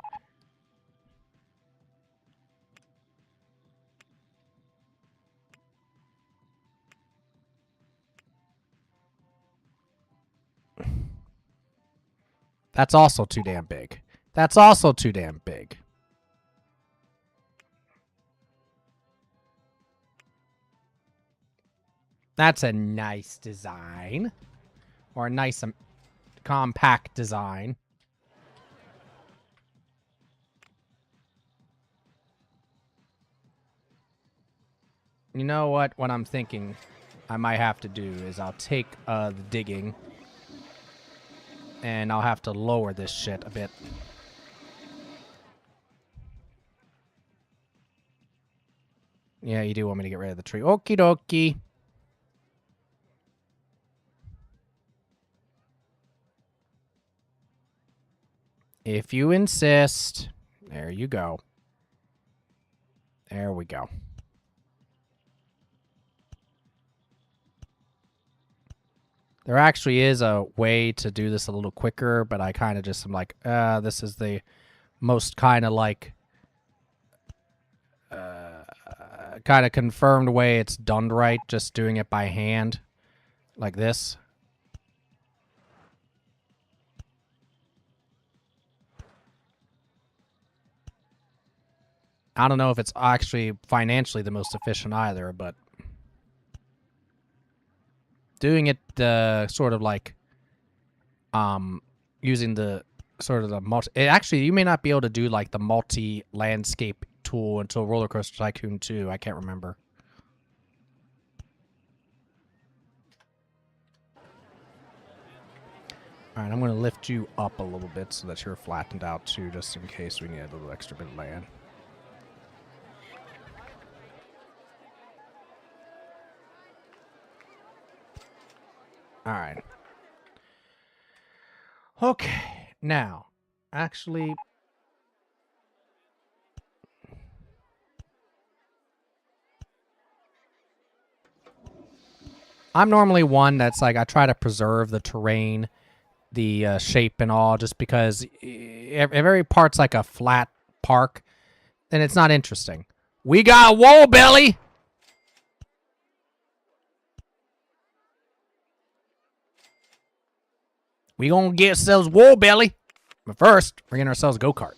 That's also too damn big. That's also too damn big. That's a nice design. Or a nice compact design. You know what? What I'm thinking I might have to do is I'll take the digging and I'll have to lower this shit a bit. Yeah, you do want me to get rid of the tree. Okie dokie. If you insist. There you go. There we go. There actually is a way to do this a little quicker, but I kind of just am like, this is the most kind of like, kind of confirmed way it's done right, just doing it by hand, like this. I don't know if it's actually financially the most efficient either, but doing it sort of like using the sort of the multi... Actually, you may not be able to do like the multi-landscape tool until Roller Coaster Tycoon 2. I can't remember. All right, I'm going to lift you up a little bit so that you're flattened out too, just in case we need a little extra bit of land. All right. Okay, now, actually... I'm normally one that's like, I try to preserve the terrain, the shape and all, just because if every part's like a flat park, then it's not interesting. We got wall belly! We gonna get ourselves wall belly. But first, we're getting ourselves a go-kart.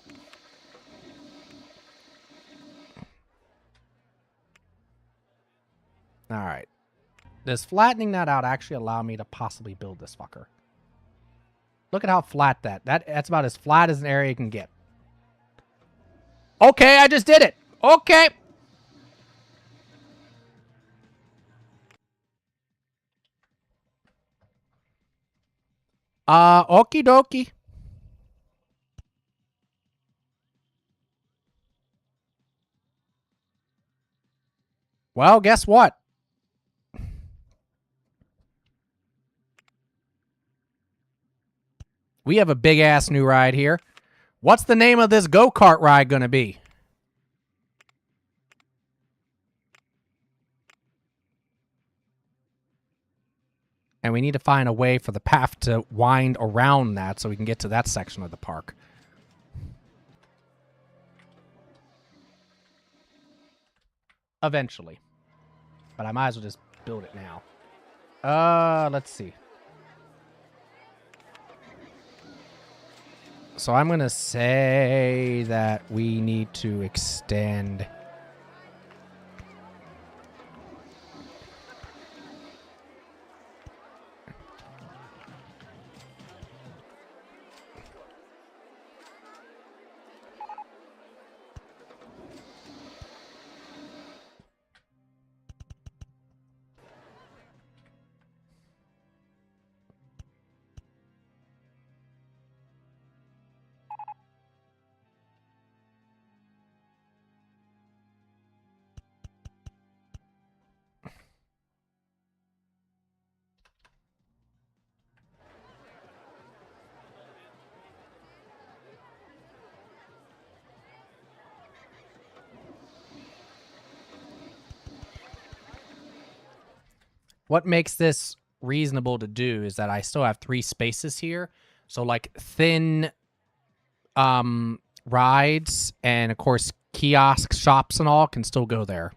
All right. Does flattening that out actually allow me to possibly build this fucker? Look at how flat that's about as flat as an area can get. Okay, I just did it. Okay. Okie dokie. Well, guess what? We have a big-ass new ride here. What's the name of this go-kart ride going to be? And we need to find a way for the path to wind around that so we can get to that section of the park. Eventually. But I might as well just build it now. Let's see. So I'm going to say that we need to extend... What makes this reasonable to do is that I still have 3 spaces here. So like thin rides and of course kiosks, shops and all can still go there.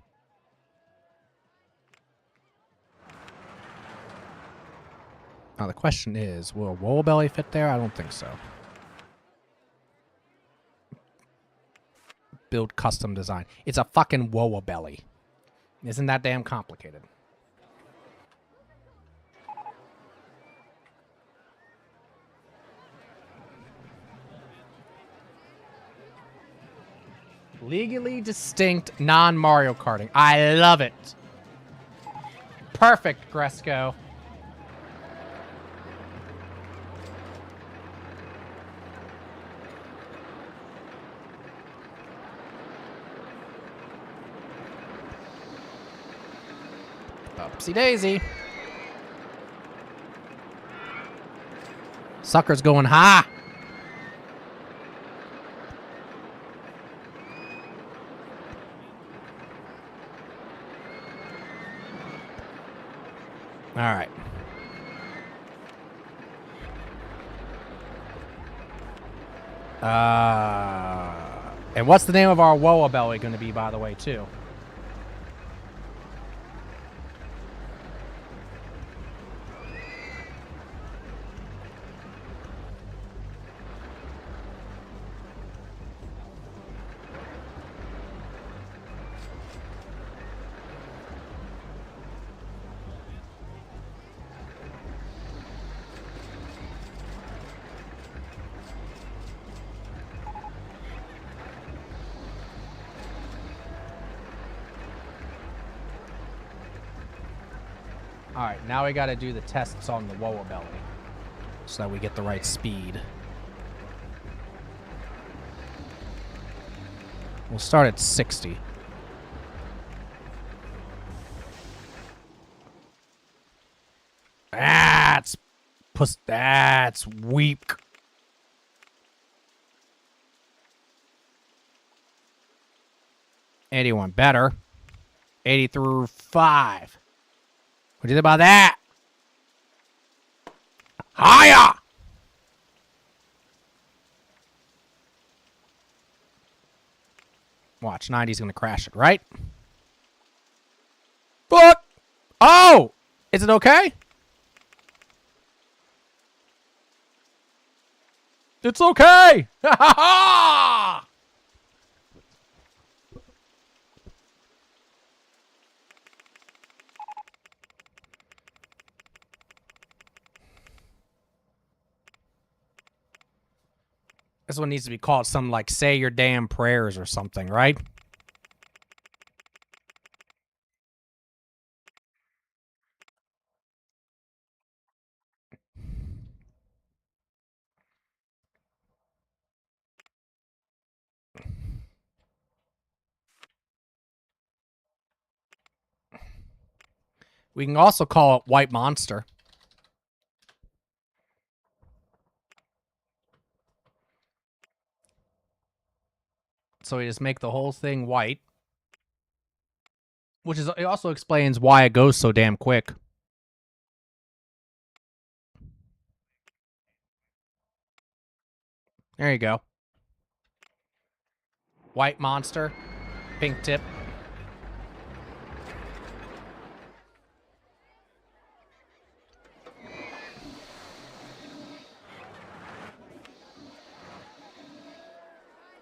Now the question is, will a wall belly fit there? I don't think so. Build custom design. It's a fucking woa belly. Isn't that damn complicated? Legally distinct non-Mario Karting. I love it. Perfect, Gresco. Upsy daisy. Sucker's going high. All right. And what's the name of our Woa Belly going to be, by the way, too? All right, now we got to do the tests on the Woa Belly. so that we get the right speed. We'll start at 60. That's weak. $81 better. 80 through 5. What do you think about that? Higher! Watch, 90's gonna crash it, right? Fuck! Oh! Is it okay? It's okay! Ha ha ha! This one needs to be called something like Say Your Damn Prayers or something, right? We can also call it White Monster. So we just make the whole thing white. Which is, it also explains why it goes so damn quick. There you go. White Monster. Pink tip.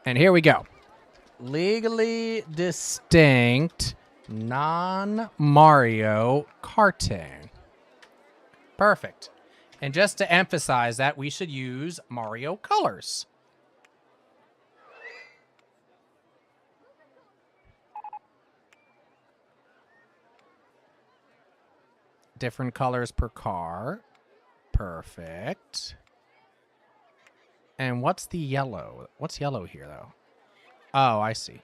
And here we go. Legally distinct non-Mario karting. Perfect. And just to emphasize that, we should use Mario colors. Different colors per car. Perfect. And what's the yellow? What's yellow here, though? Oh, I see.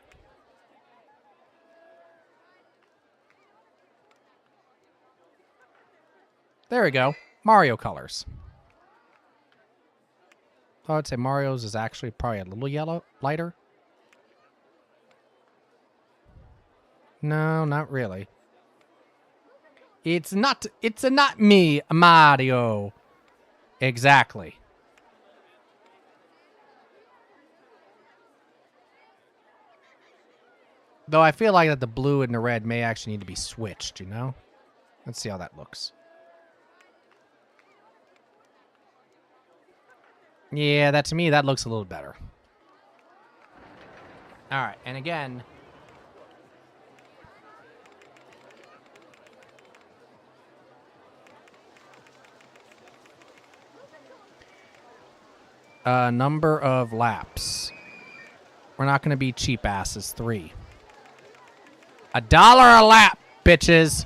There we go. Mario colors. I would say Mario's is actually probably a little yellow, lighter. No, not really. It's not me, Mario. Exactly. Though I feel like that the blue and the red may actually need to be switched, you know? Let's see how that looks. Yeah, that to me, that looks a little better. All right, and again... number of laps. We're not going to be cheap asses. 3. $1 a lap, bitches.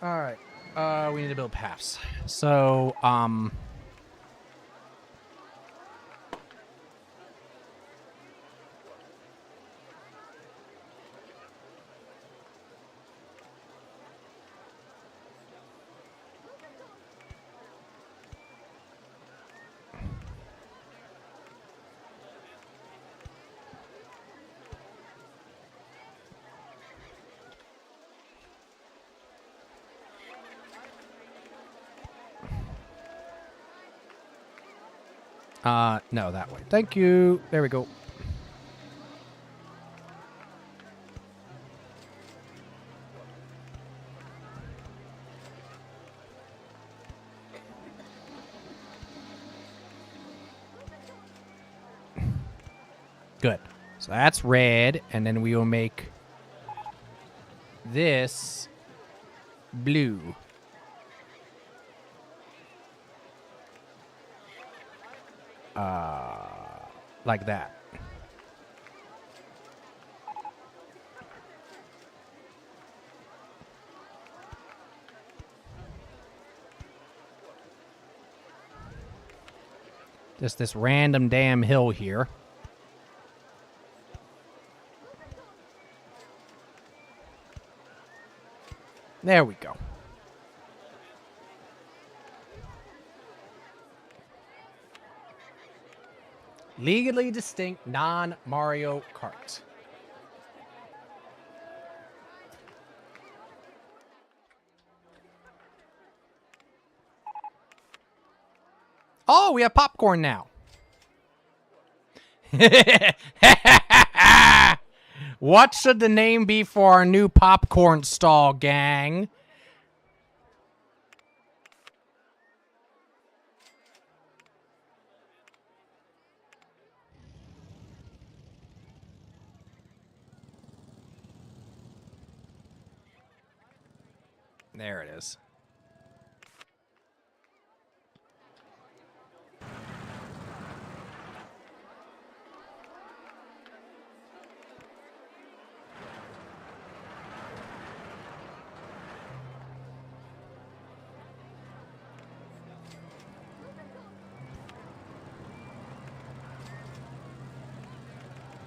All right. We need to build paths. So, no, that way. Thank you. There we go. Good. So that's red, and then we will make this blue. Like that. Just this random damn hill here. There we go. Legally distinct non-Mario Kart. Oh, we have popcorn now. What should the name be for our new popcorn stall, gang? There it is.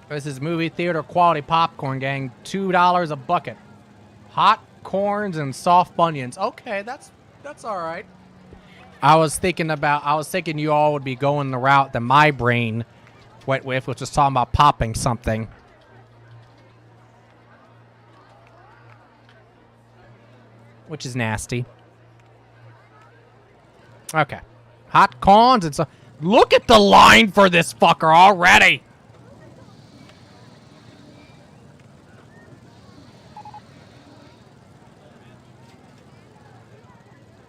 This is movie theater quality popcorn, gang. $2 a bucket. Hot corns and soft bunions. Okay, that's all right. I was thinking you all would be going the route that my brain went with, which was talking about popping something. Which is nasty. Okay. Hot corns and so. Look at the line for this fucker already.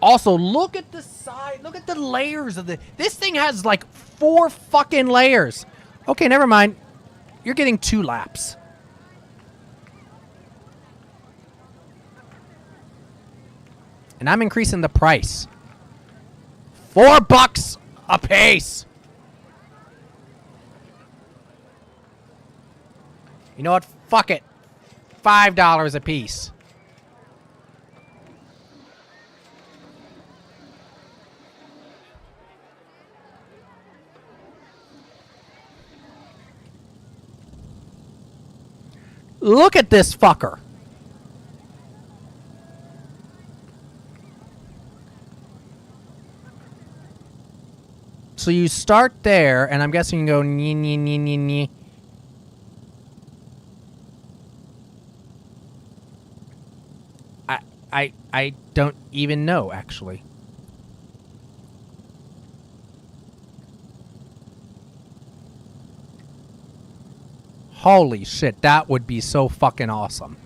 Also, look at the side. Look at the layers of the... This thing has like 4 fucking layers. Okay, never mind. You're getting 2 laps. And I'm increasing the price. $4 a piece. You know what? Fuck it. $5 a piece. Look at this fucker. So you start there, and I'm guessing you go nee, nee, nee, nee, nee. I don't even know, actually. Holy shit, that would be so fucking awesome.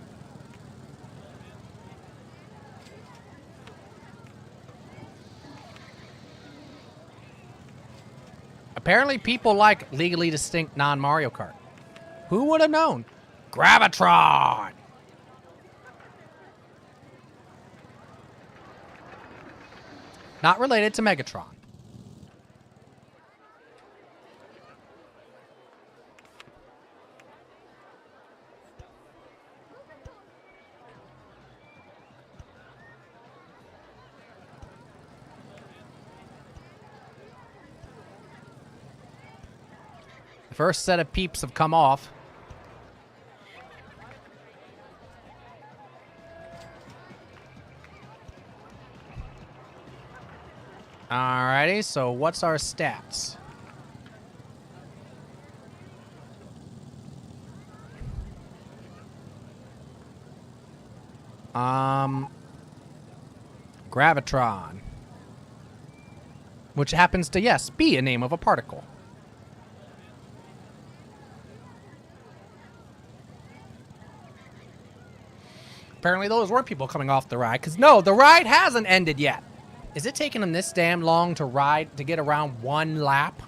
Apparently people like legally distinct non-Mario Kart. Who would have known? Gravitron! Not related to Megatron. The first set of peeps have come off. Alrighty, so what's our stats? Gravitron. Which happens to, yes, be a name of a particle. Apparently those were people coming off the ride, because no, the ride hasn't ended yet. Is it taking them this damn long to ride, to get around 1 lap?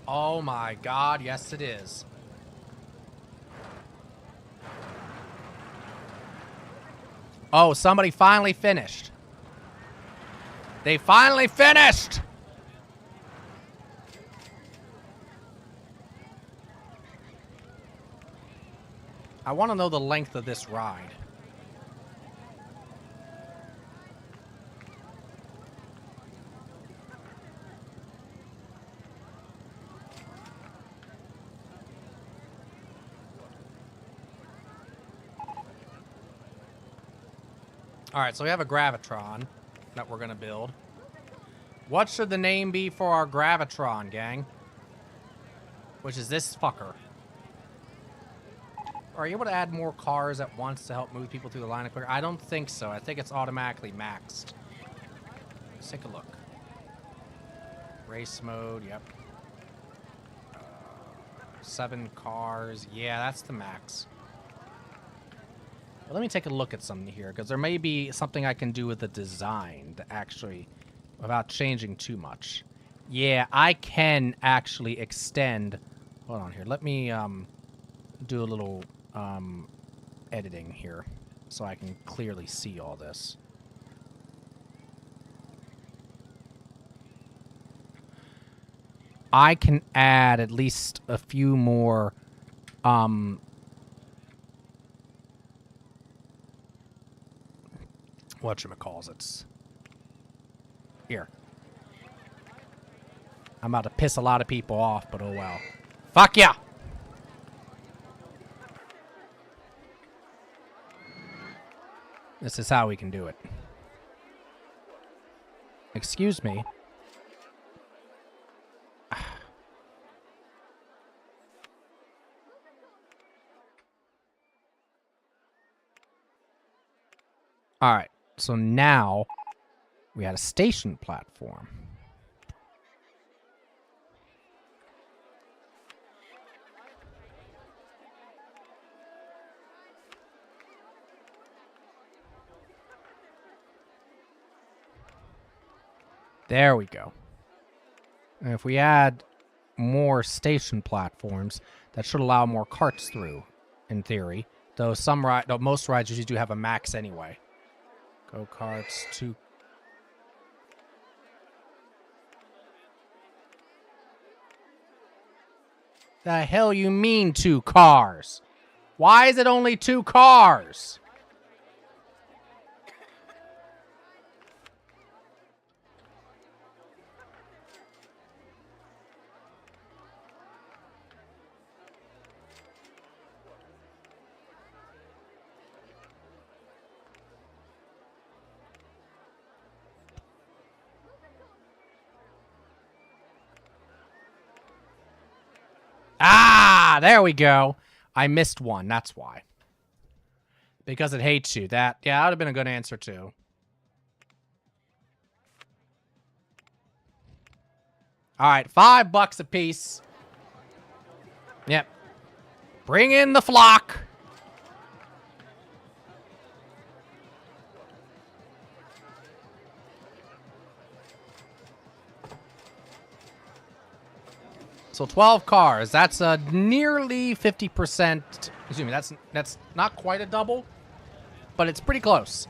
Oh my god, yes it is. Oh, somebody finally finished. They finally finished! I want to know the length of this ride. All right, so we have a Gravitron that we're gonna build. What should the name be for our Gravitron, gang? Which is this fucker. Are you able to add more cars at once to help move people through the line quicker? I don't think so. I think it's automatically maxed. Let's take a look. Race mode, yep. 7 cars. Yeah, that's the max. Well, let me take a look at something here, because there may be something I can do with the design to actually, without changing too much. Yeah, I can actually extend. Hold on here. Let me do a little editing here so I can clearly see all this. I can add at least a few more whatchamacalls. Here. I'm about to piss a lot of people off, but oh well. Fuck yeah! This is how we can do it. Excuse me. All right, so now we had a station platform. There we go. And if we add more station platforms, that should allow more carts through, in theory. Though most rides usually do have a max anyway. Go-karts, 2. The hell you mean 2 cars? Why is it only 2 cars? Ah, there we go. I missed one. That's why. Because it hates you. Yeah, that would have been a good answer too. All right, $5 a piece. Yep. Bring in the flock. So 12 cars. That's nearly 50%. Excuse me. That's not quite a double, but it's pretty close.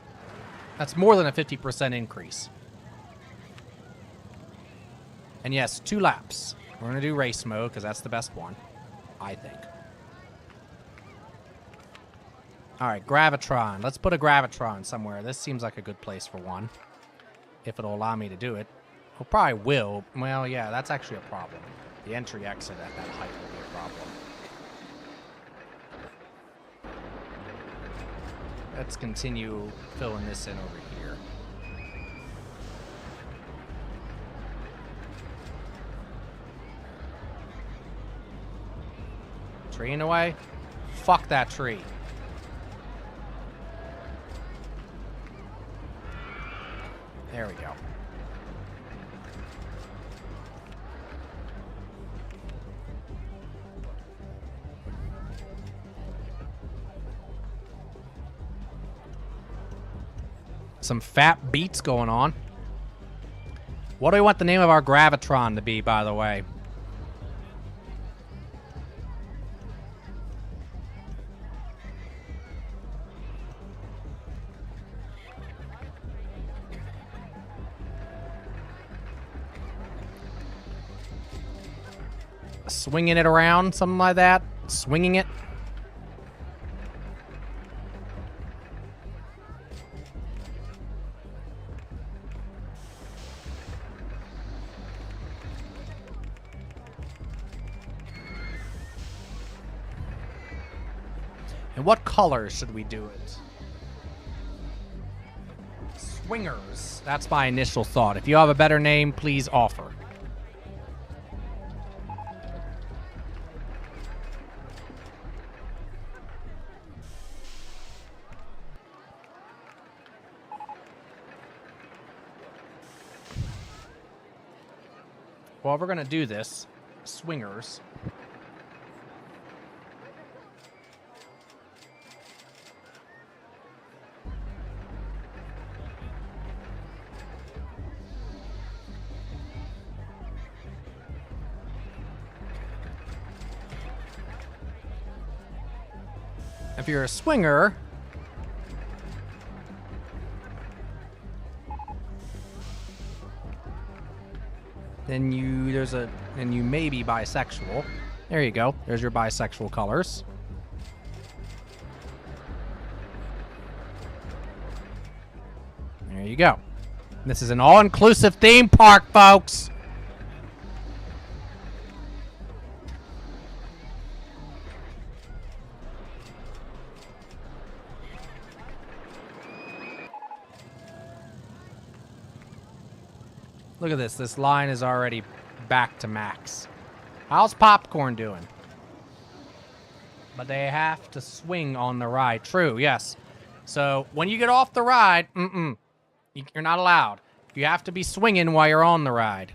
That's more than a 50% increase. And yes, 2 laps. We're gonna do race mode because that's the best one, I think. All right, Gravitron. Let's put a Gravitron somewhere. This seems like a good place for one, if it'll allow me to do it. It probably will. Well, yeah, that's actually a problem. The entry exit at that height will be a problem. Let's continue filling this in over here. Tree in the way? Fuck that tree. There we go. Some fat beats going on. What do we want the name of our Gravitron to be, by the way? Swinging it around, something like that. Swinging it. And what color should we do it? swingers. That's my initial thought. If you have a better name, please offer. Well, we're gonna do this. Swingers. If you're a swinger, then you may be bisexual. There you go. There's your bisexual colors. There you go. This is an all-inclusive theme park, folks. Look at this. This line is already back to max. How's Popcorn doing? But they have to swing on the ride. True, yes. So when you get off the ride, you're not allowed. You have to be swinging while you're on the ride.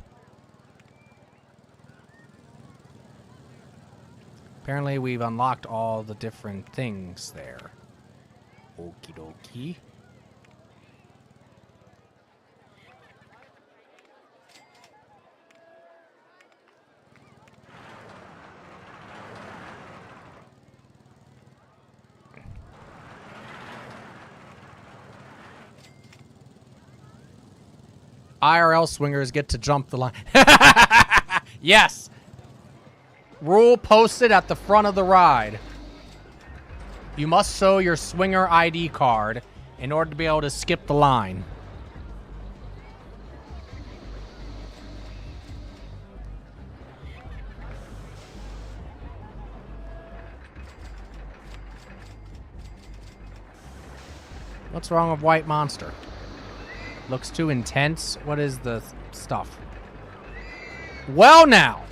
Apparently we've unlocked all the different things there. Okie dokie. IRL swingers get to jump the line. Yes. Rule posted at the front of the ride. You must show your swinger ID card in order to be able to skip the line. What's wrong with White Monster? Looks too intense. What is the stuff? Well, now.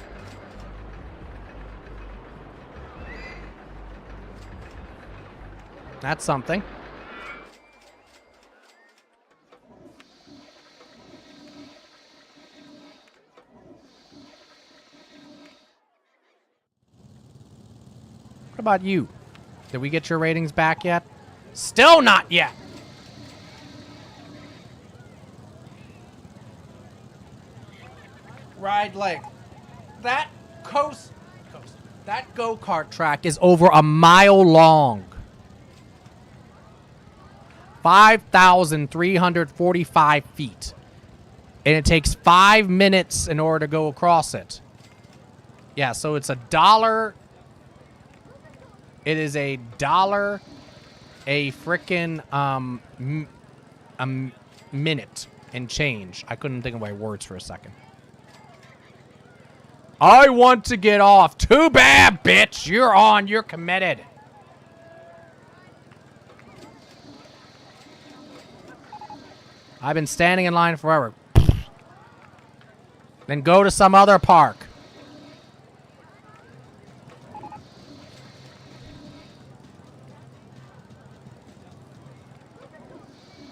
That's something. What about you? Did we get your ratings back yet? Still not yet. Ride leg. That that go-kart track is over a mile long. 5,345 feet. And it takes 5 minutes in order to go across it. Yeah, so it's $1. It is $1 a frickin' a minute and change. I couldn't think of my words for a second. I want to get off. Too bad, bitch. You're on. You're committed. I've been standing in line forever. Then go to some other park.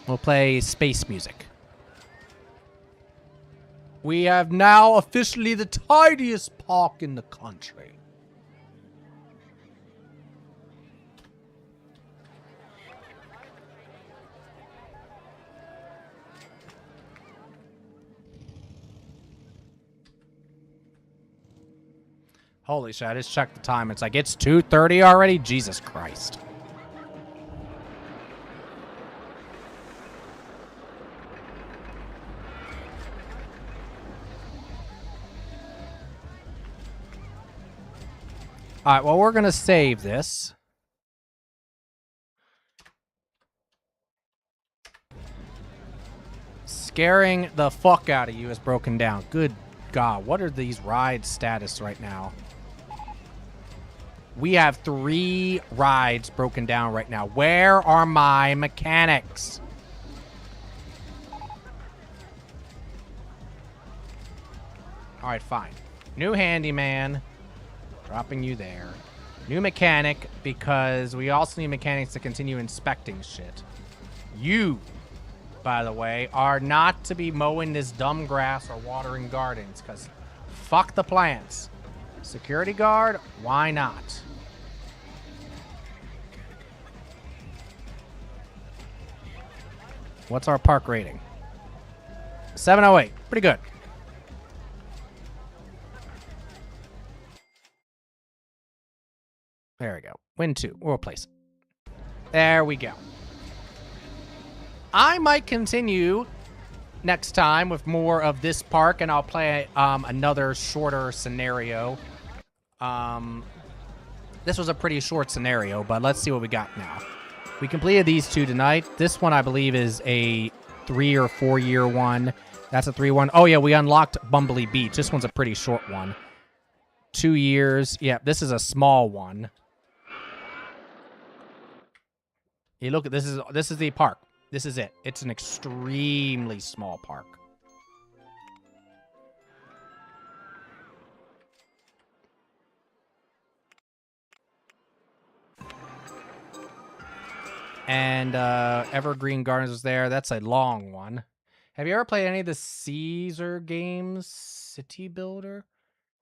We'll play space music. We have now officially the tidiest park in the country. Holy shit, I just checked the time. It's like, it's 2:30 already? Jesus Christ. All right, well, we're going to save this. Scaring the fuck out of you is broken down. Good God, what are these rides status right now? We have 3 rides broken down right now. Where are my mechanics? All right, fine. New handyman. Dropping you there. New mechanic, because we also need mechanics to continue inspecting shit. You, by the way, are not to be mowing this dumb grass or watering gardens, because fuck the plants. Security guard, why not? What's our park rating? 708. Pretty good. There we go. Win 2. We'll replace it. There we go. I might continue next time with more of this park, and I'll play another shorter scenario. This was a pretty short scenario, but let's see what we got now. We completed these 2 tonight. This one, I believe, is a 3 or 4 year one. That's a 3 one. Oh, yeah, we unlocked Bumblebee Beach. This one's a pretty short one. 2 years. Yeah, this is a small one. You look at this is the park. This is it. It's an extremely small park. And Evergreen Gardens was there. That's a long one. Have you ever played any of the Caesar games? City Builder?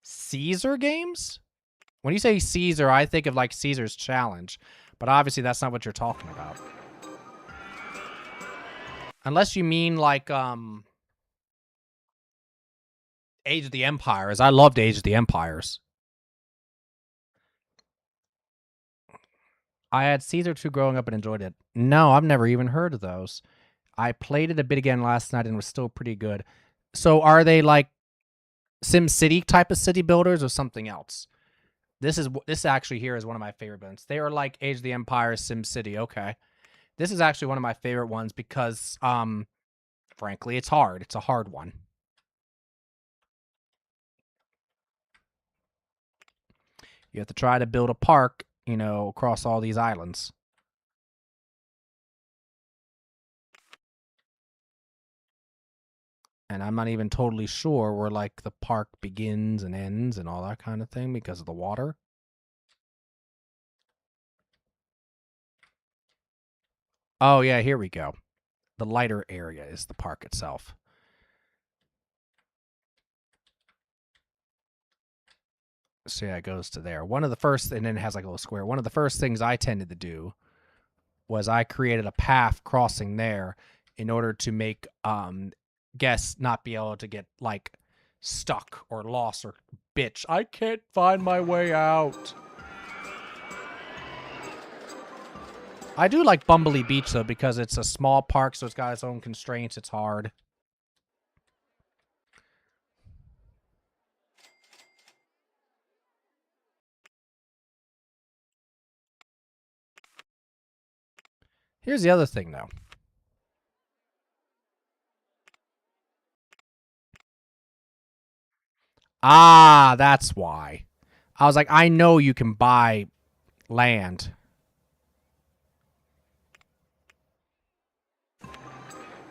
Caesar games? When you say Caesar, I think of like Caesar's Challenge. But obviously that's not what you're talking about. Unless you mean like Age of the Empires. I loved Age of the Empires. I had Caesar 2 growing up and enjoyed it. No, I've never even heard of those. I played it a bit again last night and it was still pretty good. So are they like SimCity type of city builders or something else? This actually here is one of my favorite ones. They are like Age of the Empire, SimCity. Okay. This is actually one of my favorite ones because, frankly, it's hard. It's a hard one. You have to try to build a park, you know, across all these islands. And I'm not even totally sure where, like, the park begins and ends and all that kind of thing because of the water. Oh, yeah, here we go. The lighter area is the park itself. So, yeah, it goes to there. One of the first, and then it has, like, a little square. One of the first things I tended to do was I created a path crossing there in order to make guests not be able to get like stuck or lost or bitch, I can't find my way out. I do like Bumblebee Beach though because it's a small park, so it's got its own constraints. It's hard. Here's the other thing though. Ah, that's why. I was like, I know you can buy land.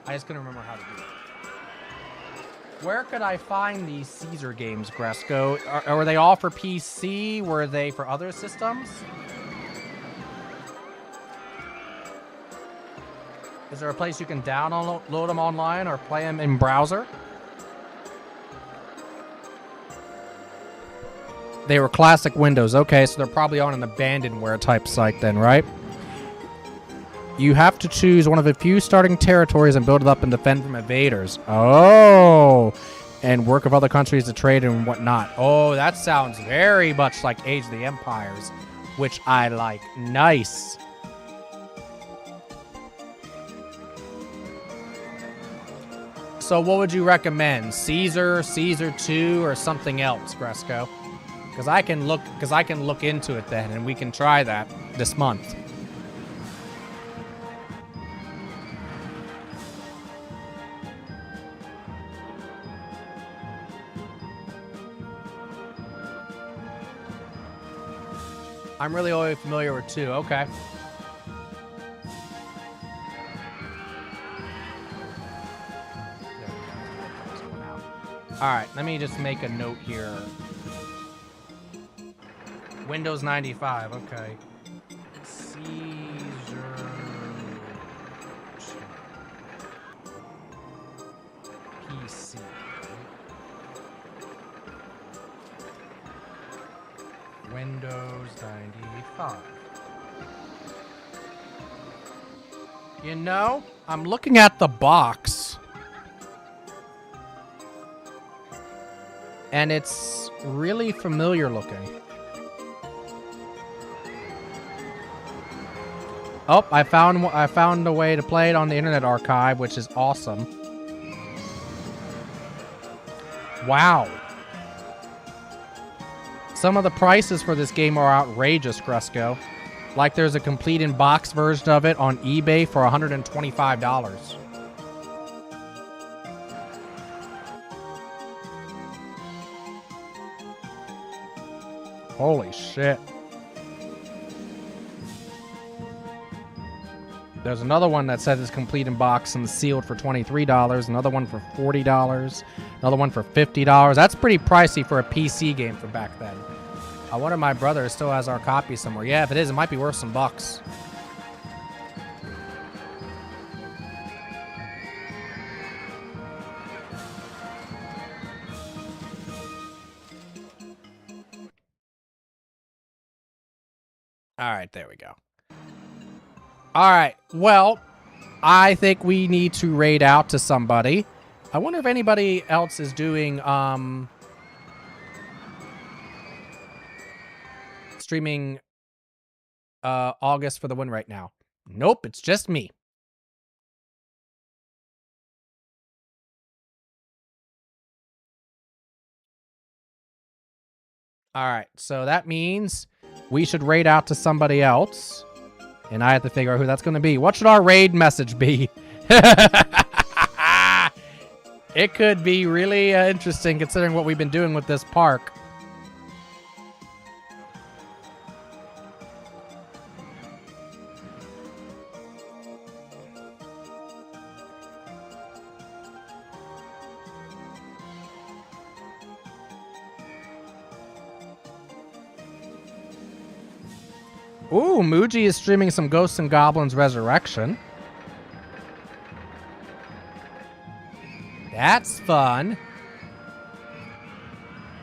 I just couldn't remember how to do it. Where could I find these Caesar games, Gresco? Were they all for PC? Were they for other systems? Is there a place you can download them online or play them in browser? They were classic Windows. Okay, so they're probably on an abandonware type site then, right? You have to choose one of a few starting territories and build it up and defend from invaders. Oh, and work with other countries to trade and whatnot. Oh, that sounds very much like Age of the Empires, which I like. Nice. So what would you recommend? Caesar, Caesar 2, or something else, Gresco? Because I can look into it then, and we can try that this month. I'm really only familiar with 2. Okay. Alright, let me just make a note here. Windows 95, okay. Caesar. PC. Windows 95. You know, I'm looking at the box. And it's really familiar looking. Oh, I found a way to play it on the Internet Archive, which is awesome. Wow. Some of the prices for this game are outrageous, Gresco. Like there's a complete in-box version of it on eBay for $125. Holy shit. There's another one that says it's complete in box and sealed for $23. Another one for $40. Another one for $50. That's pretty pricey for a PC game from back then. I wonder if my brother still has our copy somewhere. Yeah, if it is, it might be worth some bucks. All right, there we go. All right, well, I think we need to raid out to somebody. I wonder if anybody else is doing streaming August for the win right now. Nope, it's just me. All right, so that means we should raid out to somebody else. And I have to figure out who that's going to be. What should our raid message be? It could be really interesting considering what we've been doing with this park. Ooh, Muji is streaming some Ghosts and Goblins Resurrection. That's fun.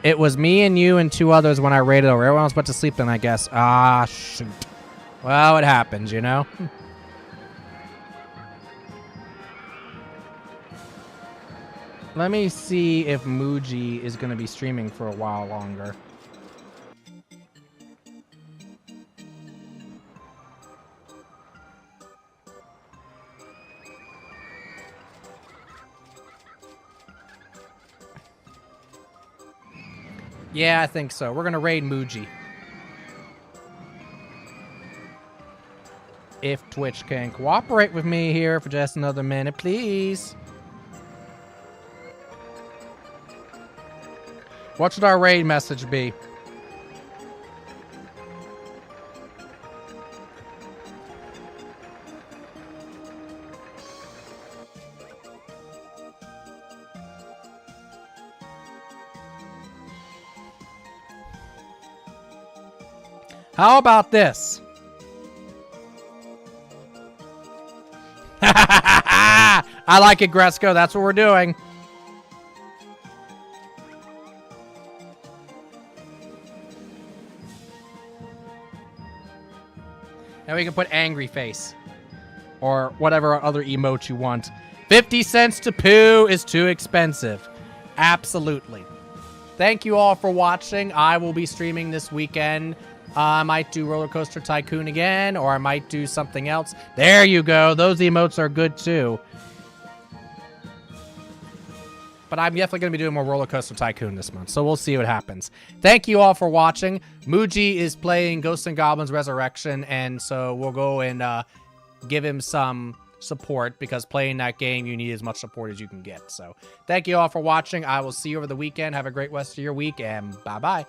It was me and you and two others when I raided over. Everyone else went to sleep then, I guess. Ah, shoot. Well, it happens, you know? Let me see if Muji is going to be streaming for a while longer. Yeah, I think so. We're going to raid Muji. If Twitch can cooperate with me here for just another minute, please. What should our raid message be? How about this? I like it, Gresco. That's what we're doing. Now we can put angry face. Or whatever other emote you want. 50 cents to poo is too expensive. Absolutely. Thank you all for watching. I will be streaming this weekend. I might do Roller Coaster Tycoon again, or I might do something else. There you go. Those emotes are good too. But I'm definitely going to be doing more Roller Coaster Tycoon this month, so we'll see what happens. Thank you all for watching. Muji is playing Ghosts and Goblins Resurrection, and so we'll go and give him some support, because playing that game, you need as much support as you can get. So thank you all for watching. I will see you over the weekend. Have a great rest of your week, and bye-bye.